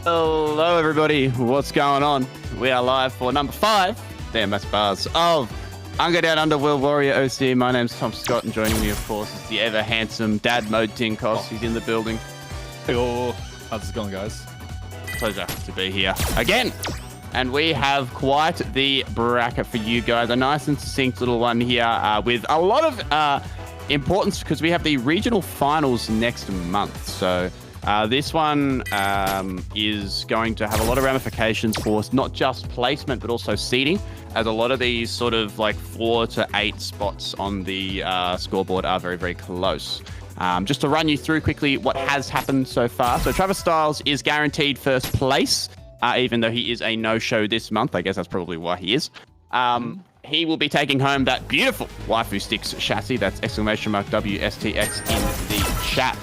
Hello, everybody. What's going on? We are live for number 5. Damn, that's bars. Of UNGA Down Under World Warrior OC. My name's Tom Scott, and joining me, of course, is the ever handsome Dad Mode Tinkos. He's in the building. Hey, how's it going, guys? Pleasure to be here again. And we have quite the bracket for you guys. A nice and succinct little one here with a lot of importance because we have the regional finals next month. So this one is going to have a lot of ramifications for us, not just placement, but also seeding, as a lot of these sort of like 4 to 8 spots on the scoreboard are very, very close. Just to run you through quickly what has happened so far. So Travis Styles is guaranteed first place, even though he is a no-show this month. I guess that's probably why he is. He will be taking home that beautiful Waifu Sticks chassis. That's !WSTX in the chat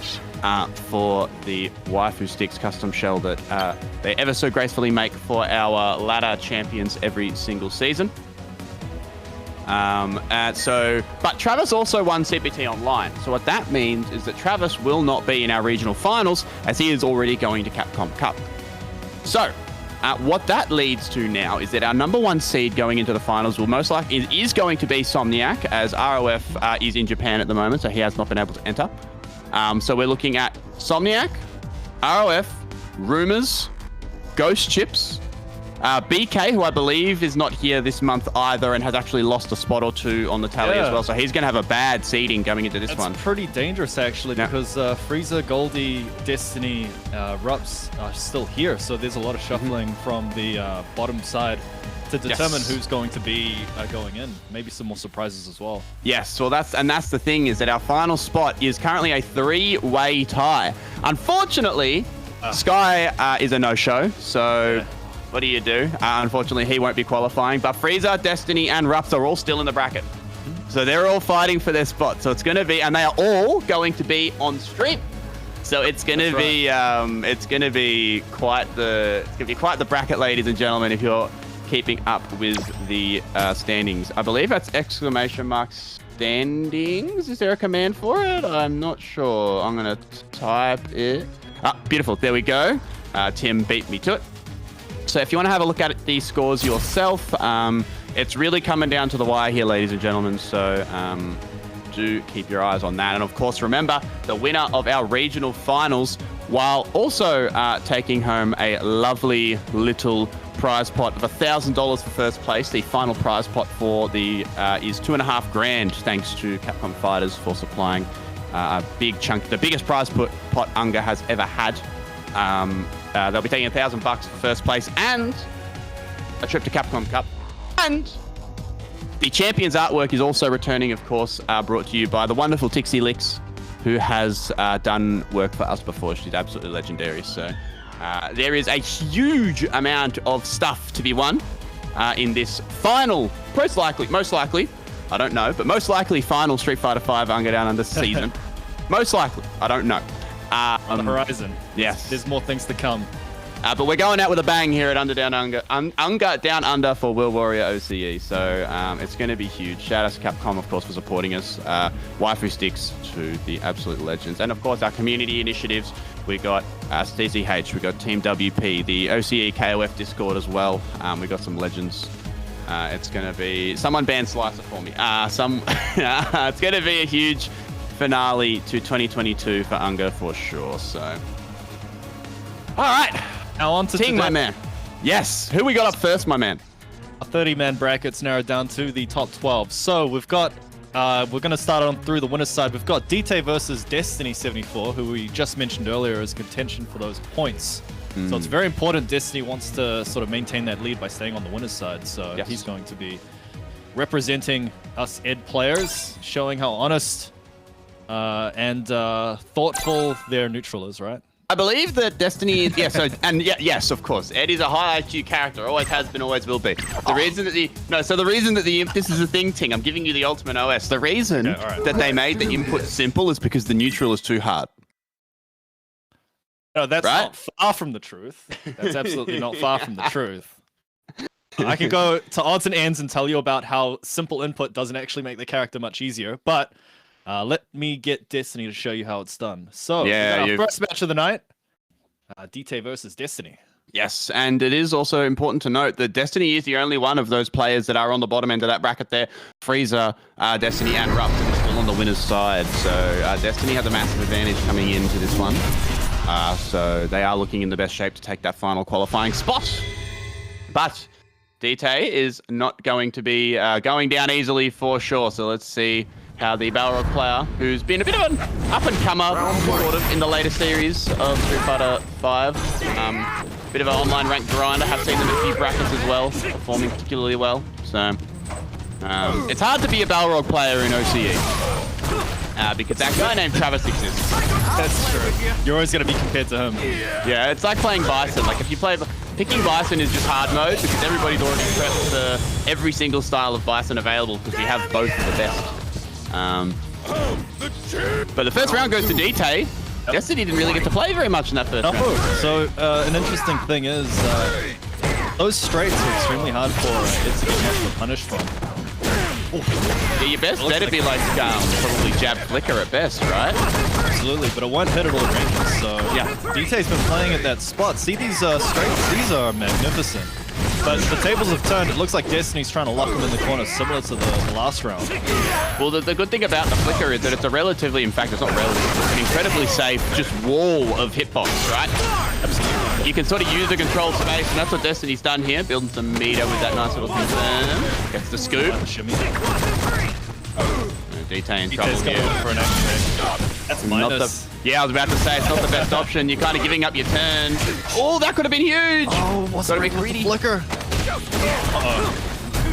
for the Waifu Sticks custom shell that they ever so gracefully make for our ladder champions every single season. But Travis also won CPT Online. So what that means is that Travis will not be in our regional finals, as he is already going to Capcom Cup. So what that leads to now is that our number 1 seed going into the finals will most likely is going to be Somniac, as ROF is in Japan at the moment, so he has not been able to enter. So we're looking at Somniac, ROF, Rumours, GhostChips, BK, who I believe is not here this month either and has actually lost a spot or 2 on the tally as well. So he's going to have a bad seeding going into this one. It's pretty dangerous, actually, because FREESER, Goldie, Destiny, Rupps are still here. So there's a lot of shuffling from the bottom side to determine who's going to be going in. Maybe some more surprises as well. Yes, well, that's the thing, is that our final spot is currently a 3-way tie. Unfortunately, Sky is a no-show, so what do you do? Unfortunately, he won't be qualifying, but FREESER, Destiny, and Rupps are all still in the bracket. So they're all fighting for their spot. So it's going to be, and they are all going to be on stream. So it's going to be, it's going to be quite the bracket, ladies and gentlemen, if you're keeping up with the standings. I believe that's ! standings. Is there a command for it? I'm not sure. I'm going to type it. Beautiful. There we go. Tim beat me to it. So if you want to have a look at these scores yourself, it's really coming down to the wire here, ladies and gentlemen. So do keep your eyes on that. And of course, remember, the winner of our regional finals, while also taking home a lovely little prize pot of $1,000 for first place. The final prize pot for the is $2.5 grand, thanks to Capcom Fighters for supplying a big chunk, the biggest prize pot UNGA has ever had. They'll be taking $1,000 for first place and a trip to Capcom Cup. And the Champions artwork is also returning, of course, brought to you by the wonderful Tixie Licks, who has done work for us before. She's absolutely legendary. So there is a huge amount of stuff to be won in this final, most likely, I don't know, but most likely final Street Fighter V UNGA Down Under season. Most likely, I don't know. On the horizon. Yes. There's more things to come. But we're going out with a bang here at UNGA Down Under for World Warrior OCE. So it's going to be huge. Shout out to Capcom, of course, for supporting us. Waifu Sticks to the absolute legends. And, of course, our community initiatives. We got CCH, we got Team WP, the OCE KOF Discord as well. We got some legends. It's going to be... Someone ban Slicer for me. It's going to be a huge finale to 2022 for UNGA for sure. So, all right. Now on to Ting, my man. Yes. Who we got up first, my man? A 30-man bracket's narrowed down to the top 12. So we've got, we're going to start on through the winner's side. We've got dtay versus Destiny 74, who we just mentioned earlier as contention for those points. So it's very important. Destiny wants to sort of maintain that lead by staying on the winner's side. So he's going to be representing us Ed players, showing how honest and thoughtful their neutral is, right? I believe that Destiny is, yes, of course. Ed is a high IQ character, always has been, always will be. The reason that this is the thing, Ting, I'm giving you the ultimate OS. The reason that they made the input simple is because the neutral is too hard. No, that's not far from the truth. That's absolutely not far from the truth. I can go to odds and ends and tell you about how simple input doesn't actually make the character much easier, but let me get Destiny to show you how it's done. So, our first match of the night, dtay versus Destiny. Yes, and it is also important to note that Destiny is the only one of those players that are on the bottom end of that bracket there. FREESER, Destiny, and Rupps are still on the winner's side. So Destiny has a massive advantage coming into this one. So they are looking in the best shape to take that final qualifying spot. But dtay is not going to be going down easily for sure. So let's see how the Balrog player, who's been a bit of an up-and-comer sort of in the later series of Street Fighter 5. Bit of an online ranked grinder. Have seen them in a few brackets as well, performing particularly well. So it's hard to be a Balrog player in OCE because that guy named Travis exists. That's true. You're always going to be compared to him. Yeah, it's like playing Bison. Like if you play, picking Bison is just hard mode because everybody's already prepped for every single style of Bison available because we have both of the best. But the first round goes to dtay. Destiny didn't really get to play very much in that first round. So an interesting thing is those straights are extremely hard for it to get much of a punish from. Yeah, your best bet would be like probably jab flicker at best, right? Absolutely, but it won't hit at all ranges. So yeah, dtay's been playing at that spot. See these straights? These are magnificent. But the tables have turned. It looks like Destiny's trying to lock him in the corner, similar to the last round. Well, the good thing about the flicker is that it's a relatively, in fact, it's not relative, it's an incredibly safe just wall of hitbox, right? Absolutely. You can sort of use the control space, and that's what Destiny's done here, building some meter with that nice little confirm. Gets the scoop. dtay in trouble here. For an action. That's minus. Yeah, I was about to say, it's not the best option. You're kind of giving up your turn. Oh, that could have been huge. Oh, what's Gotta be greedy. Flicker.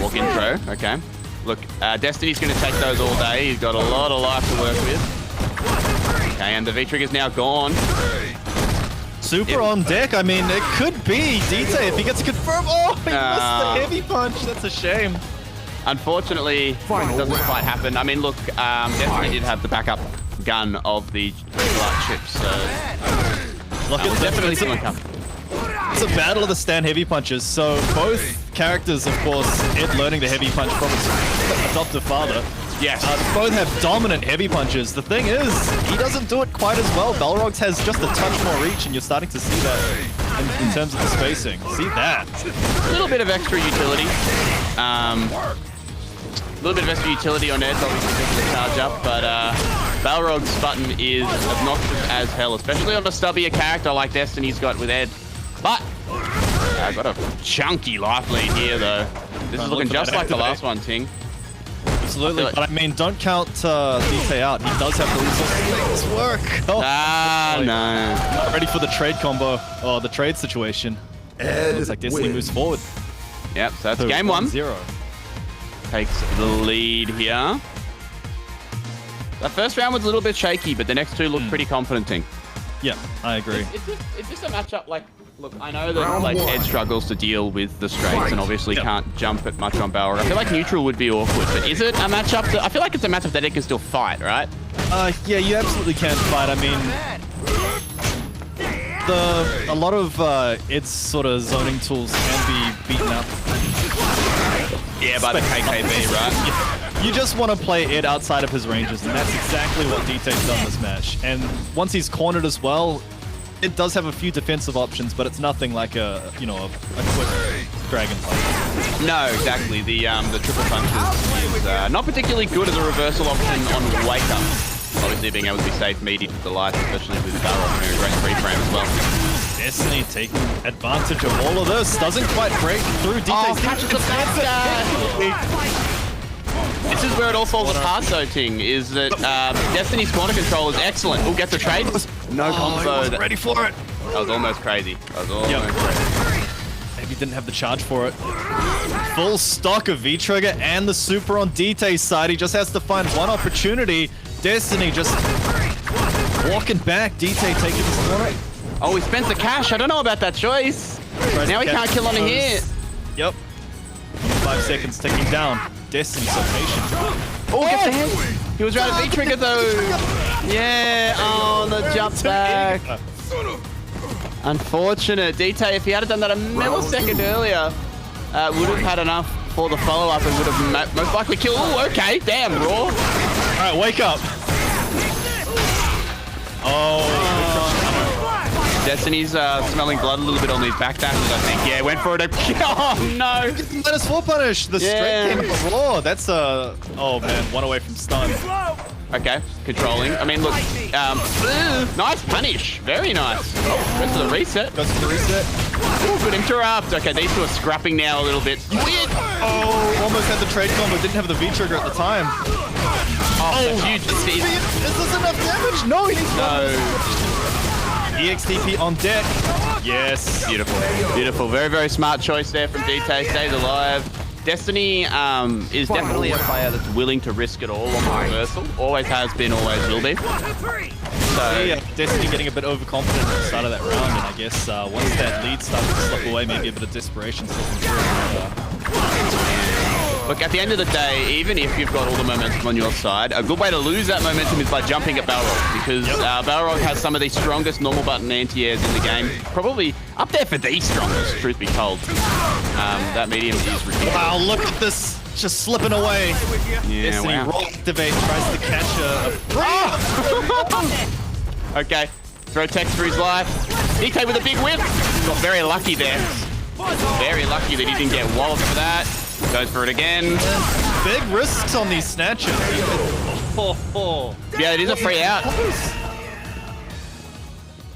Walk in throw. Okay. Look, Destiny's going to take those all day. He's got a lot of life to work with. Okay, and the V-trigger's now gone. Super on deck. I mean, it could be dtay if he gets confirmed. Oh, he missed the heavy punch. That's a shame. Unfortunately, it doesn't quite happen. I mean, look, Destiny did have the backup gun of the chips, so look, it's definitely someone coming. It's a battle of the stand heavy punches. So both characters, of course, Ed learning the heavy punch from his adoptive father. Yes. Both have dominant heavy punches. The thing is, he doesn't do it quite as well. Balrog's has just a touch more reach, and you're starting to see that in terms of the spacing. See that? A little bit of extra utility. A little bit of extra utility on Ed's, obviously, because of the charge up, but Balrog's button is obnoxious as hell, especially on a stubbier character like Destiny's got with Ed. But I've got a chunky life lead here, though. This is looking just like the last one, Ting. Absolutely, but I mean, don't count dtay out. He does have the resources to make this work. Oh, no. Not ready for the trade combo, or the trade situation. Looks like Destiny moves forward. Yep, so that's game 1. Takes the lead here. The first round was a little bit shaky, but the next two look pretty confident, Ting. Yeah, I agree. Is this a matchup like... Look, I know that like Ed struggles to deal with the straights and obviously can't jump it much on Balrog. I feel like neutral would be awkward, but is it a matchup that... I feel like it's a matchup that Ed can still fight, right? Yeah, you absolutely can fight. I mean, a lot of Ed's sort of zoning tools can be beaten up. Yeah, by the KKB, right? You just want to play Ed outside of his ranges, and that's exactly what dtay's done this match. And once he's cornered as well, it does have a few defensive options, but it's nothing like a quick dragon punch. No, exactly. The triple punches is not particularly good as a reversal option on wake up. Obviously, being able to be safe meaty to the life, especially with Balrog doing a great free frame as well. Destiny taking advantage of all of this. Doesn't quite break through dtay's catches the back. This is where it all falls apart, though, Ting, is that Destiny's corner control is excellent. We'll get the trade. No combo. He wasn't ready for it. That was almost crazy. Crazy. Maybe didn't have the charge for it. Full stock of V-Trigger and the super on dtay's side. He just has to find one opportunity. Destiny just walking back. dtay taking his corner. Oh, he spent the cash. I don't know about that choice. Now he can't kill on a hit. Yep. 5 seconds ticking down. Destiny so patient. Oh, gets the hit. He was right at V-Trigger though. Yeah, oh, the jump back. Unfortunate. dtay, if he had done that a millisecond earlier, would have had enough for the follow-up and would have most likely killed. Oh, okay. Damn, Raw. All right, wake up. Oh. Destiny's smelling blood a little bit on these back dashes, I think. Yeah, went for it. Oh, no. -4 punish. The straight came up raw. That's a... Oh, man. One away from stun. Okay, controlling. I mean, look. Nice punish. Very nice. Oh, goes to the reset. Goes to the reset. Ooh, good interrupt. Okay, these two are scrapping now a little bit. Weird. Oh, almost had the trade combo. Didn't have the V-trigger at the time. Oh, that's huge. Is this enough damage? No, he needs No. EXTP on deck. Yes. Beautiful. Beautiful. Very, very smart choice there from dtay. Stays alive. Destiny is definitely a player that's willing to risk it all on the reversal. Always has been, always will be. So yeah, Destiny getting a bit overconfident at the start of that round, and I guess once that lead starts to slip away, maybe a bit of desperation slipping through. Look, at the end of the day, even if you've got all the momentum on your side, a good way to lose that momentum is by jumping at Balrog, because Balrog has some of the strongest normal button anti-airs in the game. Probably up there for the strongest, truth be told. That medium is ridiculous. Wow, look at this. Just slipping away. Yeah, Destiny wow. activate, tries to catch a... Okay, throw text for his life. DK with a big whip. Got very lucky there. Very lucky that he didn't get walloped for that. Goes for it again. Big risks on these snatches. Yeah, it is a free out.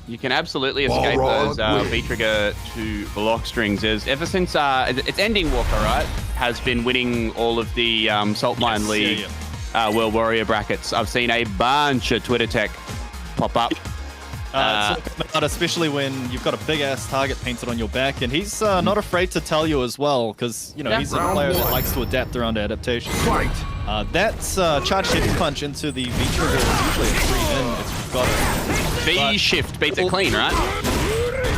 You can absolutely escape those V-trigger to block strings. Ever since it's Ending Walker, right, has been winning all of the Salt Mine League World Warrior brackets. I've seen a bunch of Twitter tech pop up. Especially when you've got a big-ass target painted on your back, and he's not afraid to tell you as well, because, you know, he's a player that likes to adapt around adaptation. That's charge heavy punch into the V-trigger is usually a 3-in if you've got it. V-shift beats it clean, right?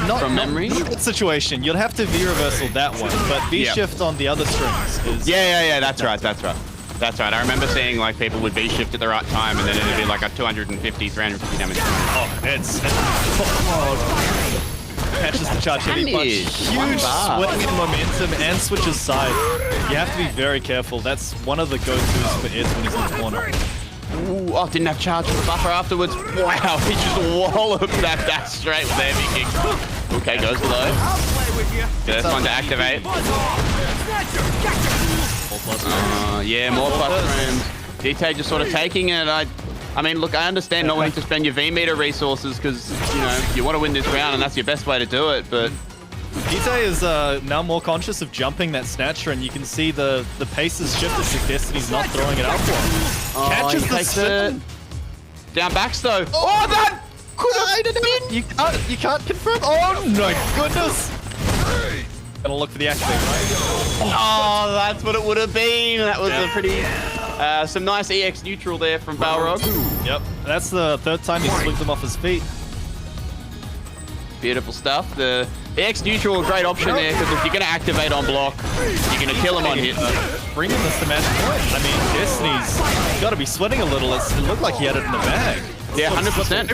Not from memory? Not that situation. You'll have to V-reversal that one, but V-shift on the other strings is... Yeah, that's right. That's right. I remember seeing like people would V-shift at the right time, and then it'd be like a 250, 350 damage. Oh, it's catches the charge heavy punch. Huge swing in momentum and switches side. You have to be very careful. That's one of the go-tos for Eds when he's in the corner. Ooh, oh, didn't have charge for the buffer afterwards. Wow, he just walloped that back straight with the heavy kick. Okay, goes low. First one to activate. Yeah, more plus frames. dtay just sort of taking it. I mean, look, I understand not wanting to spend your V-meter resources because, you know, you want to win this round and that's your best way to do it, but... dtay is now more conscious of jumping that snatcher, and you can see the pace has shifted to Destiny's not throwing it out for him. Catches the sit. Down backs though. Oh, that could have been. You can't confirm. Oh my goodness. Gonna look for the activate, right? Oh, that's what it would have been. That was a pretty... some nice EX neutral there from Balrog. Yep, that's the third time he flipped him off his feet. Beautiful stuff. The EX neutral, a great option there, because if you're going to activate on block, you're going to kill him on hit. Bringing this to match point. I mean, Destiny's got to be sweating a little. It looked like he had it in the bag. Yeah, 100%.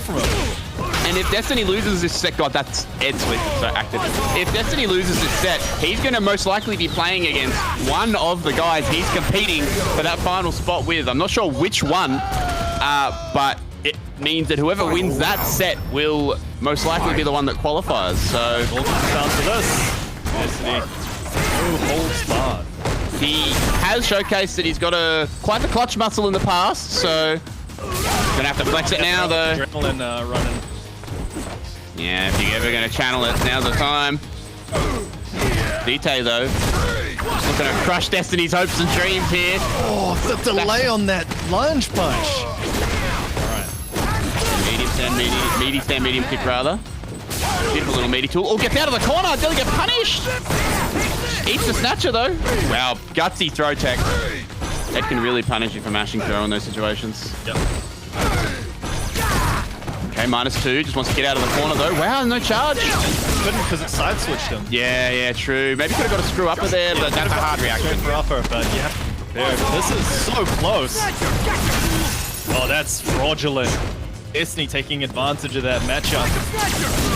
And if Destiny loses this set, God, that's Ed's with so active. If Destiny loses this set, he's going to most likely be playing against one of the guys he's competing for that final spot with. I'm not sure which one, but it means that whoever wins that set will most likely be the one that qualifies. So all comes down to this. Destiny, no holds barred. He has showcased that he's got quite the clutch muscle in the past, so gonna have to flex it now though. Adrenaline running. Yeah, if you're ever gonna channel it, now's the time. dtay though, just looking to crush Destiny's hopes and dreams here. Oh, the delay on that lunge punch. Meaty stand, medium kick rather. Beautiful little meaty tool. Oh, gets out of the corner. They'll get punished. Eats the snatcher though. Wow, gutsy throw tech. That can really punish you for mashing throw in those situations. Yep. Okay, -2. Just wants to get out of the corner though. Wow, no charge. Couldn't because it side switched him. Yeah, true. Maybe could have got a screw upper there, but that's a hard reaction. For upper, but you have to be prepared. This is so close. Oh, that's fraudulent. Destiny taking advantage of that matchup.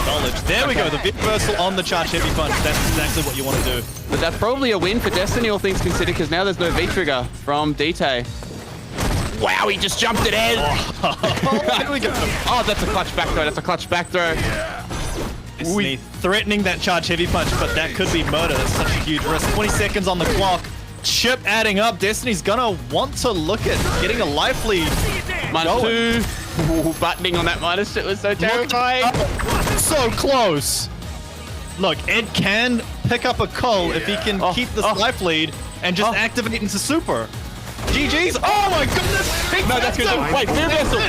Knowledge. There we go. The reversal on the charge heavy punch. That's exactly what you want to do. But that's probably a win for Destiny, all things considered, because now there's no V-trigger from dtay. Wow, he just jumped it in. Here we go. Oh, that's a clutch back throw. That's a clutch back throw. Destiny threatening that charge heavy punch, but that could be murder. That's such a huge risk. 20 seconds on the clock. Chip adding up. Destiny's gonna want to look at getting a life lead. -2. Ooh, buttoning on that -2 was so terrifying. So close. Look, Ed can pick up a Cole if he can keep this life lead and just activate into super. GG's. Oh my goodness. No, that's good. Wait, Fear Vessel.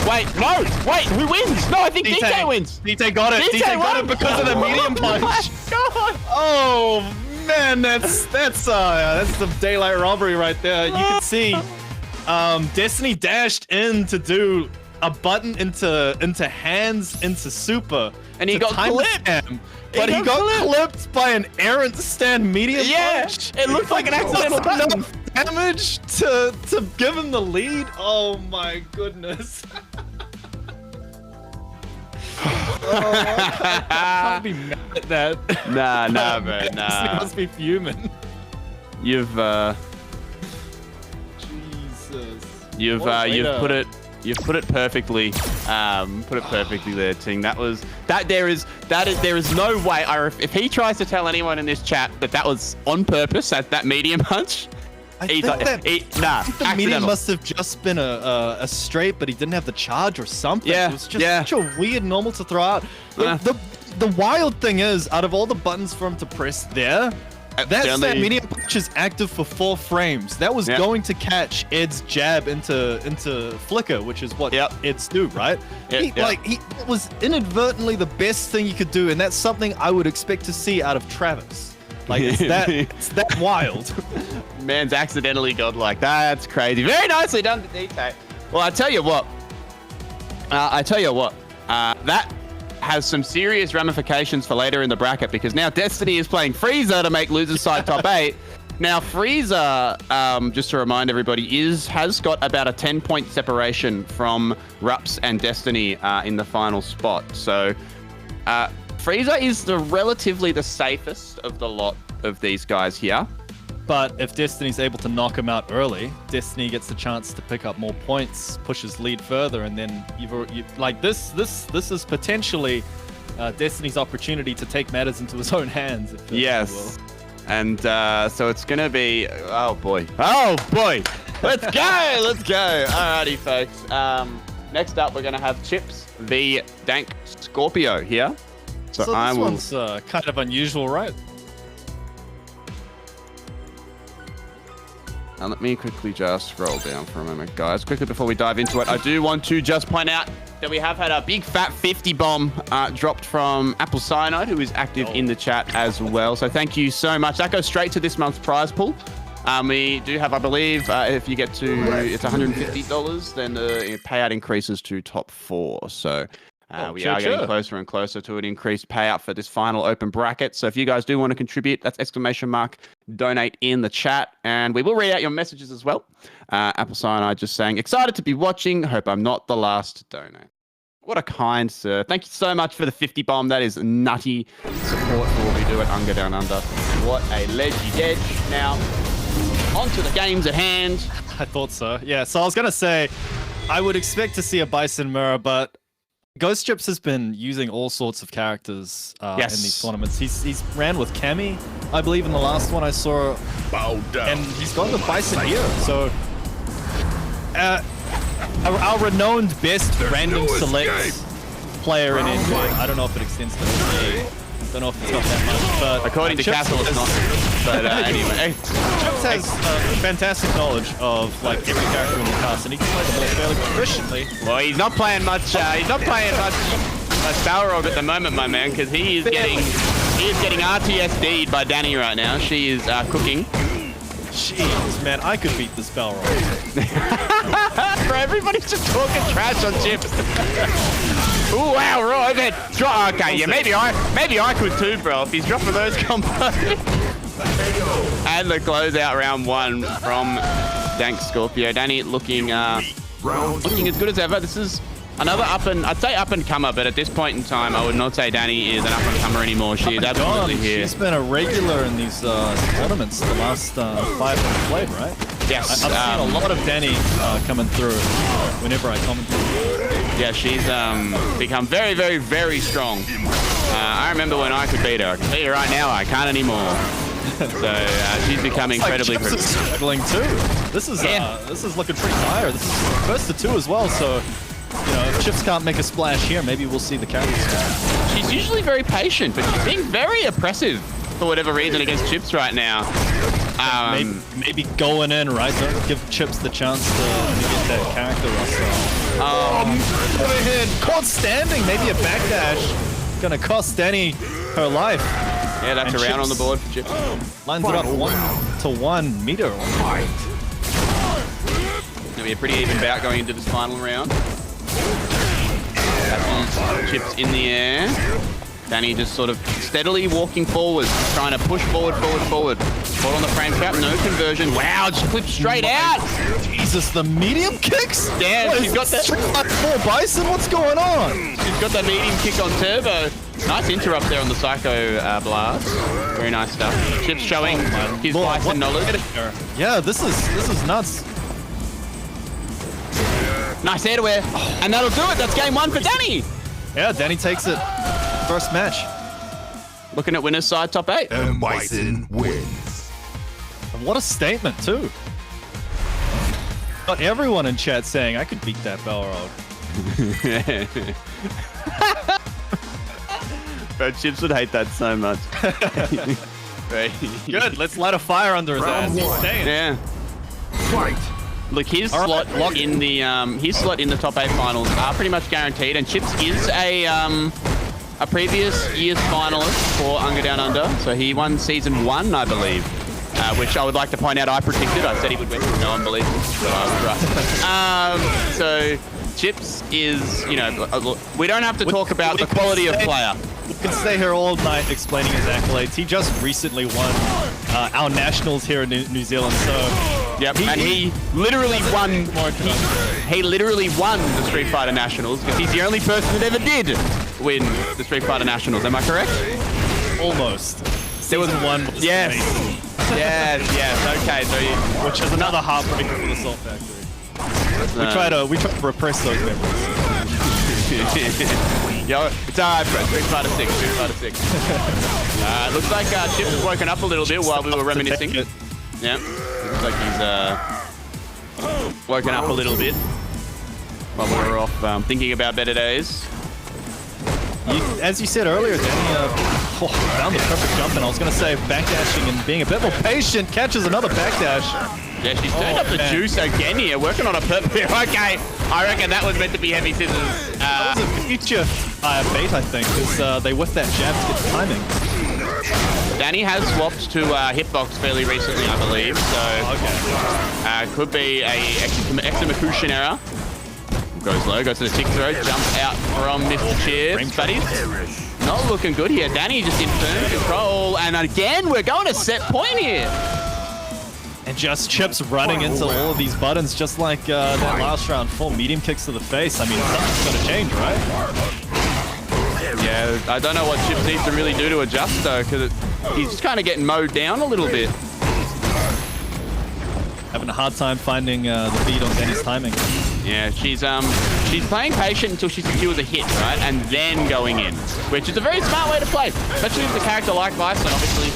Wait, no. Wait, who wins? No, I think DT wins. DT got it. DT got it because of the medium punch. Oh my God. Oh man, that's some daylight robbery right there. You can see Destiny dashed in to do a button into hands into super. And he got clipped. But he got clipped by an errant stand medium punch. It looked like an accidental button. Damage to give him the lead. Oh my goodness. I can't be mad at that. Nah, bro, He must be fuming. You've put it perfectly. Put it perfectly there, Ting. There is no way. If he tries to tell anyone in this chat that was on purpose, that medium punch. I think the medium must have just been a straight, but he didn't have the charge or something. Yeah, it was just such a weird normal to throw out. The wild thing is, out of all the buttons for him to press there, that medium punch is active for 4 frames. That was going to catch Ed's jab into flicker, which is what Ed's do, right? It was inadvertently the best thing you could do, and that's something I would expect to see out of Travis. Like it's that wild. Man's accidentally godlike. That's crazy. Very nicely done to DT. Well, I tell you what. That has some serious ramifications for later in the bracket, because now Destiny is playing FREESER to make losers side top 8. Now FREESER, just to remind everybody, has got about a 10-point separation from Rupps and Destiny in the final spot. So FREESER is relatively the safest of the lot of these guys here. But if Destiny's able to knock him out early, Destiny gets the chance to pick up more points, pushes lead further, and then this is potentially Destiny's opportunity to take matters into his own hands. Yes. And so it's going to be, oh boy, let's go. Alrighty, folks. Next up, we're going to have Chips v DankScorpio here. So this one's kind of unusual, right? Now let me quickly just scroll down for a moment, guys. Quickly before we dive into it, I do want to just point out that we have had a big fat 50 bomb dropped from Apple Cyanide, who is active in the chat as well. So thank you so much. That goes straight to this month's prize pool. We do have, I believe, if you get to it's $150, then the payout increases to top 4. So we are getting closer and closer to an increased payout for this final open bracket. So if you guys do want to contribute, that's !donate in the chat, and we will read out your messages as well. Apple Cyanide just saying, excited to be watching. Hope I'm not the last to donate. What a kind sir. Thank you so much for the 50 bomb. That is nutty support for what we do at UNGA Down Under. What a leggy edge. Now, on to the games at hand. I thought so. Yeah, so I was going to say, I would expect to see a Bison mirror, but GhostChips has been using all sorts of characters in these tournaments. He's ran with Cammy, I believe, in the last one I saw. Bow down. And he's got the Bison here. So our renowned best random select player in NJ. I don't know if it extends to NJ. Don't know if it's got that much, but according to Castle, it's not. But anyway, Chips has fantastic knowledge of like every character in the cast, and he can play them all fairly proficiently. Well, he's not playing much. He's not playing much Balrog at the moment, my man, because he is getting RTSD'd by Danny right now. She is cooking. Jeez, man, I could beat this Balrog. Bro, everybody's just talking trash on Chips. Ooh, wow, right. Okay, yeah, maybe I could too, bro, if he's dropping those combos. And the closeout round 1 from DankScorpio. Danny looking as good as ever. This is another I'd say up and comer, but at this point in time, I would not say Danny is an up and comer anymore. She is absolutely here. She's been a regular in these tournaments the last 5 that played, right? Yes. I've seen a lot of Danny coming through whenever I commentate. Yeah, she's become very, very, very strong. I remember when I could beat her. I can beat her right now. I can't anymore. So she's becoming incredibly Chips is struggling too. This is looking pretty dire. This is first to 2 as well. So if Chips can't make a splash here, maybe we'll see the character. She's usually very patient, but she's being very oppressive for whatever reason against Chips right now. Maybe going in, right? Don't give Chips the chance to get that character rustle. Go ahead. Caught standing. Maybe a backdash. Gonna cost Danny her life. Yeah, that's And around Chips on the board for Chips. lines it up 1-to-1 meter. Gonna be a pretty even bout going into this final round. Chips in the air. Danny just sort of steadily walking forward, trying to push forward. Caught on the frame trap, no conversion. Wow, just flipped straight out. Jesus, the medium kicks? Yeah, she's got that. Bison, what's going on? She's got that medium kick on turbo. Nice interrupt there on the Psycho Blast. Very nice stuff. Chips showing his Bison knowledge. Yeah, this is nuts. Nice air to air, and that'll do it. That's game 1 for Danny. Yeah, Danny takes it. First match. Looking at winner's side, top 8. M.Bison wins. And what a statement, too. Got everyone in chat saying, I could beat that Balrog. Bro, Chips would hate that so much. Good, let's light a fire under his ass. Yeah. Fight. Look, his slot in the top 8 finals are pretty much guaranteed, and Chips is a previous year's finalist for UNGA Down Under, so he won season 1, I believe, which I would like to point out I predicted. I said he would win. No one believed me, but I was right. So Chips is, we don't have to talk about the quality of player. We can stay here all night explaining his accolades. He just recently won our nationals here in New Zealand, so... Yep, and he literally won. He literally won the Street Fighter Nationals because he's the only person that ever did win the Street Fighter Nationals. Am I correct? Almost. There was one. Yes. Yes. Okay. So which is another heartbreaker for the Soul Factory. We try to repress those memories. Yo, it's alright, bro. Street Fighter 6. Street Fighter 6. Looks like Chips has woken up a little bit while we were reminiscing. Yeah. Looks like he's woken up a little bit while we were off thinking about better days. As you said earlier, Danny found the perfect jump, and I was going to say backdashing and being a bit more patient, catches another backdash. Yeah, she's turned up the juice again here, working on a perfect. Okay, I reckon that was meant to be heavy scissors. That was a future bait, I think, because they whiffed that jab to get the timing. Danny has swapped to hitbox fairly recently, I believe, so could be a execution error. Goes low, goes to the tick throw, jumps out from Mr. Chips, but he's not looking good here. Danny just in firm control, and again, we're going to set point here. And just Chips running into all of these buttons, just like that last round, 4 medium kicks to the face. I mean, something's going to change, right? Yeah, I don't know what Chips needs to really do to adjust, though, because he's just kind of getting mowed down a little bit. Having a hard time finding the beat on Danny's timing. Yeah, she's playing patient until she secures a hit, right? And then going in, which is a very smart way to play, especially with a character like Bison. Obviously,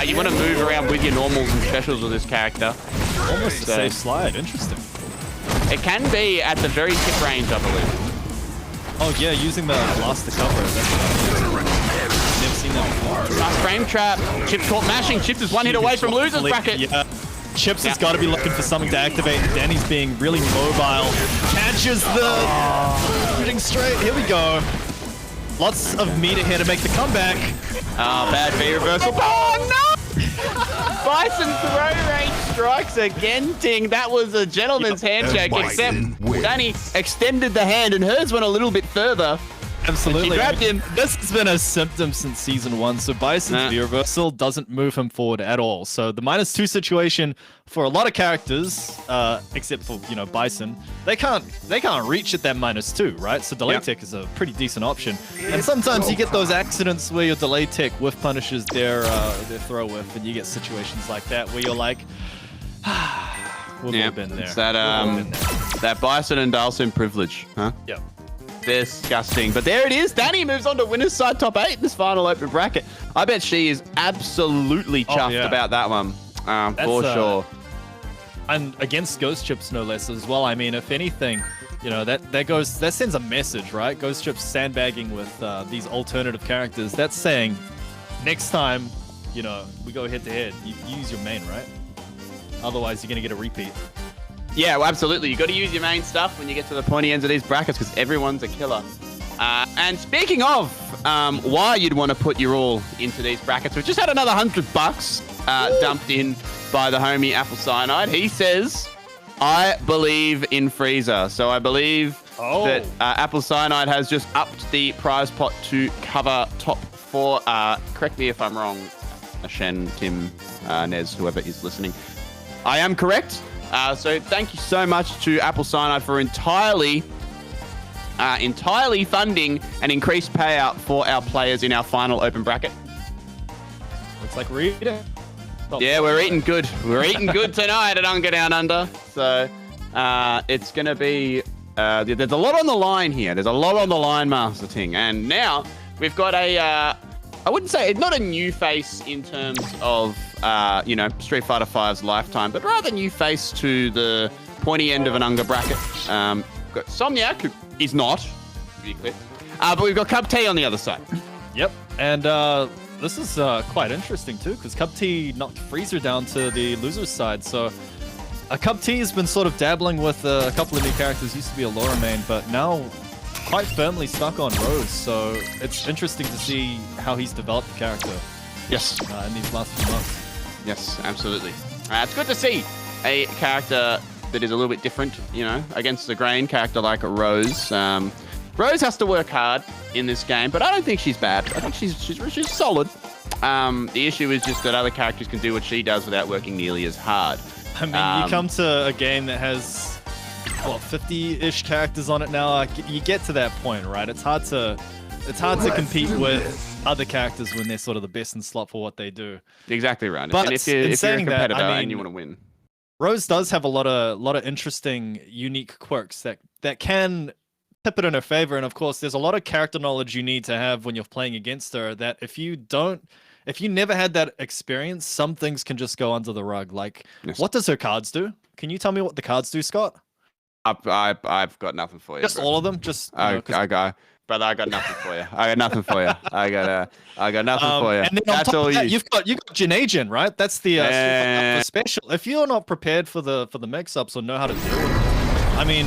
you want to move around with your normals and specials with this character. Almost a safe slide. Interesting. It can be at the very tip range, I believe. Oh yeah, using the blast to cover. That's never seen that before. Nice frame trap. Chips caught mashing. Chips is one hit away from loser's bracket. Yeah. Chips has got to be looking for something to activate. Danny's being really mobile. Catches the shooting straight. Here we go. Lots of meter here to make the comeback. Oh, bad V reversal. Oh no! Bison throw range strikes again, Ting. That was a gentleman's handshake, except Danny extended the hand and hers went a little bit further. Absolutely. She grabbed him. This has been a symptom since season 1. So Bison's V reversal doesn't move him forward at all. So the -2 situation for a lot of characters, except for Bison, they can't reach at that -2, right? So delay tech is a pretty decent option. And sometimes you get those accidents where your delay tech whiff punishes their throw whiff, and you get situations like that where you're like, we've all been there. It's that Bison and Dalsim privilege, huh? Yep. Disgusting. But there it is. Danny moves on to winner's side top 8 in this final open bracket. I bet she is absolutely chuffed about that one. For sure. And against GhostChips no less as well. I mean, if anything, you know, that sends a message, right? GhostChips sandbagging with these alternative characters. That's saying next time, you know, we go head to head, you use your main, right? Otherwise, you're gonna get a repeat. Yeah, well, absolutely. You got to use your main stuff when you get to the pointy ends of these brackets because everyone's a killer. And speaking of why you'd want to put your all into these brackets, we've just had another $100 dumped in by the homie Apple Cyanide. He says, I believe in Freezer. So I believe that Apple Cyanide has just upped the prize pot to cover top 4. Correct me if I'm wrong, Shen, Tim, Nez, whoever is listening. I am correct. So thank you so much to Apple Cyanide for entirely funding an increased payout for our players in our final open bracket. Looks like we're eating. Yeah, we're eating good. We're eating good tonight at UNGA Down Under. So it's going to be... there's a lot on the line here. There's a lot on the line, Master Ting. And now we've got I wouldn't say, not a new face in terms of, you know, Street Fighter V's lifetime, but rather new face to the pointy end of an UNGA bracket. We've got Somniac, who is not, to be clear. But we've got CubT on the other side. Yep, and this is quite interesting too, because CubT knocked FREESER down to the loser's side. So CubT has been sort of dabbling with a couple of new characters. Used to be a Laura main, but now quite firmly stuck on Rose. So it's interesting to see how he's developed the character. Yes. In these last few months. Yes, absolutely. It's good to see a character that is a little bit different, you know, against the grain character like Rose. Rose has to work hard in this game, but I don't think she's bad. I think she's solid. The issue is just that other characters can do what she does without working nearly as hard. I mean, you come to a game that has, what, 50-ish characters on it now. You get to that point, right? It's hard to compete with other characters when they're sort of the best in slot for what they do. Exactly right. But and if you're a competitor that, I mean, and you want to win, Rose does have a lot of interesting, unique quirks that can tip it in her favor. And of course, there's a lot of character knowledge you need to have when you're playing against her. That if you never had that experience, some things can just go under the rug. Like, what does her cards do? Can you tell me what the cards do, Scott? I've got nothing for you. Just all of them. Just Brother, I got nothing for you. I got nothing for you. I got nothing for you. And then that's all you. You've got Janajan, right? That's the special. If you're not prepared for the mix-ups or know how to deal with it, I mean,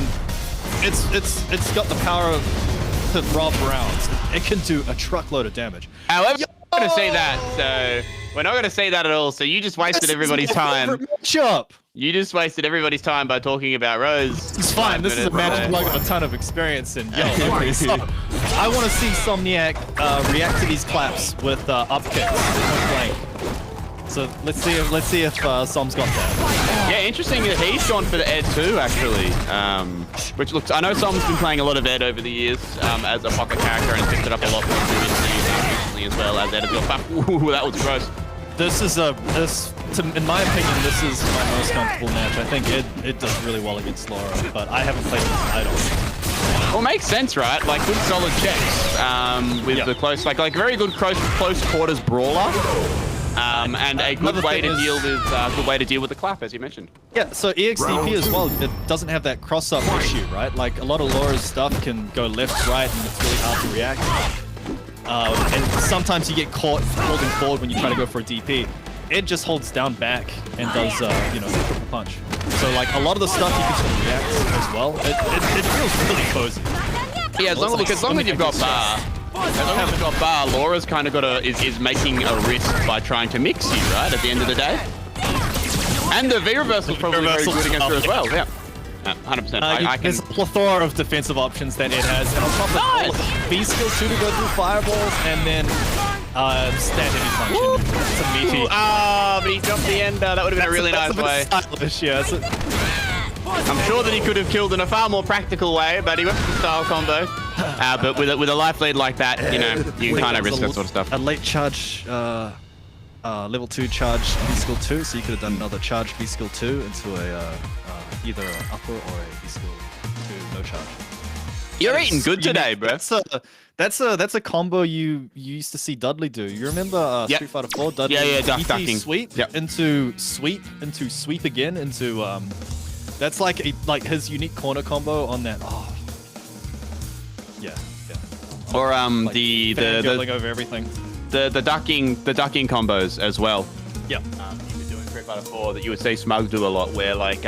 it's got the power to rob rounds. It can do a truckload of damage. However, we're not going to say that. So we're not going to say that at all. So you just wasted everybody's time. You just wasted everybody's time by talking about Rose. It's fine. This is a man who's got a ton of experience in. Okay, so I want to see Somniac react to these claps with up kicks. So let's see if Som's got that. Yeah, interesting that he's gone for the Ed too, actually. Which looks, I know Som's been playing a lot of Ed over the years as a pocket character and picked it up a lot more recently as well as Ed as well. Ooh, that was gross. In my opinion, this is my most comfortable match. I think it does really well against Laura, but I haven't played this idol. Well, makes sense, right? Like good solid checks with the close, like very good close quarters brawler, and a good way to deal with the clap, as you mentioned. Yeah, so EXDP as well. It doesn't have that cross-up issue, right? Like a lot of Laura's stuff can go left, right, and it's really hard to react. And sometimes you get caught holding forward when you try to go for a DP. It just holds down back and does, you know, a triple punch. So like a lot of the stuff you can sort of react as well. It feels really cozy. Yeah, as long as you've got bar. As long as you've got bar, Laura's kind of is making a risk by trying to mix you, right? At the end of the day. And the V reversal is probably very good against her as well. Yeah. 100%. There's a plethora of defensive options that it has, and on top of all, B skill 2 to go through fireballs, and then stand heavy punch. It's a meaty. But he jumped the end. That would have been a really nice way. Stylish, yeah. I'm sure that he could have killed in a far more practical way, but he went for the style combo. But with a life lead like that, you know, you kind of risk that sort of stuff. A late charge. Level 2 charge B skill 2, so you could have done another charge B skill 2 into a either an upper or a B skill 2 no charge. You're eating good today, bro. That's a combo you used to see Dudley do. You remember Yep. Street Fighter 4? Dudley ducking. sweep Yep. into sweep again into that's like his unique corner combo on that. Oh. Yeah. Or Like the fangirling over everything. the ducking combos as well. Yeah. You could do in Street Fighter 4 that you would see Smug do a lot, where like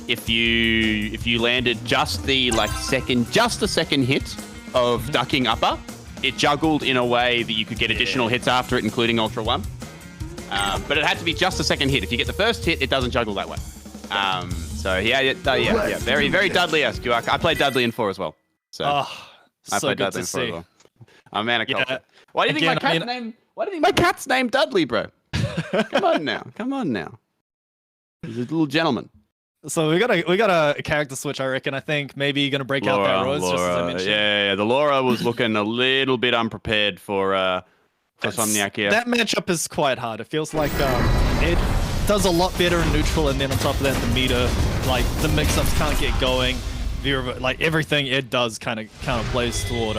if you landed just the second hit of ducking upper, it juggled in a way that you could get additional hits after it, including Ultra One. But it had to be just the second hit. If you get the first hit, it doesn't juggle that way. So yeah, very very Dudley-esque. I played Dudley in 4 as well. So I so played good Dudley to in 4 as see. well. I'm a man of culture. Yeah. Why do you think Again, Why do you think my cat's named Dudley, bro? Come on now. He's a little gentleman. So we got a character switch, I reckon. I think maybe you're gonna break out that Rose, just as I mentioned. Yeah, the Laura was looking a little bit unprepared for Somniac here. That matchup is quite hard. It feels like Ed does a lot better in neutral, and then on top of that, the meter, like the mix-ups can't get going. Like everything Ed does kind of plays toward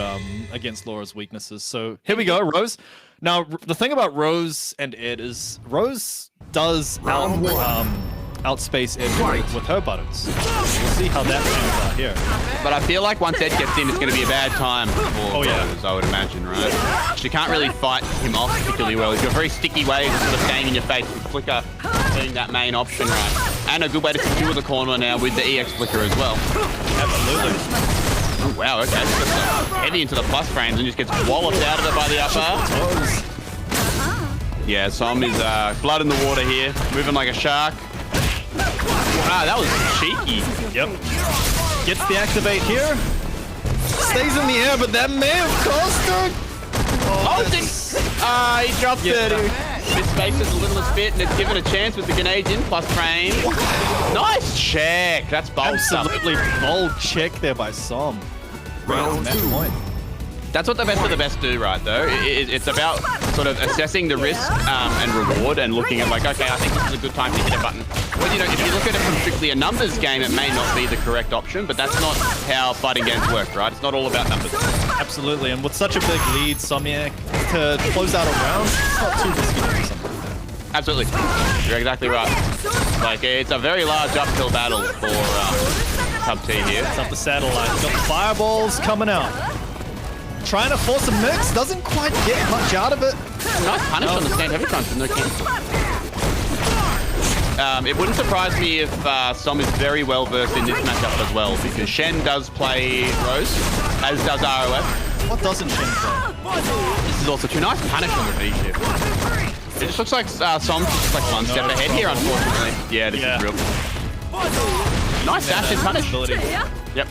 against Laura's weaknesses. So here we go, Rose. Now the thing about Rose and Ed is Rose does outspace Ed with her buttons. We'll see how that pans out here. But I feel like once Ed gets in, it's going to be a bad time for yeah. Rose, I would imagine, right? She can't really fight him off particularly well. He's got very sticky ways of sort of staying in your face with Flicker being that main option, right? And a good way to secure the corner now with the EX Flicker as well. Absolutely. Oh, wow, okay. Just heavy into the plus frames and just gets walloped out of it by the upper. Yeah, Som is blood in the water here, moving like a shark. Wow, that was cheeky. Yep. Gets the activate here. Stays in the air, but that may have cost her. He dropped it. Misspaces a little bit, and it's given a chance with the grenades in plus frame. Nice check. That's bold stuff. Absolutely bold check there by Som. Round Match 2. point. That's what the best of the best do, right, though. It's about sort of assessing the risk and reward and looking at, like, okay, I think this is a good time to hit a button. Well, you know, if you look at it from strictly a numbers game, it may not be the correct option, but that's not how fighting games work, right? It's not all about numbers. Absolutely, and with such a big lead, Somniac, to close out a round, it's not too risky to do something like that. Absolutely. You're exactly right. Like, it's a very large uphill battle for CubT here. It's up the satellite. Got the fireballs coming out. Trying to force a mix, doesn't quite get much out of it. Nice punish on the stand heavy crunch with no cancel. It wouldn't surprise me if Som is very well versed in this matchup as well, because Shen does play Rose, as does ROF. What doesn't Shen play? This is also too nice punish on the V-shift. It just looks like Som's just like one step ahead here, unfortunately. Yeah, this is real. Nice dash and punish. Yep.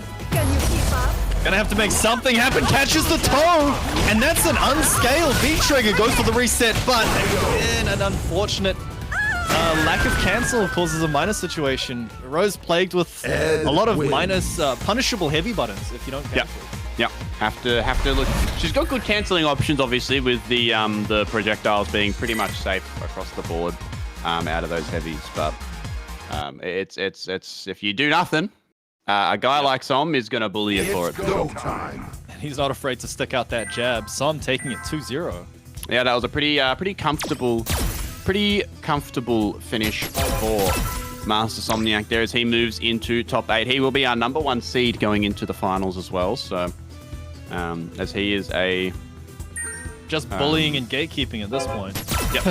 Gonna have to make something happen. Catches the toe, and that's an unscaled V-trigger. Goes for the reset, but again, an unfortunate lack of cancel causes a minus situation. Rose plagued with a lot of minus punishable heavy buttons if you don't cancel. Yep. Have to look. She's got good cancelling options, obviously, with the projectiles being pretty much safe across the board out of those heavies. But it's if you do nothing. A guy like Som is going to bully you for it. Go time. And he's not afraid to stick out that jab. Som taking it 2-0. Yeah, that was a pretty comfortable finish for Master Somniac there as he moves into top 8. He will be our number 1 seed going into the finals as well. So, as he is just bullying and gatekeeping at this point. Yep,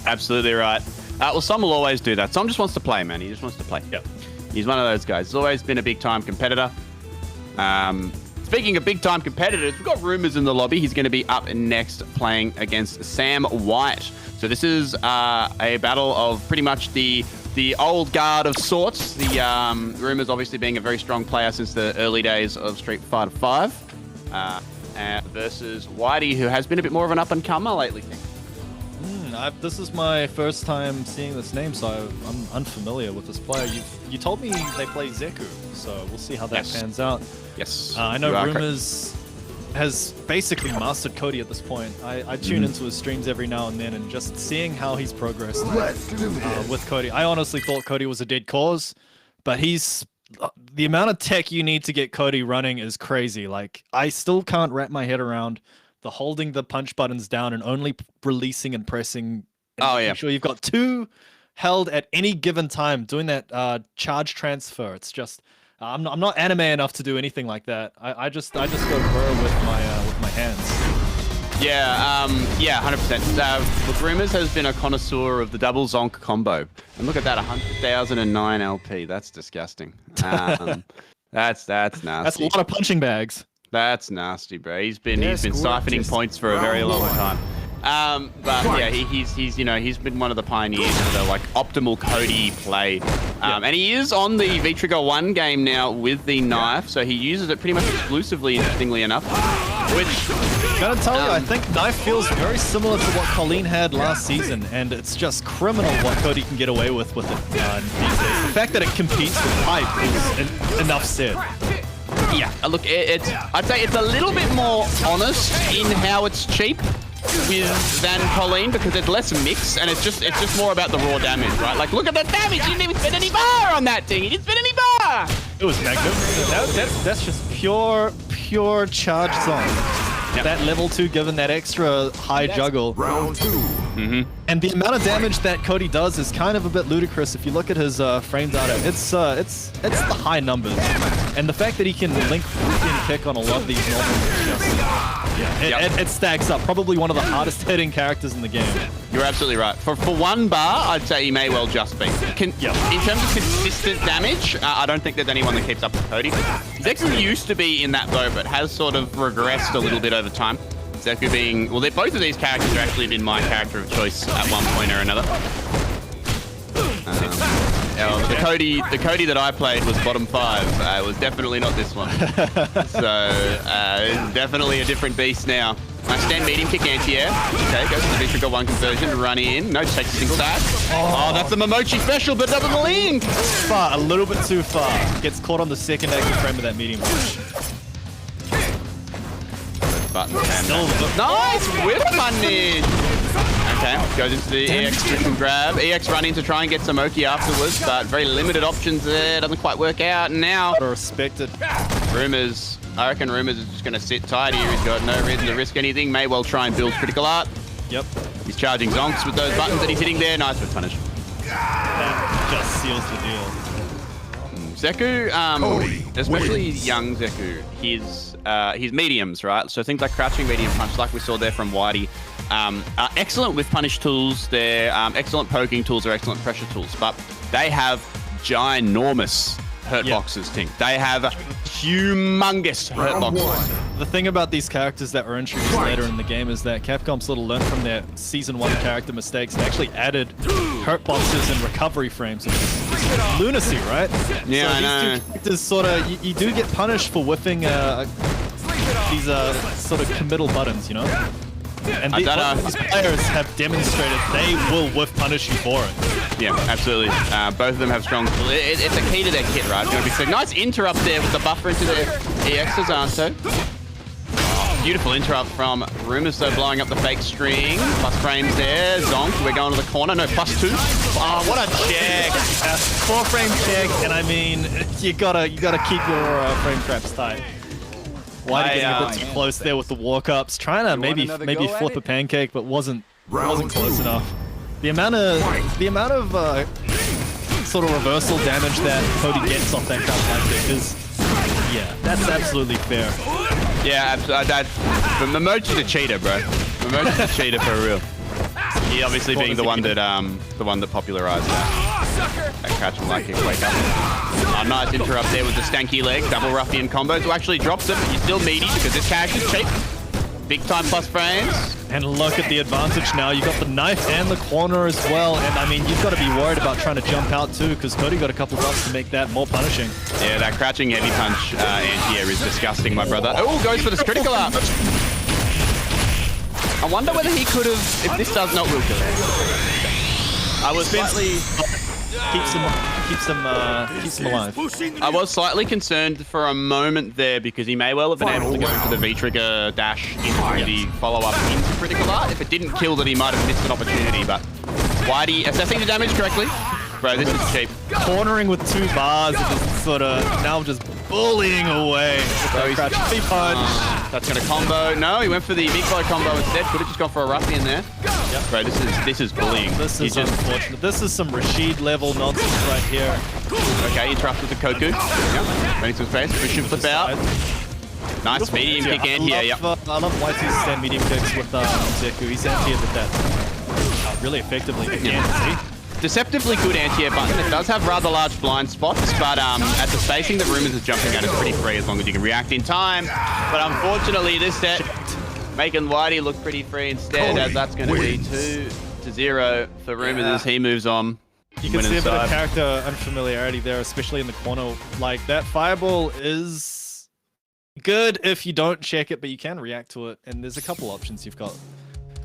absolutely right. Well, Som will always do that. Som just wants to play, man. He just wants to play. Yep. He's one of those guys. He's always been a big-time competitor. Speaking of big-time competitors, we've got Rumours in the lobby. He's going to be up next playing against Sam White. So this is a battle of pretty much the old guard of sorts. The Rumours obviously being a very strong player since the early days of Street Fighter 5. Versus Whitey, who has been a bit more of an up-and-comer lately. This is my first time seeing this name, so I'm unfamiliar with this player. You told me they play Zeku, so we'll see how that pans out. Yes. I know Rumours has basically mastered Cody at this point. I tune into his streams every now and then, and just seeing how he's progressed with Cody. I honestly thought Cody was a dead cause, but he's the amount of tech you need to get Cody running is crazy. Like, I still can't wrap my head around the holding the punch buttons down and only releasing and pressing. And making sure you've got 2 held at any given time, doing that charge transfer. It's just, I'm not anime enough to do anything like that. I just go burr with my hands. Yeah, 100%. Look, Rumours has been a connoisseur of the double zonk combo. And look at that, 100,009 LP. That's disgusting. That's nasty. That's a lot of punching bags. That's nasty, bro. He's been siphoning points for a very long time. But yeah, he's been one of the pioneers of the like optimal Cody play. And he is on the V-Trigger 1 game now with the knife, so he uses it pretty much exclusively, interestingly enough. Which, gotta tell you, I think knife feels very similar to what Colleen had last season, and it's just criminal what Cody can get away with it these days. The fact that it competes with pipe is enough said. Yeah, look, I'd say it's a little bit more honest in how it's cheap than Colleen, because it's less mix and it's just more about the raw damage, right? Like, look at the damage. He didn't even spend any bar on that thing. He didn't spend any bar. It was magnificent. That's just pure charge zone. Yep. That level 2 given that extra high juggle. Round 2. And the amount of damage that Cody does is kind of a bit ludicrous if you look at his frame data. It's the high numbers. And the fact that he can link and kick on a lot of these normals is just, it stacks up. Probably one of the hardest hitting characters in the game. You're absolutely right. For 1 bar, I'd say he may well just be. In terms of consistent damage, I don't think there's anyone that keeps up with Cody. Zeku used to be in that though, but has sort of regressed a little bit over time. Zeku being, well, both of these characters have actually been my character of choice at one point or another. The Cody that I played was bottom 5. It was definitely not this one. So it's definitely a different beast now. Nice stand medium kick anti-air. Okay, goes to the V-Trigger 1 conversion, run in. No, takes a single dash. Oh, that's the Momochi special, but doesn't link. A little bit too far. Gets caught on the second active frame of that medium push. Button nice whip punish. Okay, goes into the EX and grab. EX run in to try and get some Oki afterwards, but very limited options there. Doesn't quite work out. And now, respected. Rumours. I reckon Rumours is just going to sit tight here. He's got no reason to risk anything. May well try and build critical art. Yep. He's charging zonks with those buttons that he's hitting there. Nice whip punish. That just seals the deal. Zeku, especially young Zeku, his mediums, right? So things like crouching medium punch, like we saw there from Whitey, are excellent with punish tools. They're excellent poking tools or excellent pressure tools, but they have ginormous hurt boxes, Tink. They have humongous hurt boxes. The thing about these characters that were introduced later in the game is that Capcom sort of learned from their Season 1 character mistakes and actually added hurt boxes and recovery frames. It's lunacy, right? Yeah, so I know. These two characters sort of, you do get punished for whiffing these sort of committal buttons, you know? And these players have demonstrated they will whiff punish you for it. Yeah, absolutely. Both of them have strong... It's a key to their kit, right? It's going to be so nice interrupt there with the buffer into the EX Zanto. Beautiful interrupt from Rumours, though, blowing up the fake string. Plus frames there. Zonk, we're going to the corner. No, +2. Oh, what a check. 4-frame check, and I mean, you gotta keep your frame traps tight. Whitey getting a bit too close there with the walk-ups. Trying to maybe flip a pancake, but wasn't close enough. The amount of sort of reversal damage that Cody gets off that crouch is, yeah, that's absolutely fair. Yeah, but Momochi's a cheater, bro. Momochi's a cheater for real. He obviously being the one that popularized that crouch and light kick wake up. Nice interrupt there with the stanky leg, double ruffian combos, who actually drops it, but he's still meaty because this character's cheap. Big time plus frames. And look at the advantage now. You got the knife and the corner as well. And I mean, you've got to be worried about trying to jump out too, because Cody got a couple of bucks to make that more punishing. Yeah, that crouching heavy punch anti-air is disgusting, my brother. Oh, goes for the critical up. I wonder whether he could have, if this does not will kill him. I was slightly... Keeps them alive. I was slightly concerned for a moment there because he may well have been able to go into the V-Trigger dash into the follow-up into critical art. If it didn't kill that, he might have missed an opportunity, but Whitey assessing the damage correctly. Bro, this is cheap. Cornering with 2 bars and just sort of now just bullying away. Bro, Crouch punch. That's gonna combo. No, he went for the big blow combo instead. Could have just gone for a Ruppy in there. Yep. Bro, this is bullying. This is unfortunate. This is some Rashid level nonsense right here. Okay, interrupt with the Koku. Yep. Running some space. Pushing flip out. Nice medium kick in here. Yep. I love YT's stand medium kicks with Zeku. He's anti-aired with that really effectively again. See? Deceptively good anti-air button. It does have rather large blind spots, but at the spacing that Rumours is jumping at is pretty free as long as you can react in time. But unfortunately, this set making Whitey look pretty free instead, as that's going to be 2-0 for Rumours as he moves on. You can see a bit of character unfamiliarity there, especially in the corner. Like, that fireball is good if you don't check it, but you can react to it, and there's a couple options you've got.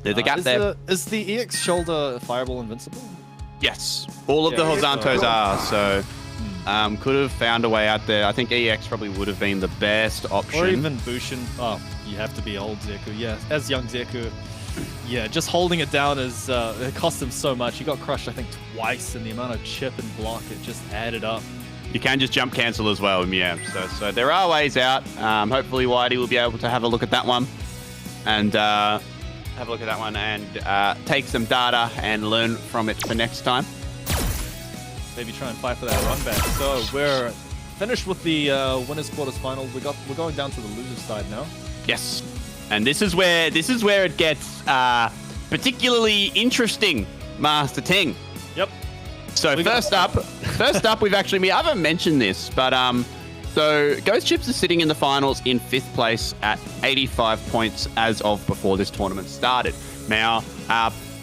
There's a gap there. Is the EX shoulder fireball invincible? Yes, all of the Horizontos are, so could have found a way out there. I think EX probably would have been the best option. Or even Bushin. Oh, you have to be old Zeku. Yeah, as young Zeku. Yeah, just holding it down is it cost him so much. He got crushed, I think, twice, and the amount of chip and block, it just added up. You can just jump cancel as well, yeah. So there are ways out. Hopefully Whitey will be able to have a look at that one and take some data and learn from it for next time. Maybe try and fight for that run back. So we're finished with the winners quarters finals. We're going down to the losers side now. Yes, and this is where it gets particularly interesting, Master Ting. Yep. So first up, we haven't mentioned this, but so GhostChips is sitting in the finals in 5th place at 85 points as of before this tournament started. Now,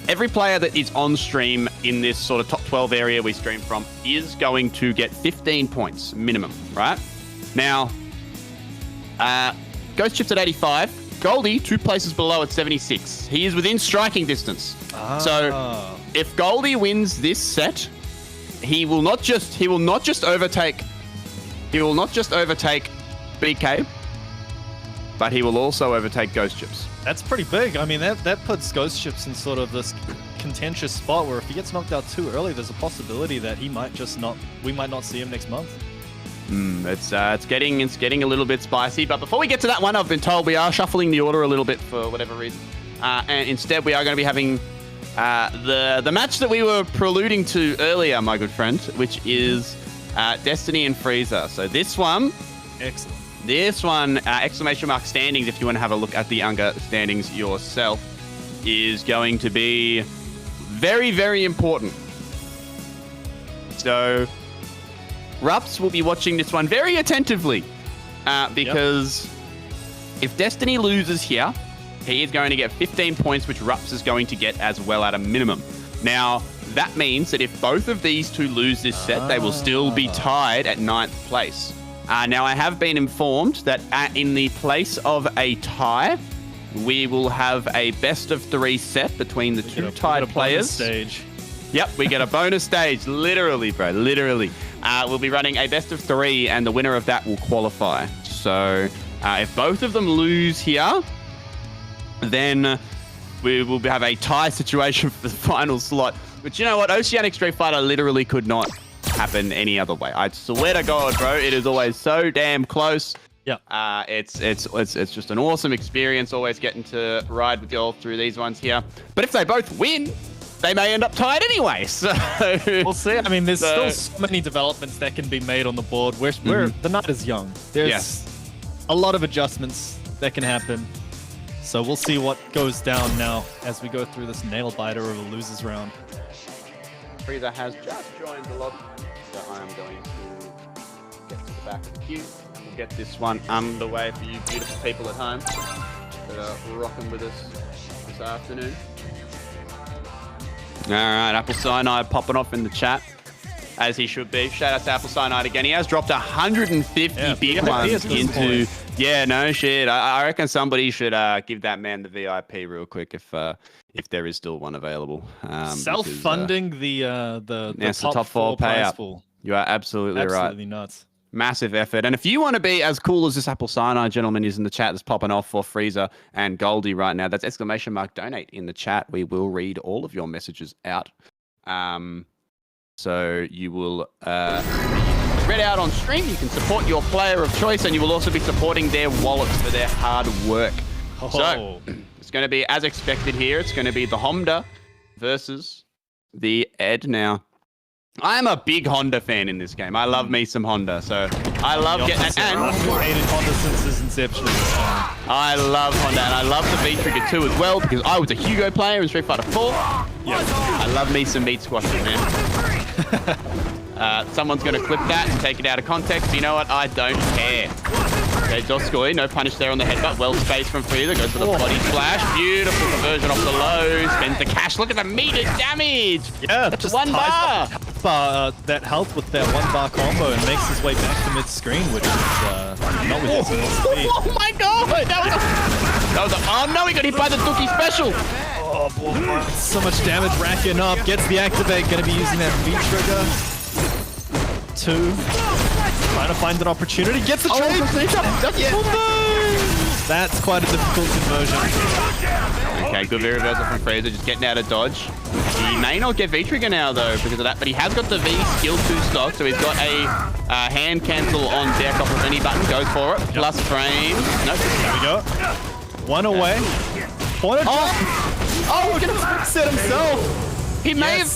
every player that is on stream in this sort of top 12 area we stream from is going to get 15 points minimum, right? Now, GhostChips at 85. Goldie, 2 places below at 76. He is within striking distance. So if Goldie wins this set, he will not just overtake BK, but he will also overtake GhostChips. That's pretty big. I mean, that puts GhostChips in sort of this contentious spot where if he gets knocked out too early, there's a possibility that we might not see him next month. It's getting a little bit spicy. But before we get to that one, I've been told we are shuffling the order a little bit for whatever reason, and instead we are going to be having the match that we were preluding to earlier, my good friend, which is Destiny and FREESER. So this one, excellent. This one, exclamation mark standings, if you want to have a look at the UNGA standings yourself, is going to be very, very important. So Rupps will be watching this one very attentively because if Destiny loses here, he is going to get 15 points, which Rupps is going to get as well at a minimum. Now, that means that if both of these two lose this set, they will still be tied at 9th place. Now, I have been informed that in the place of a tie, we will have a best-of-3 set between the two tied players. Stage. Yep, we get a bonus stage. Literally, bro. Literally. We'll be running a best-of-3, and the winner of that will qualify. So, if both of them lose here, then we will have a tie situation for the final slot. But you know what? Oceanic Street Fighter literally could not happen any other way. I swear to God, bro, it is always so damn close. Yeah. It's just an awesome experience, always getting to ride with y'all through these ones here. But if they both win, they may end up tied anyway. So we'll see. I mean, there's still so many developments that can be made on the board. The night is young. There's a lot of adjustments that can happen. So we'll see what goes down now as we go through this nail biter of a losers round. FREESER has just joined the lobby, so I am going to get to the back of the queue and get this one underway for you beautiful people at home that are rocking with us this afternoon. All right, Apple Cyanide popping off in the chat, as he should be. Shout out to Apple Cyanide again. He has dropped 150 big ones into... Yeah, no shit. I reckon somebody should give that man the VIP real quick if there is still one available. Self-funding the top 4 payout pool. You are absolutely right. Absolutely nuts. Massive effort. And if you want to be as cool as this Apple Cyanide gentleman is in the chat that's popping off for FREESER and Goldie right now, that's exclamation mark donate in the chat. We will read all of your messages out. So you will read out on stream. You can support your player of choice, and you will also be supporting their wallets for their hard work. Oh. So it's going to be as expected here. It's going to be the Honda versus the Ed. Now, I am a big Honda fan in this game. I love me some Honda, so I love getting and I've hated Honda since his inception. I love Honda, and I love the V-Trigger too as well, because I was a Hugo player in Street Fighter 4. Yeah. I love me some meat squashing, man. Someone's going to clip that and take it out of context. You know what? I don't care. Okay, DankScorpio, no punish there on the headbutt. Well spaced from FREESER, goes for the body splash. Beautiful conversion off the low. Spends the cash. Look at the meter damage. Yeah, that's just 1 bar. That health with that 1 bar combo and makes his way back to mid-screen, which is not what he's supposed to be. Oh my god! That was a, oh no, he got hit by the Dookie special. Oh boy, so much damage racking up. Gets the activate, gonna be using that V-Trigger. 2. Trying to find an opportunity. Gets the trade. That's quite a difficult conversion. Okay, good reversal from FREESER, just getting out of dodge. He may not get V-Trigger now, though, because of that, but he has got the V skill 2 stock, so he's got a hand cancel on deck off of any button. Goes for it. Yep. Plus frame. Nope. There we go. 1 away. Oh, he's gonna set himself. He may have...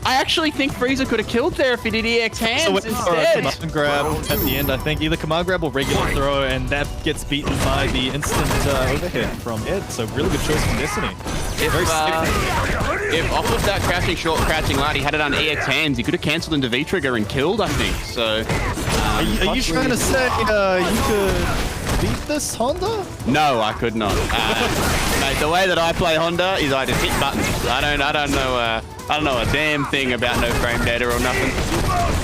I actually think FREESER could have killed there if he did EX hands so instead. Command grab at the end, I think. Either command grab or regular throw, and that gets beaten by the instant overhead from Ed. So really good choice from Destiny. If off of that crouching short, crouching light, he had it on EX hands, he could have cancelled into V-Trigger and killed, I think. So, are you trying to say you could beat this Honda? No, I could not. Mate, the way that I play Honda is I just hit buttons. I don't know a damn thing about no frame data or nothing.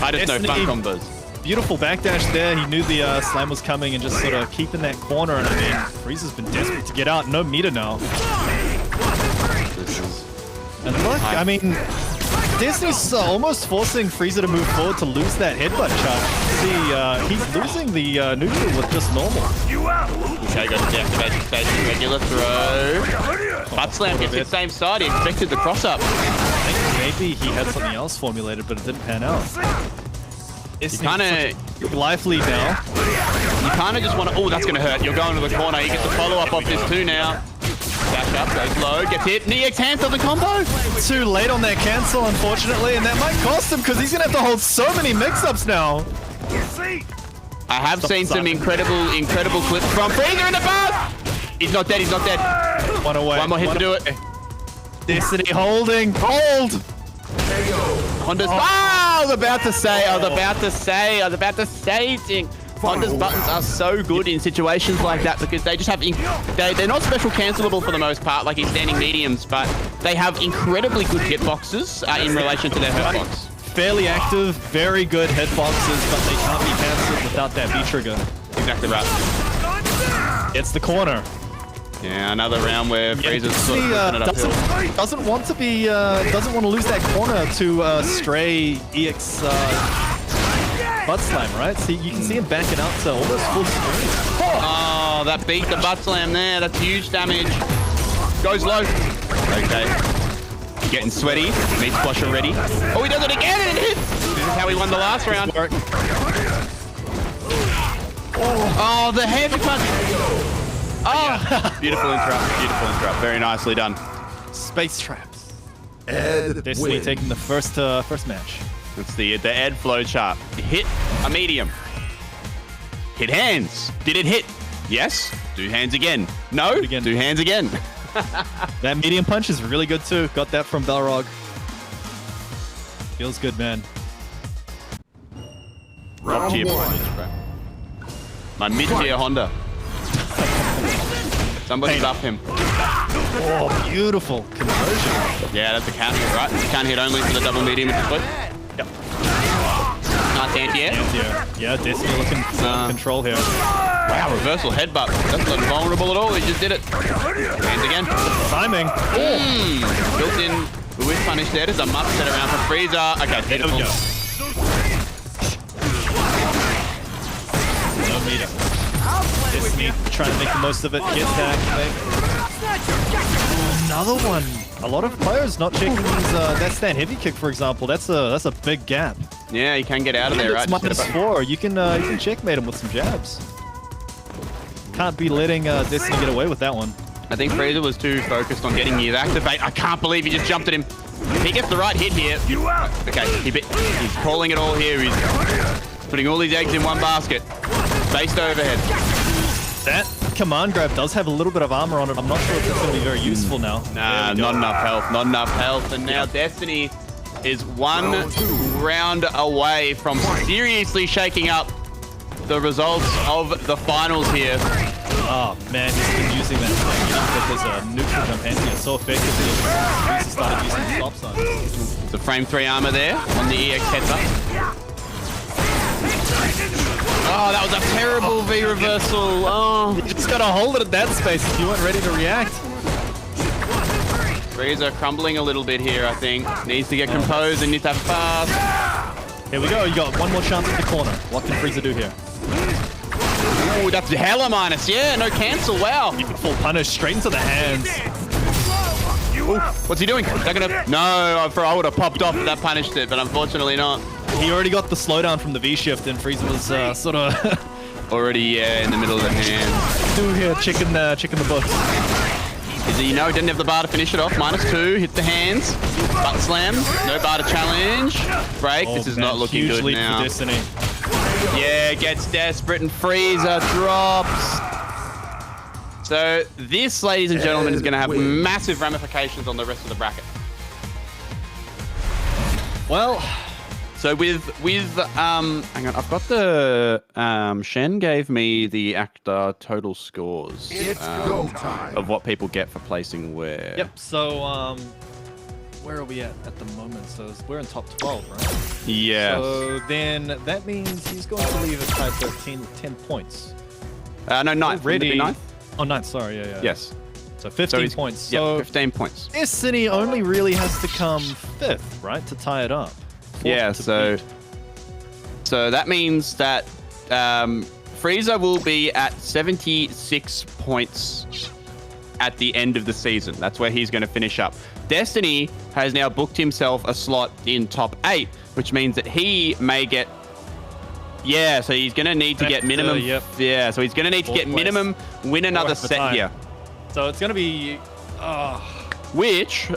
I just know fun combos. Beautiful backdash there. He knew the slam was coming and just sort of keeping that corner. And I mean, FREEZER's been desperate to get out. No meter now. And look, I mean, Destiny's almost forcing FREEZER to move forward to lose that headbutt charge. See, he's losing the neutral with just normal. Okay, got the deactivation station, regular throw. Butt slam gets his same side. He expected the cross up. I think maybe he had something else formulated, but it didn't pan out. It's kind of life lead now. You kind of just want to. Oh, that's going to hurt. You're going to the corner. You get the follow up off this too now. Dash up, goes low, gets hit. EX cancel the combo. Too late on that cancel, unfortunately, and that might cost him because he's going to have to hold so many mix-ups now. I have seen some incredible clips from FREEZER in the past. He's not dead. He's not dead. 1 away. One more hit to do it. Destiny holding. Hold. Honda's. I was about to say. Honda's buttons are so good in situations like that because they just have, they're not special cancelable for the most part, like his standing mediums, but they have incredibly good hitboxes in relation to their hitbox. Fairly active, very good hitboxes, but they can't be cancelled without that V-Trigger. Exactly right. It's the corner. Yeah, another round where FREEZER's sort of pushing it uphill. Doesn't want to lose that corner to stray EX butt slam, right? See, you can see him backing out to almost full screen. Oh, that beat the butt slam there. That's huge damage. Goes low. Okay. Getting sweaty. Meat squasher ready. Oh, he does it again and it hits. This is how he won the last round. Oh, the heavy punch. Oh, beautiful interrupt. Beautiful interrupt. Very nicely done. Space traps. Ed Destiny wins. taking the first match. That's the Ed flow chart. Hit a medium. Hit hands. Did it hit? Yes. Do hands again. No. Do hands again. That medium punch is really good too. Got that from Balrog. Feels good, man. Top tier my mid-tier Honda. Somebody buff him. Oh, beautiful conversion. Yeah, that's a counter hit, right? It's a counter hit only for the double medium with the foot. Yep. Nice anti-air. Yeah, Destiny looking for control here. Wow, reversal headbutt. That's not vulnerable at all. He just did it. Hands again. Timing. Built in with punish there. There's a must set around for FREEZER. Okay, beautiful. No meter. Destiny trying to make the most of it. Get back. Another one. A lot of players not checking these, that stand heavy kick, for example. That's a big gap. Yeah, you can get out of there, right? It's -4. You can checkmate him with some jabs. Can't be letting Destiny get away with that one. I think FREESER was too focused on getting his activate. I can't believe he just jumped at him. If he gets the right hit here. Okay, he's calling it all here. He's putting all these eggs in one basket. Based overhead. That command grab does have a little bit of armor on it. I'm not sure if it's going to be very useful now. Nah, not enough health. Not enough health. And now Destiny is one round away from seriously shaking up the results of the finals here. Oh man, he's been using that thing. That there's a neutral jump anti so effectively. He's started using the stop sign. The frame 3 armor there on the EX heads up. Oh, that was a terrible V reversal. Oh, you just gotta hold it at that space if you weren't ready to react. FREESER crumbling a little bit here, I think. Needs to get composed and needs to have fast. Here we go. You got one more chance at the corner. What can FREESER do here? Oh, that's hella minus. Yeah, no cancel. Wow. Full punish straight into the hands. Ooh, what's he doing? Is that gonna... No, I would have popped off if that punished it, but unfortunately not. He already got the slowdown from the V shift, and FREESER was sort of already in the middle of the hand. Dude here, checking the books. Is he? No, didn't have the bar to finish it off. -2, hit the hands. Butt slam. No bar to challenge. Break. This is not looking huge good lead now. for Destiny. Yeah, gets desperate and FREESER drops. So this, ladies and gentlemen, is going to have massive ramifications on the rest of the bracket. Well, so with hang on, I've got the Shen gave me the actor total scores of what people get for placing where. Yep. So where are we at the moment? So we're in top 12, right? Yeah. So then that means he's going to leave a tie 13 with 10 points. No, 9th. Already. 9th? Oh, 9th. Sorry. Yeah. Yes. So 15 points. So yeah, 15 points. Destiny only really has to come 5th, right, to tie it up. Yeah. So that means that FREESER will be at 76 points at the end of the season. That's where he's going to finish up. Destiny has now booked himself a slot in top 8, which means that he may get... Yeah, so he's going to need to get minimum... Yeah, so he's going to need to get minimum, win another set here. So it's going to be... Which,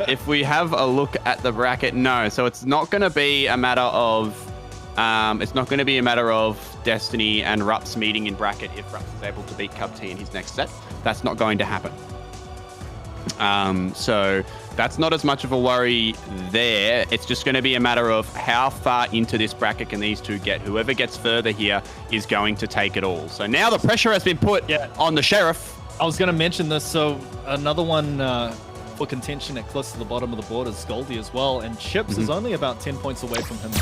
if we have a look at the bracket, no. So it's not going to be a matter of... it's not going to be a matter of Destiny and Rupps meeting in bracket if Rupps is able to beat CubT in his next set. That's not going to happen. So that's not as much of a worry there. It's just going to be a matter of how far into this bracket can these two get. Whoever gets further here is going to take it all. So now the pressure has been put on the Sheriff. I was going to mention this. So another one for contention at close to the bottom of the board is Goldie as well. And Chips is only about 10 points away from him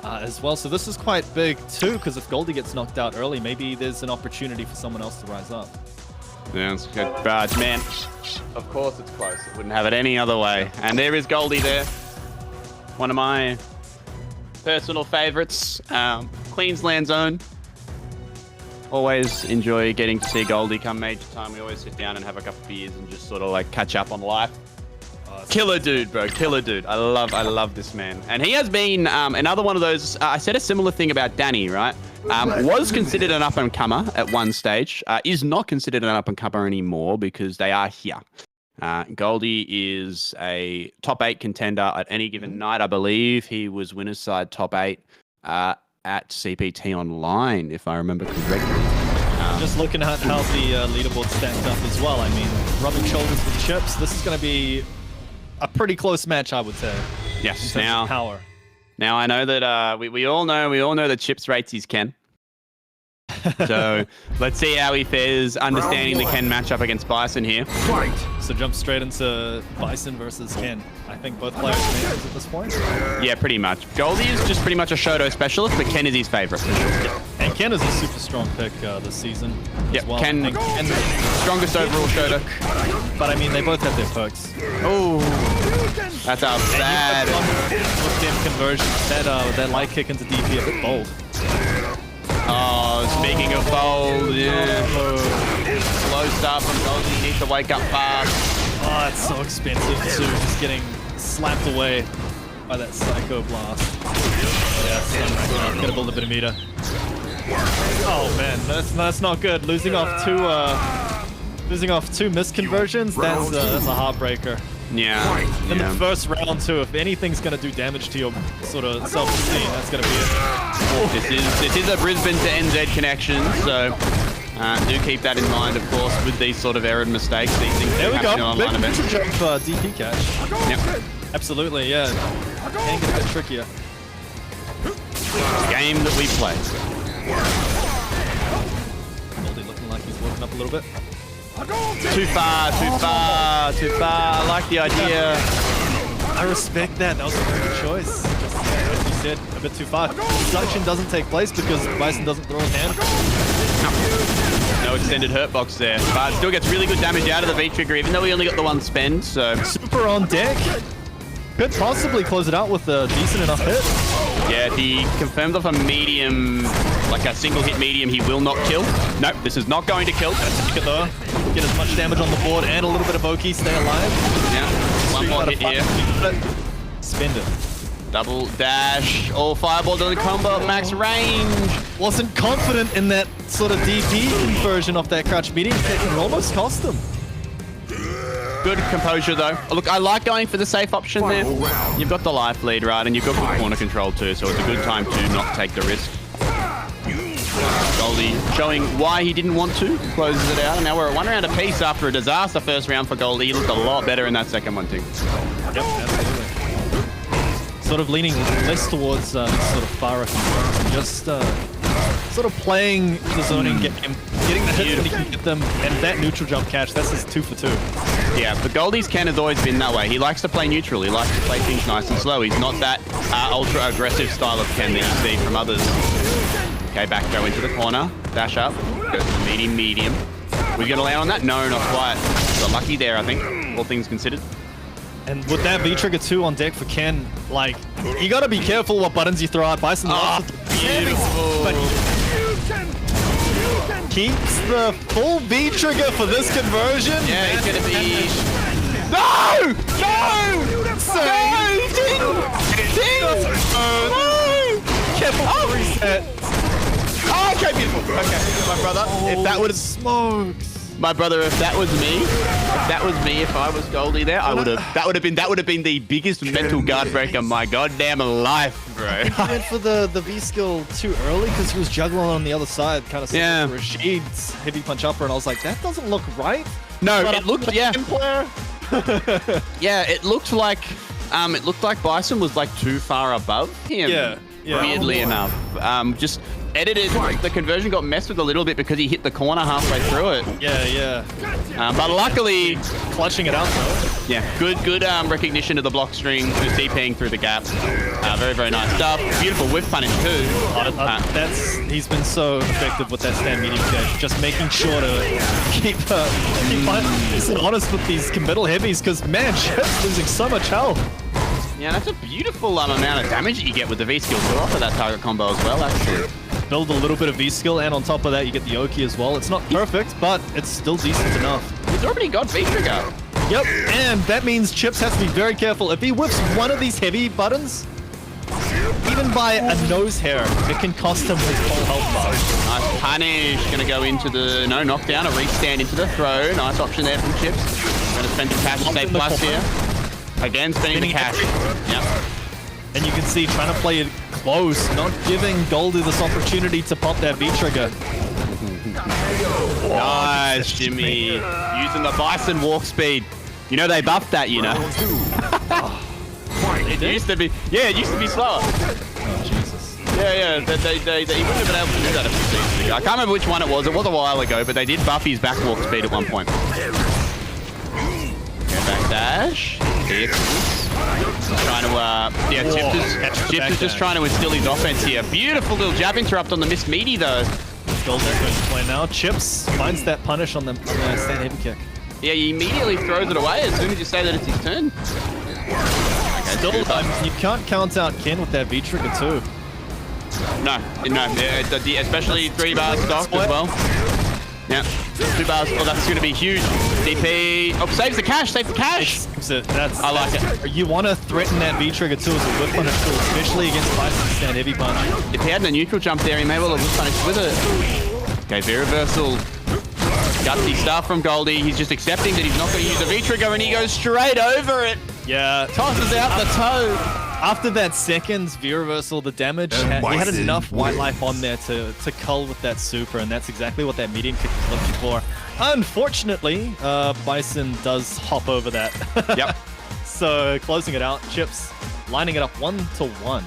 as well. So this is quite big too, because if Goldie gets knocked out early, maybe there's an opportunity for someone else to rise up. Yeah, that's good. But man, of course it's close. It wouldn't have it any other way. And there is Goldie there. One of my personal favorites. Queensland's own. Always enjoy getting to see Goldie come major time. We always sit down and have a couple of beers and just sort of like catch up on life. Killer dude, bro. Killer dude. I love this man. And he has been another one of those... I said a similar thing about Danny, right? Was considered an up-and-comer at one stage. Is not considered an up-and-comer anymore because they are here. Goldie is a top 8 contender at any given night. I believe he was winner's side top 8 at CPT Online, if I remember correctly. Just looking at how the leaderboard stacked up as well. I mean, rubbing shoulders with Chips. This is going to be a pretty close match, I would say. Yes. Now, power. Now I know that we all know that Chips rates his Ken. So let's see how he fares understanding the Ken matchup against Bison here. So jump straight into Bison versus Ken. I think both players mains at this point. Yeah, pretty much. Goldie is just pretty much a Shoto specialist, but Ken is his favorite. And Ken is a super strong pick this season. Yeah, well. Ken, strongest overall Shoto. But I mean, they both have their perks. Oh, that's a bad with them conversion. That light kick into DP a bit bold. Oh, speaking of bold, yeah. Slow start from Goldie. He needs to wake up fast. Oh, it's so expensive too, just getting slapped away by that Psycho Blast. Yeah, stun right now. Gotta build a bit of meter. Oh man, that's not good. Losing off two misconversions, that's a heartbreaker. Yeah. In the first round too, if anything's gonna do damage to your sort of self-esteem, that's gonna be it. This is a Brisbane to NZ connection, so do keep that in mind, of course, with these sort of error mistakes. These things There we happen go. in Big online events. jump DP catch. Yep. Absolutely, yeah. Can get a bit trickier. Game that we play. Goldie looking like he's working up a little bit. Too far. I like the idea. I respect that. That was a very good choice. Just as you said, a bit too far. Suction doesn't take place because Bison doesn't throw his hand. No extended hurt box there, but still gets really good damage out of the V-trigger, even though we only got the one spend, so... Super on deck. Could possibly close it out with a decent enough hit. Yeah, he confirmed off a medium, like a single hit medium, he will not kill. Nope, this is not going to kill. Take it though. Get as much damage on the board and a little bit of Oki, stay alive. Yeah, one more hit here. Spend it. Double dash, all fireball to the combo, max range. Wasn't confident in that sort of DP conversion off that crouch medium kick and almost cost him. Good composure though. Look, I like going for the safe option there. You've got the life lead, right? And you've got good corner control too, so it's a good time to not take the risk. Goldie showing why he didn't want to, closes it out. And now we're at one round apiece after a disaster first round for Goldie. He looked a lot better in that second one too. Yep, absolutely. Sort of leaning less towards these sort of far controls and just sort of playing the zoning game, getting the hits when he can get them, and that neutral jump catch, that's his 2 for 2. Yeah, but Goldie's Ken has always been that way. He likes to play neutral. He likes to play things nice and slow. He's not that ultra-aggressive style of Ken that you see from others. Okay, back throw into the corner. Dash up. Goes to the medium. We gonna land on that? No, not quite. Got lucky there, I think, all things considered. And with that V-Trigger 2 on deck for Ken, like, you gotta be careful what buttons you throw out. Bison Beautiful. but keeps the full V-Trigger for this conversion. Yeah, he's gonna be... No! No! No! Careful reset. Oh, okay, beautiful. Okay, my brother, if that would have... Smokes. My brother, if that was me, if I was Goldie there, I would have. That would have been the biggest mental guard breaker of my goddamn life, bro. He went for the V skill too early because he was juggling on the other side, kind of similar to Rashid's heavy punch upper, and I was like, that doesn't look right. No, But it looked, yeah. Yeah, it looked like Bison was like too far above him. Yeah. Weirdly enough, just edited. The conversion got messed with a little bit because he hit the corner halfway through it. Yeah. But luckily, Clutching it out though. yeah, good recognition of the block string, just DPing through the gap. Very nice stuff. Beautiful whiff punish too. He's been so effective with that stand medium catch, just making sure to keep honest with these committal heavies, because man, Chip's losing so much health. Yeah, that's a beautiful amount of damage that you get with the V skill too off of that target combo as well, actually. Build a little bit of V skill, and on top of that, you get the Oki as well. It's not perfect, but it's still decent enough. He's already got V trigger. Yep, and that means Chips has to be very careful. If he whips one of these heavy buttons, even by a nose hair, it can cost him his whole health bar. Nice punish. Gonna go into the knockdown, a restand into the throw. Nice option there from Chips. Gonna spend some cash to save plus here. Again, spending the cash. Yep. And you can see trying to play it close, not giving Goldie this opportunity to pop that V-trigger. Nice, Jimmy. Using the Bison walk speed. You know they buffed that, you know. It used to be, yeah, it used to be slower. Oh, Jesus. Yeah, they wouldn't have been able to do that a few seasons ago. I can't remember which one it was. It was a while ago, but they did buff his back walk speed at one point. Back dash. Trying to, Chips is just trying to instill his offense here. Beautiful little jab interrupt on the missed meaty though. Gold going to play now. Chips finds that punish on the stand heavy kick. Yeah, he immediately throws it away as soon as you say that it's his turn. Still, you can't count out Ken with that V-trigger too. No, especially 3 bar stock as well. Yeah. 2 bars. Oh, that's going to be huge. DP. Oh, saves the cash. Save the cash. That's, I like it. You want to threaten that V trigger too as a whip punish tool, especially against Bison stand heavy punch. If he had a neutral jump there, he may well have whip punished with it. Okay, V-reversal. Gutsy stuff from Goldie. He's just accepting that he's not going to use the V-trigger, and he goes straight over it. Yeah. Tosses out the toe. After that second V-reversal, the damage, he had enough white life on there to cull with that super, and that's exactly what that medium kick was looking for. Unfortunately, Bison does hop over that. Yep. So closing it out, Chips lining it up 1-1.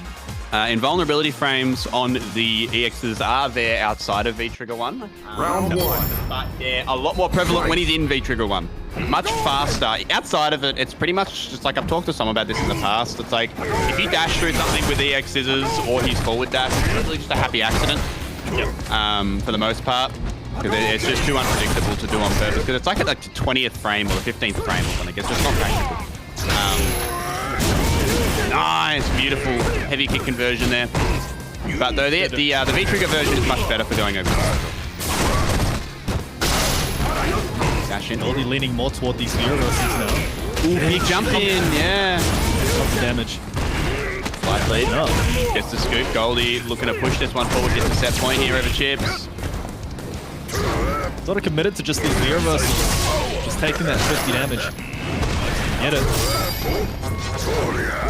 Invulnerability frames on the EXs are there outside of V-Trigger 1. Round 1. But they're a lot more prevalent when he's in V-Trigger 1. Much faster. Outside of it, it's pretty much just like I've talked to someone about this in the past. It's like if you dash through something with EX scissors or his forward dash, it's really just a happy accident. Yep. For the most part. Because it's just too unpredictable to do on purpose. Because it's like at like the 20th frame or the 15th frame or something. It's just not practical. Nice, beautiful heavy kick conversion there. But though the V-trigger version is much better for going over. Dash in. Goldie leaning more toward these V-reversals now. Ooh, big jump in, yeah. Lots of damage. Light lead. No. Gets the scoop. Goldie looking to push this one forward. Gets a set point here over Chips. Sort of committed to just these V-reversals. Just taking that 50 damage. Get it.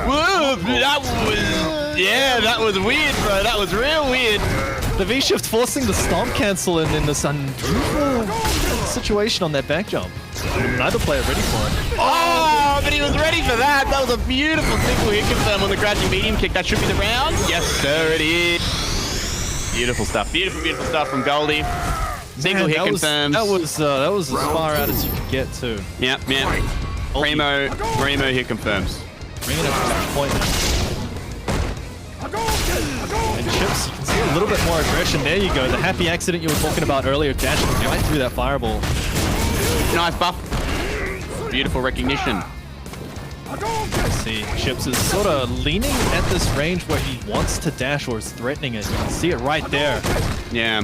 Whoa, that was weird, bro. That was real weird. The V-shift forcing the stomp cancel in this unusual situation on that back jump. Neither player ready for it. Oh, but he was ready for that. That was a beautiful single hit confirm on the crashing medium kick. That should be the round. Yes, sir, it is. Beautiful stuff. Beautiful, beautiful stuff from Goldie. Single hit confirms. That was as far out as you could get too. Yep. Primo here confirms. Bringing it up to that point. And Chips, you can see a little bit more aggression. There you go. The happy accident you were talking about earlier, dashing right through that fireball. Nice buff. Beautiful recognition. See, Chips is sort of leaning at this range where he wants to dash or is threatening it. You can see it right there. Yeah.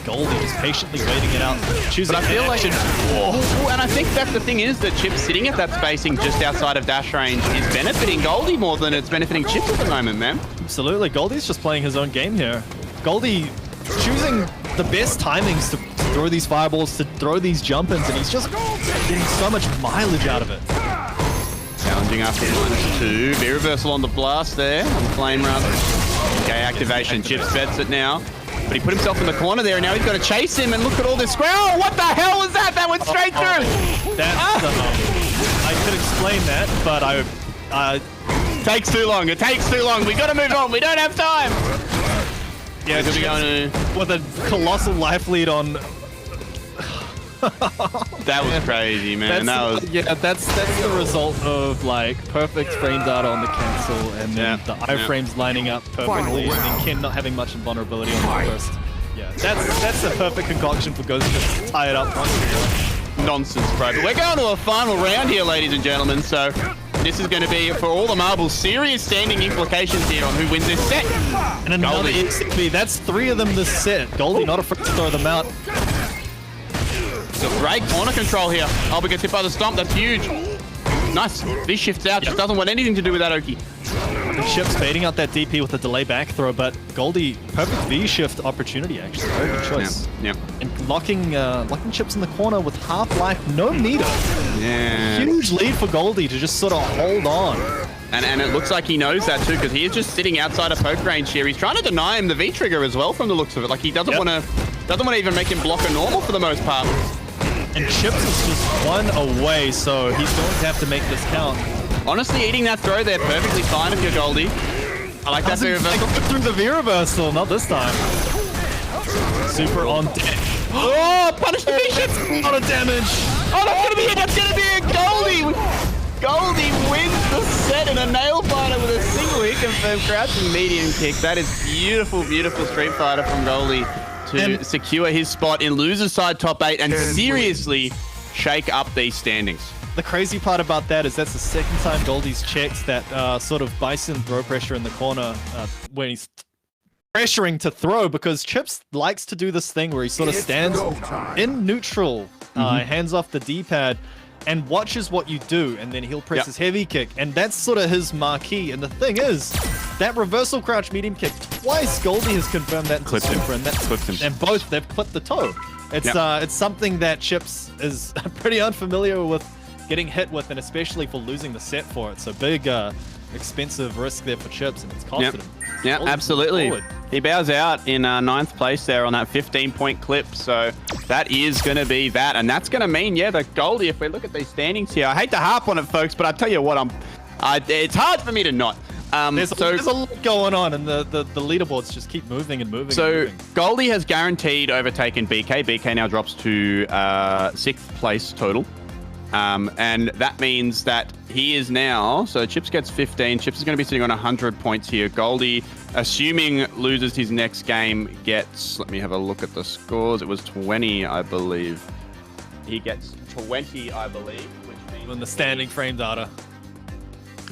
Goldie is patiently waiting it out. But I feel like and I think that's the thing is that Chips sitting at that spacing just outside of dash range is benefiting Goldie more than it's benefiting Chips at the moment, man. Absolutely. Goldie's just playing his own game here. Goldie choosing the best timings to throw these fireballs, to throw these jump-ins, and he's just getting so much mileage out of it. Challenging after -2. V-reversal on the blast there. On the flame run. Okay, activation. Chips bets it now. But he put himself in the corner there, and now he's got to chase him, and look at all this square. Oh, what the hell was that? That went straight through! That's, I could explain that, but takes too long. It takes too long. We got to move on. We don't have time. Yeah, we're going to... With a colossal life lead on... That was crazy, man. That's the result of like perfect frame data on the cancel, and then the iframes lining up perfectly, and then Ken not having much invulnerability on the first. Yeah, that's a perfect concoction for GhostChips to tie it up. Nonsense, bro. But we're going to a final round here, ladies and gentlemen. So this is going to be, for all the marbles, serious standing implications here on who wins this set. And another XP. That's 3 of them this set. Goldie not afraid to throw them out. So great corner control here. Albert gets hit by the stomp. That's huge. Nice. This shifts out. Just doesn't want anything to do with that Oki. The Chips baiting out that DP with a delay back throw, but Goldie, perfect V-shift opportunity actually. Very good choice. Yeah. And locking Chips in the corner with half-life, no meter. Yeah. Huge lead for Goldie to just sort of hold on. And it looks like he knows that too, because he is just sitting outside of poke range here. He's trying to deny him the V-trigger as well from the looks of it. Like he doesn't want to even make him block a normal for the most part. And Chips is just 1 away, so he's going to have to make this count. Honestly, eating that throw there perfectly fine if you're Goldie. I like that V-reversal. Through the V-reversal, not this time. Super on deck. Oh, punish the V-shift! A lot of damage. Oh, that's going to be it! That's going to be it! Goldie wins the set in a nail fighter with a single hit confirmed crouching medium kick. That is beautiful, beautiful Street Fighter from Goldie to secure his spot in loser's side top 8 and seriously shake up these standings. The crazy part about that is that's the second time Goldie's checked that sort of Bison throw pressure in the corner when he's pressuring to throw because Chips likes to do this thing where he sort of It's stands go time. in neutral, hands off the D-pad, and watches what you do, and then he'll press Yep. his heavy kick, and that's sort of his marquee. And the thing is, that reversal crouch medium kick, twice Goldie has confirmed that into Clipped him. Super, and that's Clipped him. and both they've clipped the toe. It's something that Chips is pretty unfamiliar with getting hit with, and especially for losing the set for it. So big, expensive risk there for Chips, and it's costed him. Yeah, Goldie's absolutely. forward. He bows out in 9th place there on that 15-point clip. So that is going to be that. And that's going to mean, yeah, that Goldie, if we look at these standings here, I hate to harp on it, folks, but I tell you what, it's hard for me to not. There's a lot going on, and the leaderboards just keep moving and moving. So and moving. Goldie has guaranteed overtaken BK. BK now drops to 6th place total. And that means that he is now, so Chips gets 15. Chips is going to be sitting on 100 points here. Goldie, assuming loses his next game, gets, let me have a look at the scores. It was 20, I believe. He gets 20, I believe, which means In the standing frame data.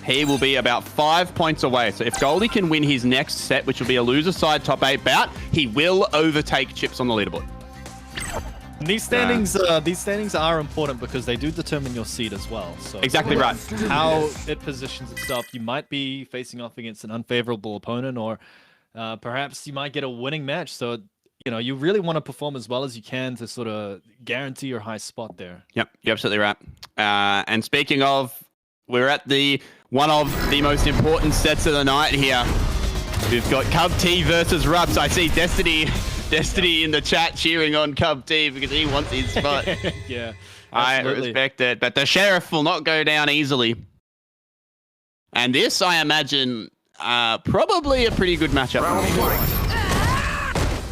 he will be about 5 points away. So if Goldie can win his next set, which will be a loser side top 8 bout, he will overtake Chips on the leaderboard. And these standings are important because they do determine your seed as well. So Exactly right. how it positions itself, you might be facing off against an unfavorable opponent, or perhaps you might get a winning match. So you really want to perform as well as you can to sort of guarantee your high spot there. Yep, you're absolutely right. And speaking of, we're at one of the most important sets of the night here. We've got CubT versus Rupps. I see Destiny in the chat cheering on CubT because he wants his spot. Yeah, I absolutely. respect it, but the Sheriff will not go down easily. And this, I imagine, probably a pretty good matchup for Round me. one.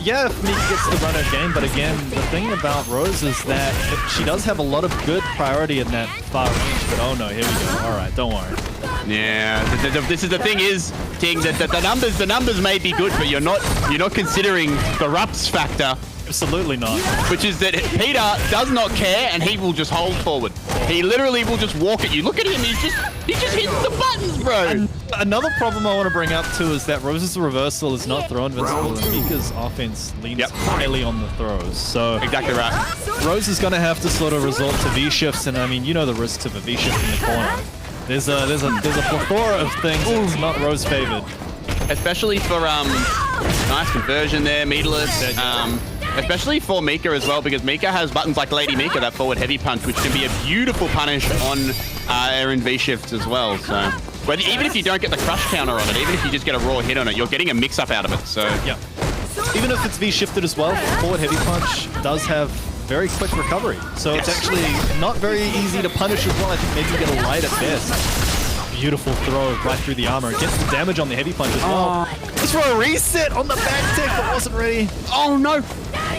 Yeah, if Mika gets the run game, but again, the thing about Rose is that she does have a lot of good priority in that far range, but oh no, here we go. All right, don't worry. Yeah, this is the thing is, Ting, that the numbers may be good, but you're not considering the Rupps factor, Absolutely not. which is that Peter does not care and he will just hold forward. He literally will just walk at you. Look at him, he just hits the buttons, bro. And another problem I want to bring up too is that Rose's reversal is not throw invincible, and Mika's offense leans highly on the throws. So Exactly right. Rose is going to have to sort of resort to V shifts, and I mean, you know the risks of a V shift in the corner. There's a plethora of things that's not Rose favored. Especially for nice conversion there, meterless. Especially for Mika as well, because Mika has buttons like Lady Mika, that forward heavy punch, which can be a beautiful punish on Aaron V shifts as well. So even if you don't get the crush counter on it, even if you just get a raw hit on it, you're getting a mix up out of it. So Yeah. Even if it's V shifted as well, forward heavy punch does have very quick recovery. So it's actually not very easy to punish as well. I think maybe you get a light at best. Beautiful throw right through the armor. Gets the damage on the heavy punch as well. Just for a reset on the back tick that wasn't ready. Oh no!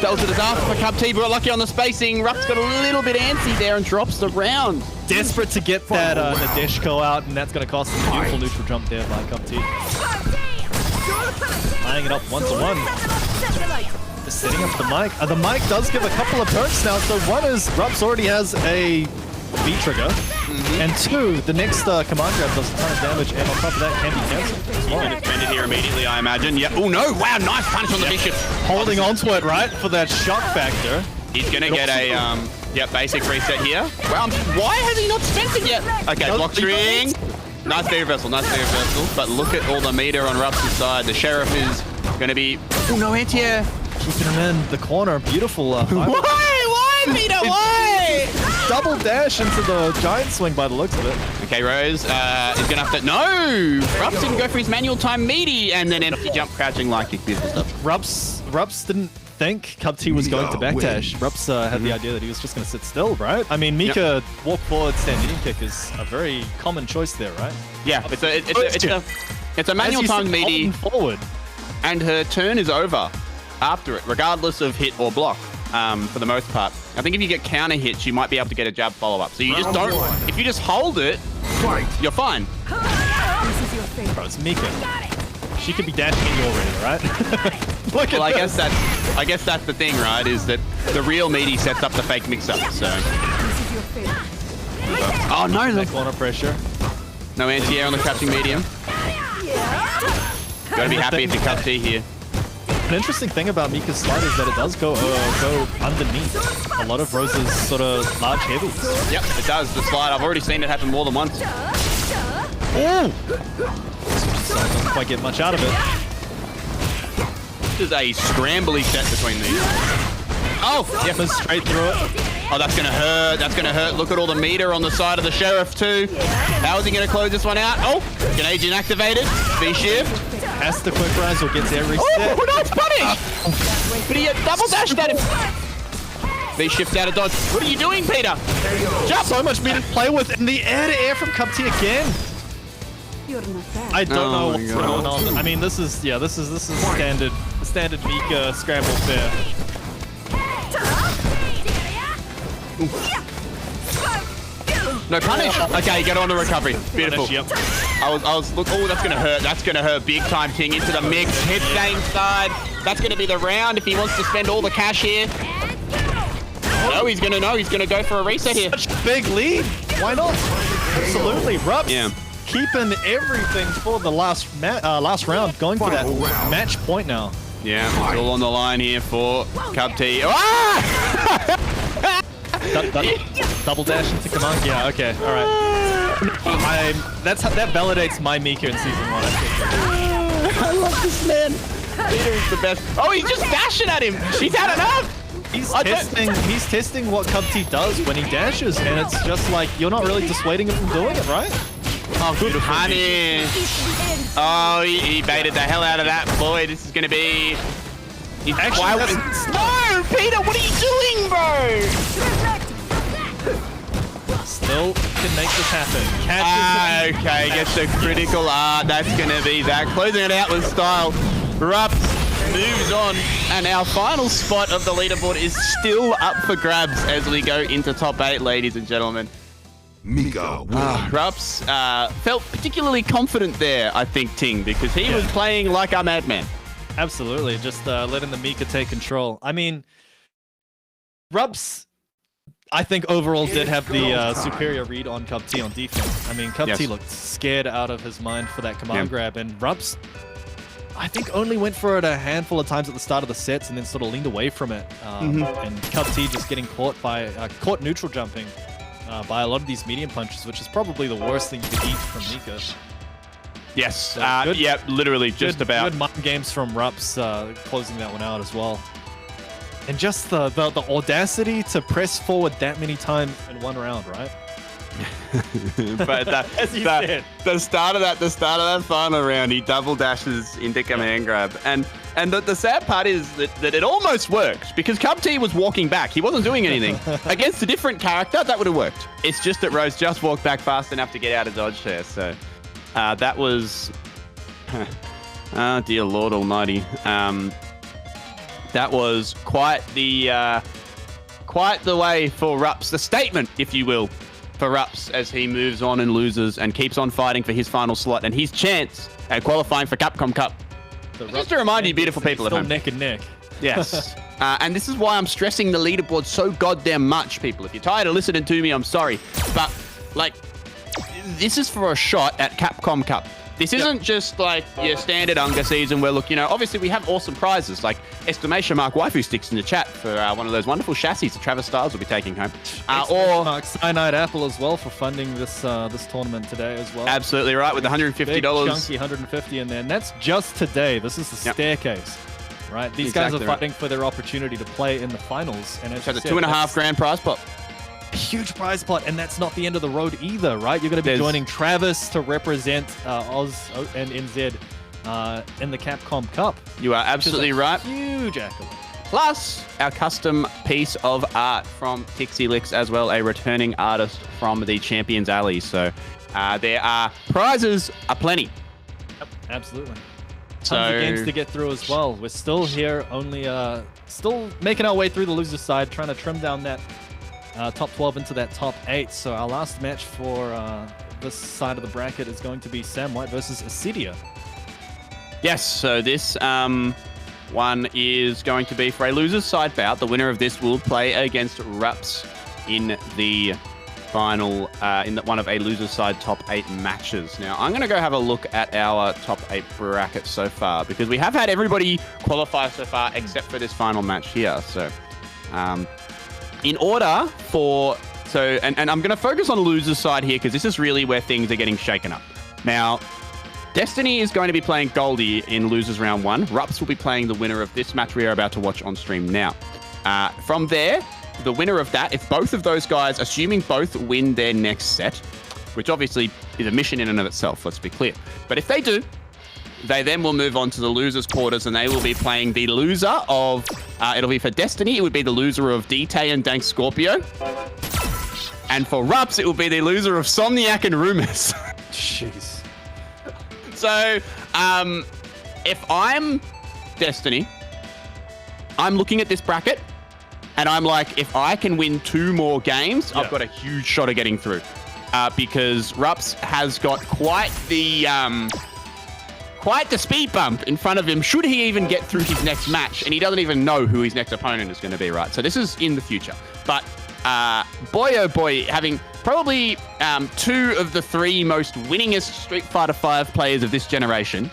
That was a disaster for CubT, but lucky on the spacing. Rupps got a little bit antsy there and drops the round. Desperate to get that Nadeshko out, and that's going to cost him a beautiful neutral jump there by CubT. Tying it up 1-1. Just setting up the mic. The mic does give a couple of perks now. So one is Rupps already has a V trigger, and two, the next command grab does a ton of damage, and on top of that can be cancelled as He's well. going to defend it here immediately, I imagine. Yeah. Oh no! Wow, nice punish on the bishop. Holding onto it, right, for that shock factor. He's going to get a basic reset here. Wow, why has he not spent it yet? Okay, block string. Nice B reversal, But look at all the meter on Rupps' side. The Sheriff is going to be... Oh, no anti-air. Keeping him in the corner. Beautiful. Why, Peter? Why? Double dash into the giant swing by the looks of it. Okay, Rose is going to have to... No! Rupps didn't go for his manual time meaty and then empty jump crouching like kick. Beautiful stuff. Rupps didn't think CubT was going to backdash. Rupps had the idea that he was just going to sit still, right? I mean, Mika walk forward, stand medium kick is a very common choice there, right? Yeah, it's a manual time meaty forward. And her turn is over after it, regardless of hit or block. For the most part, I think if you get counter hits, you might be able to get a jab follow up. So you just don't. If you just hold it, you're fine. Bro, it's Mika. She could be dashing at you already, right? Look at I guess that's the thing, right? Is that the real meaty sets up the fake mix-up. So. Oh no! That corner pressure. No anti-air on the crouching medium. Gotta be happy if you CubT here. An interesting thing about Mika's slide is that it does go underneath a lot of Rose's sort of large heavies. Yep, it does. The slide. I've already seen it happen more than once. Oh! So I don't quite get much out of it. This is a scrambly set between these. Oh, Yep, it's straight through it. oh, that's gonna hurt. That's gonna hurt. Look at all the meter on the side of the sheriff too. How is he gonna close this one out? Oh, Canadian activated. V-shift. Has the quick rise or gets every Oh, set. nice punish! But he double dashed at him. V-shift out of dodge. What are you doing, Peter? Jump! So much meter to play with, and the air-to-air from CubT again. I don't know what's going on. I mean, this is standard Mika scramble fair. No punish. Okay, get on the recovery. Beautiful. Yep. I was look. Oh, that's gonna hurt. That's gonna hurt big time. Ting into the mix. Hit same side. That's gonna be the round if he wants to spend all the cash here. No, he's gonna go for a reset here. Such a big lead. Why not? Absolutely. Rupps Yeah. keeping everything for the last round, going for that match point now. Yeah, it's all on the line here for CubT. Ah! Double dash into command. Yeah. Okay. All right. That validates my Mika in season 1. I love this man. Peter is the best. Oh, he's just dashing at him. He's had enough. He's testing what CubT does when he dashes, and it's just like you're not really dissuading him from doing it, right? Oh, good punish. Oh, he baited the hell out of that. Boy, this is going to be... Actually, No, Peter, what are you doing, bro? Still can make this happen. Okay, gets the critical art. That's going to be that. Closing it out with style. Rupps moves on, and our final spot of the leaderboard is still up for grabs as we go into top 8, ladies and gentlemen. Mika wins. Rupps felt particularly confident there, I think, Ting, because he was playing like a madman. Absolutely, just letting the Mika take control. I mean, Rupps, I think overall did have the superior read on CubT on defense. I mean, CubT looked scared out of his mind for that command grab, and Rupps, I think, only went for it a handful of times at the start of the sets and then sort of leaned away from it. And CubT just getting caught neutral jumping by a lot of these medium punches, which is probably the worst thing you could eat from Mika. Yes, yeah, literally just about. Good mind games from Rupps closing that one out as well. And just the audacity to press forward that many times in one round, right? But the start of that final round, he double dashes into command grab, and the sad part is that it almost worked because CubT was walking back. He wasn't doing anything. Against a different character, that would have worked. It's just that Rose just walked back fast enough to get out of dodge there. So that was, oh dear Lord Almighty. That was quite the way for Rupps, the statement, if you will, for Rupps as he moves on and loses and keeps on fighting for his final slot and his chance at qualifying for Capcom Cup. Just to remind you, beautiful people at home. Neck and neck. Yes. And this is why I'm stressing the leaderboard so goddamn much, people. If you're tired of listening to me, I'm sorry. But, like, this is for a shot at Capcom Cup. This isn't just like your standard UNGA season where, look, you know, obviously we have awesome prizes like exclamation mark waifu sticks in the chat for one of those wonderful chassis that Travis Styles will be taking home. Or Cyanide Apple as well for funding this this tournament today as well. Absolutely right, with $150. Big chunky $150 in there. And that's just today. This is the staircase, right? These guys are fighting for their opportunity to play in the finals. And it's the $2.5 grand prize pot. Huge prize pot, and that's not the end of the road either, right? You're going to be joining Travis to represent Oz and NZ in the Capcom Cup. You are absolutely right. Huge accolade. Plus, our custom piece of art from Tixie Licks as well, a returning artist from the Champions Alley. So there are prizes aplenty. Yep, absolutely. So Tons of games to get through as well. We're still here, only still making our way through the loser side, trying to trim down that top 12 into that top 8. So our last match for this side of the bracket is going to be Sam White versus Issedia. Yes, so this one is going to be for a loser's side bout. The winner of this will play against Rupps in the final, in one of a loser's side top 8 matches. Now, I'm going to go have a look at our top 8 bracket so far, because we have had everybody qualify so far except for this final match here. So, in order for... and I'm going to focus on loser's side here, because this is really where things are getting shaken up. Now, Destiny is going to be playing Goldie in losers round 1. Rupps will be playing the winner of this match we are about to watch on stream now. From there, the winner of that, if both of those guys, assuming both win their next set, which obviously is a mission in and of itself, let's be clear. But if they do, they then will move on to the losers quarters, and they will be playing the loser of, it'll be for Destiny, it would be the loser of dtay and DankScorpio. And for Rupps, it will be the loser of Somniac and Rumours. Jeez. So, if I'm Destiny, I'm looking at this bracket, and I'm like, if I can win 2 more games, I've got a huge shot of getting through. Because Rupps has got quite the speed bump in front of him, should he even get through his next match, and he doesn't even know who his next opponent is going to be, right? So this is in the future. But boy, oh boy, having probably 2 of the 3 most winningest Street Fighter V players of this generation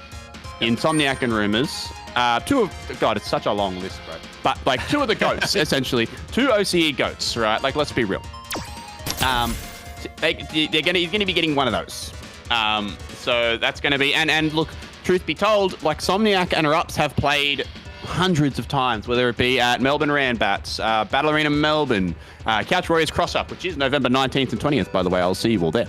in Somniac and Rumours. 2 of... God, it's such a long list, bro. But, like, 2 of the GOATs, essentially. 2 OCE GOATs, right? Like, let's be real. He's going to be getting one of those. So that's going to be... And look, truth be told, like, Somniac and Rupps have played hundreds of times, whether it be at Melbourne Randbats, Battle Arena Melbourne, Couch Warriors Cross Up, which is November 19th and 20th, by the way. I'll see you all there.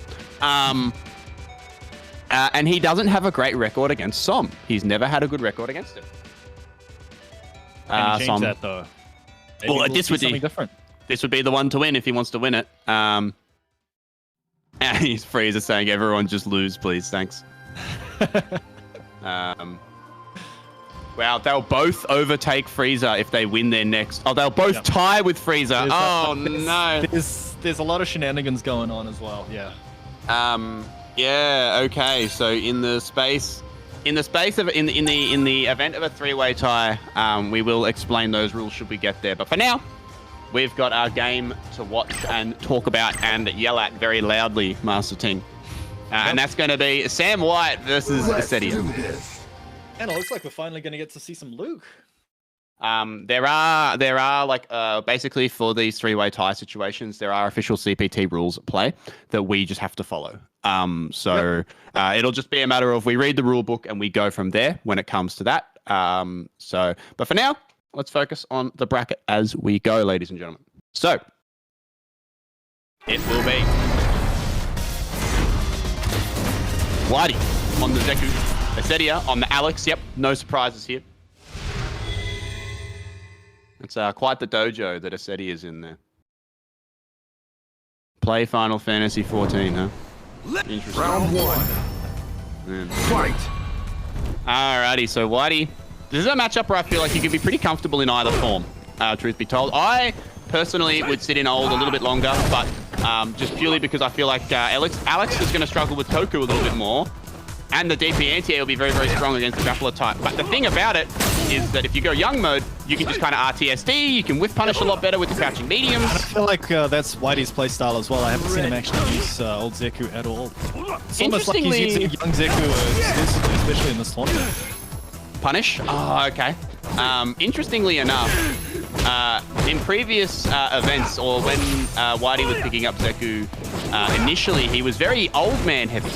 And he doesn't have a great record against Som. He's never had a good record against him. Can you change that, though? Maybe well, we'll this would be something different. This would be the one to win if he wants to win it. And he's Freezer saying, everyone just lose, please. Thanks. Wow, they'll both overtake Freezer if they win their next... Oh, they'll both tie with Freezer. No. There's a lot of shenanigans going on as well, yeah. Yeah, okay. So in the event of a 3-way tie, we will explain those rules should we get there. But for now, we've got our game to watch and talk about and yell at very loudly, Master Ting. And that's going to be Sam White versus Issedia. And it looks like we're finally going to get to see some Luke. There are like basically for these 3-way tie situations, there are official CPT rules at play that we just have to follow. It'll just be a matter of we read the rule book and we go from there when it comes to that. But for now, let's focus on the bracket as we go, ladies and gentlemen. So it will be Whitey on the Zeku, Issedia on the Alex. Yep, no surprises here. It's quite the dojo that Issedia is in there. Play Final Fantasy 14, huh? Interesting. Round 1. Man. Fight. Alrighty, so Whitey, this is a matchup where I feel like you could be pretty comfortable in either form, truth be told. I personally would sit in old a little bit longer, but just purely because I feel like Alex is going to struggle with Toku a little bit more. And the DP anti-air will be very, very strong against the grappler type. But the thing about it is that if you go young mode, you can just kind of RTSD, you can whiff punish a lot better with the crouching mediums. I feel like that's Whitey's playstyle as well. I haven't seen him actually use old Zeku at all. It's almost like he's using young Zeku, especially in this tournament. Punish? Oh, okay. Interestingly enough, in previous events, or when Whitey was picking up Zeku, initially he was very old man heavy.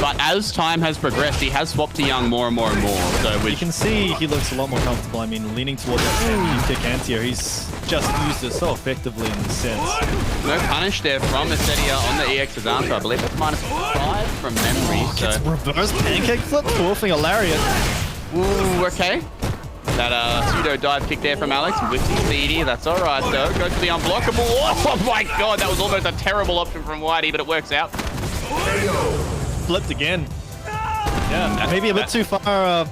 But as time has progressed, he has swapped to young more and more and more. So you can see he looks a lot more comfortable. I mean, leaning towards that kick anti-air, he's just used it so effectively in this sense. No punish there from Issedia on the EX Azanta. I believe it's -5 from memory. Gets reverse pancake flip, dwarfing a lariat. Ooh, okay. That pseudo dive kick there from Alex with the speedy. That's all right, though. Go to the unblockable. Oh my god, that was almost a terrible option from Whitey, but it works out. Flipped again. Yeah, maybe a bit too far.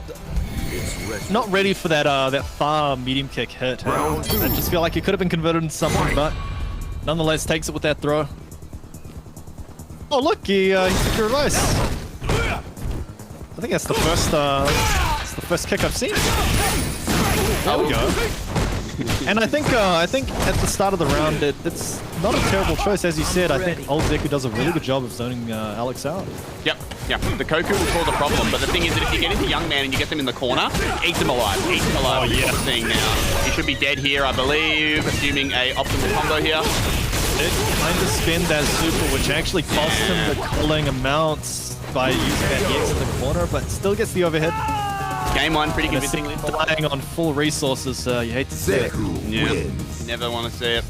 Not ready for that that far medium kick hit. I just feel like it could have been converted into something, but nonetheless takes it with that throw. Oh look, he took a reverse. I think that's the first. It's the first kick I've seen. There we go. And I think at the start of the round, it's not a terrible choice, as you said. I think old Zeku does a really good job of zoning Alex out. Yep. The Koku will cause a problem, but the thing is that if you get into Young Man and you get them in the corner, eat them alive. Eat them alive. Oh, yeah. What we're seeing now. He should be dead here, I believe, assuming a optimal combo here. It kind of spin that super, which actually costs him the culling amounts by using that EX in the corner, but still gets the overhead. Game one, pretty convincingly. Dying on full resources, you hate to see it. Zeku wins. Never want to see it.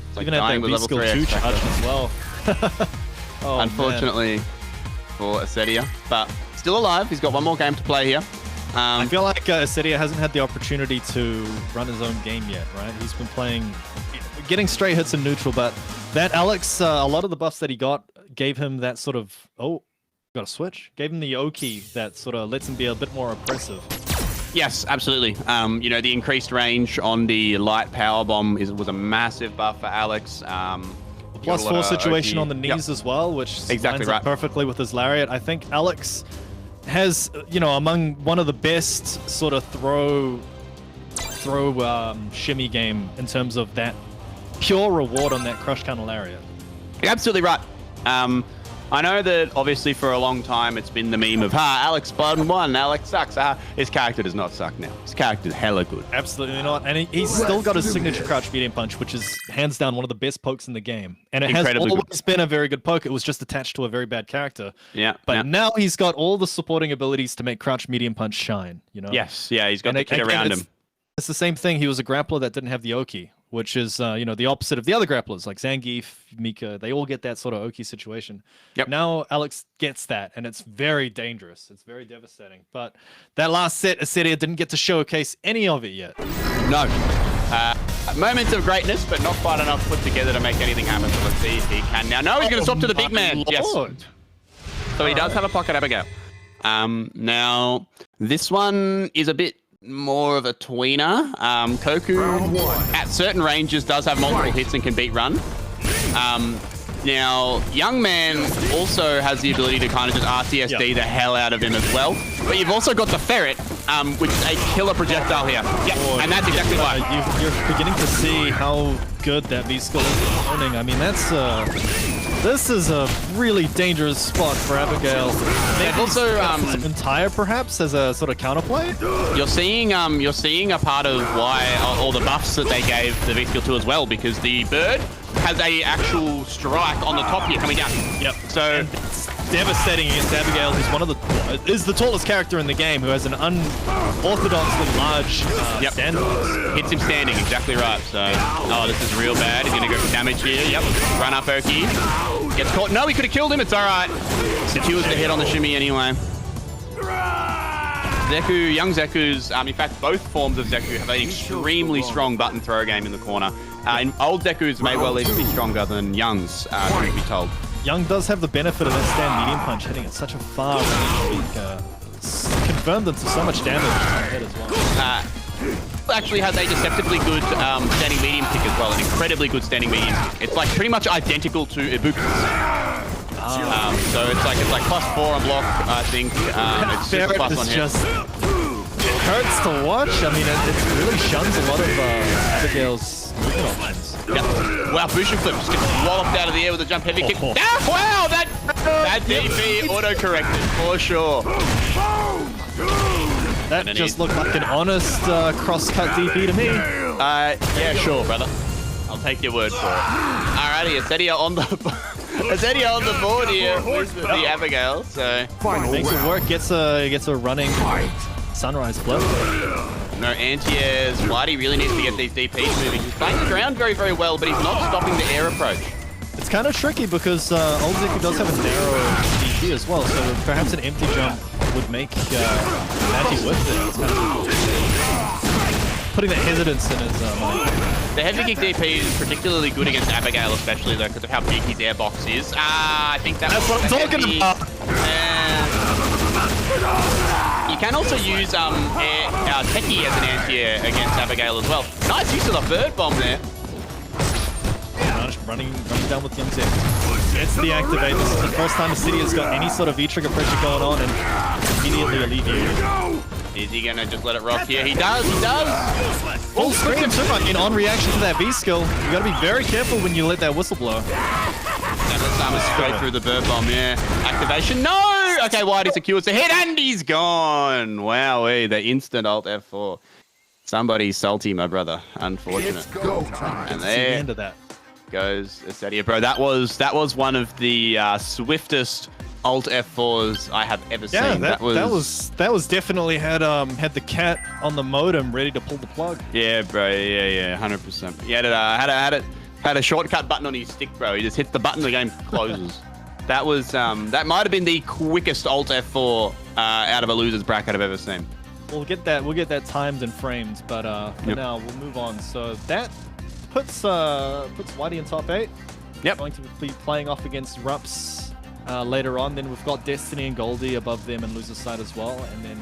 It's like Even at dying that with level V-Skill 3 2 charge as well. Oh, unfortunately for Issedia, but still alive. He's got one more game to play here. I feel like Issedia hasn't had the opportunity to run his own game yet, right? He's been playing, getting straight hits in neutral, but that Alex, a lot of the buffs that he got gave him that sort of, got a switch? Gave him the O-key that sort of lets him be a bit more oppressive. Yes, absolutely. You know, the increased range on the light power bomb was a massive buff for Alex. +4 situation on the knees as well, which lines up perfectly with his lariat. I think Alex has, you know, among one of the best sort of throw shimmy game in terms of that pure reward on that crush counter lariat. You're absolutely right. I know that obviously for a long time it's been the meme of, Alex Button won, Alex sucks. His character does not suck now. His character is hella good. Absolutely not. And he's still got his signature crouch medium punch, which is hands down one of the best pokes in the game. And it has always been a very good poke. It was just attached to a very bad character. Yeah. But now he's got all the supporting abilities to make crouch medium punch shine, you know? Yes, yeah, he's got the kit around him. It's the same thing. He was a grappler that didn't have the Oki, which is, you know, the opposite of the other grapplers like Zangief, Mika. They all get that sort of Oki situation. Yep. Now Alex gets that, and it's very dangerous. It's very devastating. But that last set, Issedia didn't get to showcase any of it yet. No. Moments of greatness, but not quite enough put together to make anything happen. So let's see if he can now. No, he's going to swap to the big man. Lord. Yes. So he does have a pocket Abigail. Now, this one is a bit more of a tweener. Koku at certain ranges does have multiple hits and can beat run. Now, Young Man also has the ability to kind of just RTSD the hell out of him as well. But you've also got the Ferret, which is a killer projectile here. Yep, and that's exactly why. You're beginning to see how good that V-Skill is owning. I mean, that's this is a really dangerous spot for Abigail. They've also entire perhaps as a sort of counterplay. You're seeing a part of why all the buffs that they gave the V-Skill to as well, because the bird has a actual strike on the top here coming down. Yep. So it's devastating against Abigail, who's is the tallest character in the game, who has an unorthodoxly large stand. Hits him standing, exactly right. So, this is real bad. He's gonna go for damage here. Yep. Run up Oki. Gets caught. No, he could have killed him. It's all right. Secures the hit on the shimmy anyway. Zeku, young Zeku's, in fact, both forms of Zeku have an extremely strong button throw game in the corner. Old Zeku's may well even be stronger than Young's, truth be told. Young does have the benefit of that stand medium punch hitting at such a far range. Confirmed them to so much damage on the head as well. Actually has a deceptively good standing medium kick as well, an incredibly good standing medium kick. It's like pretty much identical to Ibuki's. So it's like +4 on block, I think. It's just plus on hit. It hurts to watch. I mean, it really shuns a lot of Abigail's movement options. Yeah. Wow, Bushin flip just gets walloped out of the air with a jump heavy kick. Wow, that DP auto-corrected for sure. That just looked like an honest cross-cut DP to me. Yeah, sure, brother. I'll take your word for it. Alrighty, Issedia on the board here with the Abigail. So makes it work. Gets a running sunrise flip. No anti-airs. Whitey really needs to get these DPs moving. He's playing the ground very, very well, but he's not stopping the air approach. It's kind of tricky because old Zeku does have a narrow DP as well, so perhaps an empty jump would make Matty worth it. It's kind of putting that hesitance in his mind. The heavy kick DP is particularly good against Abigail, especially though, because of how big his airbox is. I think that's what I'm talking about. You can also use Techie as an anti-air against Abigail as well. Nice use of the bird bomb there. Running down with Young Zeku. It's the activate. This is the first time Issedia has got any sort of V-trigger pressure going on and immediately alleviated. Is he gonna just let it rock here? He does, he does! Full screen too, I mean, on reaction to that V skill. You gotta be very careful when you let that whistle blow. And the summer straight through the bird bomb, yeah. Activation, no! Okay, Whitey secures the hit and he's gone! Wowee, the instant alt F4. Somebody's salty, my brother. Unfortunate. And The there end of that. goes Issedia. Bro, that was one of the swiftest alt F4s I have ever Yeah, seen. that was definitely had the cat on the modem ready to pull the plug. Yeah, bro. Yeah, 100%. He had a shortcut button on his stick, bro. He just hits the button, the game closes. That was that might have been the quickest alt F4 out of a loser's bracket I've ever seen. We'll get that timed and framed, but for now we'll move on. So that puts Whitey in top 8. Yep. Going to be playing off against Rupps later on. Then we've got Destiny and Goldie above them in loser's side as well. And then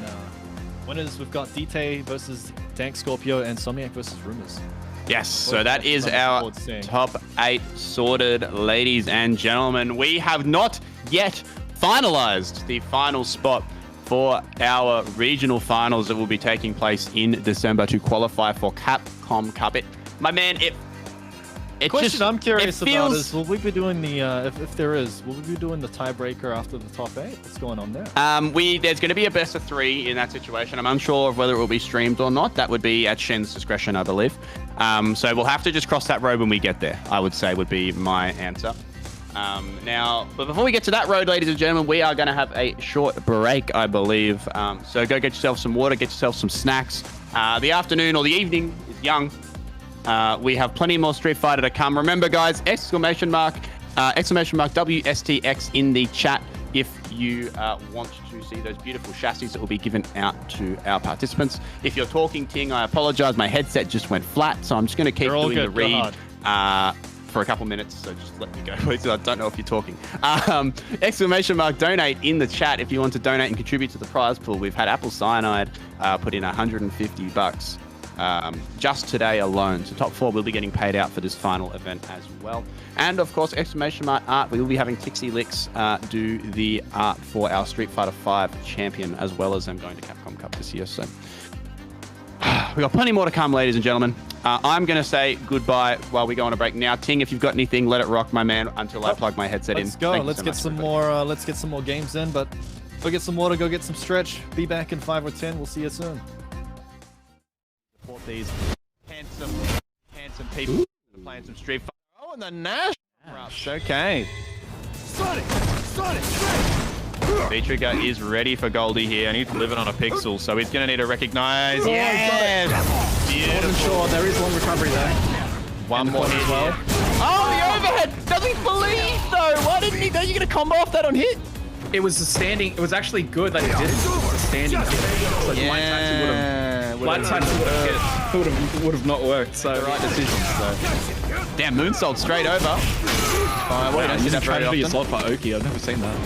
winners, we've got dtay versus DankScorpio and Somniac versus Rumours. Yes, so that is our top 8 sorted, ladies and gentlemen. We have not yet finalized the final spot for our regional finals that will be taking place in December to qualify for Capcom Cup. My man, it Question just, I'm curious it feels... about is, will we be doing the, if there is, will we be doing the tiebreaker after the top 8? What's going on there? There's going to be a best of 3 in that situation. I'm unsure of whether it will be streamed or not. That would be at Shen's discretion, I believe. So we'll have to just cross that road when we get there, I would say would be my answer. Now, but before we get to that road, ladies and gentlemen, we are going to have a short break, I believe. So go get yourself some water, get yourself some snacks. The afternoon or the evening is young. We have plenty more Street Fighter to come. Remember, guys, exclamation mark WSTX in the chat if you want to see those beautiful chassis that will be given out to our participants. If you're talking, Ting, I apologize. My headset just went flat, so I'm just going to keep doing the read for a couple minutes. So just let me go, please. I don't know if you're talking. Exclamation mark donate in the chat if you want to donate and contribute to the prize pool. We've had Apple Cyanide put in $150. Just today alone. So top 4 will be getting paid out for this final event as well. And of course, exclamation mark art, we will be having Tixie Licks do the art for our Street Fighter 5 champion, as well as them going to Capcom Cup this year. So we've got plenty more to come, ladies and gentlemen. I'm going to say goodbye while we go on a break now. Ting, if you've got anything, let it rock, my man, until I plug my headset in. Let's go. Let's get some more. Let's get some more games in. But go get some water. Go get some stretch. Be back in 5 or 10. We'll see you soon. These handsome people playing some Street Fighter. Oh, and the Nash Rupps. Okay. V-Trigger is ready for Goldie here, and he's living on a pixel, so he's going to need to recognize. Oh, Yes! Beautiful. Sure, there is one recovery there. One more hit as well. Oh, the overhead! Doesn't believe, though! Why didn't he? Are you going to combo off that on hit? It was a standing. It was actually good that he did it. It was a standing hit. So blind taxi would have hit. It would have not worked. So the right decision. So. Damn, moonsault straight over. Wow, he's trying to be a slot for Oki. I've never seen that.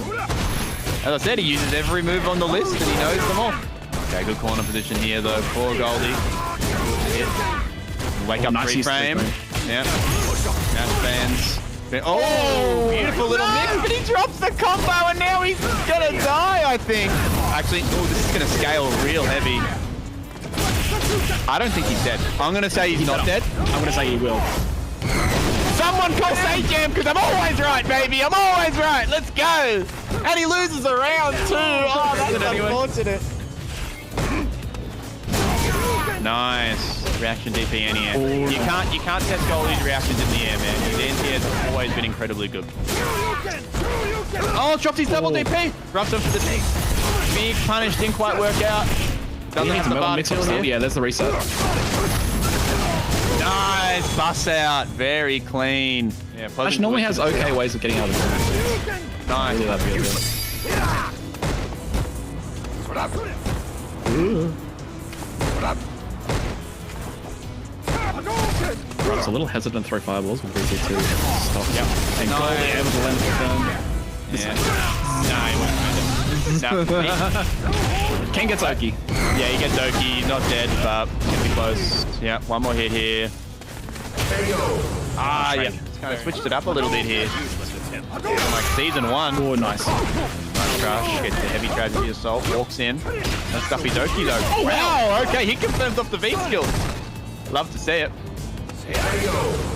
As I said, he uses every move on the list and he knows them all. Okay, good corner position here though for Goldie. Wake up nice frame. Yeah. Nash fans. Oh, beautiful little mix, but he drops the combo and now he's gonna die, I think. Actually, oh, this is gonna scale real heavy. I don't think he's dead. I'm gonna say he's not dead. I'm gonna say he will. Someone call Jam because I'm always right, baby. I'm always right. Let's go. And he loses a round too. Oh, that's unfortunate. Nice. Reaction DP in here. You can't test Goldie's reactions in the air, man. His anti-air has always been incredibly good. Oh, dropped his double DP. Rupps him for the dig. Big punish, didn't quite work out. Doesn't have the bar to yeah, there's the reset. Nice. Bust out. Very clean. Yeah, Ash normally has okay ways of getting out of the game. Nice. Really love it. It's a little hesitant to throw fireballs with VC2 stuff. Yep. And Goldie able to land the Yeah. No, he won't find it. No. Ken gets Oki. Yeah, he gets Oki. He's not dead, but can be close. Yeah, one more hit here. Ah, yeah. Kind of switched it up a little bit here. Like season 1. Oh, nice. crush, gets the heavy tragedy assault, walks in. No stuffy doki though. Oh, wow, okay, he confirms off the V skill. Love to see it.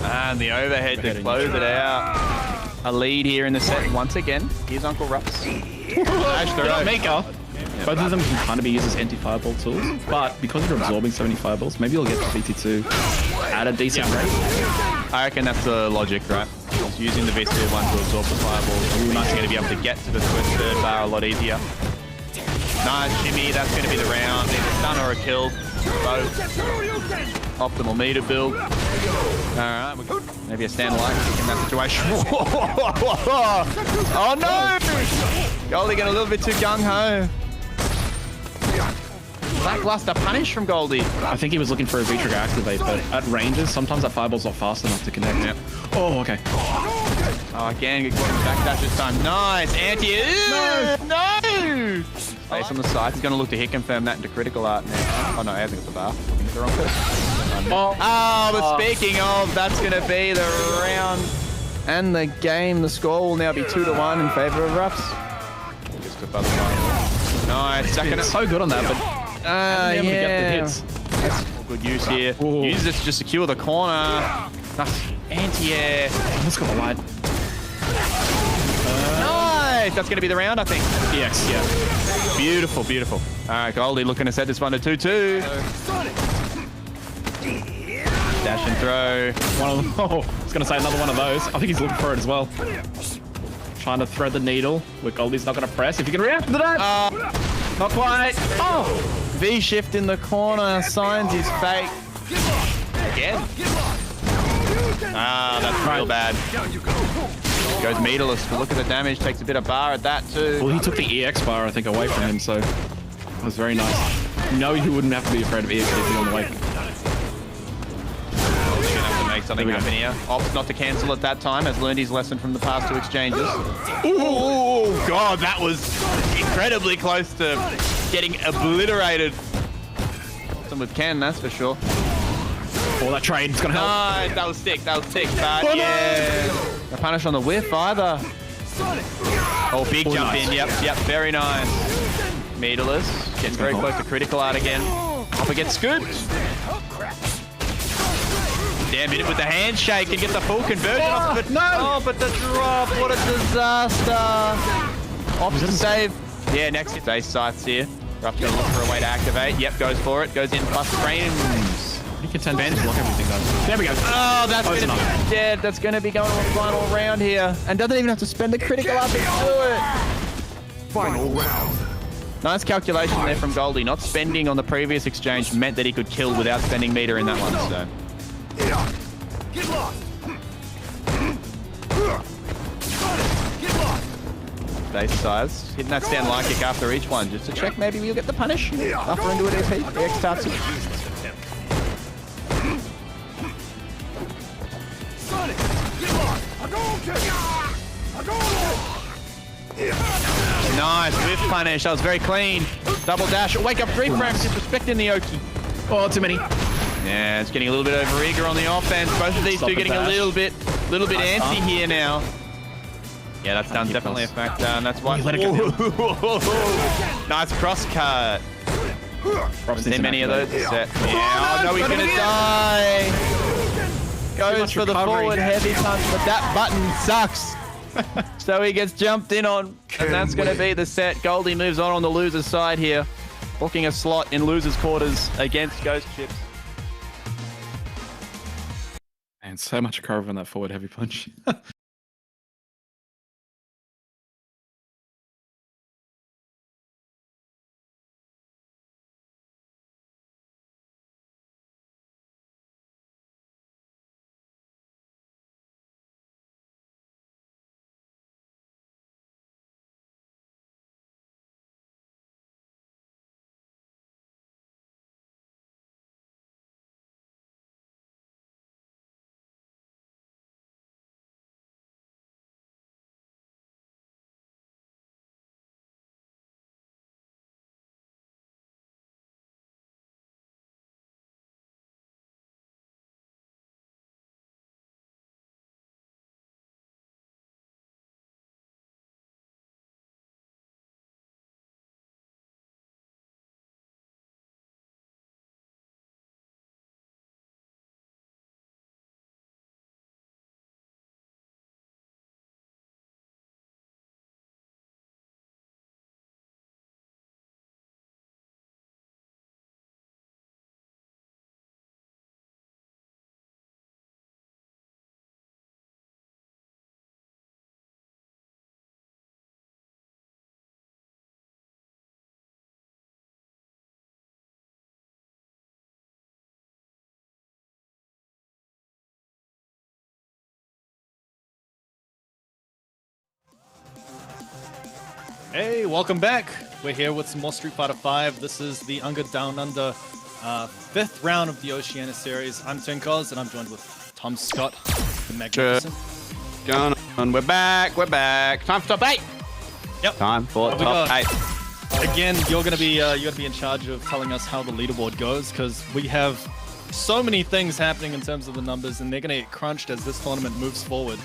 And the overhead to close it out. A lead here in the set once again. Here's Uncle Rupps. R.Mika. Both of them can kind of be used as anti-fireball tools, but because you're absorbing so many fireballs, maybe you'll get the VT2 at a decent rate. I reckon that's the logic, right? Just using the VT1 to absorb the fireballs. You're going to be able to get to the twisted bar a lot easier. Nice shimmy, that's going to be the round. Either a stun or a kill. Both. Optimal meter build. Alright, maybe a stand like in that situation. Oh no! Goldie getting a little bit too gung-ho. Lackluster punish from Goldie. I think he was looking for a V-trigger activate, but at ranges, sometimes that fireball's not fast enough to connect. Yep. Oh, okay. Oh, again, get caught in the backdash this time. Nice! Anti. No! Space on the side. He's going to look to hit confirm that into critical art now. Oh no, he hasn't got the bar. Looking at the wrong person. Oh, but speaking of, that's going to be the round and the game. The score will now be 2-1 in favor of Rupps. Just took by the fire. Nice. Second. So good on that, but yeah. get the hits. That's good use here. Uses it to just secure the corner. Nice. Anti-air. Let's go light. Nice. That's going to be the round, I think. EX, yeah. Beautiful, beautiful. All right, Goldie looking to set this one to 2-2. Dash and throw. One of them. Oh, I was going to say another one of those. I think he's looking for it as well. Trying to thread the needle where Goldie's not going to press. If you can react to that. Not quite. Oh. V-shift in the corner. Signs his fate. Again. Ah, that's real bad. Goes meterless, but look at the damage. Takes a bit of bar at that too. Well, he took the EX bar, I think, away from him, so it was very nice. No, you wouldn't have to be afraid of EX if you're on the way. Gonna have to make something happen here. Opts not to cancel at that time. Has learned his lesson from the past two exchanges. Oh god, that was incredibly close to getting obliterated. Some with Ken, that's for sure. Oh, that trade's gonna help. Nice, that was sick, but yeah. No punish on the whiff either. Oh, big jump in, yep, very nice. Meterless, gets very close to critical art again. Up against Scoot. Damn, hit it with the handshake and get the full conversion off of it. No! Oh, but the drop, what a disaster. Option save. Yeah, next hit. Base sights here. Rupps gonna look for a way to activate. Yep, goes for it. Goes in plus frames. You can tend to block everything though. There we go. Oh, that's going to be dead. That's going to be going to a final round here. And doesn't even have to spend the critical up to do it. Final round. Nice calculation there from Goldie. Not spending on the previous exchange meant that he could kill without spending meter in that one. So. Get lost. Base size. Hitting that stand line kick after each one just to check maybe we'll get the punish. After into it EP. The X starts. Nice whiff punish. That was very clean. Double dash. Wake up 3 frames. Disrespecting the Oki. Oh, too many. Yeah, it's getting a little bit overeager on the offense. Both of these two getting a little bit antsy here now. Yeah, that's done definitely a factor, and that's why. Nice cross cut. Haven't seen many of those set. Yeah, oh no, he's gonna die. Goes for the forward heavy punch, but that button sucks. So he gets jumped in on, and that's going to be the set. Goldie moves on the loser's side here, booking a slot in loser's quarters against GhostChips. And so much cover on that forward heavy punch. Hey, welcome back. We're here with some more Street Fighter 5. This is the UNGA Down Under 5th round of the Oceania series. I'm Tinkos, and I'm joined with Tom Scott, the Magnificent. Going on. We're back. Time for top 8. Yep. Time for top 8. Again, you're gonna be in charge of telling us how the leaderboard goes, because we have so many things happening in terms of the numbers, and they're gonna get crunched as this tournament moves forward.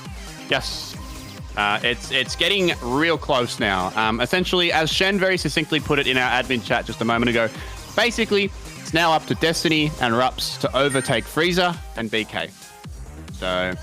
Yes. It's getting real close now. Essentially, as Shen very succinctly put it in our admin chat just a moment ago, basically, it's now up to Destiny and Rupps to overtake FREESER and BK. So,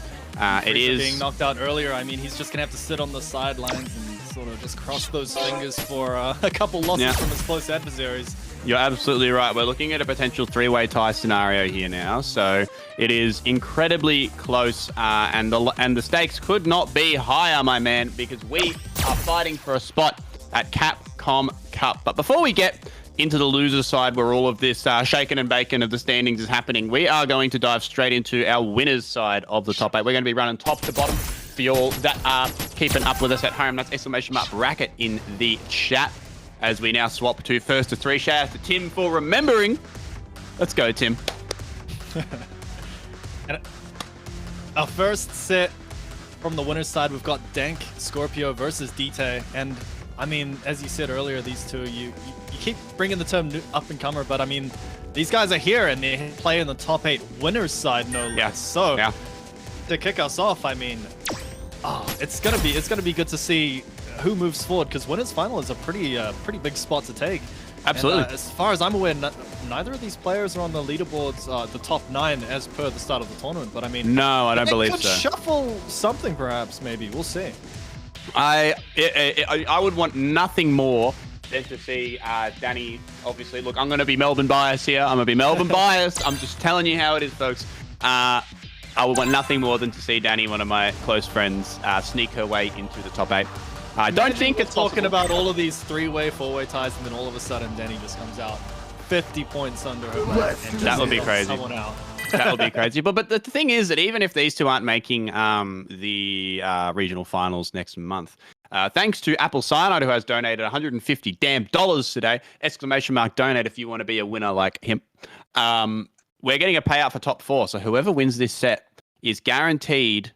it is... being knocked out earlier. I mean, he's just going to have to sit on the sidelines and sort of just cross those fingers for a couple losses from his close adversaries. You're absolutely right. We're looking at a potential 3-way tie scenario here now. So it is incredibly close, and the stakes could not be higher, my man, because we are fighting for a spot at Capcom Cup. But before we get into the loser side, where all of this shaking and bacon of the standings is happening, we are going to dive straight into our winners side of the top 8. We're going to be running top to bottom for you all that are keeping up with us at home. That's !racket in the chat. As we now swap to first to 3. Shout out to Tim for remembering. Let's go, Tim. And our first set from the winner's side, we've got DankScorpio versus dtay. And I mean, as you said earlier, these two, you keep bringing the term up-and-comer, but I mean, these guys are here and they play in the top 8 winners side, no less. So to kick us off, I mean, it's gonna be good to see who moves forward, because winners final is a pretty big spot to take. Absolutely. And, as far as I'm aware, neither of these players are on the leaderboards, the top 9 as per the start of the tournament. But I mean, no, I don't believe could so. Shuffle something, perhaps, maybe. We'll see. I would want nothing more than to see Danny. Obviously, look, I'm going to be Melbourne biased here. I'm going to be Melbourne biased. I'm just telling you how it is, folks. I would want nothing more than to see Danny, one of my close friends, sneak her way into the top 8. I don't think it's talking possible. about all of these 3-way, 4-way ties, and then all of a sudden Danny just comes out 50 points under her belt. That would be crazy. Someone out. That would be crazy. But the thing is that even if these two aren't making the regional finals next month, thanks to Apple Cyanide, who has donated $150 today, !donate if you want to be a winner like him. We're getting a payout for top 4. So whoever wins this set is guaranteed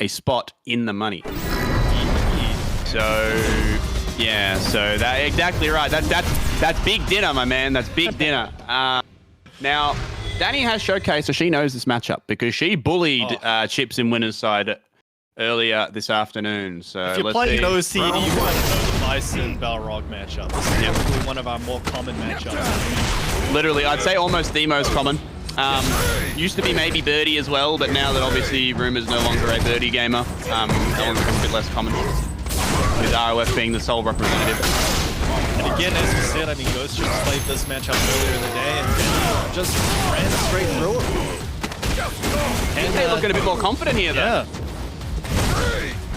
a spot in the money. So yeah, so that exactly right. That's big dinner, my man. That's big dinner. Now, Danny has showcased, so she knows this matchup because she bullied Chips in winners side earlier this afternoon. So if you're playing OC, you want to know the Bison Balrog matchup. This is definitely one of our more common matchups. Literally, I'd say almost the most common. Used to be maybe Birdie as well, but now that obviously Rumours no longer a Birdie gamer, that one's become a bit less common. With ROF being the sole representative. And again, as you said, I mean, GhostChips played this matchup earlier in the day and just ran straight through it. And they're looking a bit more confident here, though. Yeah.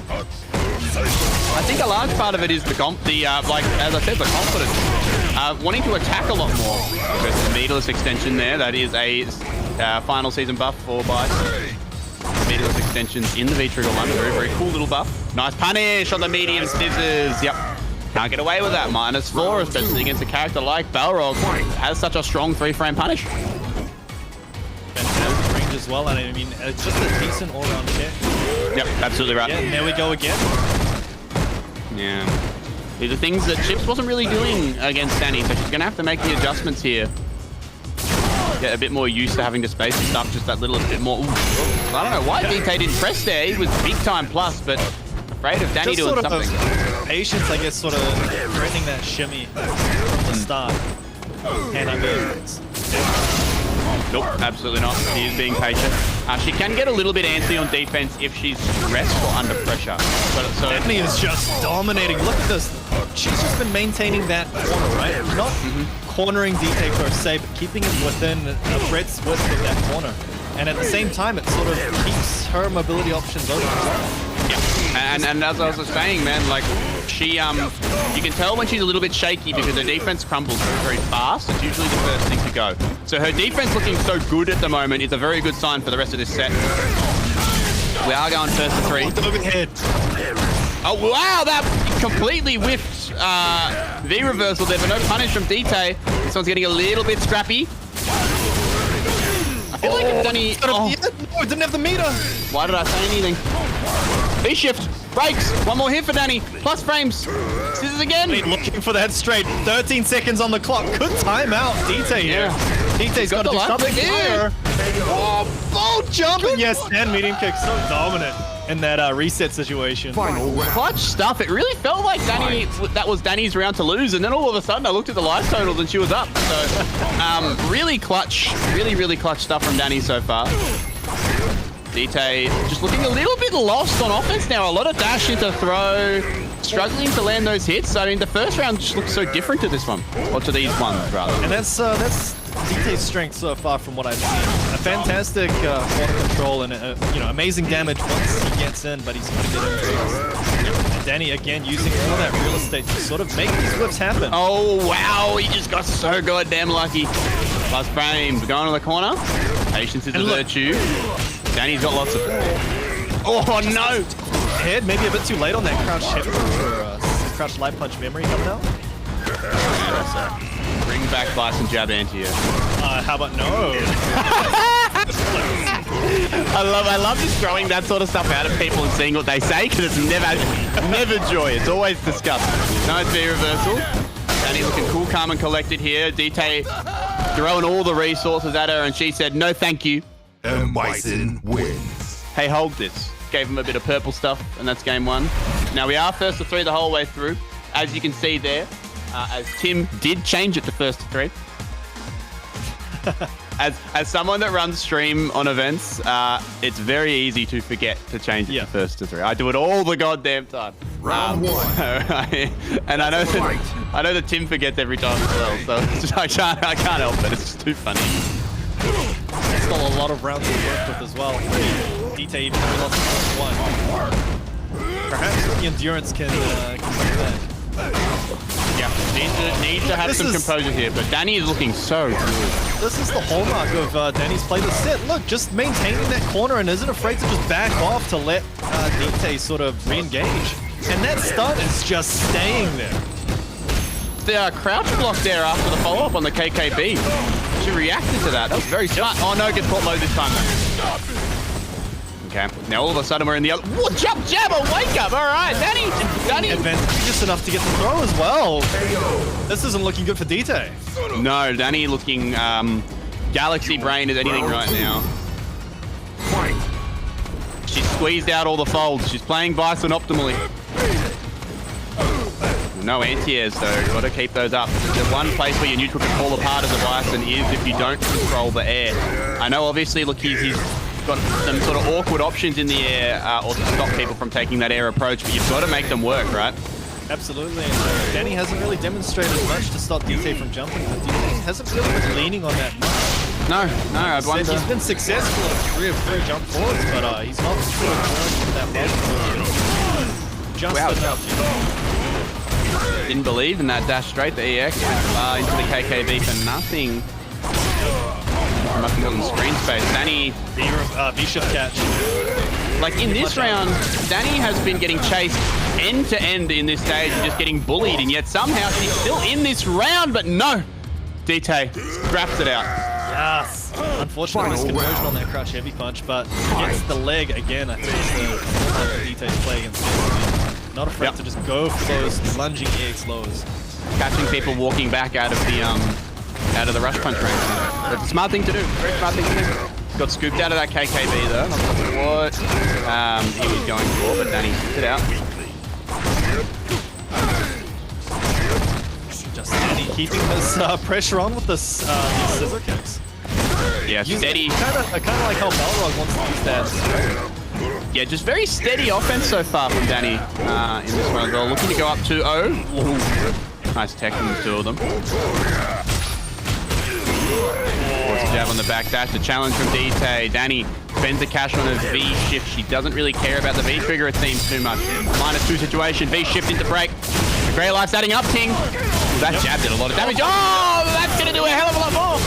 I think a large part of it is like as I said, the confidence. Wanting to attack a lot more. There's a meterless extension there. That is a final season buff for Bison. Meterless extensions in the V-Trigger one. Very, very cool little buff. Nice punish on the medium scissors. Yep. Can't get away with that. -4, especially against a character like Balrog, has such a strong 3-frame punish. Fantastic range as well, and I mean, it's just a decent all-round kick. Yep, absolutely right. Yeah, and there we go again. Yeah. These are things that Chips wasn't really doing against Danny, so she's going to have to make the adjustments here. Get a bit more used to having to space and stuff, just that little bit more. Ooh. I don't know why dtay didn't press there. He was big time plus, but afraid of Danny just doing something. Patience, I guess, sort of threatening that shimmy from the start. And I mean, nope, absolutely not. She is being patient. She can get a little bit antsy on defense if she's stressed or under pressure. So Danny is just dominating. Look at this. She's just been maintaining that corner, right? Not cornering dtay per se, but keeping him within a threat's width of that corner. And at the same time, it sort of keeps her mobility options open as well. Yeah, and as I was saying, man, like she, you can tell when she's a little bit shaky because her defense crumbles very, very fast. It's usually the first thing to go. So her defense looking so good at the moment is a very good sign for the rest of this set. We are going first to 3. Overhead. Oh wow, that completely whiffed V reversal there, but no punish from dtay. This one's getting a little bit scrappy. I feel like it's Danny. No, it didn't have the meter. Why did I say anything? V-shift, breaks. One more hit for Danny. Plus frames. Scissors again. Looking for that straight. 13 seconds on the clock. Good timeout, dtay here. Yeah. dtay's got to do something here. Oh, full jump. And yes, and medium kick. So dominant in that reset situation. Final round. Clutch stuff. It really felt like Danny. That was Danny's round to lose, and then all of a sudden I looked at the life totals and she was up. So, really clutch, really clutch stuff from Danny so far. dtay just looking a little bit lost on offense now. A lot of dash into throw, struggling to land those hits. I mean, the first round just looks so different to this one, or to these ones rather. And that's dtay's strength so far from what I've seen. A fantastic corner control and amazing damage once he gets in, but he's going to get in. And Danny again using all that real estate to sort of make these whips happen. Oh wow, he just got so goddamn lucky. Plus frames, going to the corner. Patience is a virtue. Danny's got lots of... Oh no! Head maybe a bit too late on that crouch hit for crouch light punch memory coming out. And also, bring back Bison jab anti-air. How about no? I love just throwing that sort of stuff out at people and seeing what they say, because it's never joy. It's always disgust. Nice V reversal. Danny looking cool, calm and collected here. dtay throwing all the resources at her, and she said no thank you. M.Bison wins. Hey, hold this. Gave him a bit of purple stuff, and that's game one. Now we are first to three the whole way through. As you can see there, as Tim did change it to first to three. As someone that runs stream on events, it's very easy to forget to change it to first to three. I do it all the goddamn time. Round one. And I know that Tim forgets every time as well, so it's just, I can't help it. It's just too funny. Still a lot of rounds to work with as well. dtay even though he lost the first one. Perhaps the endurance can bring that. Yeah, needs to have some composure here, but Danny is looking so good. This is the hallmark of Danny's play the set. Look, just maintaining that corner and isn't afraid to just back off to let dtay sort of re-engage. And that stun is just staying there. The crouch block there after the follow-up on the KKB. She reacted to that. That was very smart. Oh no, gets caught low this time though. Okay, now all of a sudden we're in the other... Whoa, jump jabber, wake up! All right, Danny! Advantageous enough to get the throw as well. This isn't looking good for dtay. No, Danny looking galaxy brain as anything right now. She's squeezed out all the folds. She's playing Bison optimally. No anti-airs though, got to keep those up. The one place where your neutral can fall apart as a Bison is if you don't control the air. I know obviously, look, he's got some sort of awkward options in the air or to stop people from taking that air approach, but you've got to make them work, right? Absolutely, and Danny hasn't really demonstrated much to stop dtay from jumping, but dtay hasn't really been leaning on that much. No, I'd wonder. He's been successful at 3 of 3 jump forwards, but he's not sure that well. Just enough. Didn't believe in that dash straight, the EX into the KKB for nothing. Much more than screen space. Danny... V-shift catch. Like in this round, Danny has been getting chased end to end in this stage and just getting bullied, and yet somehow she's still in this round, but no! dtay grabs it out. Yes! Unfortunately, misconversion on that crouch heavy punch, but gets the leg again. I think it's the dtay's play against him. Not afraid to just go for those lunging EX lows. Catching people walking back out of the rush punch range. That's a smart thing to do. Very smart thing to do. Got scooped out of that KKB though. Not sure what he was going for, but Danny took it out. Just Danny keeping this pressure on with this scissor kicks. Yeah, steady. I kind of like how Balrog wants to use that. Yeah, just very steady offense so far from Danny in this one as well. Looking to go up 2-0. Nice tech from the two of them. Jab on the back dash, the challenge from dtay. Danny spends the cash on his V-shift. She doesn't really care about the V-trigger, it seems too much. -2 situation, V-shift into break. The Grey Life's adding up, Ting. That jab did a lot of damage. Oh, that's going to do a hell of a lot more.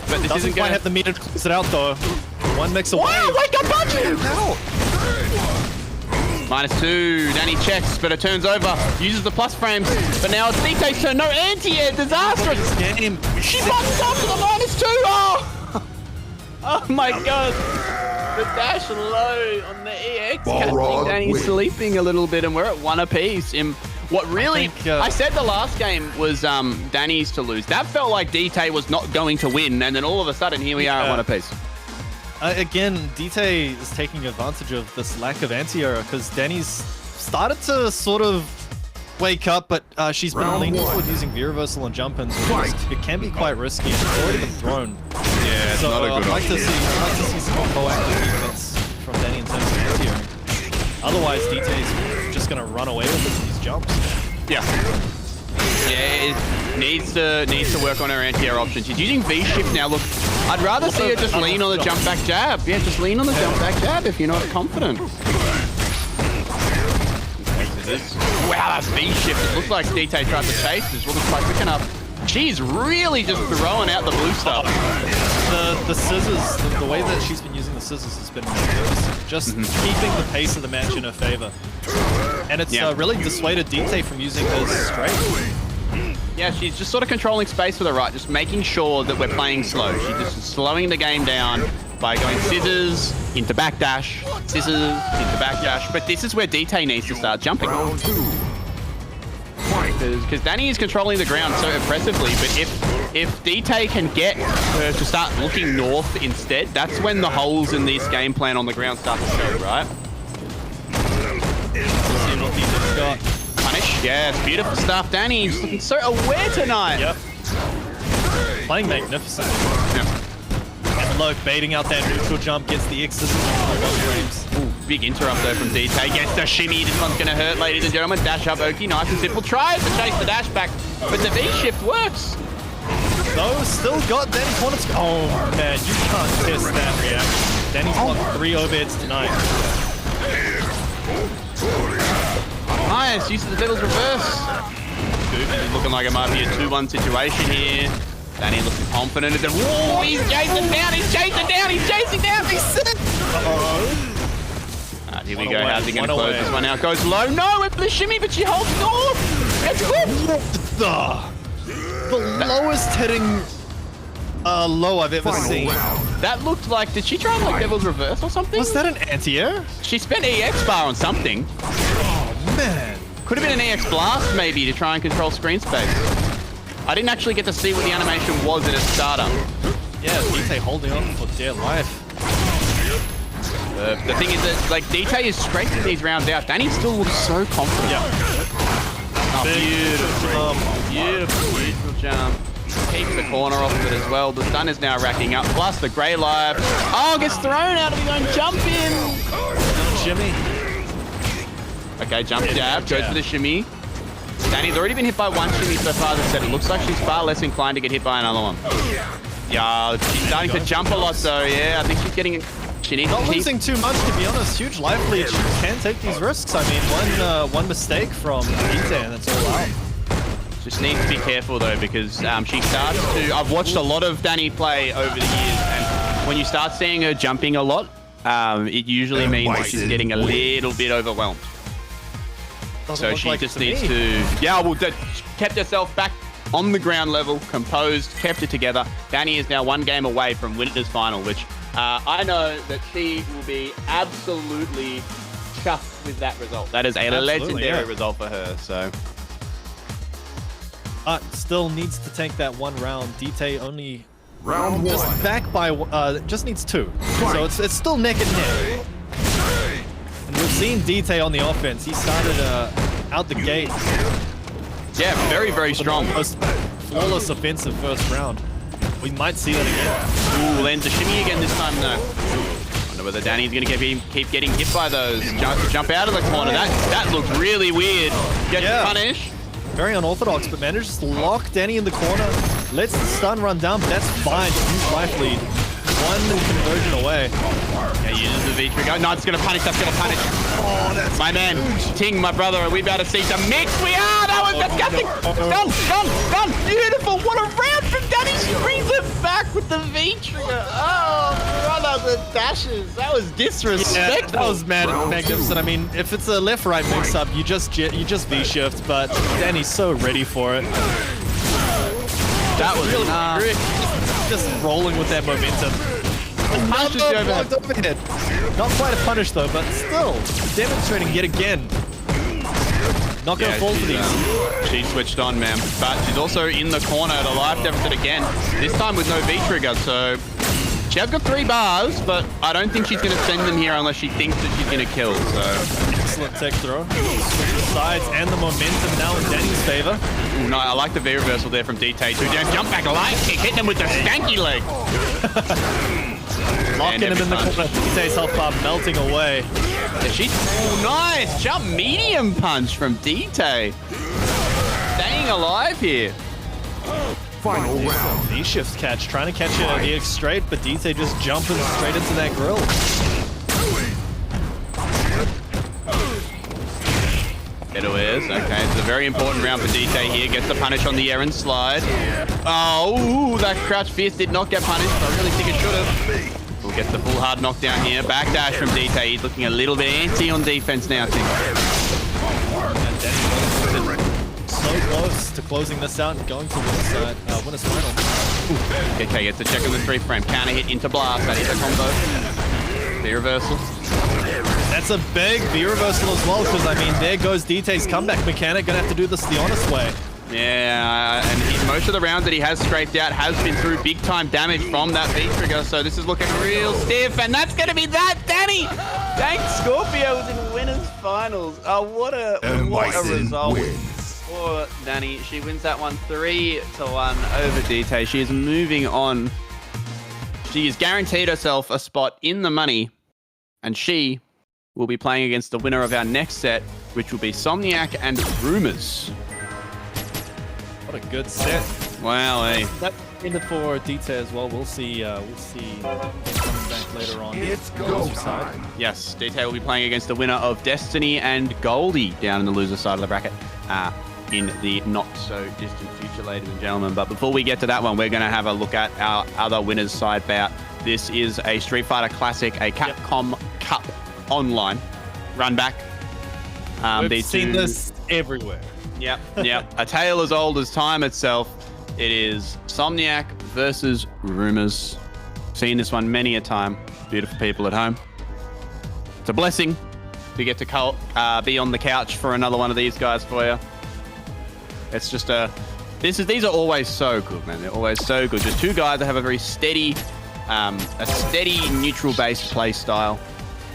But this doesn't quite have the meter to close it out, though. One mix away. Wow, wake up, punch! -2. Danny checks, but it turns over. Uses the plus frames, but now it's dtay's turn. No anti-air. Disastrous. Game. She buttons up to the -2. Oh! Oh my god. The dash low on the EX. Balrog Danny's wins. sleeping a little bit, and we're at 1 apiece. In what really, I said the last game was Danny's to lose. That felt like dtay was not going to win, and then all of a sudden, here we are at 1 apiece. Again, dtay is taking advantage of this lack of anti-air because Danny's started to sort of wake up, but she's been leaning toward using V-reversal and jump-ins. It can be quite risky, and it's already been thrown. Yeah, it's So not a good I'd like option. to see some more proactive defense from Danny in terms of anti-airing. Otherwise, dtay's just going to run away with these jumps. Yeah. Yeah, it needs to work on her anti-air options. She's using V-shift now. Look, I'd rather see her just lean on the jump back jab. Yeah, just lean on the jump back jab if you're not confident. Wow, that's V-shift. It looks like dtay tried to chase. This wasn't quite quick enough. She's really just throwing out the blue stuff. The scissors, the way that she's been using the scissors has been magnificent. Just keeping the pace of the match in her favor. And it's really dissuaded dtay from using hers straight. Yeah, she's just sort of controlling space with her right, just making sure that we're playing slow. She's just slowing the game down by going scissors into backdash, scissors into backdash. But this is where dtay needs to start jumping. Because Danny is controlling the ground so impressively, but if dtay can get her to start looking north instead, that's when the holes in this game plan on the ground start to show, right? Punish, yeah, it's beautiful stuff. Danny's looking so aware tonight. Yep. Playing magnificent. Yeah. And look, baiting out that neutral jump, gets the X scissors on those frames. Ooh, big interrupt though from dtay. Gets the shimmy. This one's going to hurt, ladies and gentlemen. Dash up, Oki. Nice and simple. Tries to chase the dash back, but the V-shift works. No, still got Danny corners. Oh man, you can't test that reaction. Danny's won 3 overheads tonight. Nice, use of the Devil's Reverse. Good, looking like it might be a 2-1 situation here. Danny looking confident. Whoa, he's chasing down, he's chasing down, he's chasing down, he's sick. Alright, here we go. How's he going to close this one out? Goes low. No, with the shimmy, but she holds it off. That's good. The lowest hitting low I've ever seen. That looked like, did she try like Devil's Reverse or something? Was that an anti-air? She spent EX bar on something. Oh man. Could have been an EX blast maybe to try and control screen space. I didn't actually get to see what the animation was in its startup. Yeah, dtay holding on for dear life. The thing is that like dtay is scraping these rounds out. Danny still looks so confident. Yeah. Oh, beautiful jump. Keeps the corner off of it as well. The stun is now racking up. Plus the grey life. Oh, gets thrown out of his own jump in. Shimmy. Okay, jump jab. Goes for the shimmy. Danny's already been hit by one shimmy so far this set. It looks like she's far less inclined to get hit by another one. Yeah, she's starting to jump a lot though. Yeah, I think she's getting... She needs Not to keep... losing too much, to be honest. Huge life lead. She can take these risks. I mean, one mistake from dtay and it's all out. Just needs to be careful though, because she starts to... I've watched a lot of Danny play over the years, and when you start seeing her jumping a lot, it usually means that she's getting a little bit overwhelmed. So she just needs to... Yeah, well, kept herself back on the ground level, composed, kept it together. Danny is now 1 game away from winner's final, which I know that she will be absolutely chuffed with that result. That is a legendary result for her, so... Still needs to take that 1 round. dtay only Round just 1. back by just needs 2. So it's still neck and neck. And we've seen dtay on the offense. He started out the gate. Yeah, very, very strong. Most flawless offensive first round. We might see that again. Ooh, lands a shimmy again this time though. Wonder whether Danny's gonna keep getting hit by those. Jump out of the corner. That looked really weird. Gets punish. Very unorthodox, but manages to lock Danny in the corner. Lets the stun run down, but that's fine. Huge life lead. one conversion away. Yeah, uses the V trigger. No, it's gonna punish. That's gonna punish. Oh, that's My man, Ting, my brother, are we about to see some mix? We are! That was disgusting! Done! Beautiful! What a round from Danny! She brings it back with the V trigger. Oh, brother, the dashes. That was disrespectful. Yeah, that was magnificent. I mean, if it's a left-right mix-up, you just V-shift, but Danny's so ready for it. That was Really just rolling with that momentum. Another blocked overhead. Not quite a punish though, but still demonstrating yet again. Not gonna fall for these. She switched on, man. But she's also in the corner at a life deficit again. This time with no V-trigger, so she has got 3 bars, but I don't think she's gonna send them here unless she thinks that she's gonna kill, so. Excellent tech throw. Switch the sides and the momentum now in Danny's favor. Ooh, no, I like the V reversal there from dtay. 2 down, jump back, light kick, hit them with the stanky leg. Locking him in the corner. dtay's health bar melting away. Yeah, she's nice. Jump medium punch from dtay. Staying alive here. final round. V-shift catch, trying to catch an EX straight, but dtay just jumping straight into that grill. It is. Okay, it's a very important round for dtay here. Gets the punish on the errand slide. Oh, ooh, that crouch fierce did not get punished. I really think it should have. We'll get the full hard knockdown here. Backdash from dtay. He's looking a little bit antsy on defense now, I think. So close to closing this out and going to winner's final. Okay, gets a check on the 3 frame. Counter hit into blast. That is a combo. The reversal. That's a big V reversal as well, because I mean, there goes dtay's comeback mechanic. Gonna have to do this the honest way. Yeah, and most of the rounds that he has scraped out has been through big time damage from that V trigger, so this is looking real stiff, and that's gonna be that, Danny! DankScorpio is in winners finals. Oh, what a result for Danny. She wins that one 3-1 over dtay. She is moving on. She has guaranteed herself a spot in the money, and she will be playing against the winner of our next set, which will be Somniac and Rumours. What a good set. Wow, hey. That's ended for dtay as well. We'll see them coming back later on. It's go time. Yes, dtay will be playing against the winner of Destiny and Goldie down in the loser side of the bracket in the not-so-distant future, ladies and gentlemen. But before we get to that one, we're going to have a look at our other winners side bout. This is a Street Fighter Classic, a Capcom Cup online run back. We've seen this everywhere. Yep. A tale as old as time itself. It is Somniac versus Rumours. Seen this one many a time. Beautiful people at home. It's a blessing to get to be on the couch for another one of these guys for you. It's just these are always so good, man. They're always so good. Just 2 guys that have a very steady, neutral-based play style.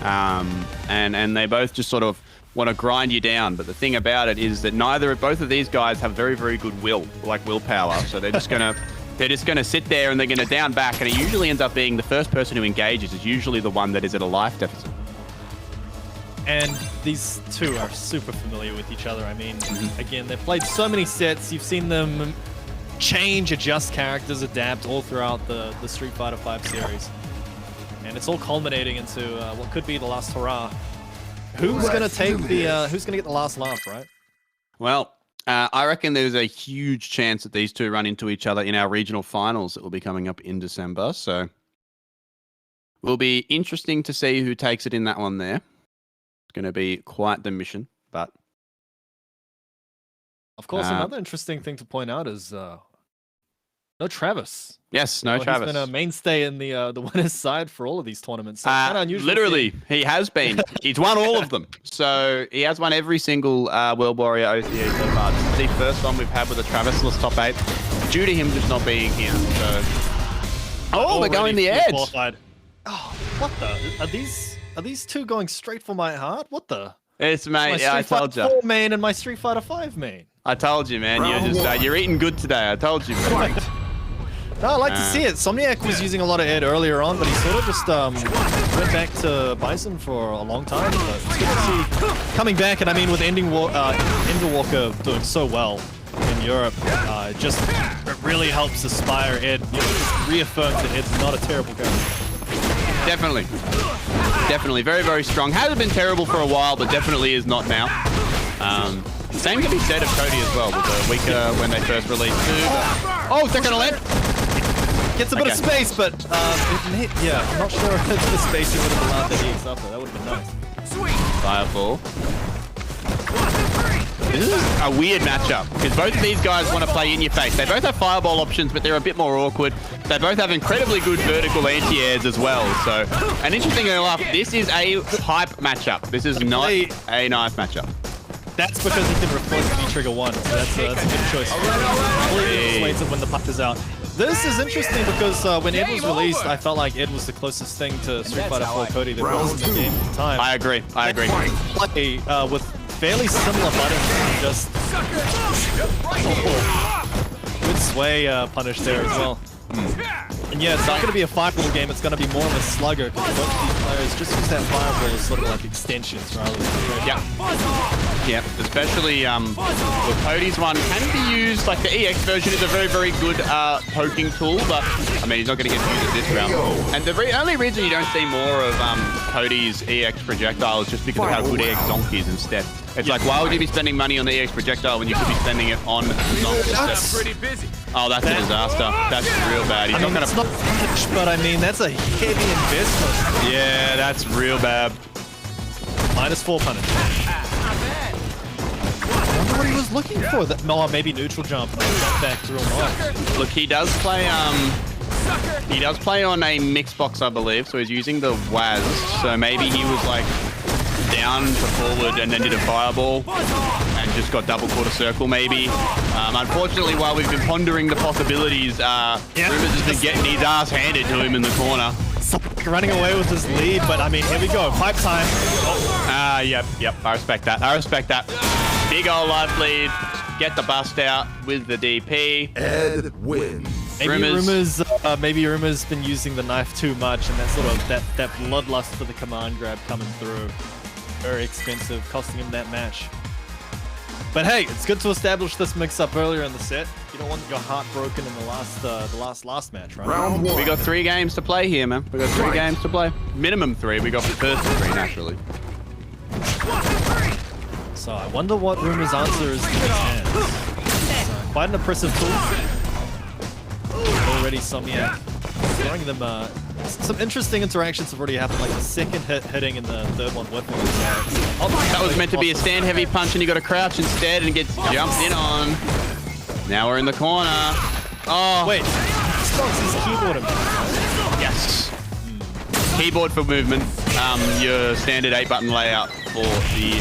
And they both just sort of want to grind you down. But the thing about it is that both of these guys have very, very good willpower. So they're just gonna sit there and they're gonna down back. And it usually ends up being the first person who engages is usually the one that is at a life deficit. And these 2 are super familiar with each other. I mean, again, they've played so many sets. You've seen them change, adjust characters, adapt all throughout the Street Fighter V series. And it's all culminating into what could be the last hurrah. Who's gonna take who's gonna get the last laugh, right? Well, I reckon there's a huge chance that these 2 run into each other in our regional finals that will be coming up in December. So it will be interesting to see who takes it in that one there. It's going to be quite the mission, but... Of course, another interesting thing to point out is no Travis. Yes, no Travis. He's been a mainstay in the winner's side for all of these tournaments. So kind of unusual. Literally, he has been. He's won all of them. So he has won every single World Warrior OCA so far. This is the first one we've had with a Travis-less top 8, due to him just not being here. So... Oh, we're going the edge. Oh, what the? Are these 2 going straight for my heart? What the? It's mate. Yeah, I told you. My Street Fighter 4 main and my Street Fighter 5 main. I told you, man. You're just you're eating good today. I told you. Fight. No, I like to see it. Somniac was using a lot of ed earlier on, but he sort of just went back to Bison for a long time. But it's good to see coming back, and I mean with Endwalker doing so well in Europe, it really helps Aspire ed. Just reaffirms that ed's not a terrible game. definitely. Definitely. Very, very strong. Hasn't been terrible for a while, but definitely is not now. Same can be said of Cody as well, with the weaker when they first released too. Oh, second land. Gets a bit of space, but yeah, I'm not sure if the spacing would have allowed that EX up there. That would have been nice. Fireball. This is a weird matchup because both of these guys want to play in your face. They both have fireball options, but they're a bit more awkward. They both have incredibly good vertical anti-airs as well. So, and interestingly enough, this is a hype matchup. This is not a nice matchup. That's because he can reflect V-Trigger 1, so that's a good choice. Completely persuades him when the puck is out. This is interesting because when Ed was released, I felt like Ed was the closest thing to Street Fighter 4 Cody that was in the game at the time. I agree. I agree. Play with fairly similar buttons, just good sway punish there as well. And yeah, it's not going to be a fireball game, it's going to be more of a slugger because both of these players just use that fireball as sort of like extensions rather than... Yeah. Yeah, especially with Cody's one can be used, like the EX version is a very, very good poking tool, but I mean, he's not going to get to use it this round. And the only reason you don't see more of Cody's EX projectile is just because of how good EX Zonk is instead. It's like, why would you be spending money on the EX projectile when you could be spending it on Zonk instead? That's pretty busy. Oh, that's a disaster. That's real bad. He's not going to... It's not much, but I mean, that's a heavy investment. Yeah, that's real bad. -4 punish. I wonder what he was looking for. That, no, maybe neutral jump. Jump back to real nice. Look, he does play on a mixed box, I believe, so he's using the WAS. So maybe he was like down to forward and then did a fireball and just got double quarter circle maybe. Unfortunately, while we've been pondering the possibilities, Rumours has been getting his ass handed to him in the corner. Running away with his lead, but I mean, here we go. Pipe time. Yep. I respect that. I respect that. Big old life lead. Get the bust out with the DP. Ed wins. Maybe Rumours been using the knife too much, and that sort of that bloodlust for the command grab coming through. Very expensive, costing him that match. But hey, it's good to establish this mix-up earlier in the set. You don't want your heart broken in the last match, right? Round 1. We got 3 games to play here, man. We got 3 games to play. Minimum 3. We got the first 3 naturally. So I wonder what Rumours' answer is to his hands. So, quite an impressive tool. Already Somniac throwing them. Some interesting interactions have already happened, like the second hitting and the third one whipping. That was meant to be a stand heavy punch and he got a crouch instead and gets jumped in on. Now we're in the corner. Oh. Wait, Stocks is keyboard. Yes. Keyboard for movement. Your standard 8-button layout for the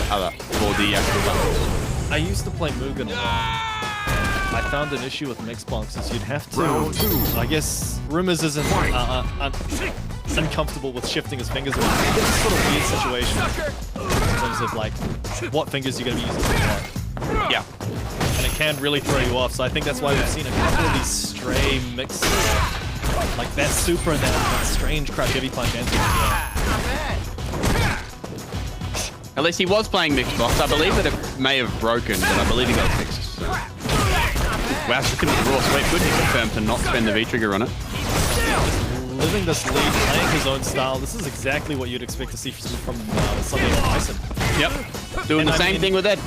actual buttons. I used to play Mugen a lot. I found an issue with mixed boxes. You'd have to. I guess Rumours isn't uncomfortable with shifting his fingers around. It's a sort of weird situation in terms of like what fingers you're going to be using for what. Yeah. And it can really throw you off. So I think that's why we've seen a couple of these stray mixes, like that super and that strange crouch heavy punch answer. At least he was playing mixed box. I believe that it may have broken, but I believe he got it fixed. So. Wow, looking at the raw sweep. Good, he confirmed to not spend the V-trigger on it. Living this lead, playing his own style. This is exactly what you'd expect to see from something like M.Bison. Yep. Doing the same thing with Ed.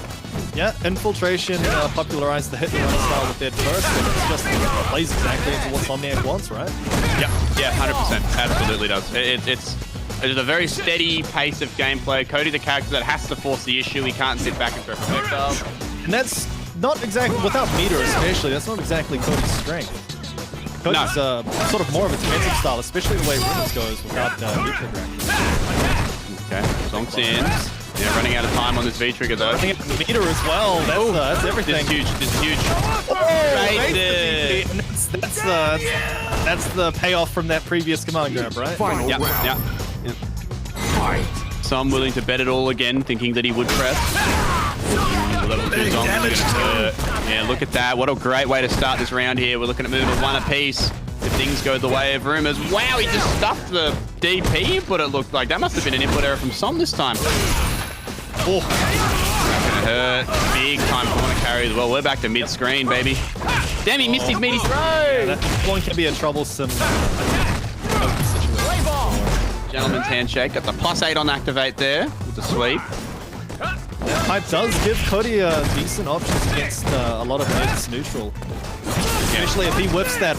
Yeah, Infiltration popularized the hit and run style with Ed first, and it's just plays exactly into what Somniac wants, right? Yeah, 100%. Absolutely does. It's a very steady pace of gameplay. Cody's a character that has to force the issue. He can't sit back and throw projectiles. And that's not exactly, without meter especially, that's not exactly Cody's strength. Cody's sort of more of a defensive style, especially the way Rumours goes without V-trigger. Okay, Zonk's in. Yeah, running out of time on this V-trigger though. Running out of meter as well, that's everything. This is huge. That's the payoff from that previous command grab, right? Yeah. Fight. So I'm willing to bet it all again, thinking that he would press. Level 2 Zonk is going to hurt. Yeah, look at that. What a great way to start this round here. We're looking at moving 1 apiece. If things go the way of Rumours. Wow, he just stuffed the DP input, it looked like. That must have been an input error from Som this time. Oh, that's going to hurt. Big time corner carry as well. We're back to mid-screen, baby. Damn, he missed his meaty throw. Yeah, that one can be a troublesome situation. Gentleman's handshake. Got the +8 on activate there with the sweep. Pipe does give Cody decent options against a lot of mids neutral. Especially if he whips that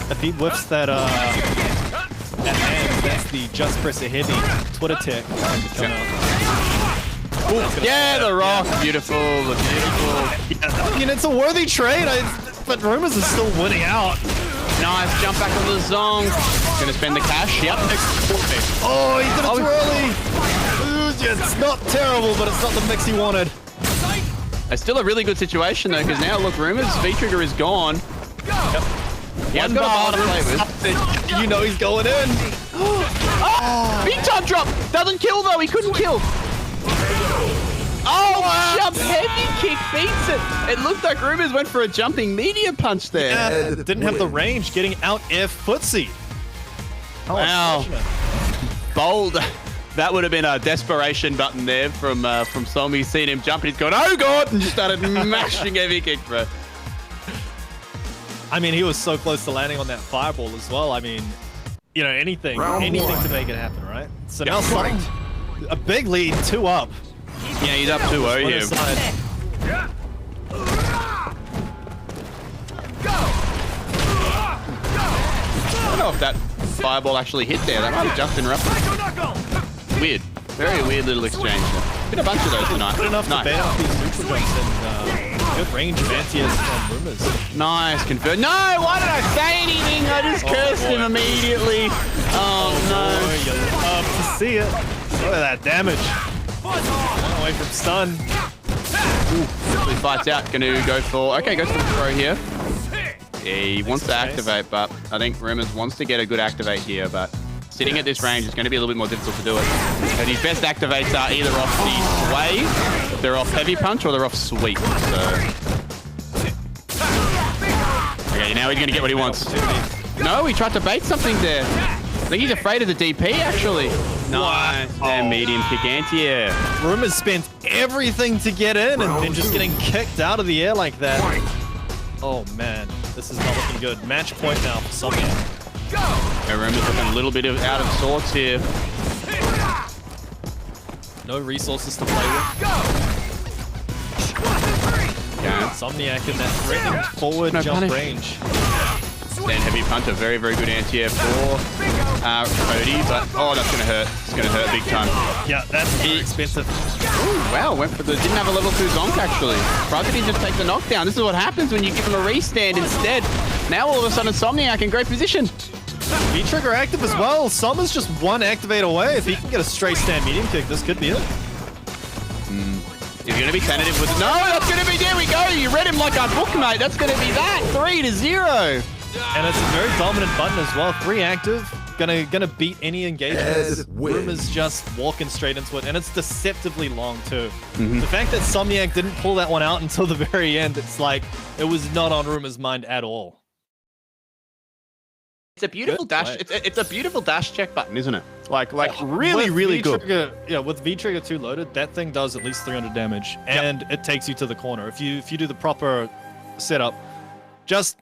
hand, that's the just press a heavy Twitter tech to come out. Yeah, the rock. Beautiful. Beautiful. Yeah, I mean, it's a worthy trade, but Rumours is still winning out. Nice jump back on the zone. Gonna spend the cash. Yep. Oh, he did it too early. Ooh, it's not terrible, but it's not the mix he wanted. It's still a really good situation though, because now look, Rumours V-trigger is gone. Yep. He has got a bar to play with. You know he's going in. Oh, big time drop. Doesn't kill though. He couldn't kill. Oh, jump heavy kick beats it. It looked like Rumours went for a jumping media punch there. Yeah, didn't have the range getting out air footsie. Oh, wow. Bold. That would have been a desperation button there from Sommy. Seeing him jump and he's going, oh god, and just started mashing heavy kick, bro. I mean, he was so close to landing on that fireball as well. I mean, you know, anything to make it happen, right? So now Sommy, a big lead, 2 up. Yeah, he's up 2-0 here. I don't know if that fireball actually hit there. That might have just interrupted. Weird. Very weird little exchange. Been a bunch of those tonight. Good enough to ban off these neutral jumps and good range of anti-airs from Rumours. Nice convert. No, why did I say anything? I just cursed him immediately. Oh no. Boy, you love to see it. Look at that damage. One away from stun. Ooh, he fights out. Gonna go for. Okay, goes for the throw here. Yeah, he wants to activate, but I think Rumours wants to get a good activate here, but sitting at this range is going to be a little bit more difficult to do it. But his best activates are either off the sway, they're off heavy punch, or they're off sweep. So. Okay, now he's going to get what he wants. No, he tried to bait something there. I think he's afraid of the DP, actually. Nice. And medium kick anti-air. Rumours spent everything to get in and then just getting kicked out of the air like that. Oh, man. This is not looking good. Match point now for Somniac. Yeah, Rumours looking a little bit out of sorts here. No resources to play with. Yeah. Somniac in that threatening forward jump range. Stand heavy punch, a very, very good anti-air for Cody, but oh, that's gonna hurt. It's gonna hurt big time. Yeah, that's very expensive. Ooh, wow, went for the didn't have a level 2 zonk actually. Surprised he didn't just take the knockdown. This is what happens when you give him a restand instead. Now all of a sudden Somniac in great position. V-trigger active as well. Som is just 1 activate away. If he can get a straight stand medium kick, this could be it. If you're gonna be tentative with no, that's gonna be there we go. You read him like a book, mate. That's gonna be that 3-0. And it's a very dominant button as well. 3 active, gonna beat any engagement. Rumours just walking straight into it, and it's deceptively long too. The fact that Somniac didn't pull that one out until the very end, it's like it was not on Rumours' mind at all. It's a beautiful dash. It's a beautiful dash check button, isn't it? Like really good. Yeah, with V-trigger 2 loaded, that thing does at least 300 damage, and it takes you to the corner. If you do the proper setup, just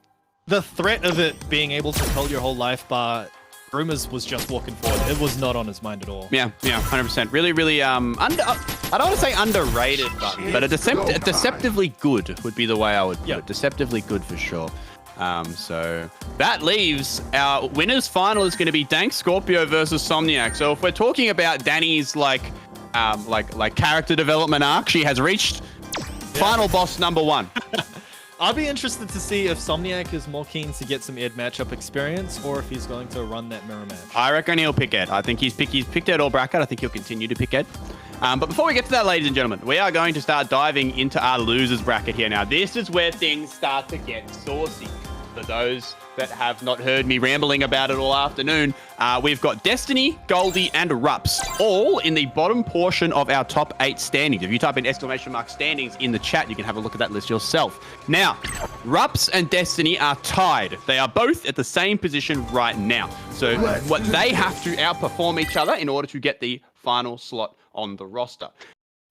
the threat of it being able to kill your whole life bar, Rumours was just walking forward. It was not on his mind at all. Yeah, 100%. Really, I don't want to say underrated button, but a deceptively good would be the way I would put it. Deceptively good for sure. So that leaves our winners final is going to be DankScorpio versus Somniac. So if we're talking about Danny's like character development arc, she has reached final boss number 1. I'll be interested to see if Somniac is more keen to get some Ed matchup experience or if he's going to run that mirror match. I reckon he'll pick Ed. I think he's picked Ed or bracket. I think he'll continue to pick Ed. But before we get to that, ladies and gentlemen, we are going to start diving into our losers bracket here. Now, this is where things start to get saucy. For those that have not heard me rambling about it all afternoon, we've got Destiny, Goldie, and Rupps, all in the bottom portion of our top 8 standings. If you type in !! standings in the chat, you can have a look at that list yourself. Now, Rupps and Destiny are tied. They are both at the same position right now. So what they have to outperform each other in order to get the final slot on the roster.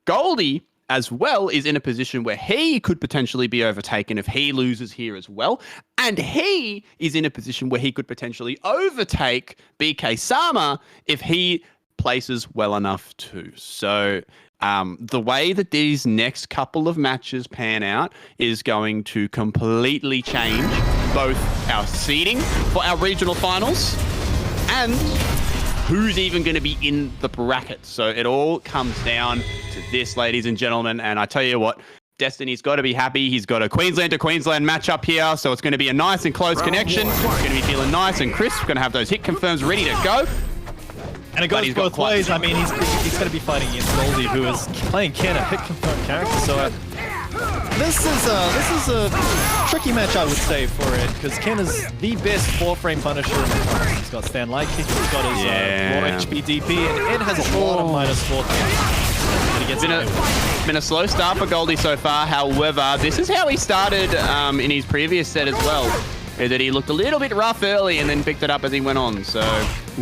Goldie as well is in a position where he could potentially be overtaken if he loses here as well. And he is in a position where he could potentially overtake BK Sama if he places well enough too. So the way that these next couple of matches pan out is going to completely change both our seeding for our regional finals and who's even going to be in the bracket. So it all comes down to this, ladies and gentlemen. And I tell you what, Destiny's got to be happy. He's got a Queensland to Queensland matchup here. So it's going to be a nice and close connection. It's going to be feeling nice and crisp. Going to have those hit confirms ready to go. And it goes both ways. I mean, he's going to be fighting against Goldie, who is playing Ken, a hit confirmed character. So this is a tricky match, I would say, for Ed, because Ken is the best 4-frame Punisher in the class. He's got Stan Light Kick, he's got his raw HP DP, and Ed has a lot of -4 It's been a slow start for Goldie so far. However, this is how he started in his previous set as well. Is that he looked a little bit rough early and then picked it up as he went on. So,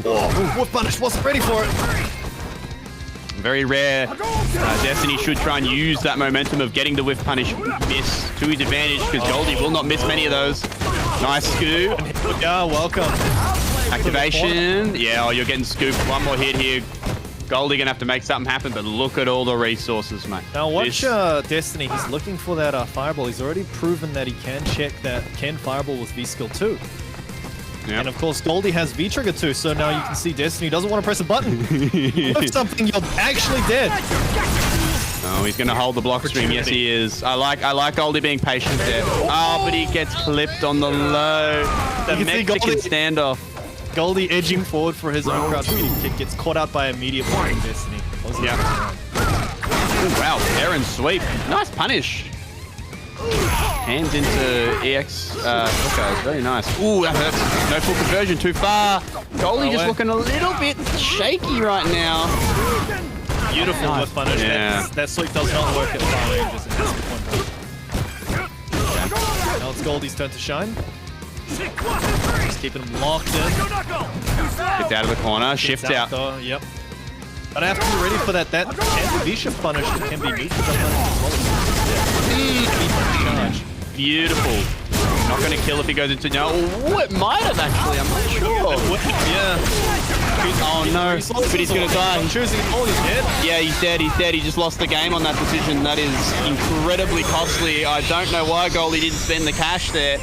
Wolf Punish wasn't ready for it. Very rare. Destiny should try and use that momentum of getting the whiff punish miss to his advantage, because Goldie will not miss many of those. Nice scoop. Yeah, welcome. Activation. Yeah, oh, you're getting scooped. One more hit here. Goldie gonna have to make something happen, but look at all the resources, mate. Now watch Destiny. He's looking for that Fireball. He's already proven that he can check that Ken Fireball with V-Skill too. Yep. And of course, Goldie has V-Trigger too, so now you can see Destiny doesn't want to press a button. If something, you're actually dead. Oh, he's going to hold the block stream. Yes, he is. I like Goldie being patient there. Oh, but he gets clipped on the low. The Mexican standoff. Goldie edging forward for his own crouch medium kick, gets caught out by immediate point from Destiny. Yeah. Oh, wow, fair and sweep. Nice punish. Hands into EX hookers. Very nice. Ooh, that hurts. No full conversion, too far. Goldie just looking a little bit shaky right now. Beautiful with punish. Yeah. That sweep does not work at far ranges. It has to point out. Now it's Goldie's turn to shine. Just keeping him locked in. Kicked out of the corner, shifts out. Yep. But I have to be ready for that. That anti-V-shift punish that can be neutral. Beautiful. Not going to kill if he goes into no. Oh, it might have actually. I'm not sure. Yeah. Oh no. But he's going to die. He's choosing. Oh, he's dead. Yeah, he's dead. He's dead. He just lost the game on that decision. That is incredibly costly. I don't know why Goldie didn't spend the cash there.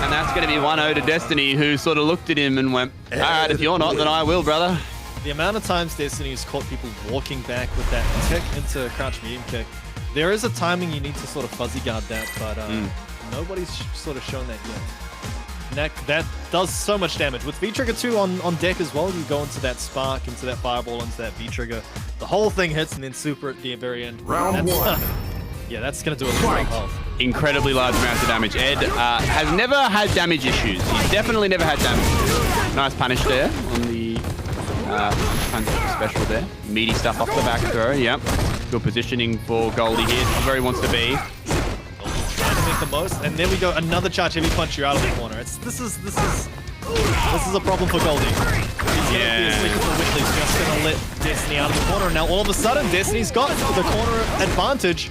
And that's going to be 1-0 to Destiny, who sort of looked at him and went, all right, if you're not, then I will, brother. The amount of times Destiny has caught people walking back with that kick into crouch medium kick. There is a timing you need to sort of fuzzy guard that, but nobody's sort of shown that yet. That does so much damage. With V-Trigger 2 on deck as well, you go into that spark, into that fireball, into that V-Trigger. The whole thing hits and then super at the very end. Round one. Yeah, that's going to do a lot of health. Incredibly large amounts of damage. Ed has never had damage issues. He's definitely never had damage. Nice punish there on the punch special there. Meaty stuff off the back throw. Yep. Good positioning for Goldie here. This is where he wants to be. Goldie's trying to make the most, and there we go. Another charge heavy punch. You're out of the corner. This is a problem for Goldie. He's gonna be a sneaker for Whitley. He's just gonna let Destiny out of the corner. Now all of a sudden, Destiny's got the corner advantage.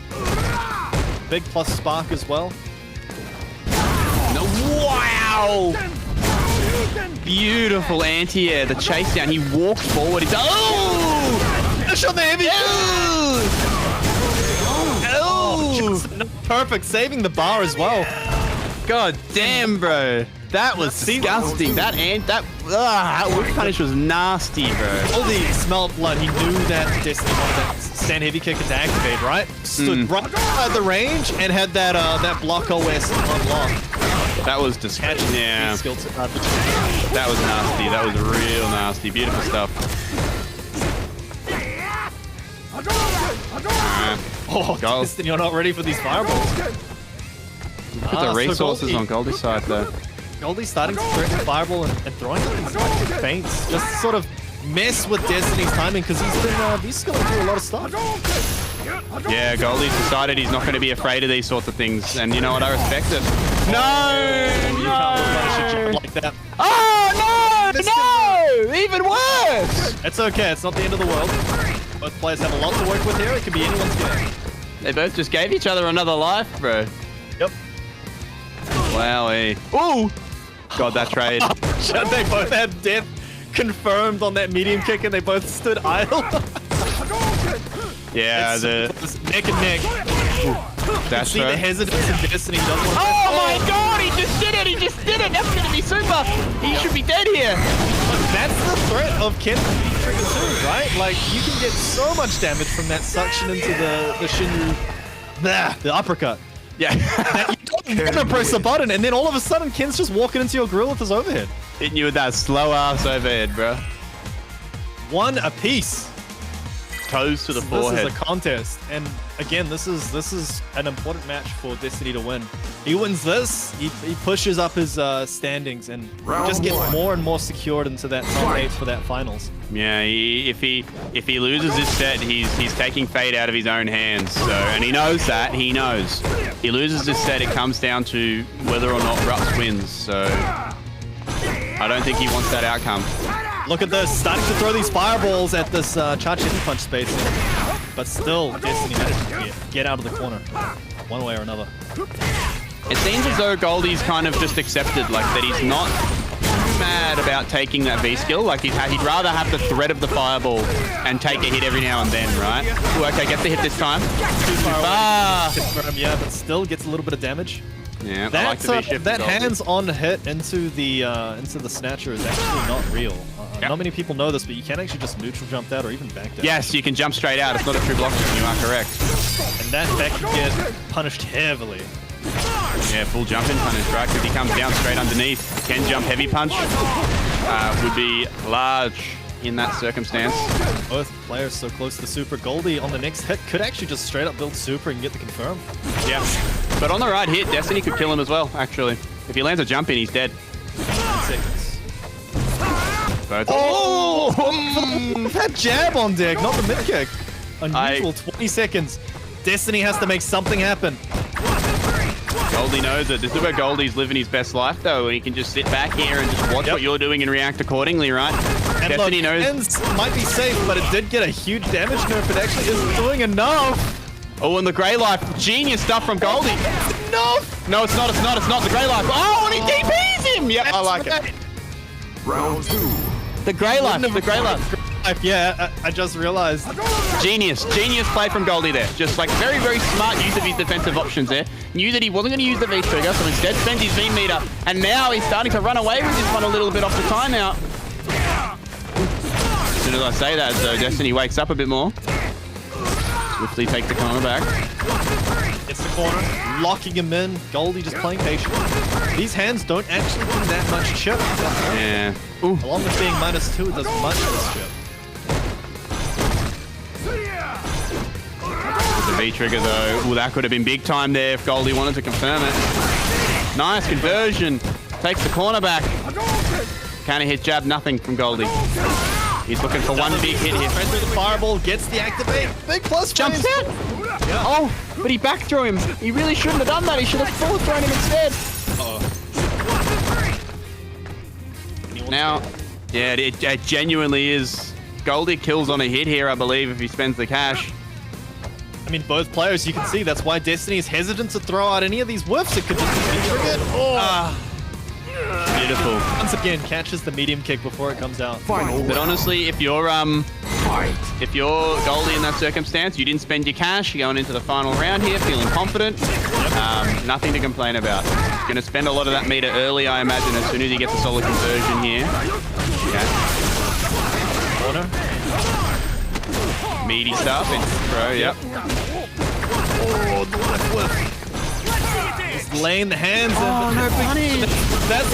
Big plus spark as well. No, wow! Beautiful anti-air. The chase down. He walks forward. He's finish on the heavy. Perfect, saving the bar as well. God damn, bro. That was disgusting. That whip punish was nasty, bro. Goldie smelled blood. He knew that Destiny wanted that stand heavy kick to activate, right? Stood right at the range and had that block OS unlocked. That was disgusting. Yeah. That was nasty. That was real nasty. Beautiful stuff. Oh, Destiny, you're not ready for these fireballs. Look at the resources on Goldie's side, though. Goldie's starting to threaten fireball and throwing these feints. Just to sort of mess with Destiny's timing, because he's going to do a lot of stuff. Yeah, Goldie's decided he's not going to be afraid of these sorts of things. And you know what? I respect it. No! You can't punish a jump like that. Oh, no! No! Even worse! It's okay. It's not the end of the world. Both players have a lot to work with here. It could be anyone's game. They both just gave each other another life, bro. Yep. Wowie. Ooh! God, that trade. They both had death confirmed on that medium kick, and they both stood idle. Yeah, It's neck and neck. that's See the right. hesitance of Destiny. Doesn't want to Oh my god, he just did it! He just did it! That's gonna be super! He should be dead here! That's the threat of Ken Trigger 2, right? Like, you can get so much damage from that suction into the Shinryu. The uppercut. Yeah. You don't want to press the button, and then all of a sudden, Ken's just walking into your grill with his overhead. Hitting you with that slow ass overhead, bro. One apiece. Toes to the This forehead. is a contest, and again, this is an important match for Destiny to win. He wins this, he pushes up his standings, and just gets more and more secured into that top 8 for that finals. Yeah, if he loses this set, he's taking fate out of his own hands. So, and he knows that. He knows. He loses this set, it comes down to whether or not Rupps wins. So, I don't think he wants that outcome. Look at this, starting to throw these fireballs at this charge hidden punch space, but still, Destiny managed to get out of the corner, one way or another. It seems as though Goldie's kind of just accepted, like, that he's not too mad about taking that V skill. Like, he'd rather have the threat of the fireball and take a hit every now and then, right? Ooh, okay, gets the hit this time. Too far Ah. away from him, yeah, but still gets a little bit of damage. Yeah, I like the V shift. That hands-on hit into the snatcher is actually not real. Yep. Not many people know this, but you can actually just neutral jump that or even back down. Yes, you can jump straight out. It's not a true block. You are correct. And that can get punished heavily. Yeah, full jumping punish, right? Because he comes down straight underneath. Can jump heavy punch would be large in that circumstance. Both players so close to super. Goldie on the next hit could actually just straight up build super and get the confirm. Yeah. But on the right hit, Destiny could kill him as well, actually. If he lands a jump in, he's dead. 10 seconds. Both. Oh! That jab on deck, not the mid kick. Unusual 20 seconds. Destiny has to make something happen. Goldie knows it. This is where Goldie's living his best life, though. He can just sit back here and just watch what you're doing and react accordingly, right? And Destiny look, knows. hands might be safe, but it did get a huge damage nerf. It actually isn't doing enough. Oh, and the Grey Life. Genius stuff from Goldie. Enough! No, it's not. It's not. It's not the Grey Life. Oh, and he DPs him. Yep, I like it. Round 2. The Grey Life. The Grey Life. Yeah, I just realized. Genius play from Goldie there. Just like very, very smart use of his defensive options there. Knew that he wasn't going to use the V trigger, so instead spent his V meter. And now he's starting to run away with this one a little bit off the timeout. As soon as I say that, though, Destiny wakes up a bit more. Swiftly takes the corner back. It's the corner, locking him in. Goldie just playing patient. These hands don't actually do that much chip. Yeah. Ooh. Along with being -2, it does much less chip. The V trigger though. Ooh, that could have been big time there if Goldie wanted to confirm it. Nice conversion. Takes the corner back. Counter hit jab, nothing from Goldie. He's looking for one big hit here. Through the fireball, gets the activate. Big plus Jumps frames. out. Yeah. Oh, but he back threw him. He really shouldn't have done that. He should have forward thrown him instead. Now, yeah, it genuinely is. Goldie kills on a hit here, I believe, if he spends the cash. I mean, both players, you can see that's why Destiny is hesitant to throw out any of these whiffs. It could just be triggered. Oh. Beautiful. Once again, catches the medium kick before it comes out. But honestly, if you're Goldie in that circumstance, you didn't spend your cash, you're going into the final round here, feeling confident. Nothing to complain about. Going to spend a lot of that meter early, I imagine, as soon as he gets a solid conversion here. Okay. Corner. Meaty stuff. Bro, yep. Oh, the left whiff. He's laying the hands in. Oh, no punish. That's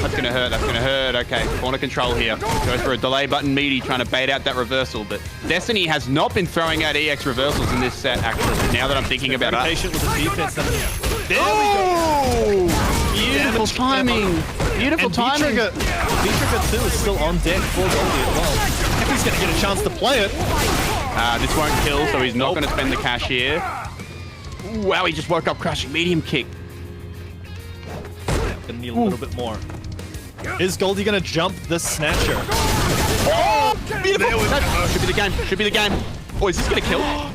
That's gonna hurt, that's gonna hurt. Okay, corner control here. Go for a delay button meaty, trying to bait out that reversal, but Destiny has not been throwing out EX reversals in this set, actually, now that I'm thinking about it. patient with his defense. There we go. Oh! Beautiful timing. Beautiful timing. V-Trigger 2 is still on deck for Goldie as well. If he's gonna get a chance to play it. This won't kill, so he's not gonna spend the cash here. Ooh, wow, he just woke up crushing medium kick. Gonna need a little bit more. Is Goldie gonna jump this snatcher? Oh, beautiful. Should be the game. Should be the game. Oh, is this gonna kill? Oh,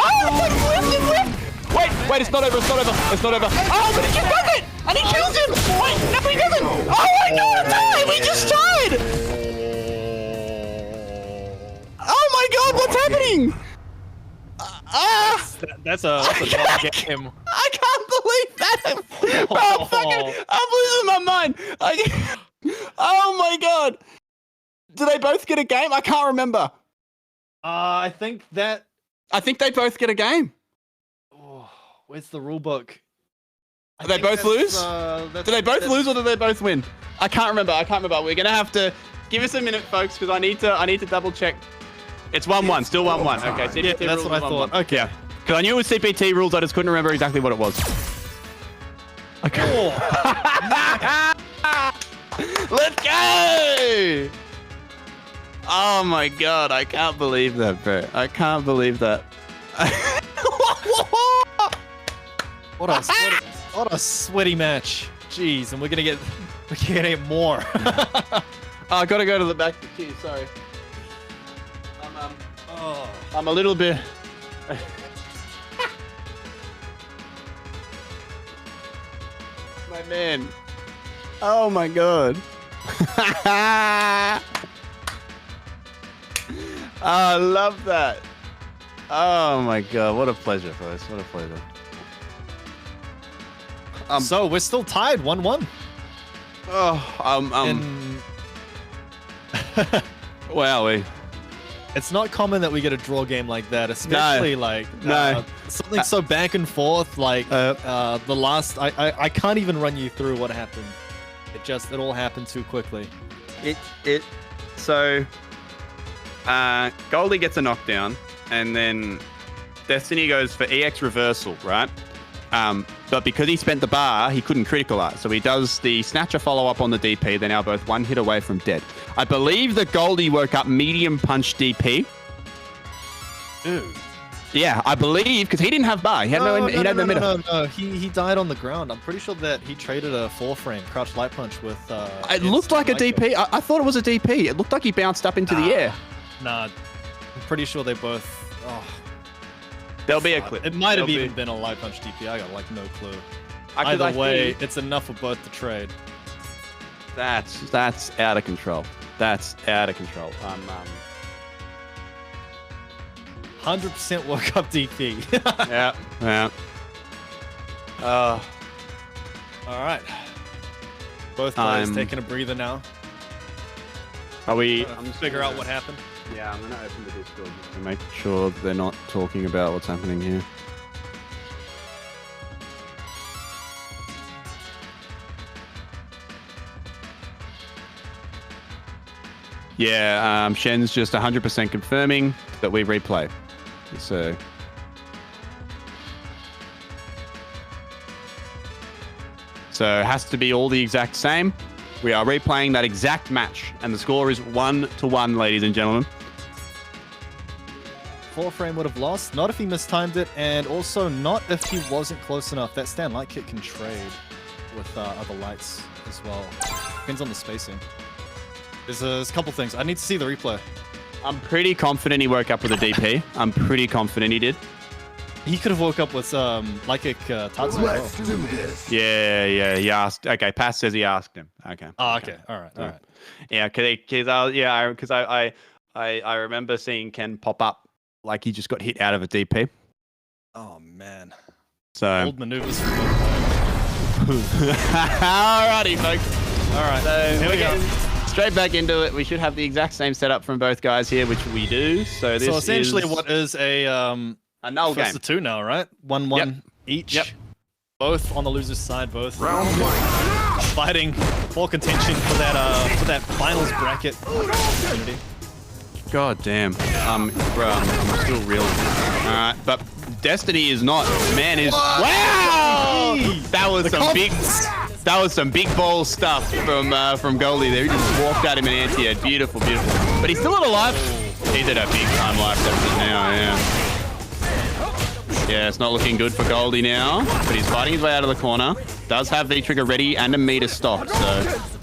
wait, it's not over. It's not over. It's not over. Oh, but he just does it, and he kills him. Wait, no, he doesn't. Oh my God, no, we just tied. god, what's happening? That's a bad game. I can't believe that. Bro, I'm losing my mind. Oh my god. Do they both get a game? I can't remember. I think that. I think they both get a game. Oh, where's the rule book? Do they both lose? Do they both lose or do they both win? I can't remember. We're gonna have to give us a minute, folks, because I need to double check. It's 1-1, still 1-1. Okay, CPT yeah, that's rules what I thought. 1-1. Okay. Because I knew it was CPT rules, I just couldn't remember exactly what it was. Okay. Let's go! Oh my god, I can't believe that, bro. I can't believe that. What a sweaty match. Jeez, and we're gonna get more. Oh, I gotta go to the back of the queue, sorry. I'm a little bit... My man. Oh my god. I love that. Oh my god, what a pleasure, folks. What a pleasure. So we're still tied 1-1. Wowie. It's not common that we get a draw game like that, especially something so back and forth. Like the last, I can't even run you through what happened. It all happened too quickly. So Goldie gets a knockdown, and then Destiny goes for EX reversal, right? But because he spent the bar, he couldn't critical art. So he does the Snatcher follow-up on the DP. They're now both one hit away from dead. I believe that Goldie woke up medium punch DP. Dude. Yeah, I believe, because he didn't have bar. He had no middle. No. He died on the ground. I'm pretty sure that he traded a 4-frame crouch light punch with... it looked like a DP. I thought it was a DP. It looked like he bounced up into the air. Nah, I'm pretty sure they both... Oh. There'll be a clip. It might have even been a light punch DP. I got like no clue. Either way, it's enough for both to trade. That's out of control. That's out of control. 100% World Cup DP. Yeah. All right. Both players taking a breather now. Are we? I'm just figure out what happened. Yeah, I'm gonna open the Discord just to make sure they're not talking about what's happening here. Yeah, Shen's just 100% confirming that we replay. So it has to be all the exact same. We are replaying that exact match, and the score is 1-1, ladies and gentlemen. 4-frame would have lost, not if he mistimed it, and also not if he wasn't close enough. That stand light kit can trade with other lights as well. Depends on the spacing. There's a couple things. I need to see the replay. I'm pretty confident he woke up with a DP. I'm pretty confident he did. He could have woke up with light kick Tatsu as well. Yeah. He asked. Okay, Pass says he asked him. Okay. Oh, okay. All right. Yeah, because I remember seeing Ken pop up like he just got hit out of a DP. Oh man. So old maneuvers from both. Alrighty, folks. All right. So here we go. Straight back into it. We should have the exact same setup from both guys here, which we do. So this essentially, is what is a null game. First to two now, right? 1-1 each. Yep. Both on the loser's side. Both Round one. fighting for contention for that finals bracket opportunity. God damn. I'm still reeling. All right, but Destiny is not. Man is. Wow! That was some big ball stuff from Goldie there. He just walked at him in anti-air. Beautiful. But he's still at a life. He's at a big time life deficit now. Yeah, it's not looking good for Goldie now. But he's fighting his way out of the corner. Does have V-trigger ready and a meter stock, so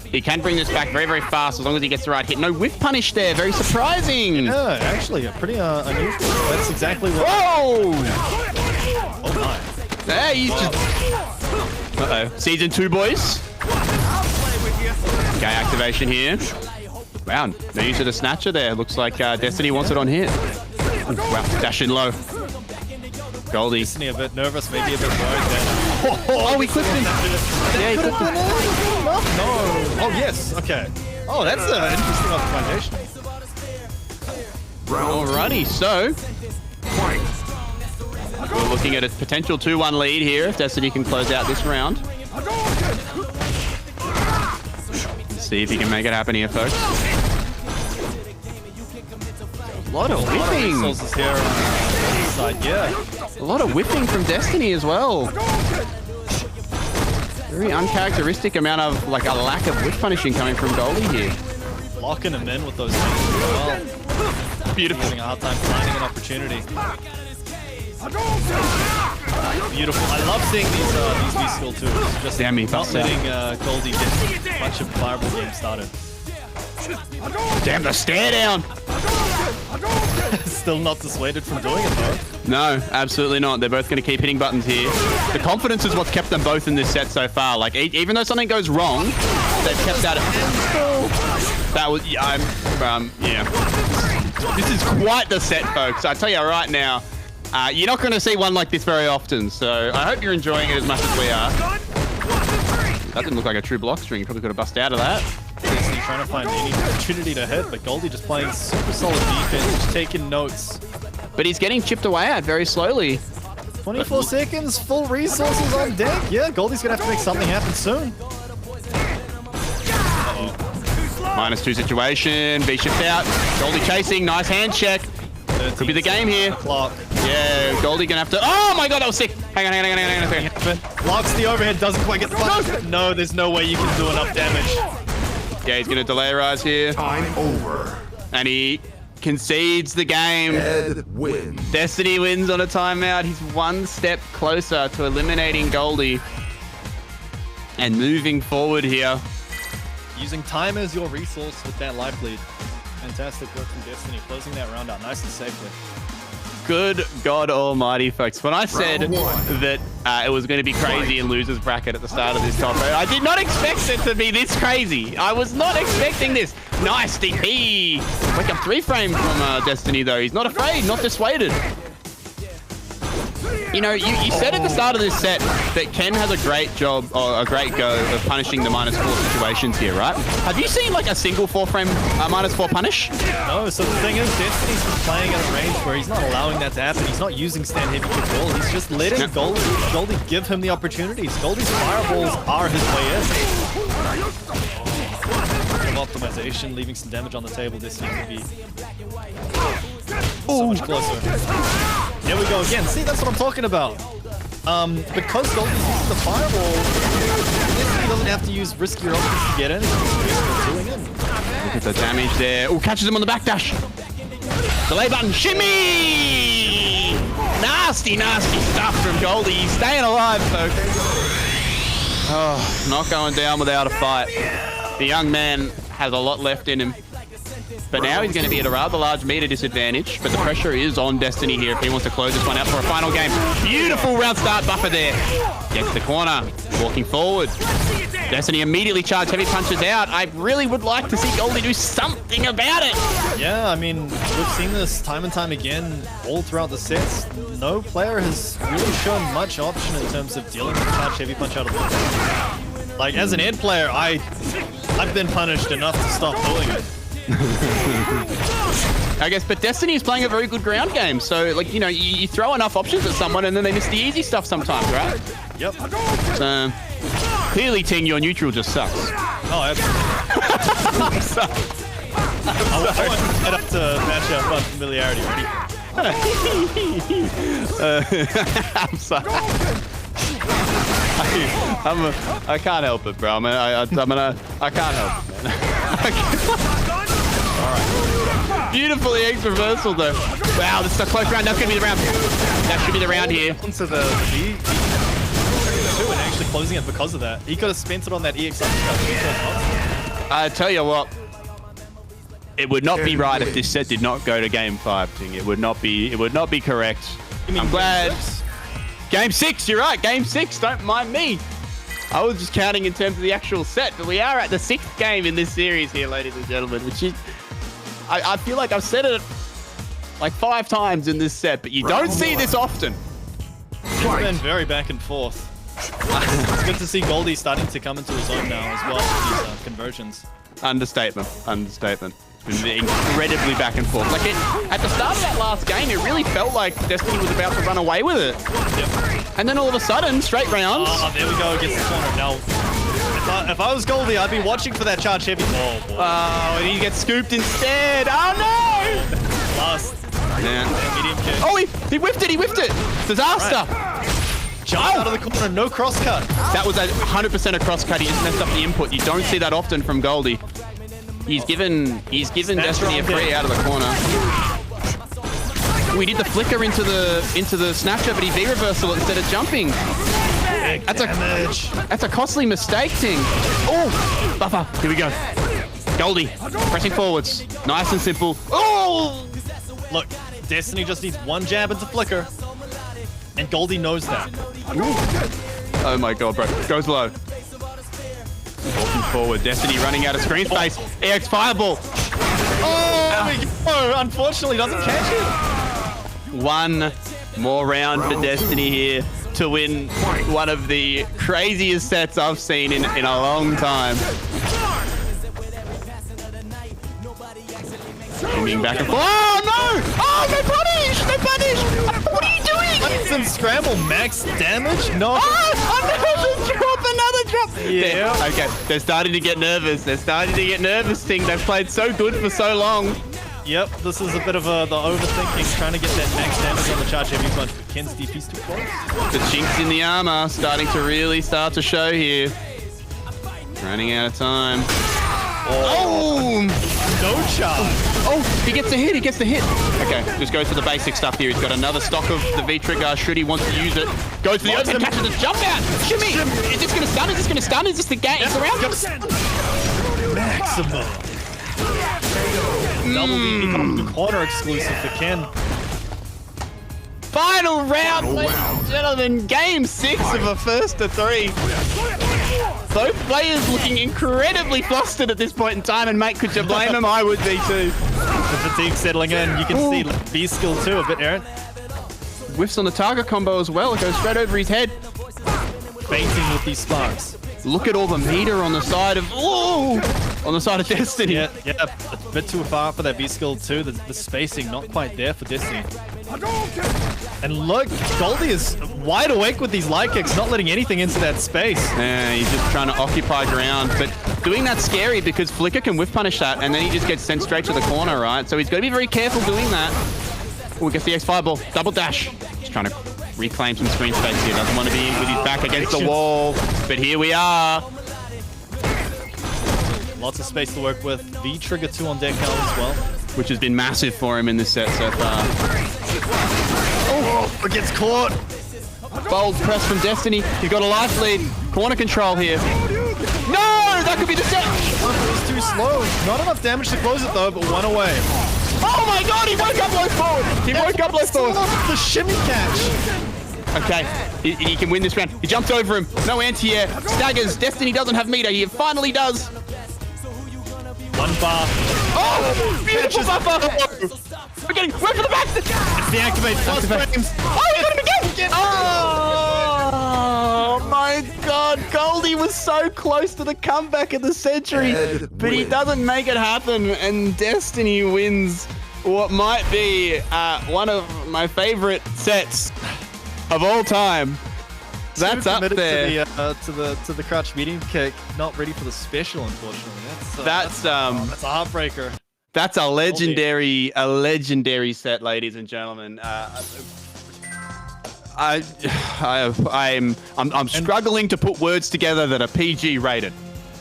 he can bring this back very, very fast as long as he gets the right hit. No whiff punish there. Very surprising. Yeah, actually, a pretty unusual. That's exactly what. Whoa! Oh my. There, he's just. Uh-oh. Season 2, boys. Okay, activation here. Wow, no use of the snatcher there. Looks like Destiny wants it on hit. Ooh, wow, dash in low. Goldie. Destiny a bit nervous, maybe a bit worried there. Oh, he clipped him. Yeah, he clipped him. No. Oh, yes. Okay. Oh, that's an interesting optimization. Alrighty, so we're looking at a potential 2-1 lead here if Destiny can close out this round. Let's see if he can make it happen here, folks. A lot of whipping. Resources here on the side, yeah. A lot of whipping from Destiny as well. Very uncharacteristic amount of, like, a lack of whip punishing coming from Goldie here. Locking him in with those things as well. Beautiful. Having a hard time finding an opportunity. Beautiful. I love seeing these V-skill tools. Just Damn me, not letting Goldie get much of a viable game started. Damn, the stare down. Still not dissuaded from doing it though. No, absolutely not. They're both going to keep hitting buttons here. The confidence is what's kept them both in this set so far. Like, even though something goes wrong, they've kept at it. That was, yeah. This is quite the set, folks. I tell you right now, you're not going to see one like this very often. So I hope you're enjoying it as much as we are. That didn't look like a true block string. You probably could have busted out of that. Destiny trying to find any opportunity to hit, but Goldie just playing super solid defense, just taking notes. But he's getting chipped away at very slowly. 24 seconds, full resources on deck. Yeah, Goldie's gonna have to make something happen soon. -2 situation. V shift out. Goldie chasing. Nice hand check. Could be the game here. Clock. Yeah, Goldie gonna have to. Oh my god, that was sick. Hang on. Locks the overhead, doesn't quite get the punch. No, there's no way you can do enough damage. Yeah, he's gonna delay rise here. Time over. And he concedes the game. Ed wins. Destiny wins on a timeout. He's one step closer to eliminating Goldie. And moving forward here. Using time as your resource with that life lead. Fantastic work from Destiny, closing that round out nice and safely. Good God Almighty, folks. When I said that it was going to be crazy in losers bracket at the start of this top, I did not expect it to be this crazy. I was not expecting this. Nice DP. Wake up 3 frames from Destiny, though. He's not afraid, not dissuaded. You know, you said at the start of this set that Ken has a great job, or a great go of punishing the -4 situations here, right? Have you seen like a single 4-frame -4 punish? No, so the thing is, Destiny's been playing at a range where he's not allowing that to happen. He's not using stand heavy kick ball. He's just letting Goldie give him the opportunities. Goldie's fireballs are his way in. Optimization, leaving some damage on the table. Destiny could be so much closer. There we go again. See, that's what I'm talking about. Because Goldie's using the fireball, Destiny doesn't have to use riskier options to get in. He's just doing it. Look at the damage there. Oh, catches him on the backdash. Delay button. Shimmy! Nasty stuff from Goldie. He's staying alive, folks. Oh, not going down without a fight. The young man has a lot left in him. But now he's going to be at a rather large meter disadvantage. But the pressure is on Destiny here if he wants to close this one out for a final game. Beautiful round start buffer there. Gets the corner. Walking forward. Destiny immediately charged heavy punches out. I really would like to see Goldie do something about it. Yeah, I mean, we've seen this time and time again all throughout the sets. No player has really shown much option in terms of dealing with charged heavy punch out of the way. Like, as an Ed player, I've been punished enough to stop doing it. I guess, but Destiny is playing a very good ground game. So, like, you know, you throw enough options at someone and then they miss the easy stuff sometimes, right? Yep. So, clearly, Ting, your neutral just sucks. Oh, absolutely. I want to head up to match up on familiarity. I'm sorry. I can't help it, bro. I can't help it, man. All right. Beautifully X reversal, though. Wow, this is a close round. That's going to be the round. That should be the round here. Into the V and actually closing it because of that. He could have spent it on that EX uppercut. I tell you what, it would not be right if this set did not go to game 5, Ting. It would not be correct. I'm glad. Game 6, you're right. Game 6, don't mind me. I was just counting in terms of the actual set, but we are at the 6th game in this series here, ladies and gentlemen, which is, I feel like I've said it like 5 times in this set, but you don't see this often. It's been very back and forth. It's good to see Goldie starting to come into his own now as well with these conversions. Understatement. Understatement. It's been incredibly back and forth. Like at the start of that last game, it really felt like Destiny was about to run away with it. Yep. And then all of a sudden, straight rounds. Oh, there we go against the corner. Now, if I was Goldie, I'd be watching for that charge heavy. Oh, boy. Oh, and he gets scooped instead. Oh, no! Last. Yeah. Medium kick. Oh, he whiffed it. He whiffed it. Disaster. Right. Jump out of the corner. No crosscut. That was 100% a crosscut. He just messed up the input. You don't see that often from Goldie. He's given Destiny a free out of the corner. We did the flicker into the snapshot, but he V-reversal instead of jumping. That's a costly mistake, Ting. Oh, buffer. Here we go. Goldie pressing forwards. Nice and simple. Oh! Look, Destiny just needs one jab into flicker, and Goldie knows that. Oh my god, bro. Goes low. Walking forward. Destiny running out of screen space. EX Fireball. Oh, there we go. Unfortunately, doesn't catch it. One more round for Destiny here to win one of the craziest sets I've seen in a long time. Moving back and forth. Oh no! Oh, no punish! No punish! What are you doing? Instant scramble, max damage? No. Oh, another drop! Yeah. Okay, they're starting to get nervous. Ting. They've played so good for so long. Yep, this is a bit of the overthinking, trying to get that max damage on the charge heavy punch, but Ken's DP's too close. The chinks in the armor starting to really start to show here. Running out of time. Oh! No charge. Oh, he gets the hit. Okay, just goes for the basic stuff here. He's got another stock of the V-trigger. Should he want to use it? Goes for the open, catches the jump out. Shimmy! Is this gonna stun? Is this the game? It's the round? Maximum. Double the corner exclusive for Ken. Final round, ladies and gentlemen. Game 6 of a first to 3. Both players looking incredibly flustered at this point in time, and mate, could you blame him? I would be too. The fatigue settling in. You can see B skill too a bit, Aaron. Whiffs on the target combo as well. It goes straight over his head. Fainting with these sparks. Look at all the meter on the side of Destiny. Yeah, a bit too far for that B skill too. The spacing not quite there for Destiny. And look, Goldie is wide awake with these light kicks, not letting anything into that space. Yeah, he's just trying to occupy ground, but doing that's scary because Flicker can whiff punish that, and then he just gets sent straight to the corner, right? So he's got to be very careful doing that. Oh, gets the X Fireball, double dash. Just trying to reclaim some screen space here. Doesn't want to be with his back against the wall, but here we are. Lots of space to work with. V-trigger 2 on deck now as well. Which has been massive for him in this set so far. Oh, it gets caught. Bold press from Destiny. He's got a life lead. Corner control here. No! That could be the set! It's too slow. Not enough damage to close it though, but one away. Oh my god, he woke up low forward! The shimmy catch. Okay, he can win this round. He jumps over him. No anti-air. Staggers. Destiny doesn't have meter. He finally does. One bar. Oh, beautiful buffer. We're getting, wait for the back. It's the activate plus frames. Oh, he got him again. Oh my god, Goldie was so close to the comeback of the century, but he doesn't make it happen, and Destiny wins what might be one of my favorite sets of all time. That's up there. To the crouch medium kick. Not ready for the special, unfortunately. That's a heartbreaker. That's a legendary set, ladies and gentlemen. I'm struggling to put words together that are PG rated.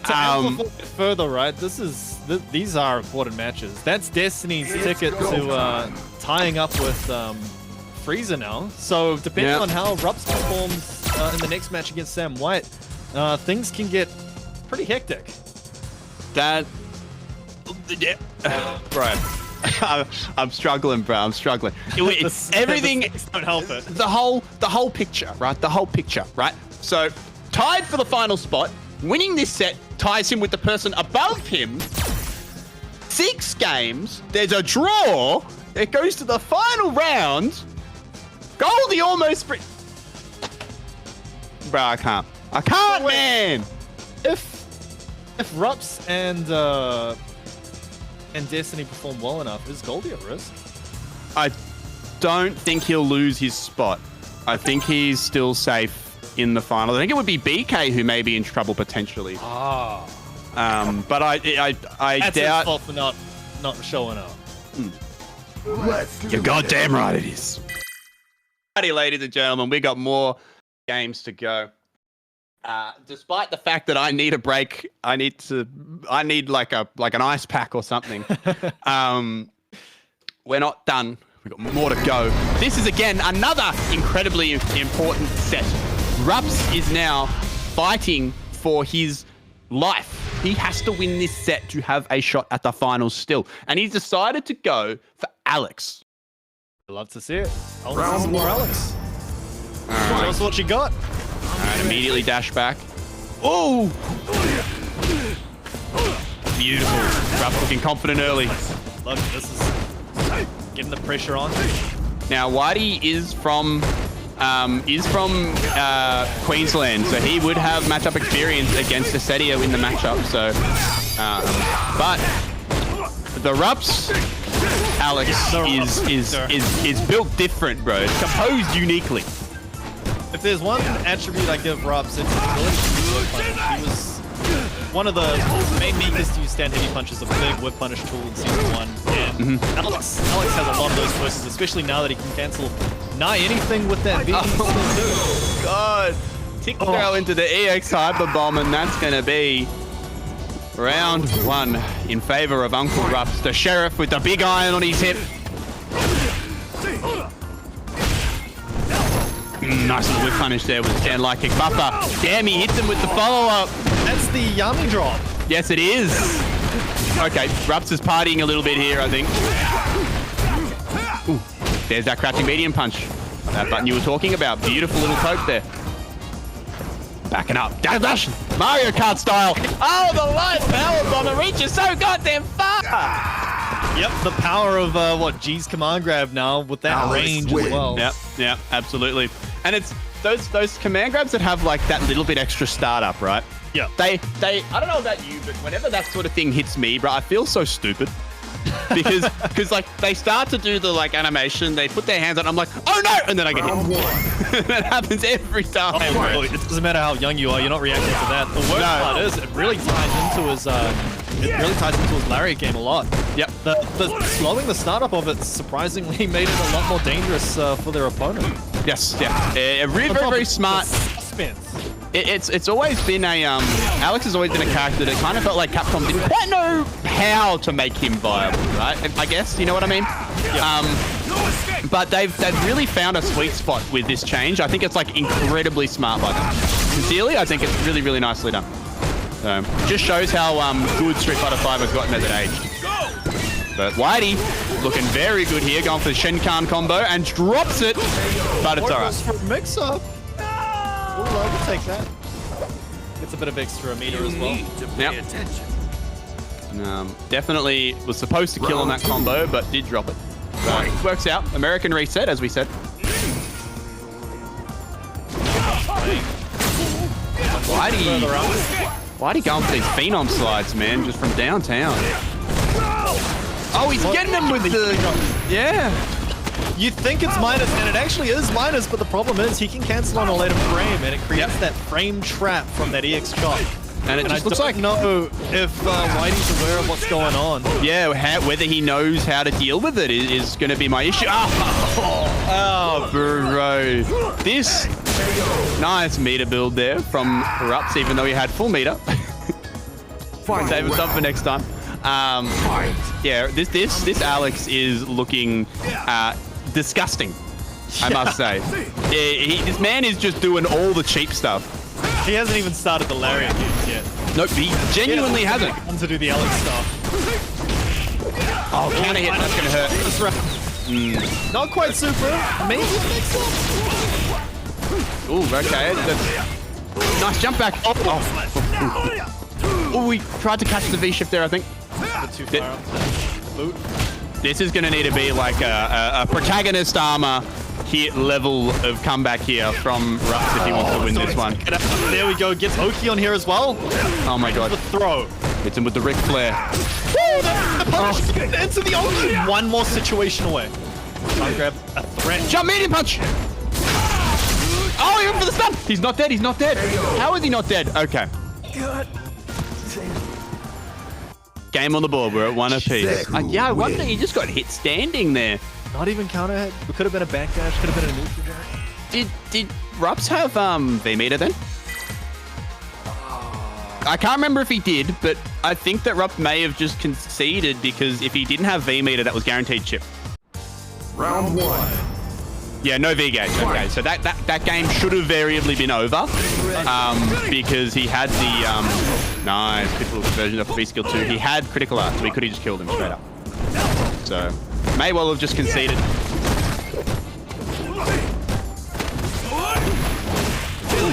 To amplify it further, right? These are important matches. That's Destiny's ticket to tying up with FREESER now. So depending on how Rupps performs in the next match against Sam White, things can get pretty hectic. Bro, I'm struggling, bro. I'm struggling. It's everything. Don't help it. The whole picture, right? The whole picture, right? So tied for the final spot. Winning this set ties him with the person above him. 6 games. There's a draw. It goes to the final round. Goldie almost... Bro, I can't. I can't, man. If Rupps and Destiny perform well enough, is Goldie at risk? I don't think he'll lose his spot. I think he's still safe in the final. I think it would be BK who may be in trouble potentially. Ah. But I That's doubt. his fault for not showing up. You're goddamn right it is. Alrighty, ladies and gentlemen, we got more games to go. Despite the fact that I need a break, I need like an ice pack or something. We're not done. We've got more to go. This is again another incredibly important set. Rupps is now fighting for his life. He has to win this set to have a shot at the finals still. And he's decided to go for Alex. I'd love to see it. I want to see some more Alex. Show us what you got. Alright, immediately dash back. Oh! Beautiful. Rupps looking confident early. Look, this is getting the pressure on. Now, Whitey is from Queensland, so he would have matchup experience against Issedia in the matchup. So, but the Rupps Alex is built different, bro. It's composed uniquely. If there's one attribute I give Rupps, it's his ability to use whip punish. He was one of the main makers to use stand heavy punches, a big whip punish tool in season 1. And Alex has a lot of those choices, especially now that he can cancel nigh anything with that beat. Oh god! Tick throw into the EX Hyper Bomb, and that's gonna be round 1 in favor of Uncle Rupps, the sheriff with the big iron on his hip. Nice little whip punish there with stand light kick buffer. Damn, he hits him with the follow-up. That's the yummy drop. Yes, it is. Okay, Rupps is partying a little bit here, I think. Ooh, there's that crouching medium punch. That button you were talking about. Beautiful little poke there. Backing up. Dash! Mario Kart style. Oh, the light power bomb. It reaches so goddamn far. Yep, the power of G's command grab now with that Alex range wins. as well. Yep, absolutely. And it's those command grabs that have like that little bit extra startup, right? Yeah. They I don't know about you, but whenever that sort of thing hits me, bro, I feel so stupid. Because like they start to do the like animation, they put their hands on, I'm like, oh no, and then I get hit. That happens every time. Oh, it doesn't matter how young you are, you're not reacting to that. The worst part is it really ties into his lariat game a lot. Yep. The slowing the startup of it surprisingly made it a lot more dangerous for their opponent. Yes, yeah. Very, very smart. Suspense. It's always been a Alex has always been a character that kind of felt like Capcom didn't quite know how to make him viable, right? I guess, you know what I mean? Yep. But they've really found a sweet spot with this change. I think it's like incredibly smart by them. Sincerely, I think it's really, really nicely done. So just shows how good Street Fighter V has gotten as it aged. But Whitey looking very good here, going for the Shenkan combo and drops it, but it's alright. Mix up. We'll take that. Gets a bit of extra meter as well. Yep. Definitely was supposed to kill on that combo, but did drop it. So works out. American reset, as we said. Whitey going for these Phenom slides, man, just from downtown. Oh, he's getting him with the... Yeah. You think it's minus, and it actually is minus, but the problem is he can cancel on a later frame, and it creates that frame trap from that EX chop. And it just looks like... I don't know if Whitey's aware of what's going on. Yeah, whether he knows how to deal with it is going to be my issue. Oh, bro. This nice meter build there from Rupps, even though he had full meter. Save himself for next time. Yeah, this Alex is looking disgusting, I must say. This man is just doing all the cheap stuff. He hasn't even started the lariat games yet. Nope, he genuinely hasn't. To do the Alex stuff. Oh, counter hit, that's gonna hurt. That's right. Not quite super. Maybe mix up. Ooh, okay. Nice jump back. Oh, we tried to catch the V-shift there, I think. Too far up the boot. This is going to need to be like a protagonist armor hit level of comeback here from Rupps if he wants to win this one. There we go. Gets Oki on here as well. Oh my god. The throw. Hits him with the Ric Flair. The punish into the Oki. One more situation away. Try and grab a threat. Jump medium punch. Oh, he went for the stun. He's not dead. He's not dead. How is he not dead? Okay. Game on the board. We're at 1 apiece. Yeah, I wonder. He just got hit standing there. Not even counter hit. It could have been a backdash. Could have been a neutral dash. Did Rupps have V-meter then? I can't remember if he did, but I think that Rupps may have just conceded because if he didn't have V-meter, that was guaranteed chip. Round 1. Yeah, no V-gauge. Okay, so that game should have variably been over because he had the nice critical conversion off of V-skill 2. He had critical art, so he could have just killed him straight up. So may well have just conceded.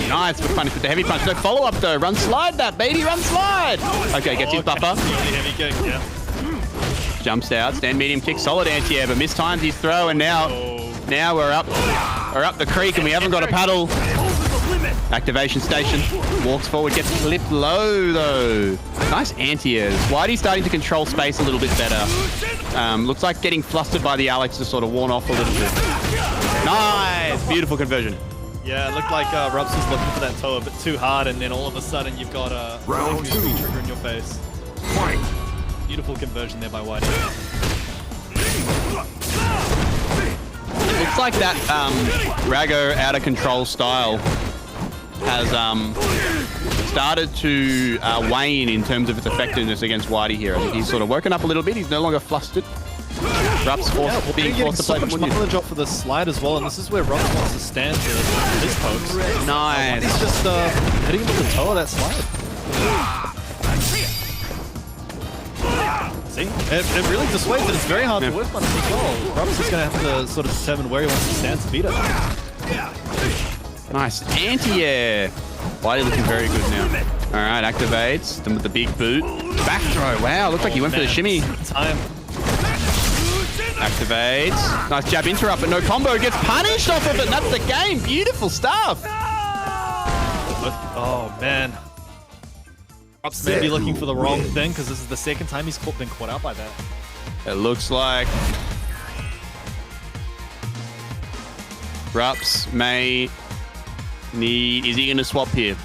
Nice, good punish with the heavy punch. No follow-up though. Run slide that, baby. Run slide. Okay, gets his buffer. Heavy kick, yeah. Jumps out. Stand medium kick. Solid anti-air, but mistimes his throw, and now we're up the creek, and we haven't got a paddle. Activation station. Walks forward, gets flipped low though. Nice anti-airs. Whitey's starting to control space a little bit better. Looks like getting flustered by the Alex has sort of worn off a little bit. Nice, beautiful conversion. Yeah, it looked like Rupps was looking for that toe a bit too hard, and then all of a sudden you've got a Round 2. trigger in your face. Beautiful conversion there by Whitey. It looks like that Rago out of control style has started to wane in terms of its effectiveness against Whitey here. I think he's sort of woken up a little bit. He's no longer flustered. Rupps being forced to play so much mileage off for the slide as well, and this is where Rupps wants to stand to his pokes. Nice. He's just hitting him with the toe of that slide. See? It really dissuades it. It's very hard to whip on it as well. Rupps is going to have to sort of determine where he wants to stand to beat it. Nice anti-air. Whitey looking very good now. All right, activates. Then with the big boot. Back throw. Wow, looked like he went for the shimmy. Time. Activates. Nice jab interrupt, but no combo. Gets punished off of it, and that's the game. Beautiful stuff. Oh, man. Rupps may be looking for the wrong thing, because this is the second time he's been caught out by that. It looks like Rupps may need... Is he going to swap here?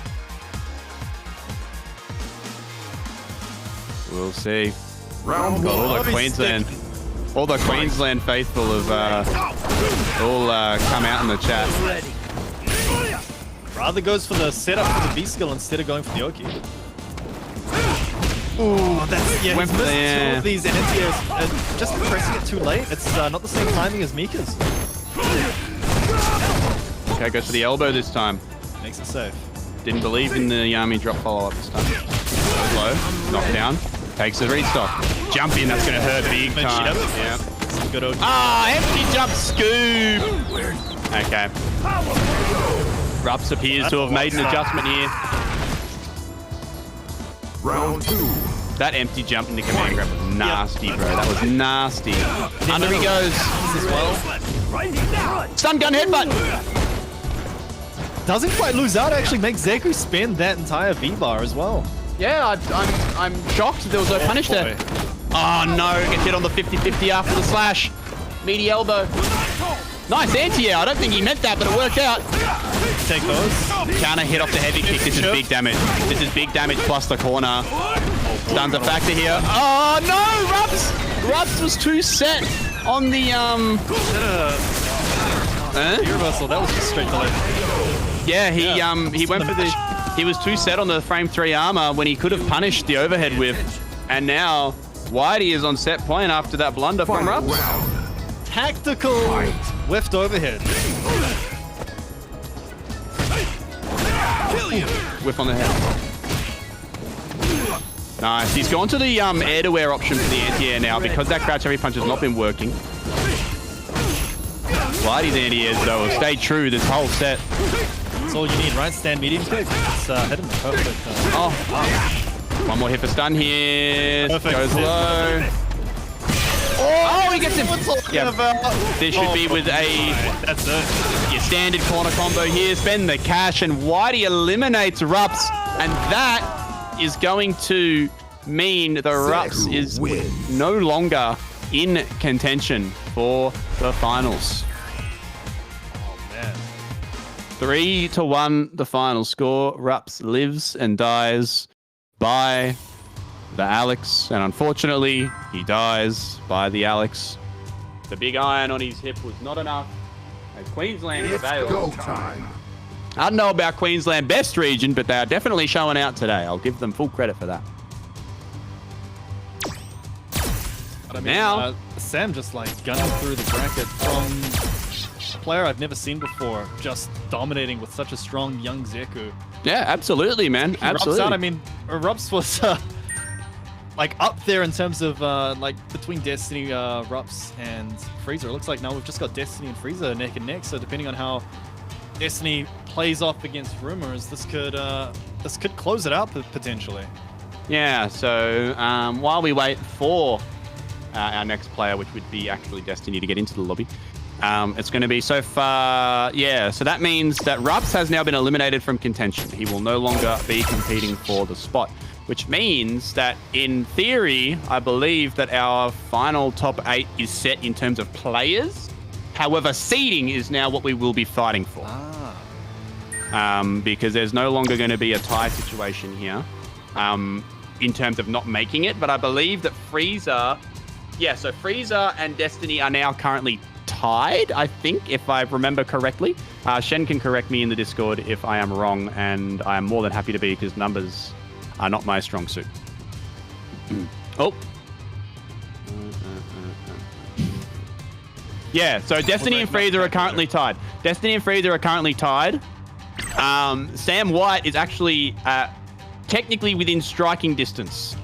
We'll see. Round 1. All the Queensland faithful have all come out in the chat. Rather goes for the setup for the B skill instead of going for the Oki. Ooh, That's, yeah, went he's for missed the- two of these anti-airs, and just pressing it too late. It's not the same timing as Mika's. Okay, goes for the elbow this time. Makes it safe. Didn't believe in the Yami drop follow-up this time. Goes low, knockdown, takes the restock. Jump in, that's going to hurt big time. Yeah. Some good Oki. Empty jump scoop. Okay. Rupps appears to have made an adjustment here. Round 2. That empty jump into command grab was nasty, bro. That was nasty. Under he goes. As well. Stun gun headbutt. Doesn't quite lose out, actually makes Zeku spend that entire V-bar as well. Yeah, I'm shocked there was no punish there. Oh no, gets hit on the 50-50 after the slash. Meaty elbow. Nice anti-air. I don't think he meant that, but it worked out. Take those. Counter hit off the heavy kick. This is big damage. This is big damage plus the corner. Stun's a factor here. Oh no, Rupps! Rupps was too set on the Reversal, that was just straight to left. Yeah, he went for the... He was too set on the frame 3 armor when he could have punished the overhead whip. And now, Whitey is on set point after that blunder from Final Rupps. round. Tactical whiffed overhead. Whip on the head. Nice. He's gone to the air-to-air option for the anti-air now because that crouch heavy punch has not been working. Whitey's anti-edge, though, will stay true this whole set. That's all you need, right? Stand medium kick. It's hitting the perfect. One more hit for stun here. Perfect. Goes low. Oh, he gets him. Yeah. This should be with a That's it. your standard corner combo here. Spend the cash, and Whitey eliminates Rupps, and that is going to mean the Rupps is no longer in contention for the finals. Oh, man. 3-1 the final score. Rupps lives and dies by the Alex, and unfortunately, he dies by the Alex. The big iron on his hip was not enough, and Queensland prevailed. Go time. I don't know about Queensland best region, but they are definitely showing out today. I'll give them full credit for that. But I mean, Now- Sam just like gunning through the bracket from a player I've never seen before, just dominating with such a strong young Zeku. Yeah, absolutely, man. Absolutely. Rupps out, I mean, Rupps was like up there in terms of like between Destiny, Rupps, and FREESER. It looks like now we've just got Destiny and FREESER neck and neck. So depending on how Destiny plays off against Rumours, this could close it out potentially. Yeah, so while we wait for our next player, which would be actually Destiny to get into the lobby, it's going to be so far, yeah, so that means that Rupps has now been eliminated from contention. He will no longer be competing for the spot, which means that in theory, I believe that our final top 8 is set in terms of players. However, seeding is now what we will be fighting for. Because there's no longer going to be a tie situation here in terms of not making it. But I believe that FREESER, yeah, so FREESER and Destiny are now currently tied, I think, if I remember correctly. Shen can correct me in the Discord if I am wrong, and I am more than happy to be, because numbers are not my strong suit. Oh. Yeah, so Destiny and FREESER are currently tied. Destiny and FREESER are currently tied. Sam White is actually technically within striking distance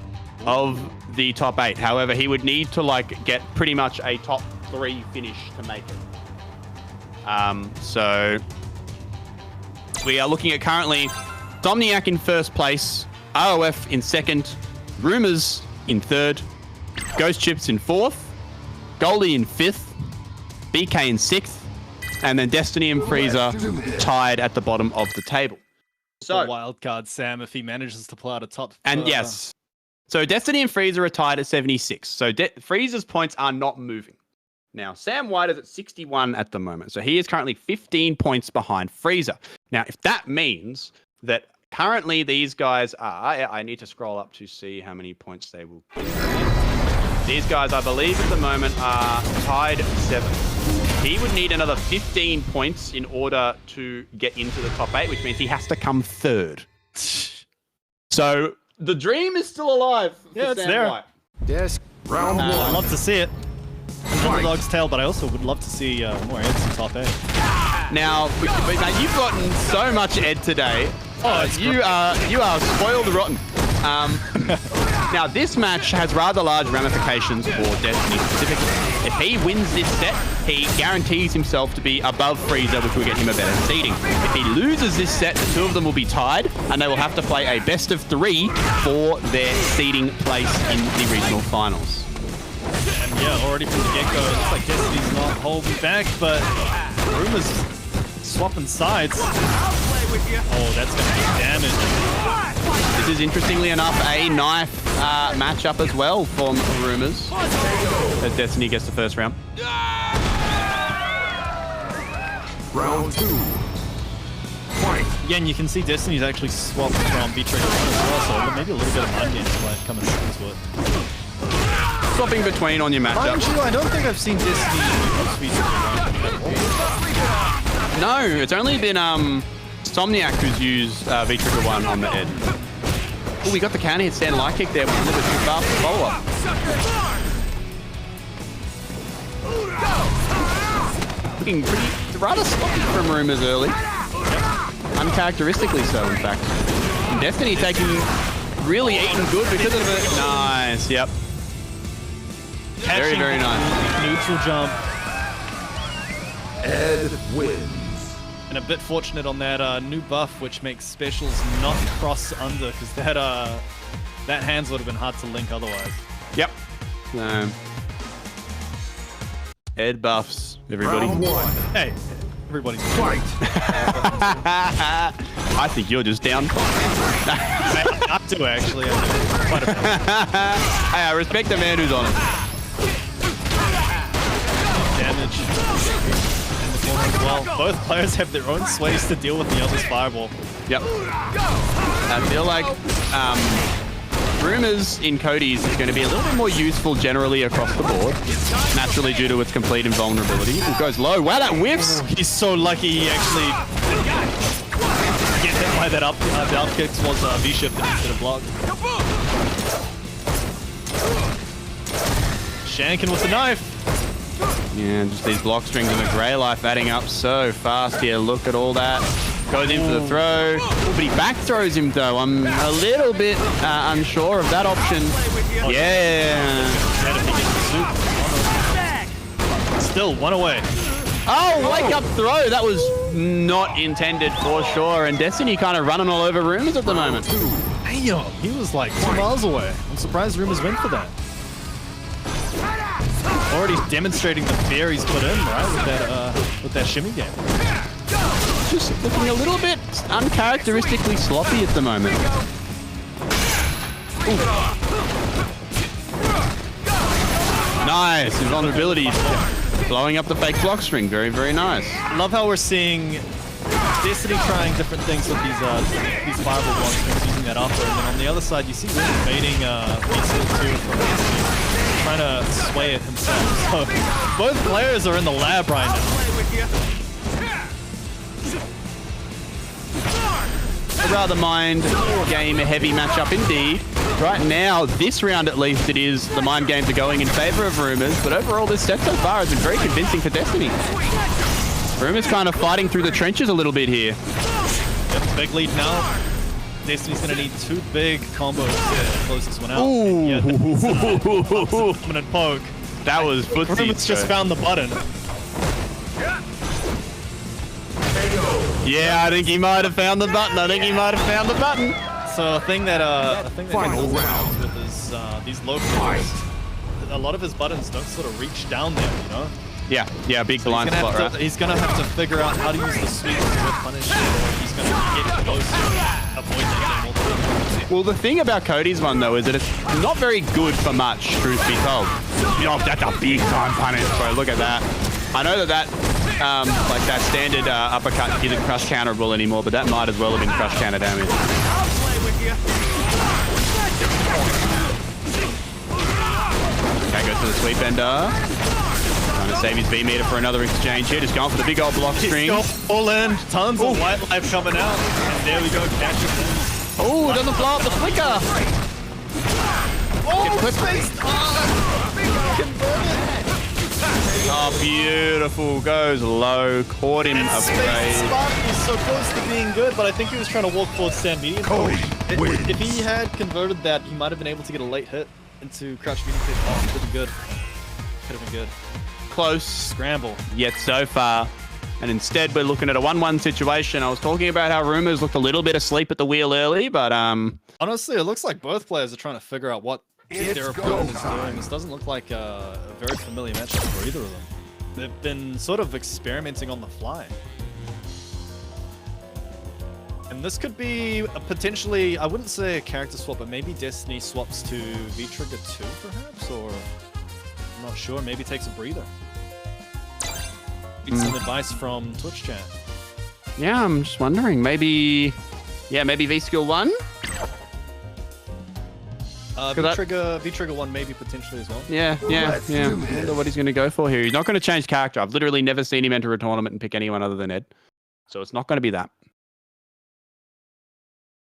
of the top 8. However, he would need to like get pretty much a top 3 finish to make it. So we are looking at currently Somniac in first place, ROF in second, Rumours in third, GhostChips in fourth, Goldie in fifth, BK in sixth, and then Destiny and FREESER tied at the bottom of the table. So wild card Sam if he manages to pull out a top. And yes, so Destiny and FREESER are tied at 76. So FREEZER's points are not moving. Now, Sam White is at 61 at the moment. So he is currently 15 points behind FREESER. Now, if that means that currently these guys are, I need to scroll up to see how many points they will. These guys, I believe at the moment are tied 7. He would need another 15 points in order to get into the top 8, which means he has to come third. So the dream is still alive for Yeah, it's Sam there. White. Yes. Round I'd one. love to see it. Underdog's tail, but I also would love to see more heads in top 8. Now, you've gotten so much Ed today. You are spoiled rotten. Now, this match has rather large ramifications for Destiny specifically. If he wins this set, he guarantees himself to be above FREESER, which will get him a better seeding. If he loses this set, the two of them will be tied, and they will have to play a best of 3 for their seeding place in the regional finals. And yeah, already from the get-go, it looks like Destiny's not holding back, but Rumours swapping sides. Oh, that's going to be damage. This is, interestingly enough, a knife matchup as well from Rumours, as Destiny gets the first round. Round 2. Fight. Again, you can see Destiny's actually swapped from V-Trigger 1 as well, so maybe a little bit of mind games coming into it. Swapping between on your matchup. Mind you, I don't think I've seen Destiny use V-Trigger 1 at all. No, it's only been Somniac who's used V-Trigger 1 on the head. Oh, we got the counter hit stand light kick there, but a little bit too fast for follow-up. Looking pretty rather sloppy from Rumours early. Uncharacteristically so, in fact. And Destiny taking really eating good because of it. Nice, yep. Very, very nice. Neutral jump. Ed wins. And a bit fortunate on that new buff, which makes specials not cross under, because that hands would have been hard to link otherwise. Yep. Ed buffs, everybody. Round 1. Hey, everybody's Fight. I think you're just down. I do actually. I do. Quite a bit. Hey, I respect the man who's on it. Damage in the corner as well. Both players have their own sways to deal with the other's fireball. Yep. I feel like Rumours in Cody's is going to be a little bit more useful generally across the board, naturally due to its complete invulnerability. It goes low. Wow, that whiffs! He's so lucky he actually get hit by that up. The up kicks was V-shifted instead of blocked. Shanking with the knife. Yeah, just these block strings and the grey life adding up so fast here. Look at all that. Goes in for the throw. But he back throws him though. I'm a little bit unsure of that option. Yeah. Still one away. Oh, wake up throw. That was not intended for sure. And Destiny kind of running all over Rumours at the moment. Damn, he was like 2 miles away. I'm surprised Rumours went for that. Already demonstrating the fear he's put in, right, with that shimmy game. Just looking a little bit uncharacteristically sloppy at the moment. Ooh. Nice, invulnerability. Blowing up the fake block string, very, very nice. Love how we're seeing Destiny trying different things with these fireball block strings using that upper, and then on the other side you see Rumours baiting V-Skill 2 from Destiny, trying to sway it himself. So both players are in the lab right now. A rather mind game heavy matchup indeed. Right now, this round at least, it is the mind games are going in favor of Rumours, but overall this set so far has been very convincing for Destiny. Rumours kind of fighting through the trenches a little bit here. Yep, big lead now. Destiny's going to need 2 big combos to close this one out. Ooh. Yeah, that's a dominant poke. That was footsie. Rumours just found the button. Yeah, I think he might have found the button. So a thing that Final gets round. with is these low floors, a lot of his buttons don't sort of reach down there, you know? Yeah, big blind He's gonna spot, have to, right? he's gonna have to figure out how to use the sweeps with punish, or he's gonna get close to avoid that game. Well, the thing about Cody's one, though, is that it's not very good for much, truth be told. Oh, that's a big time punish, bro. Look at that. I know that like that standard uppercut isn't crush counterable anymore, but that might as well have been crush counter damage. Okay, goes to the sweep ender. Trying to save his B meter for another exchange here. Just going for the big old block string. He's all in. Tons of white life coming out. And there we go. Catch it. Oh, it doesn't blow up the flicker. Oh, beautiful. Goes low. Caught him Space afraid. spot was so close to being good, but I think he was trying to walk forward stand medium. Cody wins. If he had converted that, he might have been able to get a late hit into crouch medium kick. Oh, could have been good. Could have been good. Close. Scramble. Yet so far. And instead, we're looking at a 1-1 situation. I was talking about how Rumours looked a little bit asleep at the wheel early, but Honestly, it looks like both players are trying to figure out what their opponent is doing. This doesn't look like a very familiar matchup for either of them. They've been sort of experimenting on the fly. And this could be a potentially, I wouldn't say a character swap, but maybe Destiny swaps to V-Trigger 2 perhaps, or I'm not sure, maybe takes a breather. Get some advice from Twitch chat. yeah, I'm just wondering. Maybe V-Skill 1? V-Trigger 1 maybe potentially as well. Yeah. I wonder what he's going to go for here. He's not going to change character. I've literally never seen him enter a tournament and pick anyone other than Ed. So it's not going to be that.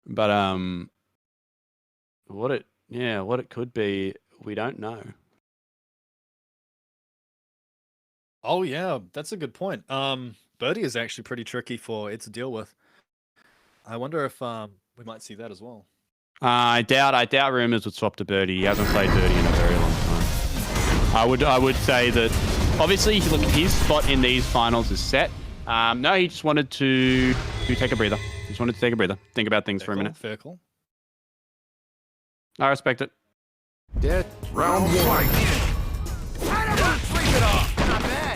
But what it could be, we don't know. Oh yeah, that's a good point. Birdie is actually pretty tricky for it to deal with. I wonder if we might see that as well. I doubt Rumours would swap to Birdie. He hasn't played Birdie in a very long time. I would say that Obviously, look, his spot in these finals is set. No, he just wanted to take a breather. He just wanted to take a breather. Think about things for a minute. Fair call. I respect it. Dead. Round one.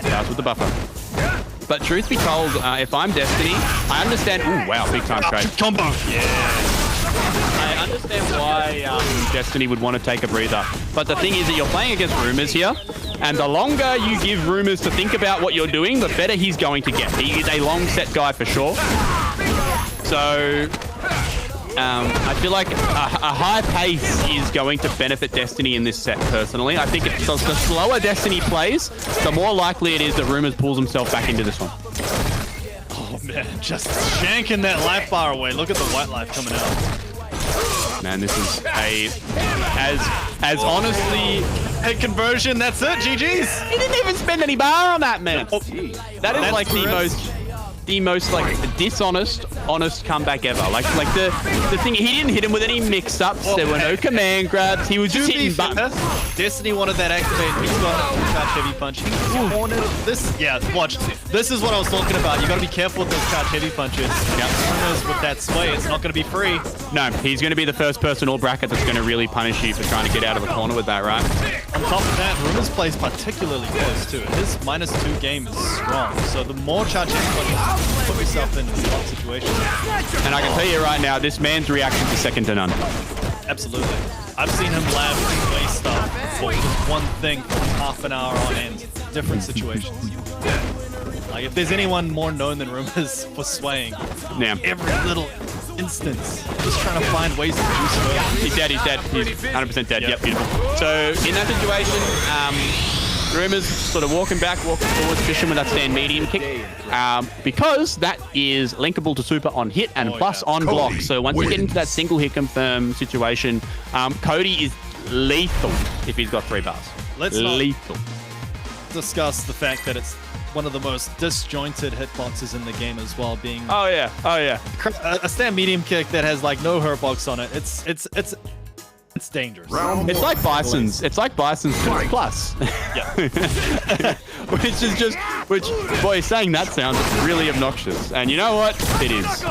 Starts with the buffer. But truth be told, if I'm Destiny, I understand. Ooh, wow, big time trade. Combo. I understand why Destiny would want to take a breather. But the thing is that you're playing against Rumours here, and the longer you give Rumours to think about what you're doing, the better he's going to get. He is a long set guy for sure. So I feel like a high pace is going to benefit Destiny in this set, personally. I think the slower Destiny plays, the more likely it is that Rumours pulls himself back into this one. Oh man, just shanking that life bar away. Look at the white life coming out. Man, this is as honestly... Head conversion, that's it, GG's. He didn't even spend any bar on that, man. Oh, That is like the most like dishonest, honest comeback ever. Like the thing, he didn't hit him with any mix-ups. There were no command grabs. He was just hitting buttons. Destiny wanted that activate. He's got a charge heavy punch. He wanted this. Yeah, watch. This is what I was talking about. You got to be careful with those charge heavy punches. Yep. With that sway, it's not going to be free. No, he's going to be the first person all bracket that's going to really punish you for trying to get out of the corner with that, right? On top of that, Rumours plays particularly close too. His -2 game is strong. So the more charge heavy punches, put yourself in a lot of situations. And I can tell you right now, this man's reaction is second to none. Absolutely. I've seen him lab way stuff for just one thing for half an hour on end. Different situations. Like, if there's anyone more known than Rumours for swaying, Yeah. every little instance, just trying to find ways to juice it up. He's dead, he's dead. He's 100% dead. Yep, beautiful. So, in that situation, Rumours sort of walking forwards, fishing with that stand medium kick, because that is linkable to super on hit and plus on block. So once you get into that single hit confirm situation, Cody is lethal if he's got 3 bars. Let's not lethal. discuss the fact that it's one of the most disjointed hitboxes in the game as well, being Oh yeah, a stand medium kick that has like no hurtbox on it. It's dangerous. It's like Bison's. It's like Bison's plus. Yeah. which, boy, saying that sounds really obnoxious. And you know what? It is.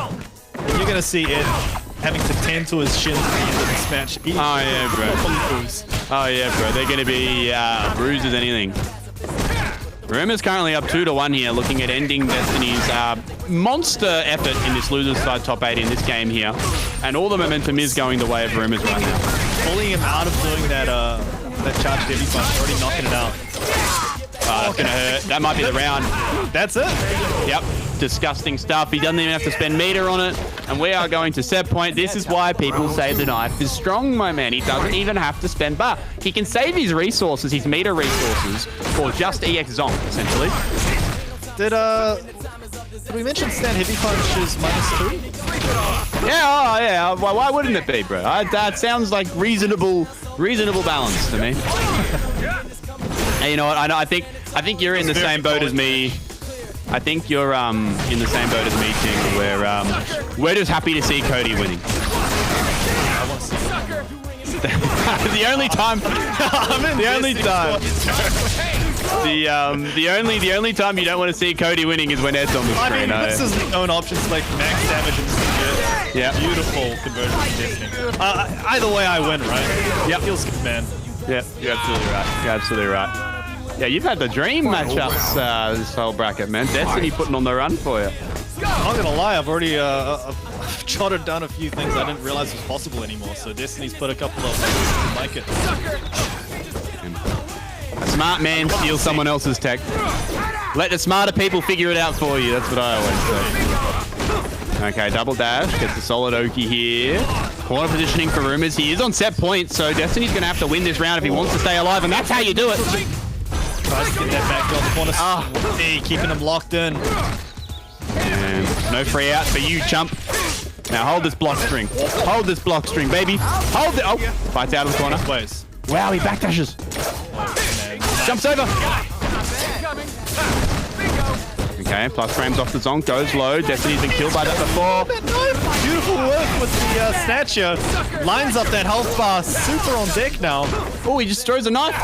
You're gonna see Ed having to tend to his shins at the end of this match. Oh yeah, bro. Oh yeah, bro. They're gonna be bruised as anything. Rumours currently up 2-1 here, looking at ending Destiny's monster effort in this loser's side top 8 in this game here. And all the momentum is going the way of Rumours right now. Pulling him out of doing that charged heavy punch, already knocking it out. That's gonna hurt. That might be the round. That's it. Yep. Disgusting stuff. He doesn't even have to spend meter on it. And we are going to set point. This is why people say the knife is strong, my man. He doesn't even have to spend bar. He can save his resources, his meter resources, for just EX Zonk, essentially. Did we mention stand heavy punch is -2? Yeah, oh yeah. Well, why wouldn't it be, bro? That sounds like reasonable balance to me. And you know what? I think you're in the same boat as me. I think you're in the same boat as me, Ting, where we're just happy to see Cody winning. The only time you don't want to see Cody winning is when Ed's on the screen. I mean, this is his own options like max damage and stuff. Yeah. Beautiful conversion to Destiny. Either way, I win, right? Yep. Feels good, man. Yeah, you're absolutely right. You're absolutely right. Yeah, you've had the dream matchups this whole bracket, man. Destiny putting on the run for you. I'm not gonna lie, I've already jotted down a few things I didn't realize was possible anymore. So Destiny's put a couple of things to make it. A smart man steals someone else's tech. Let the smarter people figure it out for you. That's what I always say. Okay, double dash. Gets a solid Oki here. Corner positioning for Rumours. He is on set point, so Destiny's going to have to win this round if he wants to stay alive, and that's how you do it. Tries to get that back on the corner. Hey, keeping him locked in. And no free out for you, chump. Now hold this block string. Hold this block string, baby. Hold it. Oh, fights out of the corner. Ways. Wow, he backdashes. Jumps over. Okay, plus frames off the zonk, goes low. Destiny's been killed by that before. Beautiful work with the snatcher. Lines up that health bar. Super on deck now. Oh, he just throws a knife.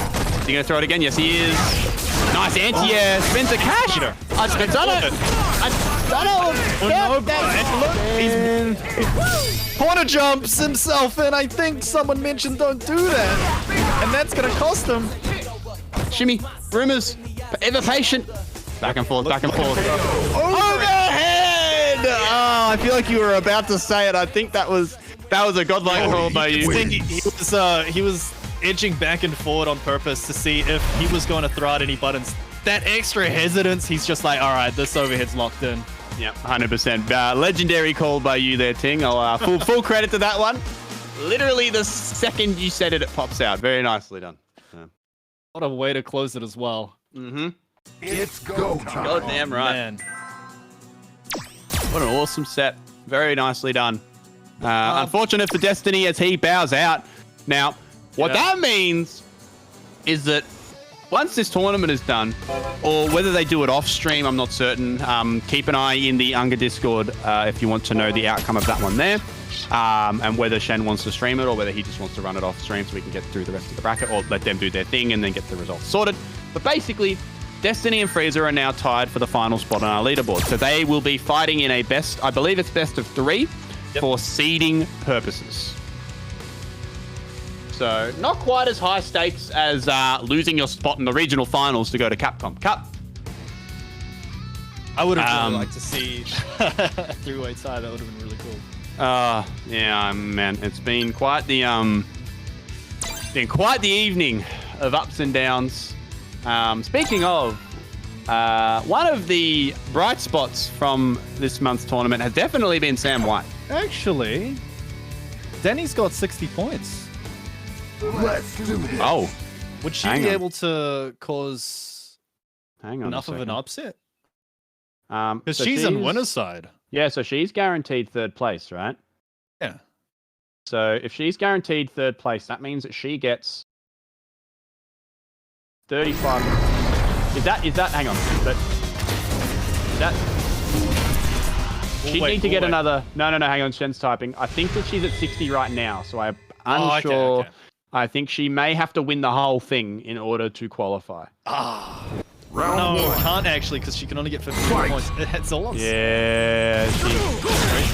Is he going to throw it again? Yes, he is. Nice anti-air. Spencer Cash. I've done it. I've done it. Look, corner jumps himself, and I think someone mentioned don't do that. And that's going to cost him. Shimmy. Rumours. Ever patient. Back and forth, back and forth. Overhead! Oh, I feel like you were about to say it. I think that was a godlike roll by you. I think he was edging back and forward on purpose to see if he was going to throw out any buttons. That extra hesitance, he's just like, all right, this overhead's locked in. Yeah, 100%. Legendary call by you there, Ting. I'll full credit to that one. Literally the second you said it, it pops out. Very nicely done. Yeah. What a way to close it as well. Mm-hmm. It's go time. Goddamn right. Man. What an awesome set. Very nicely done. Unfortunate for Destiny as he bows out. Now, what that means is that once this tournament is done, or whether they do it off stream, I'm not certain. Keep an eye in the UNGA Discord if you want to know the outcome of that one there. And whether Shen wants to stream it or whether he just wants to run it off stream so we can get through the rest of the bracket, or let them do their thing and then get the results sorted. But basically, Destiny and FREESER are now tied for the final spot on our leaderboard. So they will be fighting in a I believe it's best of 3 for seeding purposes. So not quite as high stakes as losing your spot in the regional finals to go to Capcom Cup. I would have really liked to see a three-way tie. That would have been really cool. Yeah, man, it's been quite the evening of ups and downs. Speaking of, one of the bright spots from this month's tournament has definitely been Sam White. Actually, Danny's got 60 points. Let's do this. Oh, Would she be able to cause enough of an upset? Because she's on winner's side. Yeah, so she's guaranteed 3rd place, right? Yeah. So if she's guaranteed 3rd place, that means that she gets 35. Is that? Hang on. Is that? She'd need to get another. No. Hang on. Shen's typing. I think that she's at 60 right now. So I'm unsure. Okay. I think she may have to win the whole thing in order to qualify. Round No, one. can't actually, because she can only get 15 points. It's a lot. Yeah,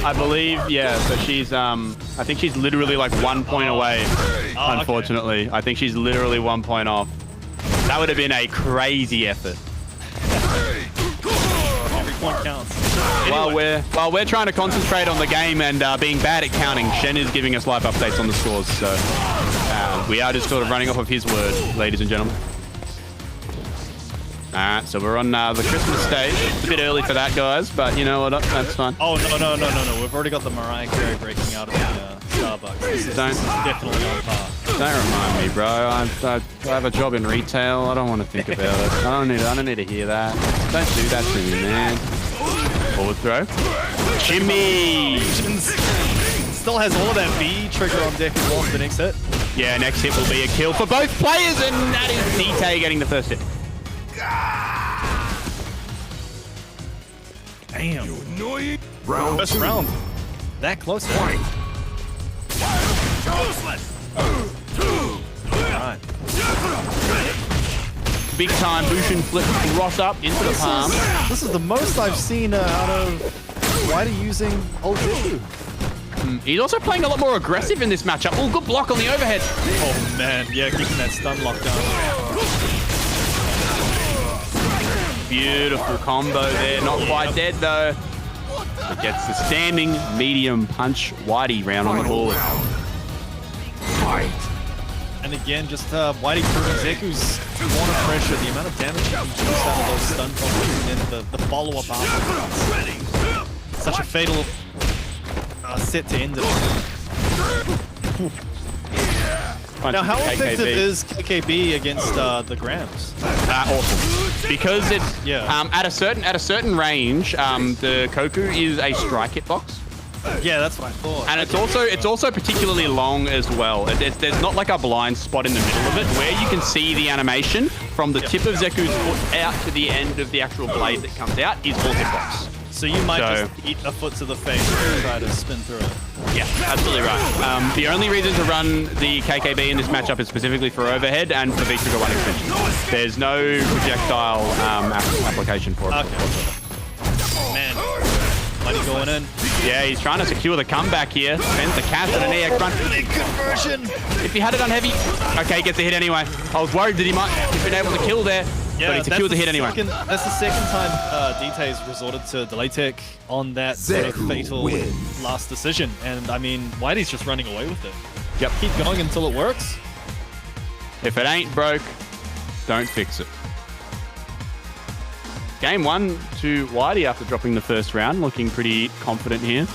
I believe. Yeah, so she's. I think she's literally like 1 point away. Unfortunately, I think she's literally 1 point off. That would have been a crazy effort. Every point counts. Anyway. While we're trying to concentrate on the game and being bad at counting, Shen is giving us live updates on the scores. So we are just sort of running off of his word, ladies and gentlemen. Alright, so we're on the Christmas stage. It's a bit early for that, guys, but you know what? That's fine. Oh, no. We've already got the Mariah Carey breaking out of the Starbucks. This is definitely on par. Don't remind me, bro. I have a job in retail. I don't want to think about it. I don't need to hear that. Don't do that to me, man. Forward throw. Jimmy! Still has all of that B trigger on deck as well for the next hit. Yeah, next hit will be a kill for both players, and that is dtay getting the first hit. Damn. Round First two. round. That close. Fight. Alright. Big time Bushin flip cross up into the palm. This is the most I've seen out of Whitey using old Zeku. He's also playing a lot more aggressive in this matchup. Oh, good block on the overhead. Oh man, yeah, keeping that stun lockdown. Beautiful combo there. Not quite dead though. It gets the standing medium punch Whitey round on the board. Fight. And again, just Whitey proving Zeku's corner pressure, the amount of damage he can juice out of those stun combos, and then the follow-up after. Such a fatal set to end it. Now, how effective is KKB against the Grams? Awesome. Because it's at a certain range, the Koku is a strike hitbox. Yeah, that's what I thought. And it's also particularly long as well. There's not like a blind spot in the middle of it where you can see the animation from the tip of Zeku's foot out to the end of the actual blade that comes out is all hitbox. So you might just eat a foot to the face and try to spin through it. Yeah, absolutely right. The only reason to run the KKB in this matchup is specifically for overhead and for V-Trigger 1 extension. There's no projectile application for it. Okay. Man, Mighty going in. Yeah, he's trying to secure the comeback here. Spends the cash on an EX run. Big conversion. If he had it on heavy, okay, he gets a hit anyway. I was worried that he might have been able to kill there. Yeah, but he secured the hit anyway. That's the second time dtay's resorted to delay tech on that sort of fatal last decision. And I mean, Whitey's just running away with it. Yep. Keep going until it works. If it ain't broke, don't fix it. Game 1 to Whitey after dropping the first round, looking pretty confident here.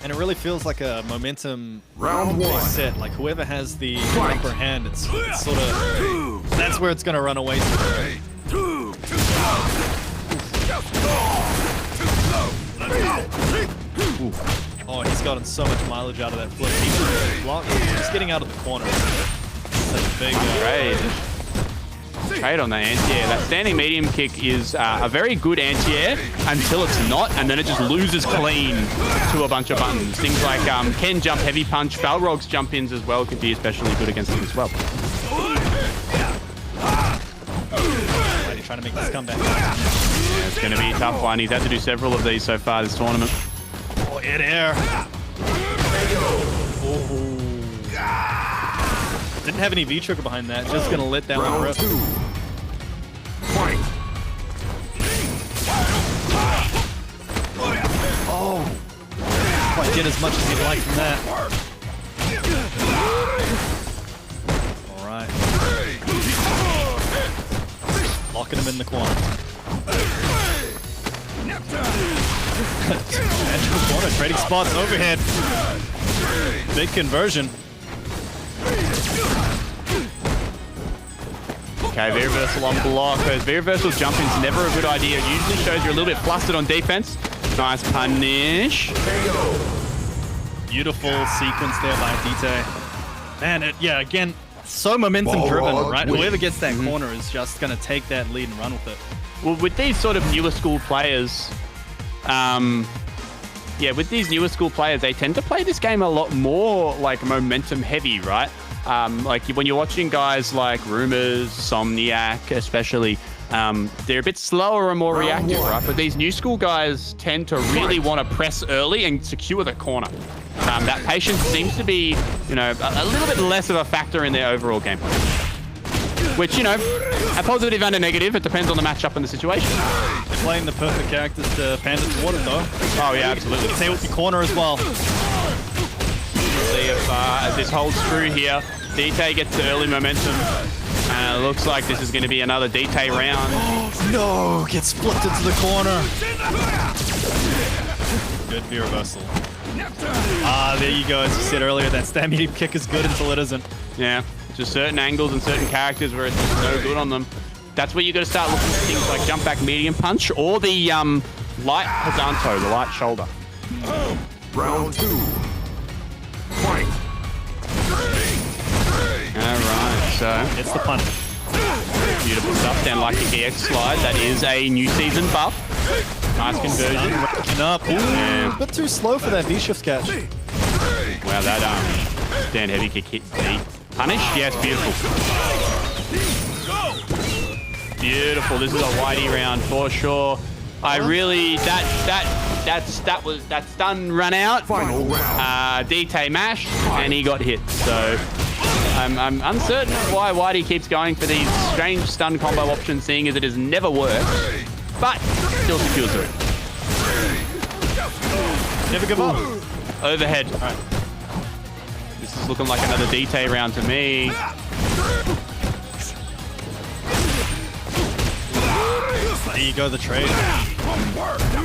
And it really feels like a momentum Round 1. set. Like whoever has the upper hand, it's sort of that's where it's gonna run away to. Oh, he's gotten so much mileage out of that flip. He's just blocked. He's getting out of the corner. Such a big Trade on the anti-air. That standing medium kick is a very good anti-air until it's not, and then it just loses clean to a bunch of buttons. Things like Ken jump heavy punch, Balrog's jump ins as well could be especially good against him as well. Whitey trying to make this comeback. Yeah, it's going to be a tough one. He's had to do several of these so far this tournament. Oh, in air. Didn't have any V-trigger behind that. Just gonna let that one rip. Oh, quite get as much as he'd like from that. All right, locking him in the corner. Natural corner, trading spots overhead. Big conversion. Okay, V-reversal on block. Those V-reversal jump-ins never a good idea. It usually shows you're a little bit flustered on defense. Nice punish. Beautiful sequence there by dtay. Man, yeah, again, so momentum driven, right? Whoever gets that corner is just going to take that lead and run with it. Well, with these sort of newer school players, with these newer school players, they tend to play this game a lot more like momentum heavy, right? Like when you're watching guys like Rumours, Somniac, especially, they're a bit slower and more reactive, right? But these new school guys tend to really want to press early and secure the corner. That patience seems to be, a little bit less of a factor in their overall gameplay. Which, a positive and a negative. It depends on the matchup and the situation. They're playing the perfect characters to pan it toward it, though. Oh, yeah, absolutely. Stay with the corner as well. See if this holds true here. dtay gets the early momentum. It looks like this is going to be another dtay round. No, gets flipped into the corner. Good V reversal. There you go. As you said earlier, that stand medium kick is good until it isn't. Yeah, just certain angles and certain characters where it's just no good on them. That's where you got to start looking at things like jump back medium punch or the light Hazanto, the light shoulder. Round 2. Fight. Alright, so It's the punish. beautiful stuff down like the EX slide. That is a new season buff. Nice conversion. Racking up. Ooh, Yeah. a bit too slow for that V-shift catch. Wow, that stand heavy kick hit the punish. Yes, beautiful. Beautiful. This is a Whitey round for sure. I really that stun run out. Final round. dtay mash and he got hit. So I'm uncertain of why Whitey keeps going for these strange stun combo options, seeing as it has never worked, but still secures it. Never give up. Overhead. All right. This is looking like another dtay round to me. There you go, the trade.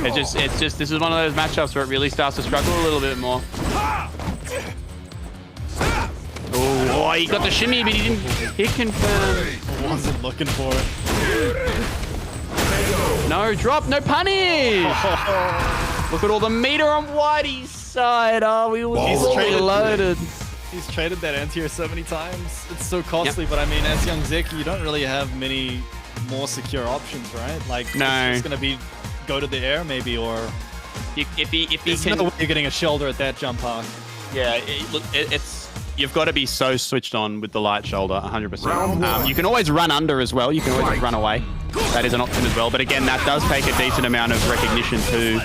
It's just this is one of those matchups where it really starts to struggle a little bit more. Oh, he got the shimmy, but he didn't hit confirm. Wasn't looking for it. No drop, no punish. Look at all the meter on Whitey's side. Oh, we were traded. loaded. He's traded that anti-air so many times. It's so costly, but I mean, as young Zeku, you don't really have many more secure options, right? Like, No. it's going to be go to the air maybe, or if he there's can, no way you're getting a shoulder at that jump arc. yeah, it's you've got to be so switched on with the light shoulder, 100%. You can always run under as well. You can always just run away. That is an option as well. But again, that does take a decent amount of recognition too.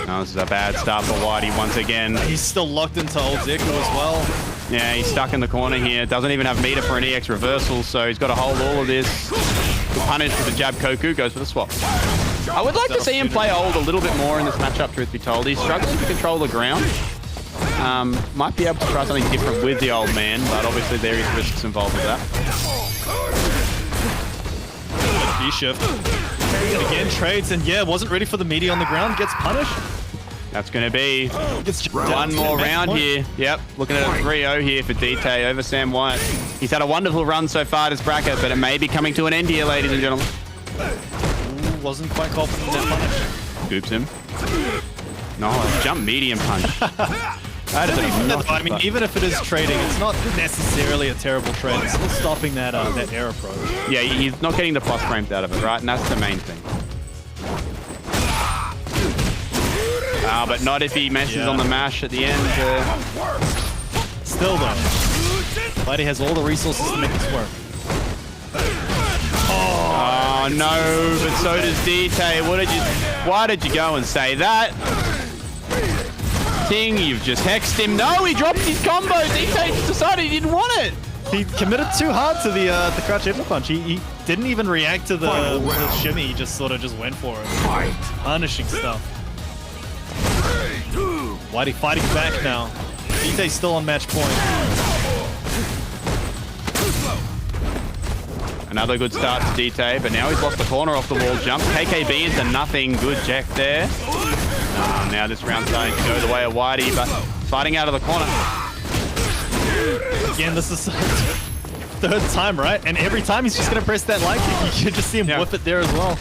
Oh, this is a bad start for Whitey once again. He's still locked into old Zeku as well. Yeah, he's stuck in the corner here. Doesn't even have meter for an EX reversal, so he's got to hold all of this. Punish with the jab Koku, goes for the swap. I would like to see him play old a little bit more in this matchup, truth be told. He's struggling to control the ground. Might be able to try something different with the old man, but obviously there is risks involved with that. D-shift. Again, trades, and yeah, wasn't ready for the meaty on the ground. Gets punished. That's going to be Gets one more round here. Yep, looking at a 3-0 here for dtay over Sam White. He's had a wonderful run so far this bracket, but it may be coming to an end here, ladies and gentlemen. Ooh, wasn't quite confident in that punish. Scoops him. No, jump medium punch. That is I mean, even if it is trading, it's not necessarily a terrible trade. It's still stopping that that air approach. Yeah, he's not getting the plus frames out of it, right? And that's the main thing. But not if he messes on the mash at the end. Still though, Whitey has all the resources to make this work. Oh no, but so does dtay. Why did you go and say that? Ting, you've just hexed him. No, he dropped his combo. dtay just decided he didn't want it. He committed too hard to the crouch hypno punch. He didn't even react to the shimmy. He just sort of just went for it. Punishing stuff. Whitey fighting back now. dtay's still on match point. Another good start to dtay, but now he's lost the corner off the wall jump. KKB into nothing. Good check there. Now this round's starting to go the way of Whitey, but fighting out of the corner. Again, this is third time, right? And every time he's just going to press that like kick. You can just see him whip it there as well.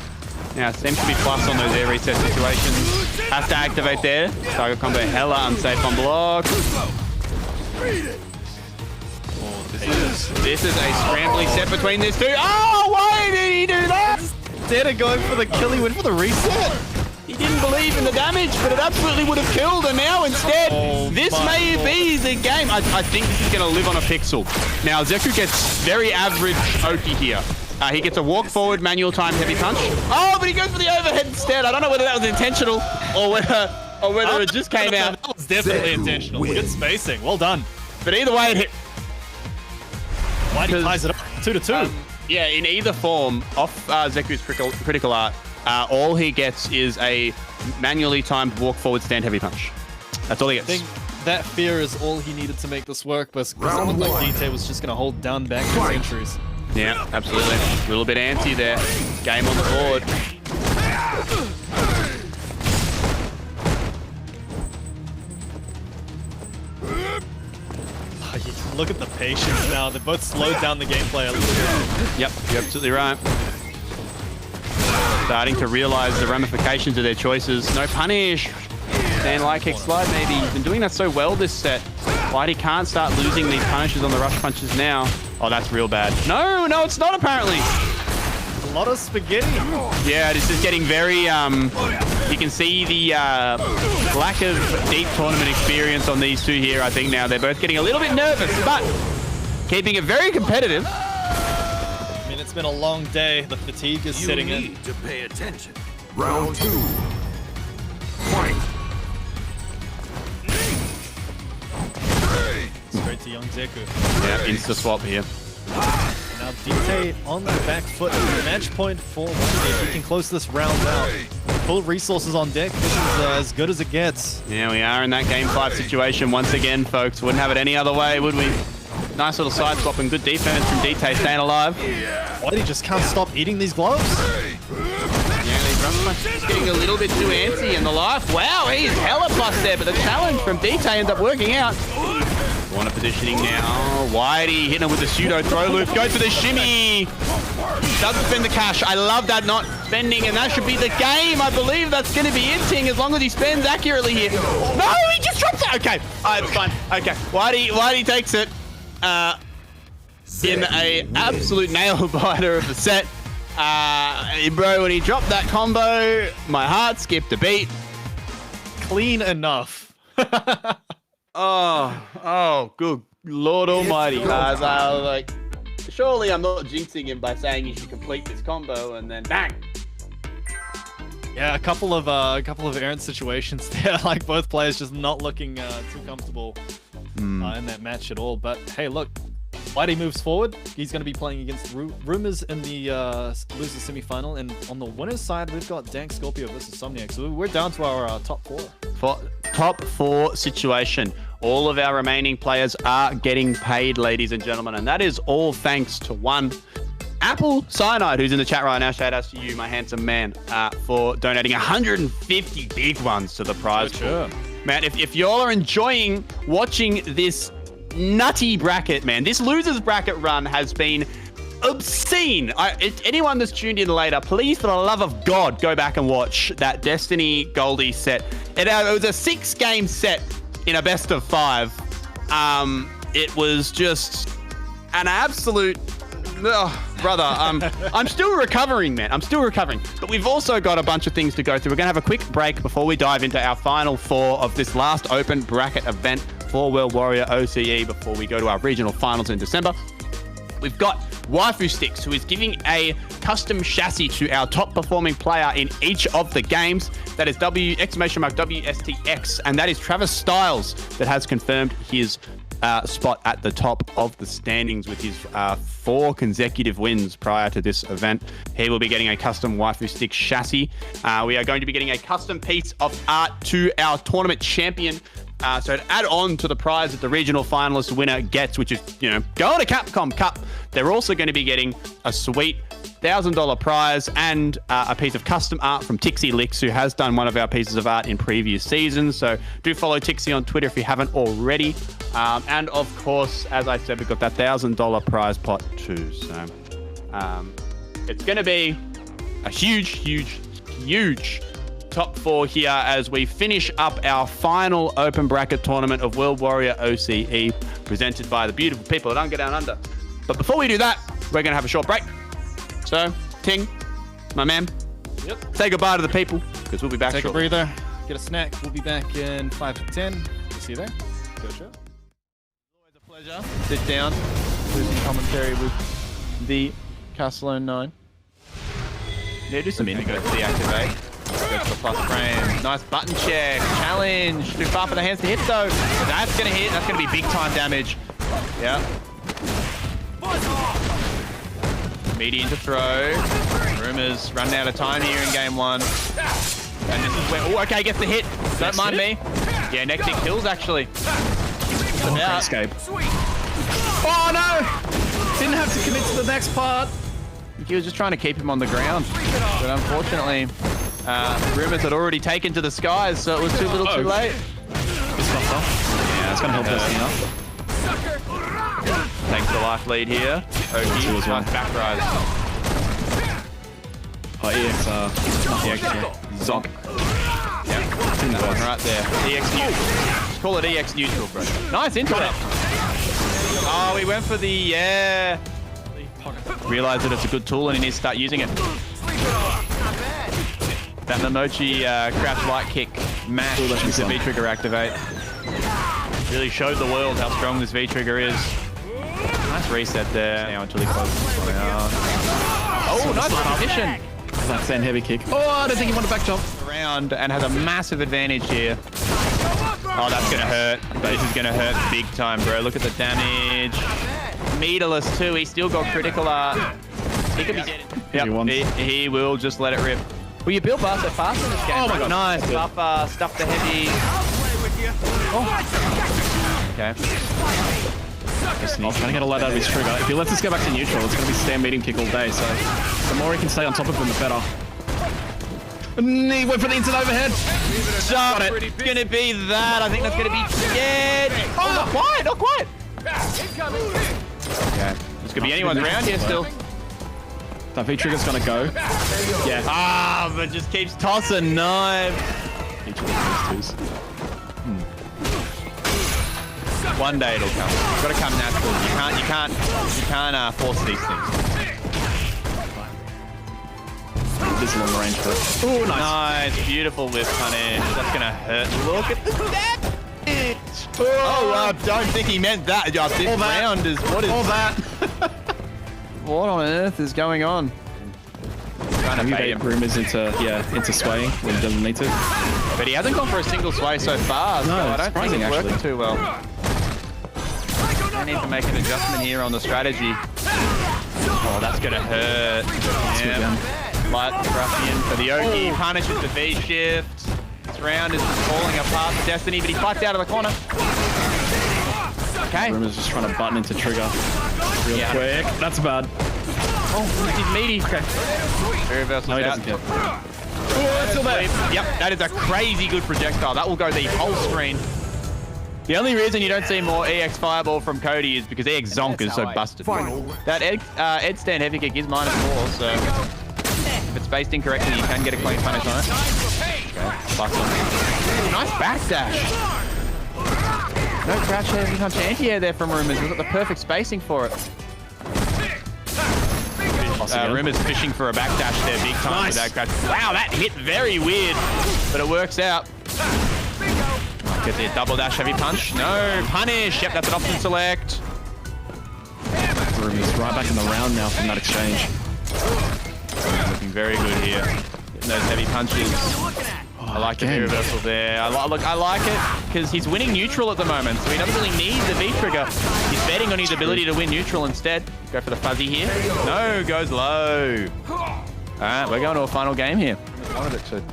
Now, seems to be plus on those air reset situations. Has to activate there. Target combo hella unsafe on block. This is a scrambling set between these two. Oh, why did he do that? Instead of going for the kill, he went for the reset. He didn't believe in the damage, but it absolutely would have killed. And now instead, this may be the game. I think this is going to live on a pixel. Now, Zeku gets very average Oki here. He gets a walk forward, manual time, heavy punch. Oh, but he goes for the overhead instead. I don't know whether that was intentional or whether it just came out. That was definitely intentional. Good spacing. Well done. But either way, it hit. Whitey ties it up 2-2. Yeah, in either form, off Zeku's critical art, all he gets is a manually timed walk forward stand heavy punch. That's all he gets. I think that fear is all he needed to make this work, but someone like dtay was just going to hold down back his entries. Yeah, absolutely. A little bit antsy there. Game on the board. Look at the patience now. They both slowed down the gameplay a little bit. Yep, you're absolutely right. Starting to realize the ramifications of their choices. No punish. Stand like kick slide maybe. He's been doing that so well this set. Whitey can't start losing these punishes on the rush punches now. Oh, that's real bad. No, it's not apparently. A lot of spaghetti. Yeah, this is getting very, you can see the lack of deep tournament experience on these two here, I think now. They're both getting a little bit nervous, but keeping it very competitive. I mean, it's been a long day. The fatigue is setting in. You need to pay attention. Round 2. Fight. Straight to young Zeku. Yeah, insta swap here. Now dtay on the back foot. Match point for Whitey. If he can close this round out. Full resources on deck. This is as good as it gets. Yeah, we are in that game 5 situation once again, folks. Wouldn't have it any other way, would we? Nice little side swap and good defense from dtay staying alive. Whitey just can't stop eating these gloves. Yeah, these rush punches getting a little bit too antsy in the life. Wow, he's hella plus there, but the challenge from dtay ends up working out. Corner positioning now. Whitey hitting him with the pseudo throw loop. Goes for the shimmy. Doesn't spend the cash. I love that not spending, and that should be the game. I believe that's going to be it, Ting, as long as he spends accurately here. No, he just drops it. Okay, it's fine. Okay, Whitey takes it in a absolute nail biter of the set. Bro, when he dropped that combo, my heart skipped a beat. Clean enough. Oh, good Lord Almighty, guys! I was like, surely I'm not jinxing him by saying he should complete this combo, and then bang. Yeah, a couple of errant situations there, like both players just not looking too comfortable in that match at all. But hey, look, Whitey moves forward. He's going to be playing against Rumours in the loser semi-final, and on the winner's side, we've got DankScorpio versus Somniac. So we're down to our top 4. For top 4 situation, all of our remaining players are getting paid, ladies and gentlemen, and that is all thanks to one Apple Cyanide, who's in the chat right now. Shout out to you, my handsome man, for donating 150 big ones to the prize pool. Man, if y'all are enjoying watching this nutty bracket, man, this losers bracket run has been obscene. Anyone that's tuned in later, please, for the love of God, go back and watch that Destiny Goldie set. It was a 6-game set in a best of 5. It was just an absolute... brother, I'm still recovering, man. I'm still recovering. But we've also got a bunch of things to go through. We're going to have a quick break before we dive into our final 4 of this last open bracket event for World Warrior OCE before we go to our regional finals in December. We've got Waifu Sticks, who is giving a custom chassis to our top performing player in each of the games. That is WSTX, and that is Travis Styles that has confirmed his spot at the top of the standings with his 4 consecutive wins prior to this event. He will be getting a custom Waifu Stick chassis. We are going to be getting a custom piece of art to our tournament champion. So to add on to the prize that the regional finalist winner gets, which is, going to Capcom Cup, they're also going to be getting a sweet $1,000 prize and a piece of custom art from Tixie Licks, who has done one of our pieces of art in previous seasons. So do follow Tixie on Twitter if you haven't already. And of course, as I said, we've got that $1,000 prize pot too. So it's going to be a huge top 4 here as we finish up our final open bracket tournament of World Warrior OCE, presented by the beautiful people at UNGA Down Under. But before we do that, we're going to have a short break. So, Ting, my man, say goodbye to the people, because we'll be back Take shortly. a breather, get a snack. We'll be back in 5 to 10. See you there. Go show. Always a pleasure. Sit down, do some commentary with the Castellone 9. Yeah, do some indigo deactivate. Go for the plus frame. Nice button check. Challenge. Too far for the hands to hit though. So that's going to hit. That's going to be big time damage. Yeah. Median to throw. Rumours running out of time here in game 1. And this is where... Oh, okay, gets the hit. Don't mind me. Yeah, next hit kills actually. Escape. Oh no! Didn't have to commit to the next part. He was just trying to keep him on the ground. But unfortunately... Rumours had already taken to the skies, so it was too little too late. Yeah, that's going to help us enough. Takes the life lead here. Oki, nice back rise. Oh, EX, not EX, Zonk. Yep, that one right there. EX neutral. Just call it EX neutral, bro. Nice into it. Oh, he went for the, yeah. Realised that it's a good tool and he needs to start using it. That Momochi crouch light kick mash with the V-trigger activate. Really showed the world how strong this V-trigger is. Nice reset there. Now until he closes this out. Oh, nice position. That sand heavy kick. Oh, I don't think he wanted back jump. Around and has a massive advantage here. Oh, that's going to hurt. This is going to hurt big time, bro. Look at the damage. Meterless too. He still got critical art. He could be dead. Yep, he will just let it rip. Will you build bar so fast in this game? Oh my god. Nice. Stuff the heavy. Oh. Okay. He's trying to get a lot out of his trigger. If he lets us go back to neutral, it's going to be stand medium kick all day. So the more he can stay on top of him, the better. He went for the instant overhead. Got it. It's going to be that. I think that's going to be dead. Oh, not quite. Not quite. Okay. This could be anyone's round here still. That V-trigger's going to go. Yeah. Ah, but just keeps tossing knife. Each of these twos. One day it'll come. It's got to come natural. You can't force these things. is long range, but... Oh, nice. Nice, beautiful whip punish. That's gonna hurt. Look at the damage. Oh, I don't think he meant that. This round is what is All that. What on earth is going on? Trying to bait him. Rumours into swaying when he doesn't need to. But he hasn't gone for a single sway so far, so No, I don't think surprising, it's working actually. too well. I need to make an adjustment here on the strategy. Oh, that's gonna hurt. Yeah. Light ruffian for the Oki. Punishes the V shift. This round is just falling apart for Destiny, but he fights out of the corner. Okay. Rumours just trying to button into trigger real quick. That's bad. Oh, he's meaty. Okay. Reversal's No, he out. doesn't care. Oh, that's still there. Yep, that is a crazy good projectile. That will go the whole screen. The only reason you don't see more EX Fireball from Cody is because EX Zonk is so busted. That Ed stand heavy kick is -4, so if it's spaced incorrectly, you can get a clean punish on it. Okay, bucks on. Nice backdash. No crouch heavy punch anti-air there from Rumours. We've got the perfect spacing for it. Rumours fishing for a backdash there big time with that crouch. Wow, that hit very weird, but it works out. Get the double dash heavy punch. No, punish. Yep, that's an option select. Rumours right back in the round now from that exchange. Looking very good here. Getting those heavy punches. I like the reversal there. I like it because he's winning neutral at the moment, so he doesn't really need the V trigger. He's betting on his ability to win neutral instead. Go for the fuzzy here. No, goes low. All right, we're going to a final game here. Wanted it to.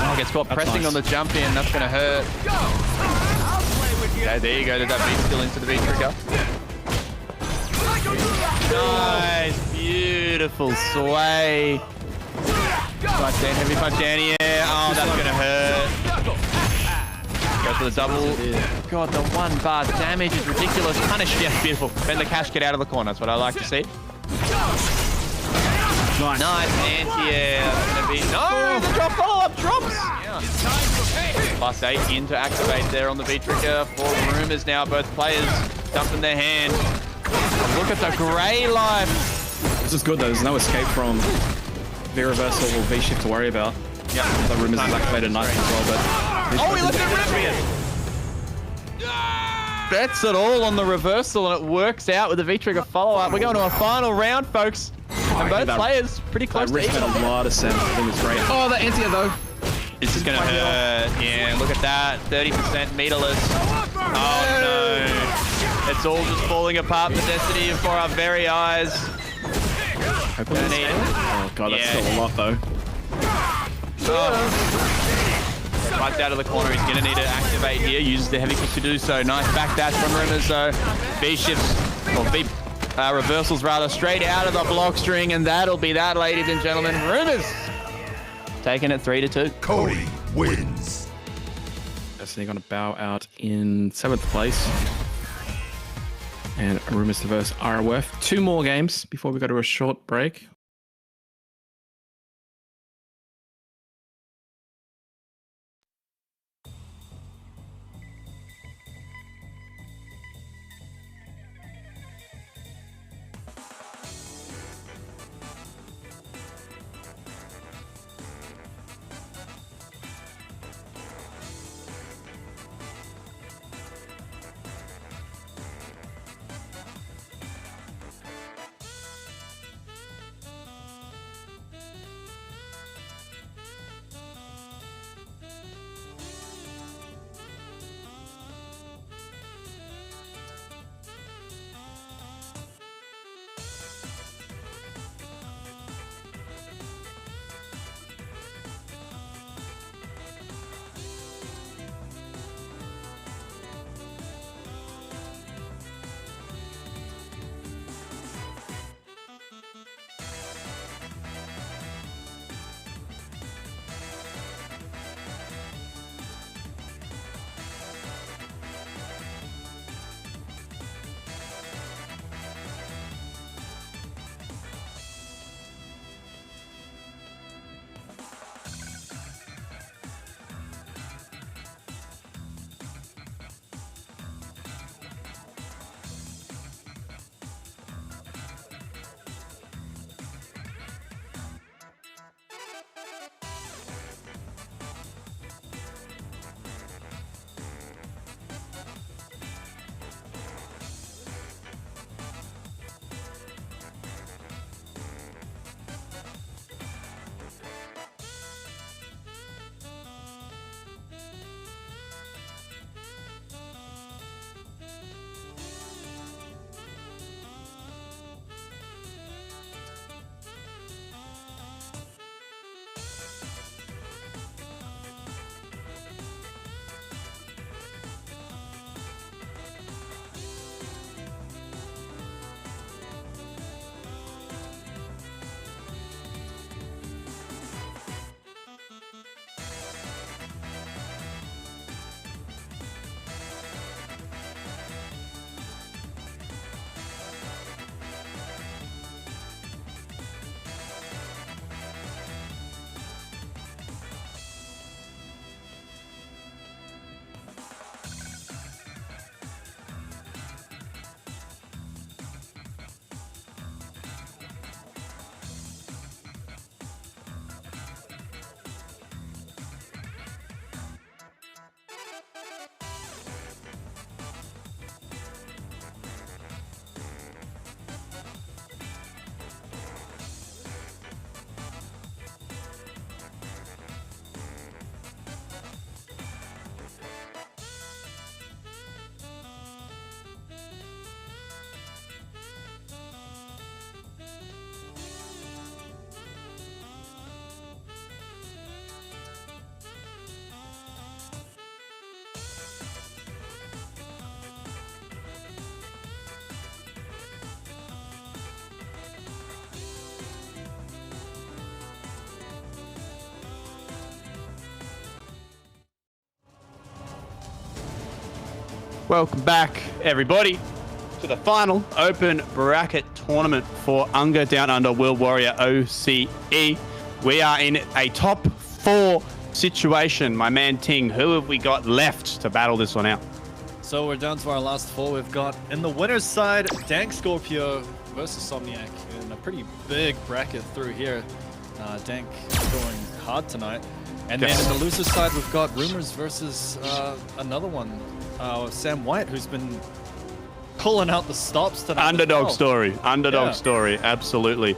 Oh, gets caught pressing nice. on the jump in. That's going to hurt. Okay, there you go. There's that V still into the V trigger. Nice, beautiful sway. Nice stand, heavy punch down here. Oh, that's going to hurt. Go for the double. God, the 1 bar damage is ridiculous. Punish, yes, beautiful. Bend the cash, get out of the corner. That's what I like to see. Nice anti-air. That's going to be... No, the drop follow-up drops. Yeah. +8 in to activate there on the V-trigger for Rumours now. Both players dumping their hand. Oh, look at the grey life. This is good though. There's no escape from V reversal or V shift to worry about. Yep. The Rumours is activated nice as well, but... Oh, he left it ripping. Bets it all on the reversal, and it works out with the V-trigger follow-up. We're going to a final round, folks. And both players pretty close to even. even. Made a lot of sense. I think it's great. Oh, the anti-air though. This is going to hurt. Yeah, look at that. 30% meterless. Oh, no. It's all just falling apart for Destiny before our very eyes. Oh, God, that's still a lot, though. Fights out of the corner. He's going to need to activate here. Uses the heavy kick to do so. Nice backdash from Rumours, though. V shifts, or V reversals rather, straight out of the block string, and that'll be that, ladies and gentlemen. Rumours taking it 3-2. Cody wins. Destiny going to bow out in 7th place. And Rumours to verse ROF. 2 more games before we go to a short break. Welcome back, everybody, to the final open bracket tournament for UNGA Down Under World Warrior OCE. We are in a top 4 situation. My man Ting, who have we got left to battle this one out? So we're down to our last 4. We've got, in the winner's side, DankScorpio versus Somniac in a pretty big bracket through here. Dank going hard tonight. And then in the loser's side, we've got Rumours versus another one, Sam White, who's been pulling out the stops tonight. Underdog story, absolutely.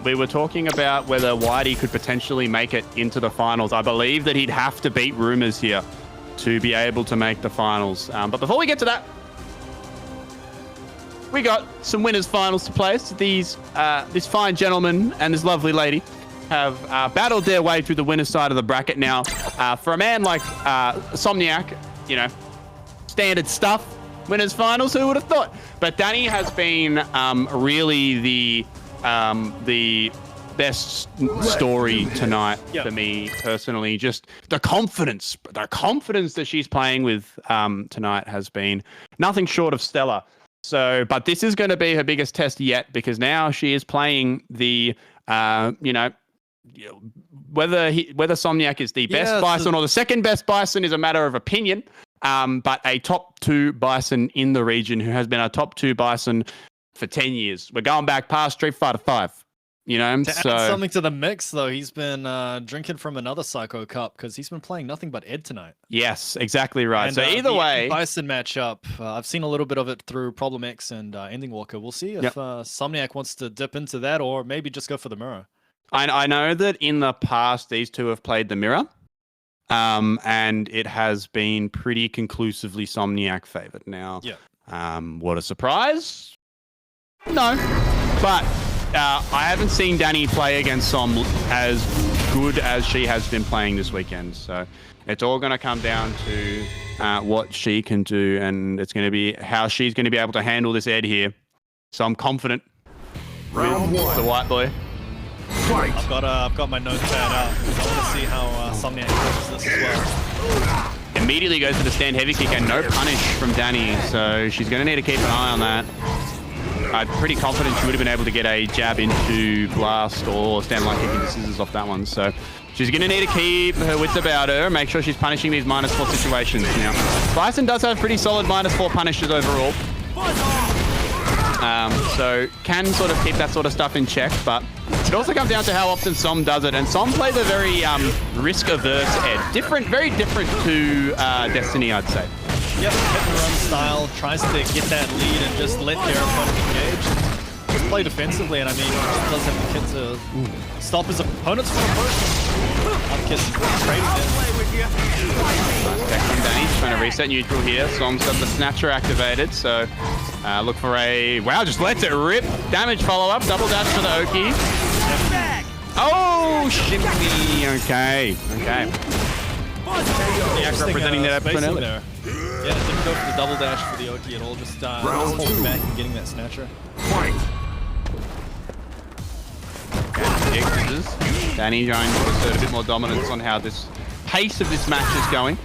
We were talking about whether Whitey could potentially make it into the finals. I believe that he'd have to beat Rumours here to be able to make the finals. But before we get to that, we got some winners finals to play. So these, this fine gentleman and this lovely lady have battled their way through the winner's side of the bracket. Now, for a man like Somniac, you know, standard stuff, winners finals, who would have thought? But Danny has been really the best story tonight for me personally. Just the confidence that she's playing with tonight has been nothing short of stellar. So, but this is going to be her biggest test yet, because now she is playing the, you know, whether Somniac is the best Bison or the second best Bison is a matter of opinion. But a top 2 Bison in the region who has been a top 2 Bison for 10 years. We're going back past Street Fighter 5. You know, to add something to the mix, though, he's been drinking from another Psycho Cup because he's been playing nothing but Ed tonight. Yes, exactly right. And, so either way, Bison matchup, I've seen a little bit of it through Problem X and Ending Walker. We'll see if Somniac wants to dip into that or maybe just go for the mirror. I know that in the past these two have played the mirror, and it has been pretty conclusively Somniac favored. Now, what a surprise! No, but. I haven't seen Danny play against Som as good as she has been playing this weekend. So it's all going to come down to what she can do, and it's going to be how she's going to be able to handle this Ed here. So I'm confident Round with 1. the white boy. Fight. I've got my notepad out. I want to see how Somniac does this as well. Immediately goes to the stand heavy kick and no punish from Danny. So she's going to need to keep an eye on that. I'm pretty confident she would have been able to get a jab into blast or stand light kicking the scissors off that one. So she's going to need to keep her wits about her, make sure she's punishing these -4 situations. Now, Bison does have pretty solid -4 punishes overall. So can sort of keep that sort of stuff in check, but it also comes down to how often Som does it. And Som plays a very risk-averse Ed. Very different to Destiny, I'd say. Yep, hit and run style, tries to get that lead and just let their opponent engage. Just play defensively, and I mean, he does have the kit to stop his opponents from approaching. Upkit's trading them. Back from Danny, trying to reset neutral here. Som's got the Snatcher activated, so look for a... Wow, just lets it rip. Damage follow-up, double dash for the Oki. Oh, shimmy. Okay. Yeah, representing that episode earlier. Yeah, didn't go for the double dash for the Oki at all, just holding back and getting that Snatcher. Fight. Danny trying to assert a bit more dominance on how this pace of this match is going.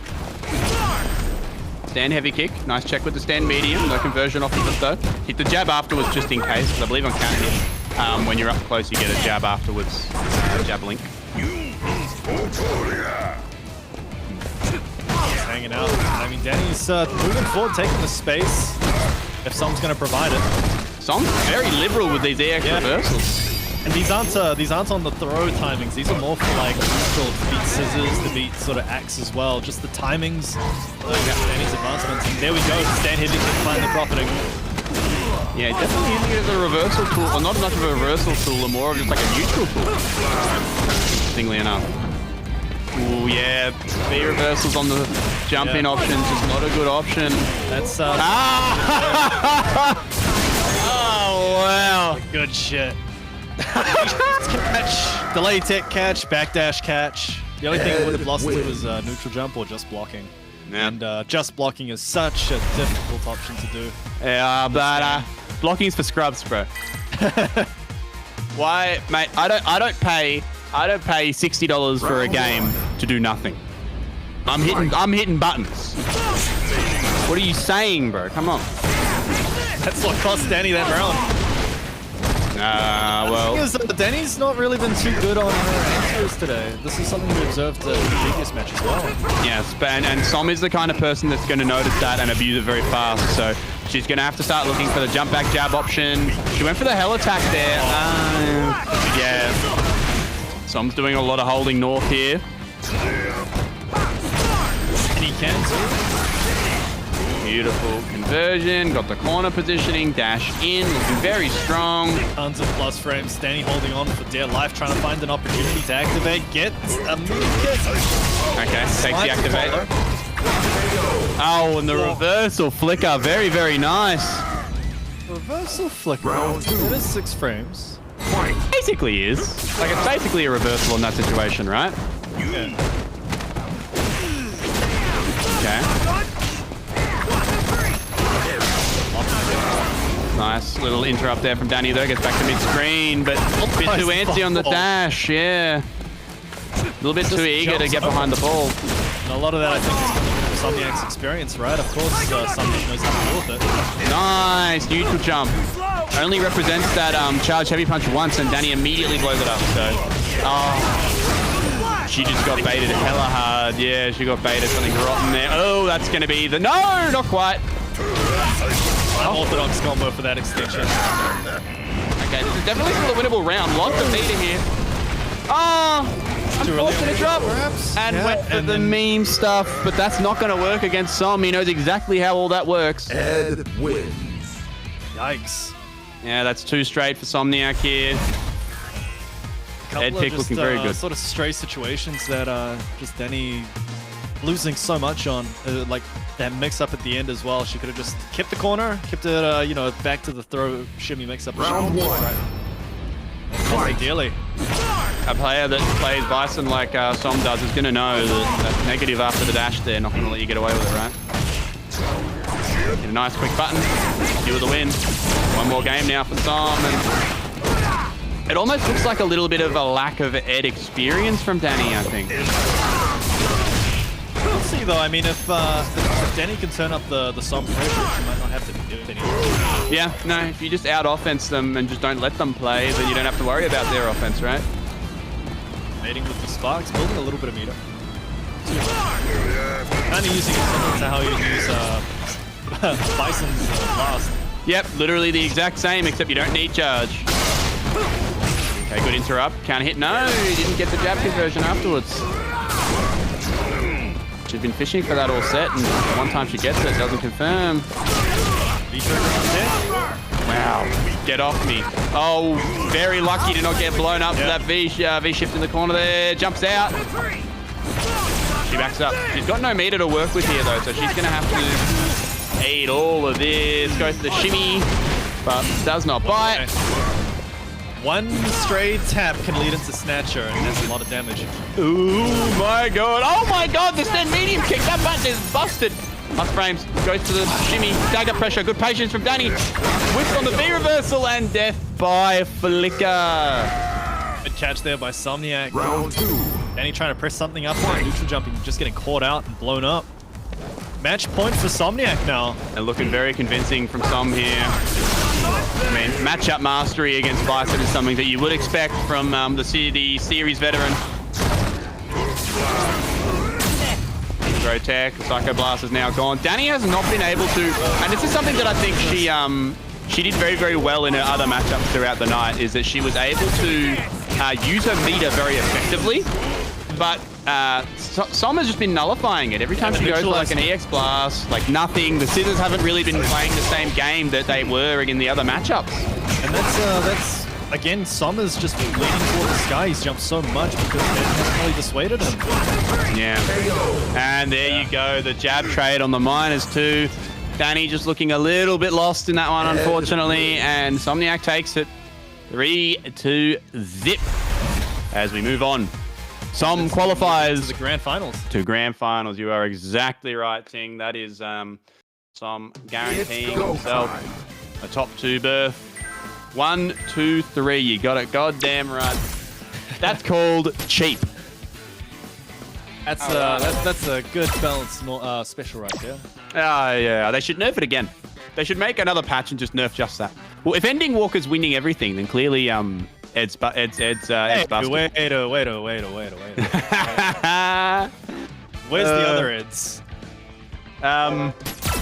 Stand heavy kick. Nice check with the stand medium. No conversion off of it though. Hit the jab afterwards just in case, because I believe on counter hit, when you're up close, you get a jab afterwards. Jab link. Hanging out. I mean, Danny's moving forward, taking the space. If Som's going to provide it. Som's very liberal with these EX reversals. And these aren't on the throw timings. These are more for like neutral, to beat scissors, to beat sort of axe as well. Just the timings, Danny's advancements. And there we go. Stand heavy kick finally profiting. Yeah, definitely using it as a reversal tool, or not much of a reversal tool, or more of just like a neutral tool. Interestingly enough. Ooh, yeah, B reversals on the jump-in options is not a good option. That's oh, wow. Good shit. Catch, delay tech catch, backdash catch. The only thing it would have lost to was neutral jump or just blocking. Yeah. And just blocking is such a difficult option to do. Yeah, but blocking's for scrubs, bro. Why, mate? I don't pay $60 for a game to do nothing. I'm hitting buttons. What are you saying, bro? Come on. That's what cost Danny that round. Well. Because Danny's not really been too good on answers today. This is something we observed in the previous match as well. Yes, and Som is the kind of person that's going to notice that and abuse it very fast. So she's going to have to start looking for the jump back jab option. She went for the hell attack there. Yeah. Som's doing a lot of holding north here. And he can too. Beautiful conversion. Got the corner positioning. Dash in. Looking very strong. Tons of plus frames. Danny holding on for dear life, trying to find an opportunity to activate. Get Amiga. Okay, takes the activate. Oh, and the reversal flicker. Very, very nice. Reversal flicker. It is 6 frames. Basically is. Like, it's basically a reversal in that situation, right? Yeah. Okay. Nice little interrupt there from Danny, though. Gets back to mid-screen, but a bit too antsy on the dash, yeah. A little bit too eager to get behind the ball. And a lot of that, I think, is from Somniac's experience, right? Of course, Somniac knows how to deal with it. Nice, neutral jump. Only represents that charge heavy punch once, and Danny immediately blows it up, so... Oh. She just got baited hella hard. Yeah, she got baited something rotten there. Oh, that's going to be the... No, not quite. Unorthodox combo for that extension. Okay, this is definitely still a winnable round. Lots of meter here. Oh, unfortunate drop. And went for the meme stuff, but that's not going to work against Som. He knows exactly how all that works. Ed wins. Yikes. Yeah, that's 2 straight for Somniac here. Ed pick looking very good. Sort of stray situations that just Danny losing so much on, like that mix up at the end as well. She could have just kept the corner, kept it, you know, back to the throw shimmy mix up. Round 1. Right. Ideally. A player that plays Bison like Som does is going to know that that's negative after the dash there. Not going to let you get away with it, right? Get a nice quick button. You with the win. One more game now for Som. And it almost looks like a little bit of a lack of Ed experience from Danny, I think. We'll see though. I mean, if Danny can turn up the Som pressure, she might not have to do it anymore. Yeah, no, if you just out-offense them and just don't let them play, then you don't have to worry about their offense, right? Mating with the sparks, building a little bit of meter. Kind of using it similar to how you use Bison's blast. Yep, literally the exact same, except you don't need charge. Okay, good interrupt. Counter hit. No, he didn't get the jab conversion afterwards. She's been fishing for that all set, and one time she gets it, doesn't confirm. Wow, get off me. Oh, very lucky to not get blown up for that V-shift in the corner there. Jumps out. She backs up. She's got no meter to work with here, though, so she's going to have to eat all of this. Goes to the shimmy, but does not bite. One stray tap can lead into Snatcher, and that's a lot of damage. Oh my god. Oh my god, the stand medium kick. That button is busted. Up frames. Goes to the shimmy. Dagger pressure. Good patience from Danny. Whips on the V reversal and death by Flicker. Good catch there by Somniac. Round 2. Danny trying to press something up there. Neutral jumping, just getting caught out and blown up. Match point for Somniac now. And looking very convincing from Som here. I mean, matchup mastery against Bison is something that you would expect from the series veteran. Throw tech, the Psycho Blast is now gone. Danny has not been able to, and this is something that I think she did very, very well in her other matchups throughout the night, is that she was able to use her meter very effectively, but Som has just been nullifying it. Every time she goes for like an EX Blast, like nothing. The Scissors haven't really been playing the same game that they were in the other matchups. And that's again, Som is just leaning toward the sky. He's jumped so much because Ben hasn't really dissuaded him. Yeah. And there you go, the jab trade on the -2. Danny just looking a little bit lost in that one, unfortunately, and Somniac takes it 3-2 zip as we move on. Som qualifies to the grand finals. To grand finals. You are exactly right, Ting. That is Som guaranteeing himself a top 2 berth. 1, 2, 3. You got it goddamn right. That's called cheap. That's a good balanced special right there. Yeah, they should nerf it again. They should make another patch and just nerf just that. Well, if Ending Walker's winning everything, then clearly Ed's basket. Wait. Where's the other Eds?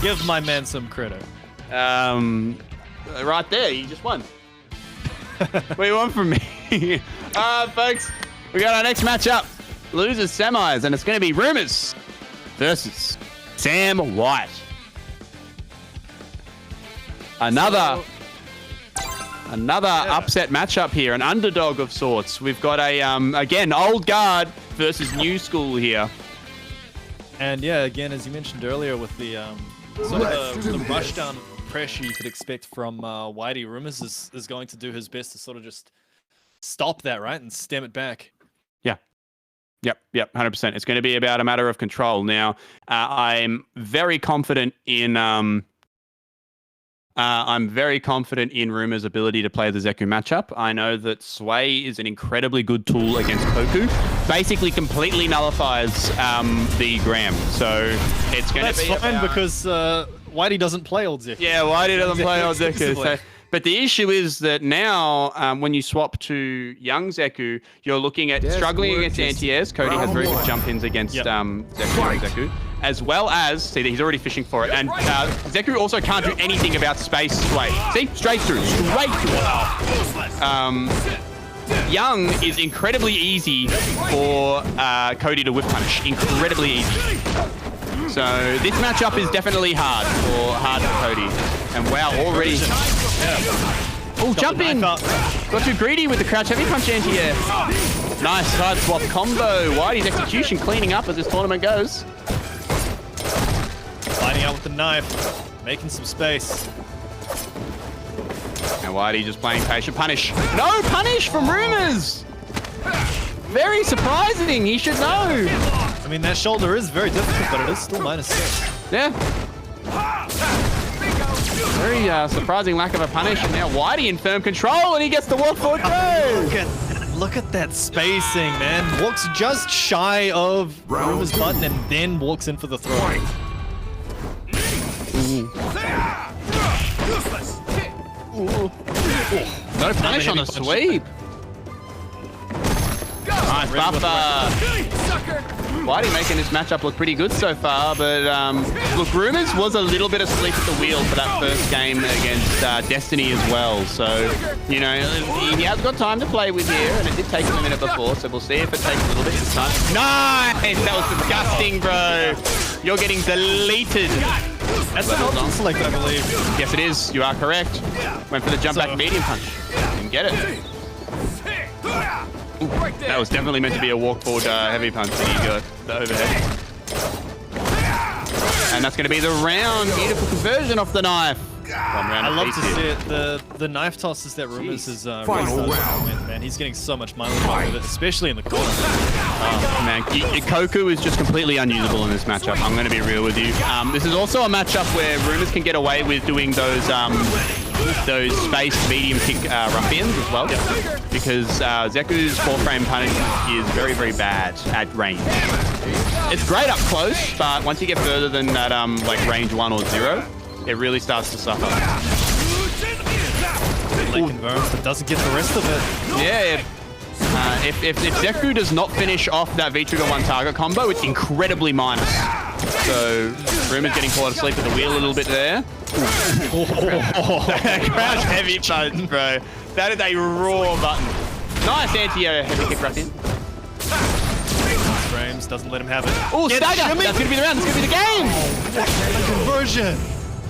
Give my man some credit. Right there, you just won. What do you want from me? Folks, we got our next matchup. Losers semis, and it's going to be Rumours versus Sam White. Another upset matchup here, an underdog of sorts. We've got a again old guard versus new school here. And yeah, again, as you mentioned earlier, with the sort of the rushdown pressure you could expect from Whitey, Rumours is going to do his best to sort of just stop that, right, and stem it back. Yep, 100%. It's going to be about a matter of control. Now, I'm very confident in Rumours' ability to play the Zeku matchup. I know that Sway is an incredibly good tool against Koku. Basically, completely nullifies the Graham. So it's going to be fine because Whitey doesn't play old Zeku. Yeah, Whitey doesn't play old Zeku. So, but the issue is that now, when you swap to young Zeku, you're looking at struggling against anti-airs. Cody has very good jump-ins against Zeku, as well as, see that he's already fishing for it, and Zeku also can't do anything about space sway. See, straight through it. Young is incredibly easy for Cody to whip punish, incredibly easy. So this matchup is definitely hard for Cody. And wow, already. Oh, jump in! Got too greedy with the crouch heavy punch anti-air. Nice side swap combo. Whitey's execution cleaning up as this tournament goes. Lining out with the knife, making some space. And Whitey just playing patient punish. No punish from Rumours! Very surprising, he should know. I mean, that shoulder is very difficult, but it is still -6. Yeah. Very surprising lack of a punish. And now Whitey in firm control, and he gets the walk forward go. Look at that spacing, man. Walks just shy of Rumours' button and then walks in for the throw. No punish on the sweep. Nice buffer. Whitey making this matchup look pretty good so far, but look, Rumours was a little bit asleep at the wheel for that first game against Destiny as well. So, you know, he has got time to play with here, and it did take him a minute before, so we'll see if it takes a little bit this time. Nice! That was disgusting, bro. You're getting deleted. That's an option select, I believe. Yes, it is. You are correct. Went for the jump back medium punch. Didn't get it. Ooh, that was definitely meant to be a walk forward heavy punch, and he got the overhead. And that's going to be the round. Beautiful conversion off the knife. I love to see it. The knife tosses that Rumours is Final round. man. He's getting so much mileage out of it, especially in the corner. Man, Koku is just completely unusable in this matchup. I'm going to be real with you. This is also a matchup where Rumours can get away with doing those spaced medium kick ruffians as well, because Zeku's 4-frame punish is very, very bad at range. It's great up close, but once you get further than that, like range 1 or 0, it really starts to suffer. Late converts, but doesn't get the rest of it. Yeah. If Zeku does not finish off that V-trigger 1 target combo, it's incredibly minus. So Rumours getting caught asleep at the wheel a little bit there. Crouch heavy punch, bro. That is a raw button. Nice anti-air heavy kick right in. Frames doesn't let him have it. Oh, stagger! That's going to be the round. That's going to be the game. Conversion.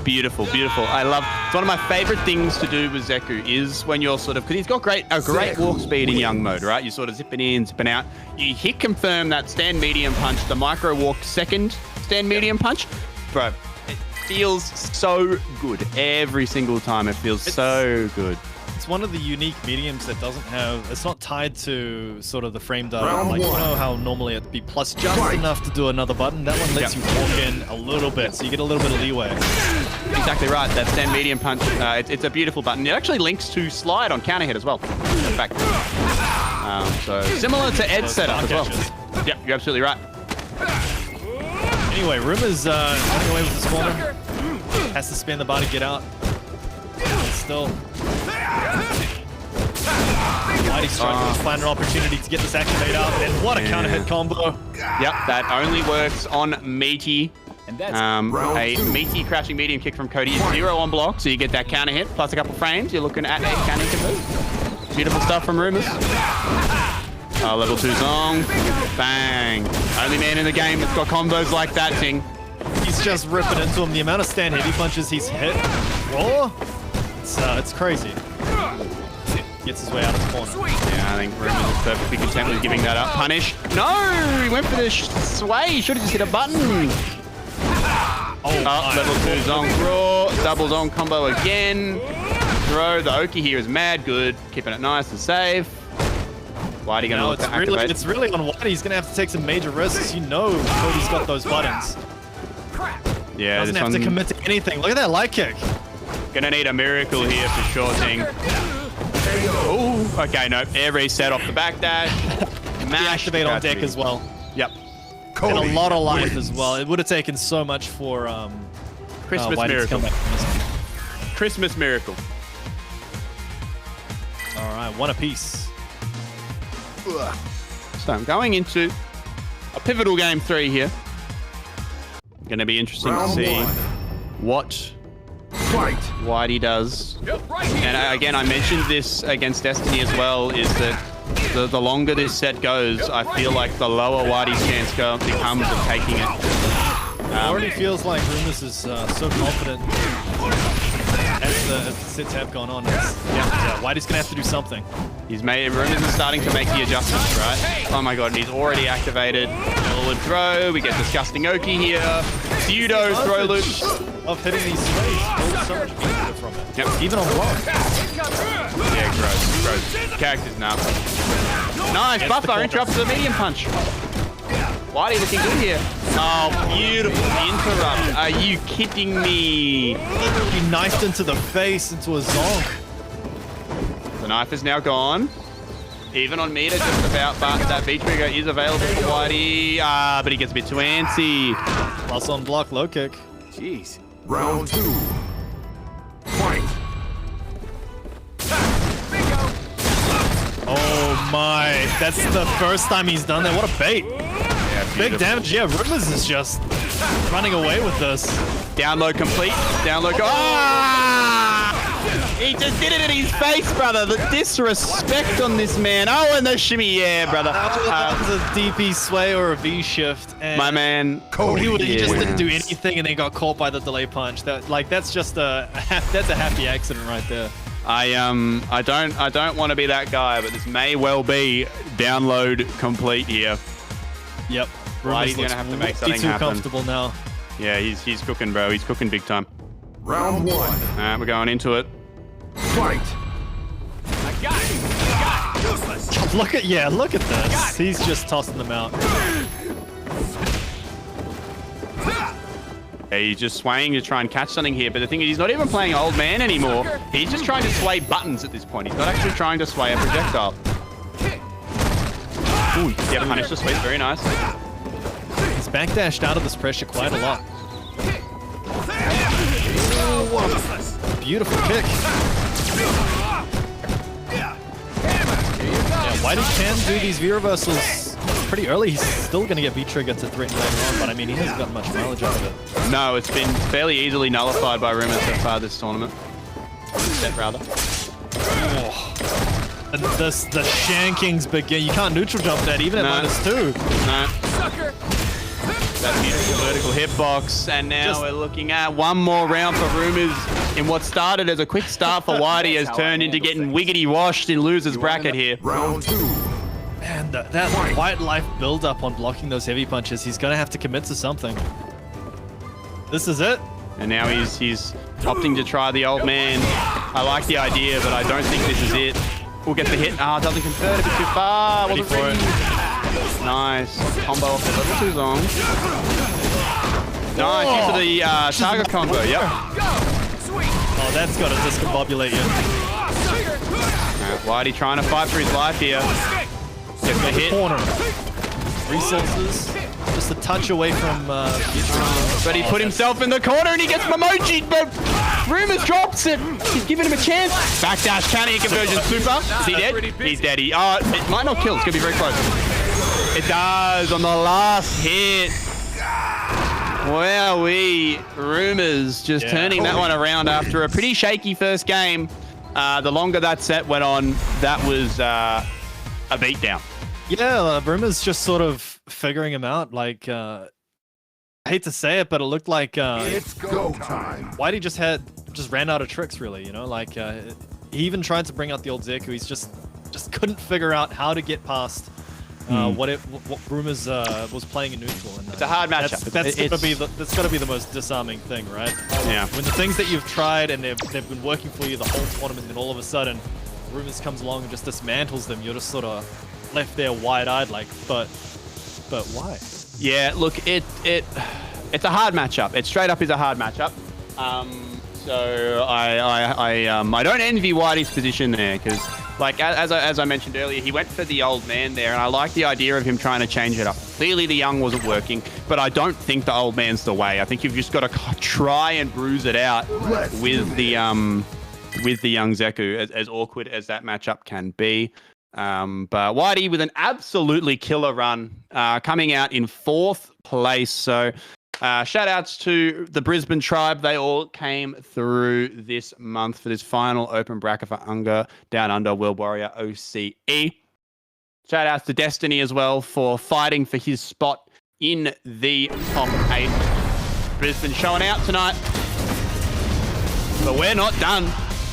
Beautiful, beautiful. I love. It's one of my favorite things to do with Zeku is when you're sort of, because he's got a great walk speed in young mode, right? You're sort of zipping in, zipping out. You hit confirm that stand medium punch, the micro walk second stand medium punch, bro. It feels so good every single time. It feels so good. It's one of the unique mediums that doesn't have, it's not tied to sort of the frame data. Like, you know how normally it'd be plus just enough to do another button. That one lets you walk in a little bit, so you get a little bit of leeway. Exactly right. That stand medium punch, it's a beautiful button. It actually links to slide on counter hit as well. In fact. So similar to Ed's setup as well. Yep, you're absolutely right. Anyway, Rumours running away with this corner. Has to spin the bar to get out. Still. Mighty's trying to find an opportunity to get this activate up. And what a counter hit combo. Yep, that only works on Meaty. And that's A Meaty crouching medium kick from Cody is 0 on block, so you get that counter hit plus a couple frames. You're looking at a counter convert. Beautiful stuff from Rumours. Level 2 Zong. Bang. Only man in the game that's got combos like that, Ting. He's just ripping into him. The amount of stand heavy punches he's hit. Oh, it's crazy. Gets his way out of the corner. Yeah, I think Rumours is perfectly content with giving that up. Punish. No! He went for the sway. He should have just hit a button. Level 2 Zong throw. Double Zong combo again. Throw. The Oki here is mad good. Keeping it nice and safe. Whitey gonna look to activate. It's really on Whitey. He's gonna have to take some major risks. You know Cody's got those buttons. Yeah, Doesn't have to commit to anything. Look at that light kick. Gonna need a miracle here for sure, Ting. Ooh, okay, no. Air reset off the back dash. Mash. Activate on deck as well. Yep. And a lot of life as well. It would have taken so much for Christmas Whitey to miracle. come back from this. Christmas miracle. All right, one apiece. So I'm going into a pivotal game 3 here. Going to be interesting to see what Whitey does. And again, I mentioned this against Destiny as well, is that the longer this set goes, I feel like the lower Whitey's chance becomes of taking it. It already feels like Rumours is so confident as the sets have gone on. Yeah, Whitey's going to have to do something. Rumours is starting to make the adjustments, right? Oh my god, and he's already activated. Forward throw, we get disgusting Oki here. Pseudo throw loop. Of hitting these sprays, builds so much benefit from it. Yep. Even on block. Yeah, gross. Character's nuts. Nice, buffer interrupts the medium punch. Whitey looking good here. Oh, beautiful interrupt. Are you kidding me? He knifed into the face, into a zonk. The knife is now gone. Even on meter just about, but that V-trigger is available for Whitey. But he gets a bit too antsy. Plus on block, low kick. jeez. Round 2. Fight. Oh my, that's the first time he's done that. What a bait. Yeah, Big damage. Yeah, Rumours is just running away with this. Download complete. Download. He just did it in his face, brother. The disrespect on this man. Oh, and the shimmy, yeah, brother. That was a DP sway or a V shift. And My man. Cody he just didn't do wins. anything and then got caught by the delay punch. That's just that's a happy accident right there. I don't want to be that guy, but this may well be download complete here. Yep. Whitey's gonna have to make something too happen. comfortable now. Yeah, he's cooking, bro. He's cooking big time. Round 1. All right, we're going into it. Fight. Look at this. He's just tossing them out. Yeah, he's just swaying to try and catch something here, but the thing is, he's not even playing old man anymore. He's just trying to sway buttons at this point. He's not actually trying to sway a projectile. Ooh, yeah, punish the sweep. Very nice. He's backdashed out of this pressure quite a lot. Beautiful kick. Yeah, Whitey can do these V reversals pretty early. He's still going to get V trigger to threaten later on, but I mean, he hasn't got much mileage out of it. No, it's been fairly easily nullified by Rumours so far this tournament. Set, rather. And the shankings begin. You can't neutral jump that even at -2. No. That beautiful vertical hitbox, and now we're looking at one more round for Rumours in what started as a quick start for Whitey has turned into getting wiggity washed in loser's bracket here. Round 2. Man, that white life build up on blocking those heavy punches, he's going to have to commit to something. This is it. And now he's opting to try the old man. I like the idea, but I don't think this is it. We'll get the hit. Ah, doesn't convert a bit too far. Ready for it. Nice. Combo off the level 2 zone. Nice. Use of the target combo. Yep. Oh, that's got to discombobulate you. Whitey trying to fight for his life here. Gets the hit. Corner. Resources. Just a touch away from But he put himself in the corner and he gets Momoji, but Rumours drops it. He's giving him a chance. Backdash, counter conversion, super. Is he dead? He's dead. It might not kill. It's going to be very close. It does on the last hit. Wowee. Rumours just turning that one around after a pretty shaky first game. The longer that set went on, that was a beatdown. Yeah, Rumours just sort of figuring him out. Like, I hate to say it, but it looked like It's go time. Whitey just ran out of tricks, really. You know, like he even tried to bring out the old Zeku. He's just couldn't figure out how to get past what Rumours was playing in neutral. And, It's a hard matchup. That's got to be the most disarming thing, right? Yeah. When the things that you've tried and they've been working for you the whole tournament, and all of a sudden Rumours comes along and just dismantles them, you're just sort of left there wide-eyed, like, but why? Yeah, look, it's a hard matchup. It straight up is a hard matchup. So I don't envy Whitey's position there because, like, as I mentioned earlier, he went for the old man there, and I like the idea of him trying to change it up. Clearly, the young wasn't working, but I don't think the old man's the way. I think you've just got to try and bruise it out with the young Zeku, as awkward as that matchup can be. But Whitey with an absolutely killer run, coming out in 4th place. So shout outs to the Brisbane tribe. They all came through this month for this final open bracket for UNGA Down Under World Warrior OCE. Shout outs to Destiny as well for fighting for his spot in the top 8. Brisbane showing out tonight. But we're not done.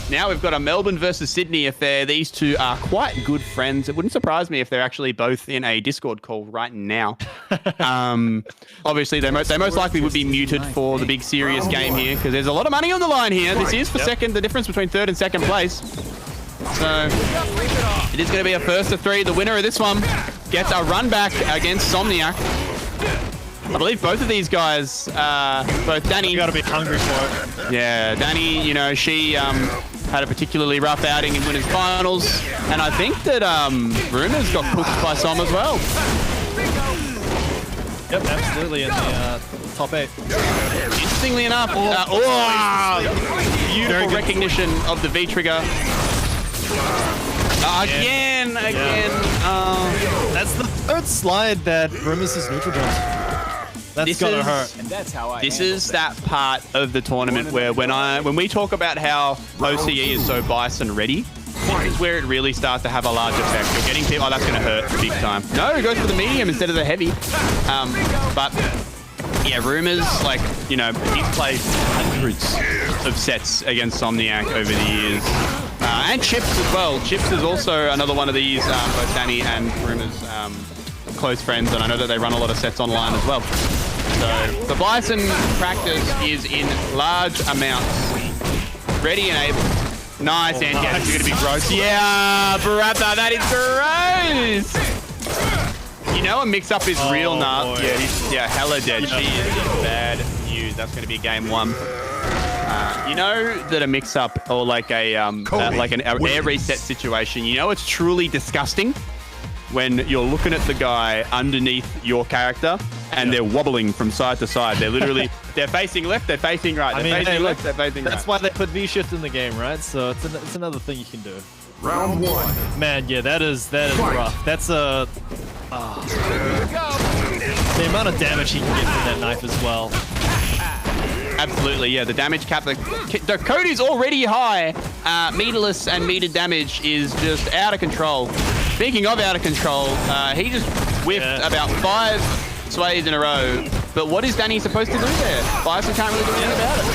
Now we've got a Melbourne versus Sydney affair. These two are quite good friends. It wouldn't surprise me if they're actually both in a Discord call right now. Obviously, they most likely would be muted for the big serious game here because there's a lot of money on the line here. This is for second, the difference between 3rd and 2nd place. So it is going to be a first of 3. The winner of this one gets a run back against Somniac. I believe both of these guys, both Danny... You got to be hungry for it. Yeah, Danny, you know, she had a particularly rough outing in winners finals, and I think that Rumours got cooked by Som as well. Yep, absolutely in the top 8. Interestingly enough, beautiful recognition of the V trigger. Again. That's the 3rd slide that Rumours is neutral jumps. That's gonna hurt. And that's how I This is that part of the tournament where when we talk about how OCE is so Bison ready, this is where it really starts to have a large effect. You're getting people, that's going to hurt big time. No, it goes for the medium instead of the heavy. But yeah, Rumours, like, you know, he's played hundreds of sets against Somniac over the years. And Chips as well. Chips is also another one of these, both Danny and Rumours close friends, and I know that they run a lot of sets online as well. So the Bison practice is in large amounts. Ready and able. Nice, and yes, you're going to be gross. Yeah, brother, that is gross. You know a mix-up is real now. Yeah, hella dead. She is in bad news. That's going to be game 1. You know that a mix-up or like an air reset situation, you know it's truly disgusting when you're looking at the guy underneath your character and they're wobbling from side to side. They're literally, they're facing left, they're facing right, they're facing left, they're facing right. That's why they put V-shift in the game, right? So it's another thing you can do. Round 1. Man, yeah, that is rough. That's a... the amount of damage he can get from that knife as well. Absolutely, yeah. The damage cap, the Cody's already high. Meterless and metered damage is just out of control. Speaking of out of control, he just whiffed about 5 sways in a row. But what is Danny supposed to do there? Bison can't really do anything about it.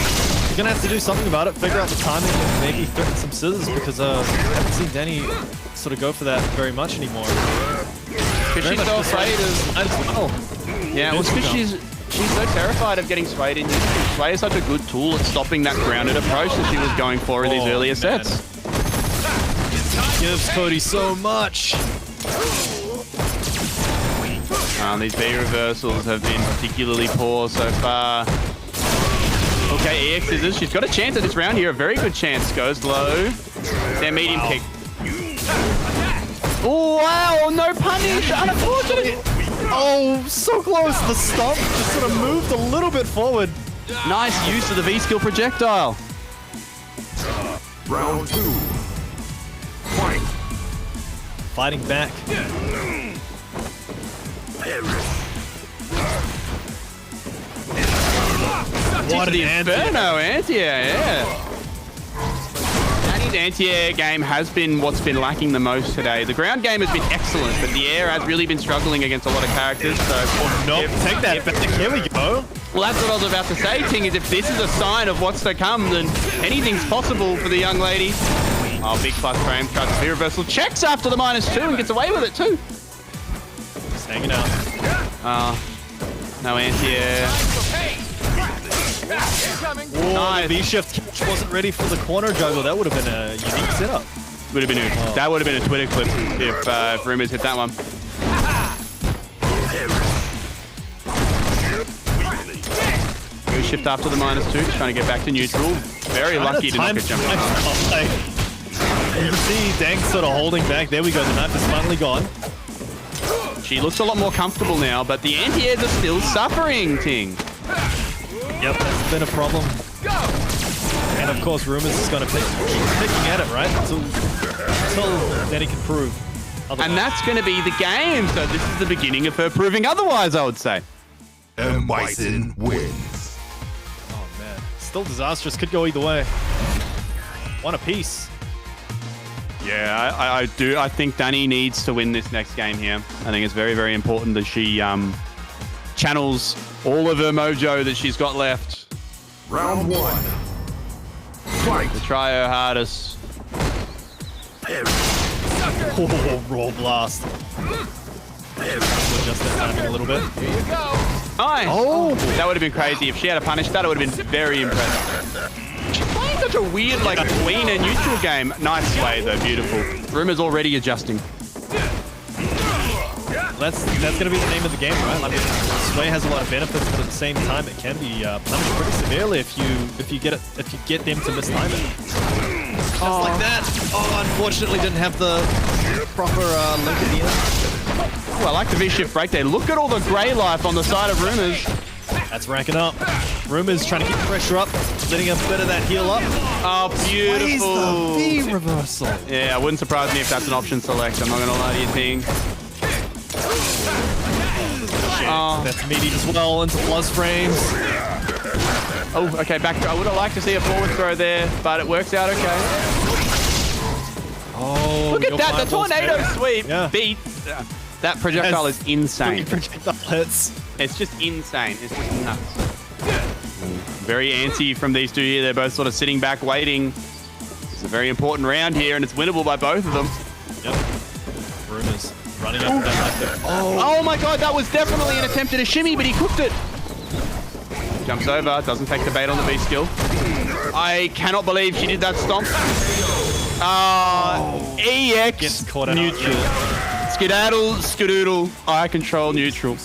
You're going to have to do something about it, figure out the timing, and maybe threaten some scissors, because I haven't seen Danny sort of go for that very much anymore. Because she's so afraid of... well. Yeah, well, she's so terrified of getting swayed in. Sway is such a good tool at stopping that grounded approach that she was going for in these earlier sets. Gives Cody so much. These B reversals have been particularly poor so far. Okay, EX scissors. She's got a chance at this round here. A very good chance. Goes low. Their medium kick. Oh, wow. No punish. Unfortunate. Oh, so close. The stomp just sort of moved a little bit forward. Nice use of the V-skill projectile. Round 2. Fight. Fighting back. What an inferno anti-air, yeah. Danny's anti-air game has been what's been lacking the most today. The ground game has been excellent, but the air has really been struggling against a lot of characters. So, Nope, take that back. Here we go. well, that's what I was about to say, Ting, is if this is a sign of what's to come, then anything's possible for the young lady. Oh, big plus frame, tries to be reversal, checks after the -2 and gets away with it too. Just hanging out. No anti-air. Nice. V-shift catch wasn't ready for the corner juggle. That would have been a unique setup. Would have been that would have been a Twitter clip if Rumours hit that one. Go shift after the -2, trying to get back to neutral. Very lucky to not get jumped. You can see Dank sort of holding back. There we go. The knife is finally gone. She looks a lot more comfortable now, but the anti-airs are still suffering, Ting. Yep, that's been a problem. And of course, Rumours is going to keep picking at it, right? Until Danny can prove. Otherwise. And that's going to be the game. So this is the beginning of her proving otherwise, I would say. M.Bison wins. Oh man, still disastrous. Could go either way. One apiece. Yeah, I do. I think Danny needs to win this next game here. I think it's very, very important that she channels all of her mojo that she's got left. Round 1. Fight. To try her hardest. Oh, roll blast. Adjust that timing a little bit. Nice. Oh, That would have been crazy. If she had a punish that, it would have been very impressive. She's playing such a weird, like, queen and neutral game. Nice play, though. Beautiful. Rumours already adjusting. that's going to be the name of the game, right? I mean, Sway has a lot of benefits, but at the same time, it can be punished pretty severely if you get them to mistime it. Just like that. Oh, unfortunately, didn't have the proper link at the end. Oh, I like the V-shift break there. Look at all the grey life on the side of Rumours. That's racking up. Rumours trying to keep pressure up, letting a bit of that heal up. Oh, beautiful. The V reversal. Yeah, it wouldn't surprise me if that's an option select. I'm not going to lie to you, Ting. Oh. That's meaty as well into plus frames. Oh, okay, back. I would have liked to see a forward throw there, but it works out okay. Oh, Look at that. The fireballs tornado better. sweep Yeah. beats. That projectile is insane. Projectile hits. It's just insane. It's just nuts. Very antsy from these two here. They're both sort of sitting back waiting. It's a very important round here, and it's winnable by both of them. Yep. Rumours running up that like that. Oh my god, that was definitely an attempt at a shimmy, but he cooked it. Jumps over, doesn't take the bait on the B skill. I cannot believe she did that stomp. EX Gets caught out. neutral. Skedaddle, skadoodle, eye control neutral.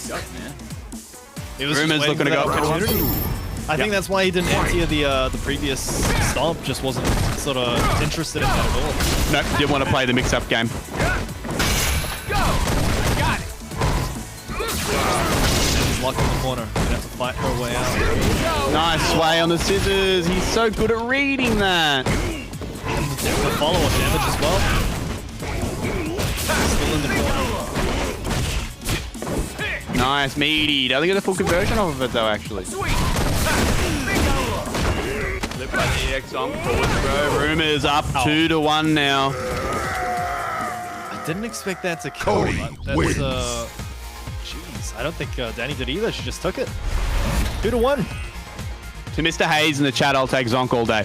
It was Rumours looking to go. I think that's why he didn't enter the previous stomp. Just wasn't sort of interested in that at all. Nope, didn't want to play the mix-up game. He's locked in the corner. Gonna have to fight her way out. Nice sway on the scissors. He's so good at reading that. And the follow-up damage as well. Still in the corner. Nice, meaty. Doesn't get a full conversion off of it though, actually. Flip by the EX on forward throw. Rumours up 2-1 now. I didn't expect that to kill. Cody That's, wins. Jeez, I don't think Danny did either. She just took it. 2-1. To Mr. Hayes in the chat, I'll take Zonk all day.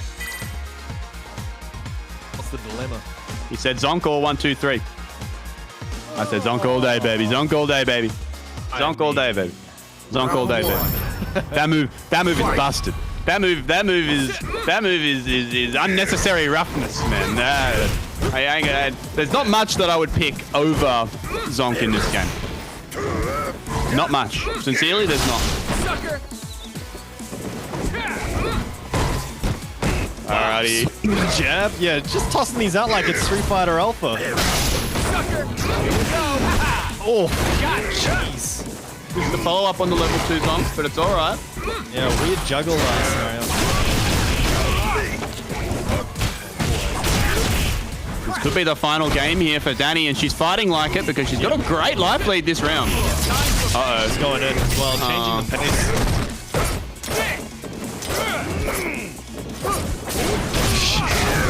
What's the dilemma? He said Zonk or 1, 2, 3. I said Zonk all day, baby. Zonk all day, baby. Zonk all day, baby. Zonk all day, baby. That move is busted. That move is unnecessary roughness, man. I ain't gonna, there's not much that I would pick over Zonk in this game. Not much. Sincerely, there's not. Alrighty. Jab? Yeah, just tossing these out like it's Street Fighter Alpha. Oh, jeez. This is the follow-up on the level 2 zonks, but it's alright. Yeah, weird juggle scenario. This could be the final game here for Danny, and she's fighting like it because she's got a great life lead this round. Uh-oh. It's going in as well, changing the pace.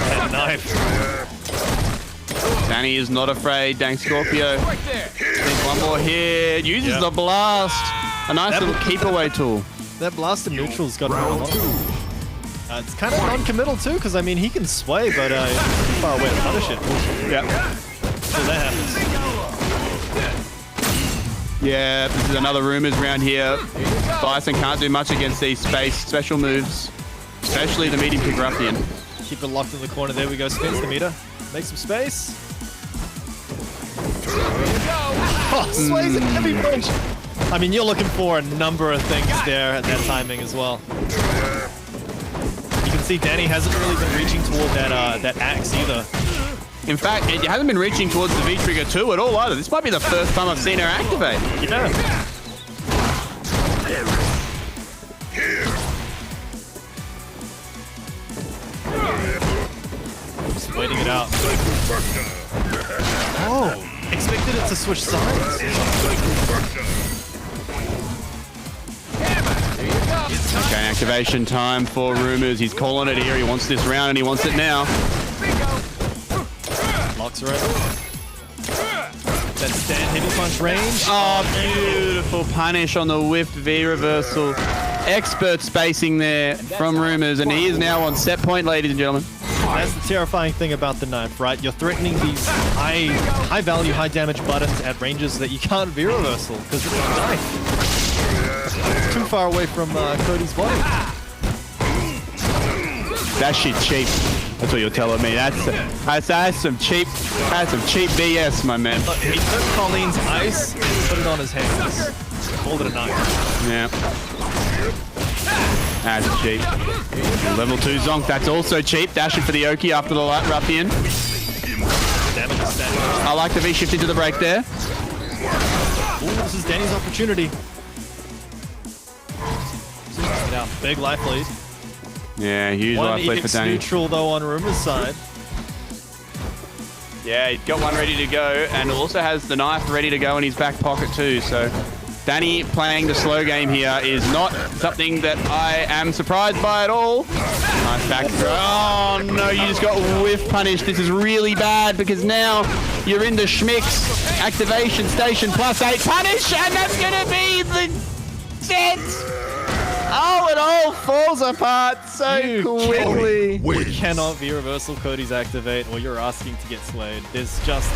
That knife. Danny is not afraid. DankScorpio. There's one more here. Uses the blast. A nice little keep away tool. That blast in neutral's got a lot. It's kind of non-committal too, because I mean he can sway, but he's too far away to punish it. Yeah. So that happens. Yeah, this is another Rumours round here. Bison can't do much against these space special moves, especially the medium kick ruffian. Keep it locked in the corner. There we go. Spins the meter. Make some space. Oh, sways a heavy punch. I mean, you're looking for a number of things there at that timing as well. You can see Danny hasn't really been reaching toward that axe either. In fact, it hasn't been reaching towards the V-Trigger 2 at all either. This might be the first time I've seen her activate. Yeah. Just waiting it out. Oh, expected it to switch sides. Okay, activation time for Rumours. He's calling it here. He wants this round and he wants it now. Locks her over. That stand heavy punch range. Oh, beautiful punish on the whiffed V reversal. Expert spacing there from Rumours, and he is now on set point, ladies and gentlemen. That's the terrifying thing about the knife, right? You're threatening these high value, high damage buttons at ranges that you can't V reversal because it's a knife. Too far away from Cody's body. That shit cheap. That's what you're telling me. That's some cheap BS, my man. Look, he took Colleen's ice and put it on his hands. Called it a knife. Yeah. That's cheap. Level 2 zonk, that's also cheap. Dashing for the Oki after the light ruffian. Damage is standing. I like the V shift into the break there. Ooh, this is Danny's opportunity. Now, big life lead. Yeah, huge life lead for Danny. Neutral though on Rumours' side. Yeah, he's got one ready to go, and also has the knife ready to go in his back pocket too. So Danny playing the slow game here is not something that I am surprised by at all. Nice back throw. Oh no, you just got whiff punished. This is really bad because now you're in the Schmicks activation station +8 punish, and that's gonna be the dead. Oh, it all falls apart so quickly. You cannot V reversal Cody's activate, or you're asking to get slayed. It's just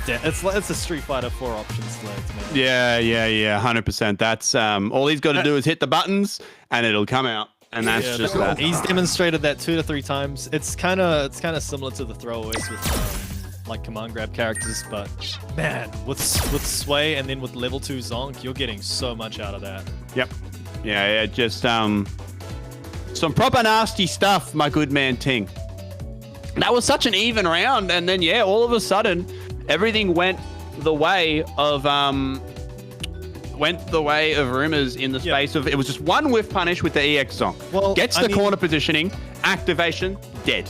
dead. It's a Street Fighter 4 option slayed, man. Yeah, 100%. That's all he's got to do is hit the buttons, and it'll come out, and that's just that. He's demonstrated that 2 to 3 times. It's kind of similar to the throwaways with like command grab characters, but man, with sway and then with level 2 zonk, you're getting so much out of that. Yep. Yeah, just some proper nasty stuff, my good man Ting. That was such an even round, and then yeah, all of a sudden, everything went the way of Rumours in the space of it was just one whiff punish with the EX song. Well, gets the corner positioning, activation, dead.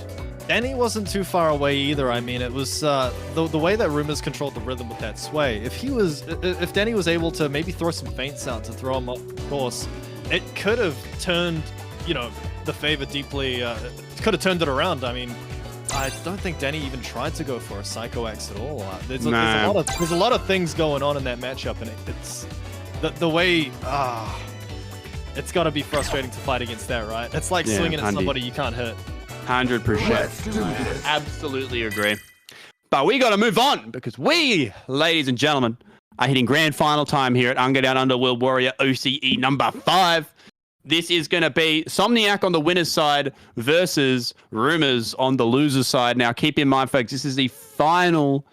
Danny wasn't too far away either. I mean, it was the way that Rumours controlled the rhythm with that sway. If Danny was able to maybe throw some feints out to throw him off course, it could have turned, the favor deeply. Could have turned it around. I mean, I don't think Danny even tried to go for a Psycho Axe at all. There's a lot of things going on in that matchup, and it's the way. It's got to be frustrating to fight against that, right? It's like swinging at somebody you can't hit. 100%. Absolutely agree. But we got to move on because we, ladies and gentlemen, are hitting grand final time here at UNGA Down Under World Warrior OCE number 5. This is going to be Somniac on the winner's side versus Rumours on the loser's side. Now, keep in mind, folks, this is the final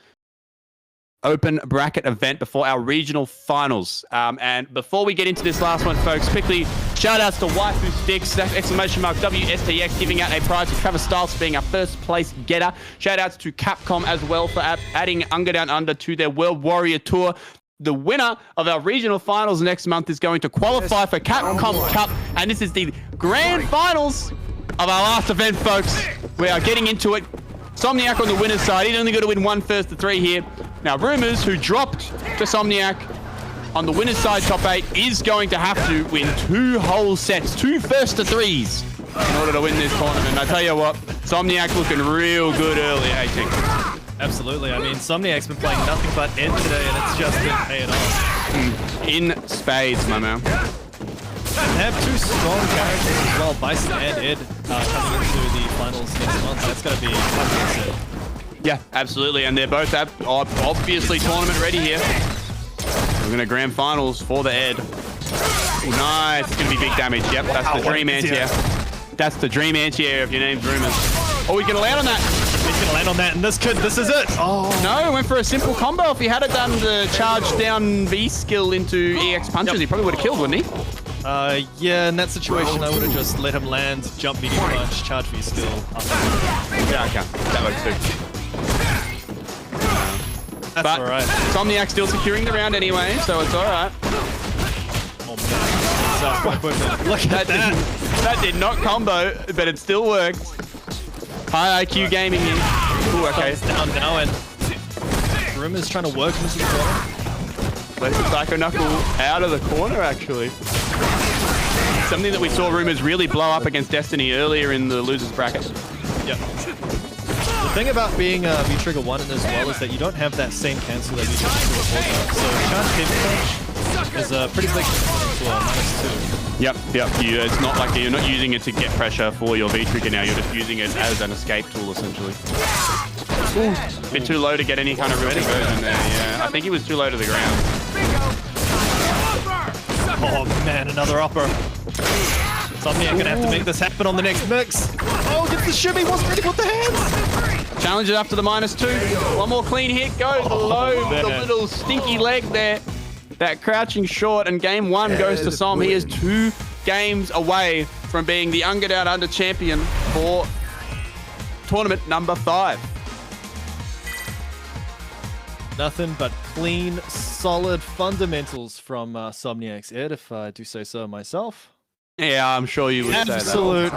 open bracket event before our regional finals. And before we get into this last one, folks, quickly, shout outs to Waifu Sticks, !WSTX, giving out a prize to Travis Styles for being our first place getter. Shout outs to Capcom as well for adding UNGA Down Under to their World Warrior Tour. the winner of our regional finals next month is going to qualify for Capcom Cup, and this is the grand finals of our last event, folks. We are getting into it. Somniac on the winner's side. He's only got to win 1 first to 3 here. Now, Rumours, who dropped to Somniac on the winner's side top 8, is going to have to win 2 whole sets, 2 first to 3s, in order to win this tournament. And I tell you what, Somniac looking real good early, I think. Absolutely. I mean, Somniac's been playing nothing but Ed today, and it's just been paying off. In spades, my man. They have 2 strong characters as well, Bison and Ed, coming into the finals next month. That's going to be fucking sick. Yeah, absolutely. And they're both obviously tournament ready here. We're going to grand finals for the Ed. Ooh, nice. It's going to be big damage. Yep, that's the dream anti-air. That's the dream anti-air if your name's Rumours. Oh, he's going to land on that. He's going to land on that, and this is it. Oh. No, went for a simple combo. If he had done the charge down V skill into EX punches, he probably would have killed, wouldn't he? Yeah, in that situation, I would have just let him land, jump medium punch, charge V skill. Yeah, okay. That works too. That's alright. Somniac still securing the round anyway, so it's alright. Oh, man. Look at that. That did not combo, but it still worked. High IQ gaming here. Ooh, okay. Down now, and Rumours trying to work into the corner. Let's the Psycho Knuckle out of the corner, actually. Something that we saw Rumours really blow up against Destiny earlier in the losers bracket. Yep. The thing about being V-Trigger 1 as well is that you don't have that same cancel that V-Trigger 4 does. So charge heavy punch is a pretty big difference to -2. Yep. It's not like you're not using it to get pressure for your V-Trigger now. You're just using it as an escape tool, essentially. Ooh, a bit too low to get any kind of real conversion there. Yeah, I think he was too low to the ground. Oh man, another upper. Somniac gonna have to make this happen on the next mix. Oh, gets the shimmy, wasn't ready with the hands. Challenge it up to the -2. One more clean hit goes below the little stinky leg there. That crouching short, and game 1 goes to Som. He is 2 games away from being the UNGA Down Under champion for tournament number 5. Nothing but clean, solid fundamentals from Somniac's Ed, if I do say so myself. Yeah, I'm sure you would say that. Absolute.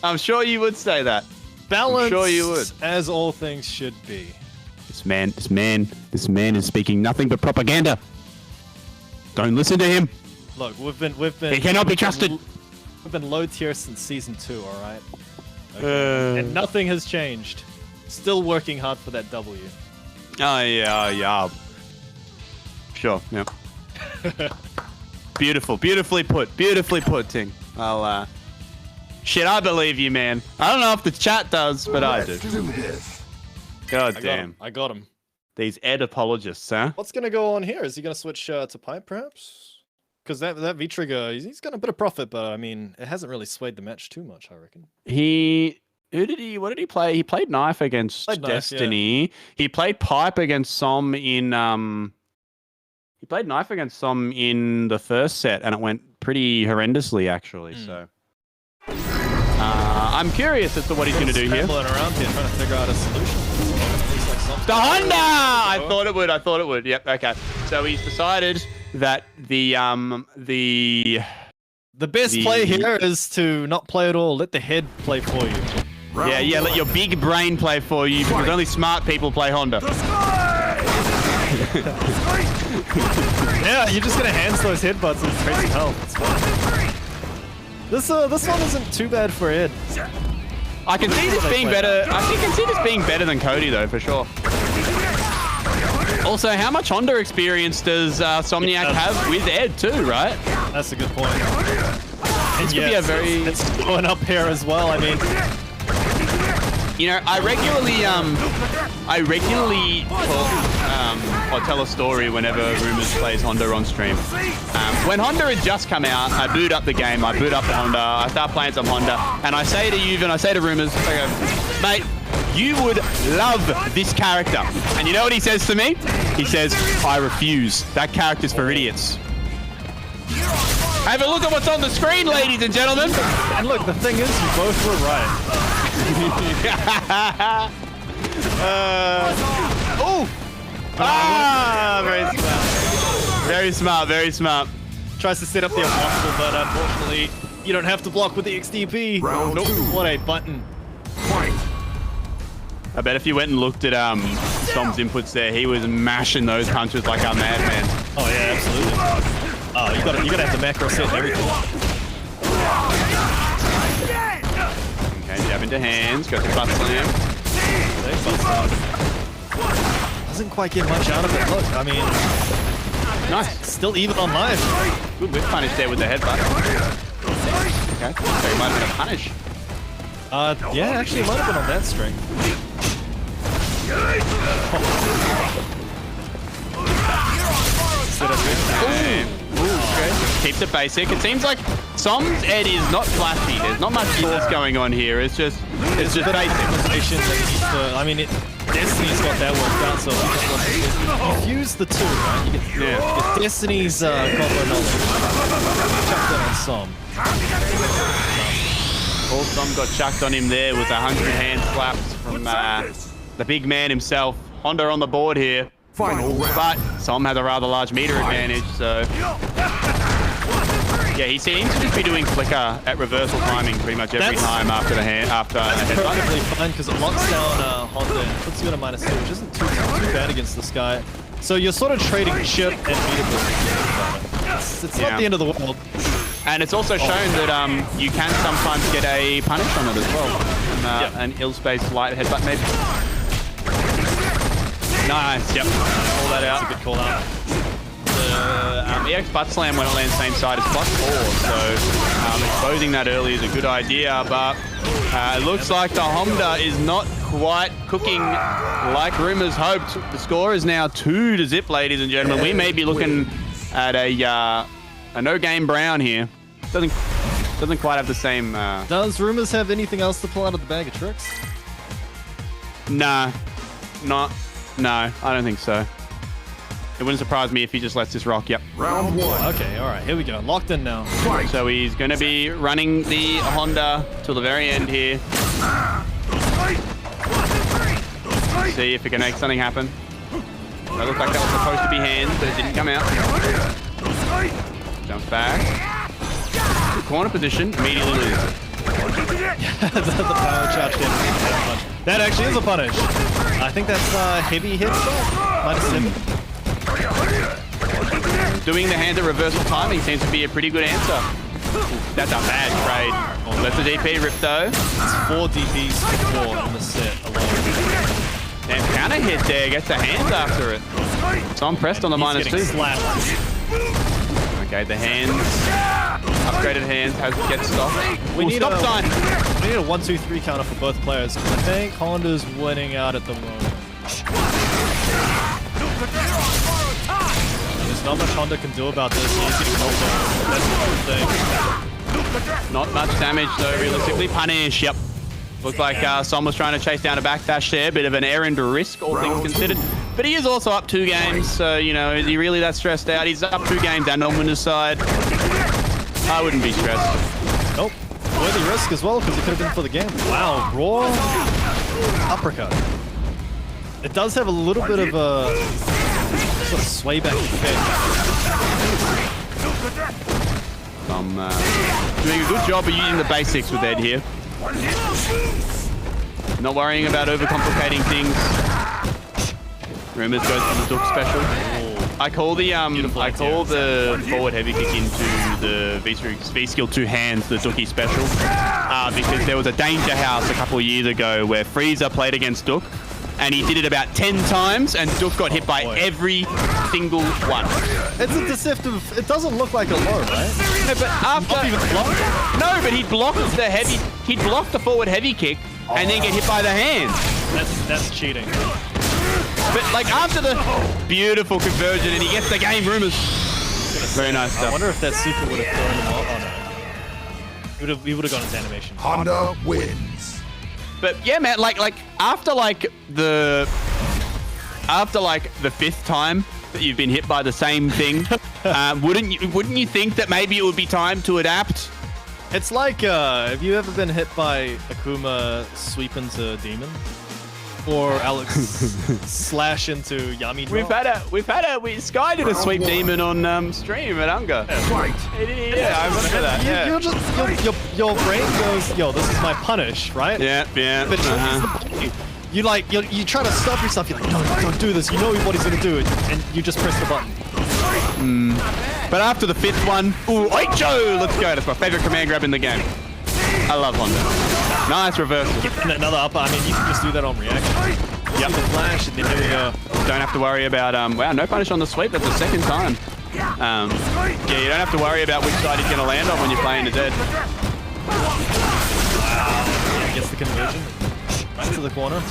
I'm sure you would say that. Balance, I'm sure you would. as all things should be. This man is speaking nothing but propaganda. Don't listen to him. Look, we've been. He cannot be trusted. We've been low tier since season 2, all right? Okay. And nothing has changed. Still working hard for that W. Oh yeah. Sure. Yeah. Beautifully put, Ting. I'll. Shit, I believe you, man. I don't know if the chat does, but I do. God damn. I got him. These Ed apologists, huh? What's going to go on here? Is he going to switch to pipe, perhaps? Because that V-Trigger, he's got a bit of profit, but I mean, it hasn't really swayed the match too much, I reckon. What did he play? He played Knife against Destiny. Yeah. He played Pipe against Som in, he played Knife against Som in the first set, and it went pretty horrendously, actually, so. I'm curious as to what he's going to do here. Around here trying to figure out a solution. The Honda! I thought it would. Yep, okay. So he's decided that the best play here is to not play at all. Let the head play for you. Yeah, let your big brain play for you, because only smart people play Honda. Yeah, you're just going to hands those headbutts and crazy health. It's fine. This one isn't too bad for Ed. I can see this being better. I can see this being better than Cody, though, for sure. Also, how much Honda experience does Somniac have with Ed too, right? That's a good point. This could be a very... It's going up here as well, I mean... You know, I regularly talk, or tell a story whenever Rumours plays Honda on stream. When Honda had just come out, I boot up the game, I boot up the Honda, I start playing some Honda, and I say to you, and I say to Rumours, I go, mate, you would love this character. And you know what he says to me? He says, I refuse. That character's for idiots. Have a look at what's on the screen, ladies and gentlemen. And look, the thing is, you both were right. Ah, very smart. Very smart, very smart. Tries to set up the impossible, but unfortunately, you don't have to block with the XDP. Round Nope. two. What a button. Fight. I bet if you went and looked at Som's inputs there, he was mashing those punches like a madman. Oh yeah, absolutely. Oh, you gotta have the macro set and everything. Okay, jab into hands, goes to butt slam. Doesn't quite get much out of it. Look, I mean, Nice. still even on life. Good whip punish there with the headbutt. Okay, so he might have been a punish. Yeah, actually, it might have been on that string. Keeps it basic. It seems like Som's Ed is not flashy. There's not much force going on here. It's just basic. I mean, Destiny's got that worked out, so you fuse the two, right? You get Destiny's combo knowledge. Chuck that on Som. All Som got chucked on him there with 100 hand slaps from the big man himself. Honda on the board here. Final round. But Som has a rather large meter advantage, so... Yeah, he seems to just be doing flicker at reversal timing pretty much every time after a headbutt. Perfectly fine, because it locks down Honda and puts you at a -2, which isn't too bad against this guy. So you're sort of trading chip and meter boost. It's not the end of the world. And it's also shown that you can sometimes get a punish on it as well. An ill-spaced light headbutt maybe. Nice, yep. Call that out. That's a good call out. The EX butt slam when it lands same side is +4, so exposing that early is a good idea, but it looks like the Honda is not quite cooking like Rumours hoped. The score is now 2-0, ladies and gentlemen. We may be looking at a no-game Brown here. Doesn't quite have the same... Does Rumours have anything else to pull out of the bag of tricks? No, I don't think so. It wouldn't surprise me if he just lets this rock, yep. Round one. Okay, all right, here we go. Locked in now. Fight. So he's going to be running the Honda till the very end here. See if he can make something happen. That looked like that was supposed to be hands, but it didn't come out. Jumps back. Good corner position, immediately loses. the power charge damage. That actually is a punish. I think that's heavy hit stop. -7. Doing the hands at reversal timing seems to be a pretty good answer. That's a bad trade. Lets the DP rip though. It's 4 DPs for 4 in the set alone. And counter hit there, gets the hands after it. So I'm pressed on the He's getting -2. slapped. Okay, the hands, upgraded hands, get stopped. We need stop sign. We need a 1-2-3 counter for both players. I think Honda's winning out at the moment. There's not much Honda can do about this. He's getting knocked off. That's the whole thing. Not much damage though, realistically. Punish, yep. Looked like Som was trying to chase down a backdash there. Bit of an errand risk, all things considered. But he is also up 2 games, so, you know, is he really that stressed out? He's up 2 games and on winner's side. I wouldn't be stressed. Nope. Worthy risk as well, because it could have been for the game. Wow, raw uppercut. It does have a little bit of a sort of sway back effect. I'm doing a good job of using the basics with Ed here. Not worrying about overcomplicating things. Rumours goes for the Duck special. I call the forward heavy kick into the V skill 2 hands, the Ducky special, because there was a Danger House a couple of years ago where FREESER played against Duck, and he did it about 10 times, and Duck got hit by every single one. It's a deceptive. It doesn't look like a low, right? No, but after but he'd block the forward heavy kick and then get hit by the hands. That's cheating. But like after the beautiful conversion and he gets the game, Rumours. Very nice I stuff. wonder if that super would have thrown him off. Oh no. He would have gone his animation. Honda wins. But yeah, man, like after the 5th time that you've been hit by the same thing, wouldn't you think that maybe it would be time to adapt? It's like have you ever been hit by Akuma sweep into Demon? or Alex slash into Yami drop. We've had a Sky did a sweep demon on stream at UNGA. Yeah, I remember that. Yeah. You're just your brain goes, yo, this is my punish, right? Yeah. But you try to stop yourself. You're like, no, don't do this. You know what he's gonna do, and you just press the button. But after the 5th one, ooh, Oicho! Let's go. That's my favorite command grab in the game. I love Honda. Nice reversal. Getting another upper. I mean, you can just do that on reaction. Yep. The flash, and then here we go. Don't have to worry about wow, no punish on the sweep. That's the 2nd time. Yeah, you don't have to worry about which side he's going to land on when you're playing the dead. Wow. Yeah, gets the conversion. Right to the corner.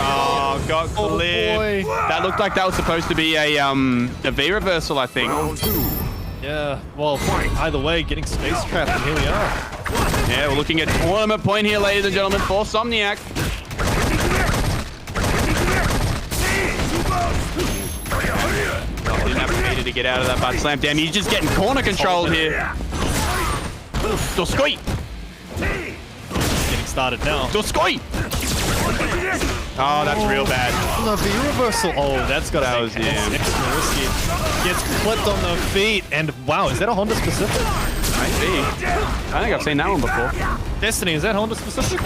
Oh, got cleared. That looked like that was supposed to be a V reversal, I think. Yeah, well, either way, getting space trapped, and here we are. Yeah, we're looking at tournament point here, ladies and gentlemen, for Somniac. Oh, didn't have a meter to get out of that butt slam. Damn, he's just getting corner controlled here. Doskoi. Getting started now. Doskoi. Oh, that's real bad. The V reversal. Oh, that's got to be extra risky. Gets clipped on the feet, and wow, is that a Honda specific? Maybe. I think I've seen that one before. Destiny, is that Honda specific?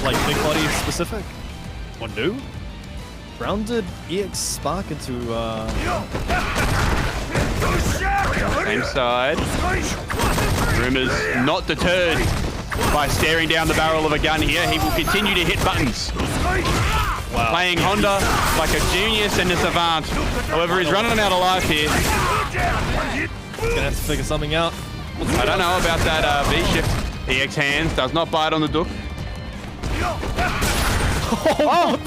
Like big body specific? Or new? Grounded EX Spark into same side. Rumours not deterred by staring down the barrel of a gun here. He will continue to hit buttons. Wow. Playing Honda like a genius and a savant. However, he's running out of life here. Gonna have to figure something out. I don't know about that V-shift. EX hands does not bite on the duck. Oh!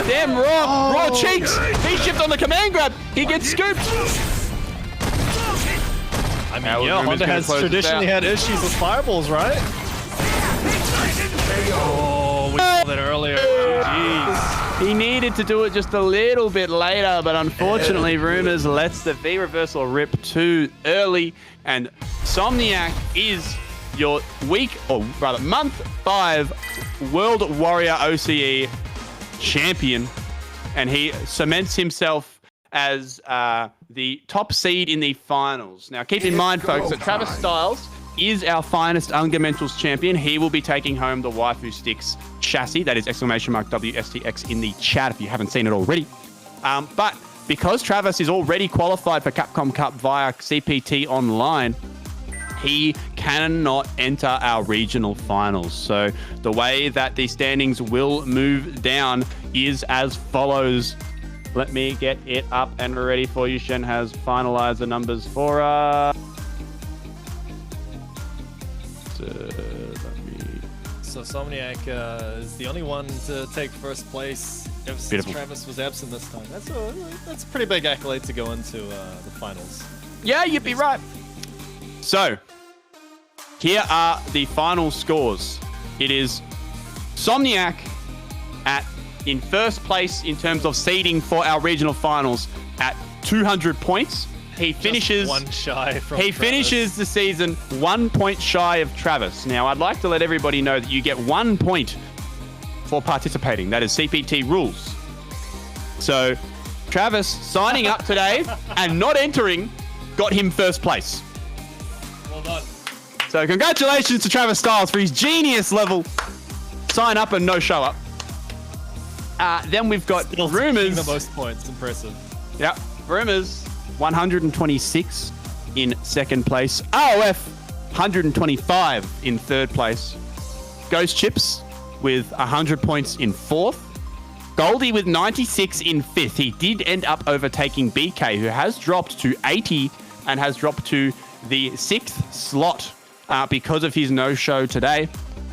Damn, raw cheeks! V-shift on the command grab! He gets scooped! I mean, yeah, Honda has traditionally had issues with fireballs, right? Oh, we saw that earlier. Jeez. He needed to do it just a little bit later, but unfortunately, Rumours lets the V reversal rip too early, and Somniac is your month 5 World Warrior OCE champion, and he cements himself as the top seed in the finals. Now, keep in mind, folks, that Travis Styles is our finest UNGA Mentals champion. He will be taking home the Waifu Sticks chassis. That is !WSTX in the chat if you haven't seen it already. But because Travis is already qualified for Capcom Cup via CPT Online, he cannot enter our regional finals. So the way that the standings will move down is as follows. Let me get it up and ready for you. Shen has finalized the numbers for us. So Somniac is the only one to take first place ever since Travis was absent this time. That's a pretty big accolade to go into the finals. Yeah, you'd be right. So, here are the final scores. It is Somniac in first place in terms of seeding for our regional finals at 200 points. He finishes one shy from He finishes the season 1 point shy of Travis. Now, I'd like to let everybody know that you get 1 point for participating. That is CPT rules. So, Travis signing up today and not entering got him first place. Well done. So, congratulations to Travis Styles for his genius level sign up and no show up. Then we've got Still Rumours. the most points. Impressive. Yep. Rumours, 126 in second place. ROF, 125 in third place. GhostChips with 100 points in fourth. Goldie with 96 in fifth. He did end up overtaking BK, who has dropped to 80 and has dropped to the 6th slot because of his no-show today.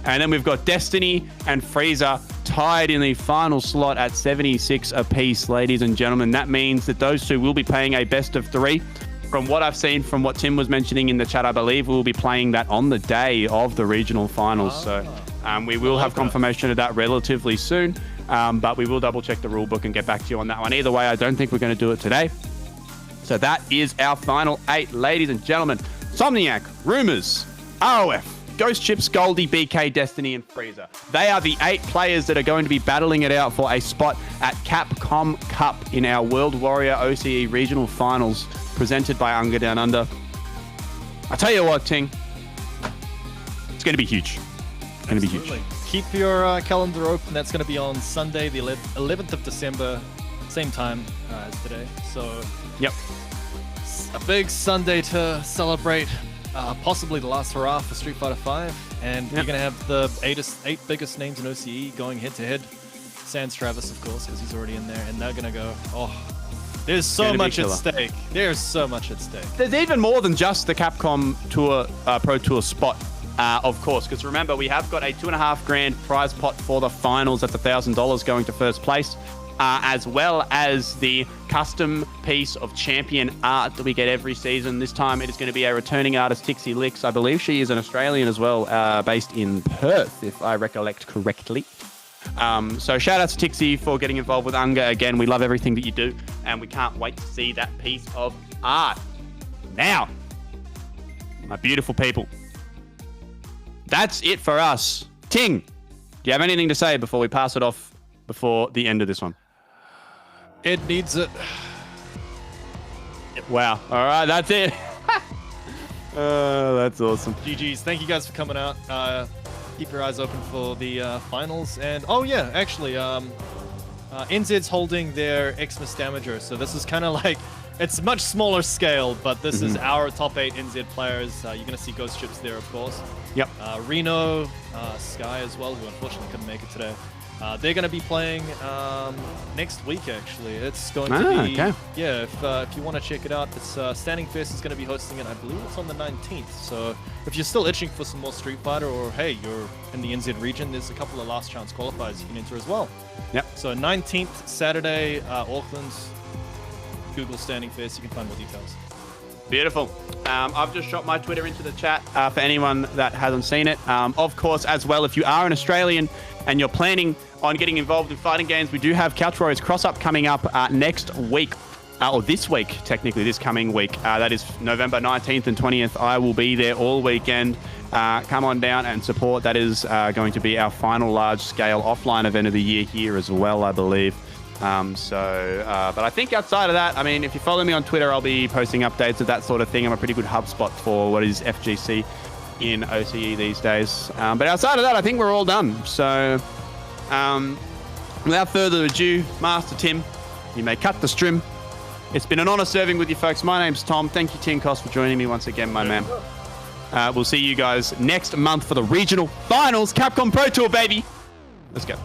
And then we've got Destiny and FREESER tied in the final slot at 76 apiece, ladies and gentlemen. That means that those two will be playing a best of 3. From what I've seen, from what Tim was mentioning in the chat, I believe we'll be playing that on the day of the regional finals. So we will have confirmation of that relatively soon, but we will double check the rule book and get back to you on that one. Either way, I don't think we're going to do it today. So that is our final 8, ladies and gentlemen. Somniac, Rumours, ROF, GhostChips, Goldie, BK, Destiny, and Freezer. They are the 8 players that are going to be battling it out for a spot at Capcom Cup in our World Warrior OCE Regional Finals presented by UNGA Down Under. I tell you what, Ting, it's going to be huge. It's going to be huge. Keep your calendar open. That's going to be on Sunday, the 11th of December, same time as today. So, yep, a big Sunday to celebrate. Possibly the last hurrah for Street Fighter V, and you're going to have the 8 biggest names in OCE going head-to-head. Sans Travis, of course, because he's already in there, and they're going to go, there's so much at stake. There's so much at stake. There's even more than just the Capcom Tour Pro Tour spot, of course, because remember, we have got a $2.5 grand prize pot for the finals at the $1,000 going to first place. As well as the custom piece of champion art that we get every season. This time it is going to be a returning artist, Tixie Licks. I believe she is an Australian as well, based in Perth, if I recollect correctly. So shout out to Tixie for getting involved with UNGA. Again, we love everything that you do, and we can't wait to see that piece of art. Now, my beautiful people, that's it for us. Ting, do you have anything to say before we pass it off before the end of this one? It needs it. Wow. All right, that's it. That's awesome. GG's. Thank you guys for coming out. Keep your eyes open for the finals. And, oh yeah, actually, NZ's holding their Xmas Damager. So this is kind of like, it's much smaller scale, but this is our top 8 NZ players. You're going to see GhostChips there, of course. Yep. Reno, Sky as well, who unfortunately couldn't make it today. They're going to be playing next week, actually. It's going to be... Okay. Yeah, if you want to check it out, it's Standing Fist is going to be hosting it. I believe it's on the 19th. So if you're still itching for some more Street Fighter, or hey, you're in the NZ region, there's a couple of last chance qualifiers you can enter as well. Yep. So 19th, Saturday, Auckland. Google Standing Fist. You can find more details. Beautiful. I've just shot my Twitter into the chat for anyone that hasn't seen it. Of course, as well, if you are an Australian and you're planning on getting involved in fighting games, we do have Couch Warriors Cross-Up coming up next week, or this week, technically, this coming week. That is November 19th and 20th. I will be there all weekend. Come on down and support. That is going to be our final large-scale offline event of the year here as well, I believe. But I think outside of that, I mean, if you follow me on Twitter, I'll be posting updates of that sort of thing. I'm a pretty good HubSpot for what is FGC in OCE these days. But outside of that, I think we're all done. So, without further ado, Master Tim, you may cut the strim. It's been an honor serving with you folks. My name's Tom. Thank you, Tim Koss, for joining me once again, my man. We'll see you guys next month for the regional finals. Capcom Pro Tour, baby. Let's go.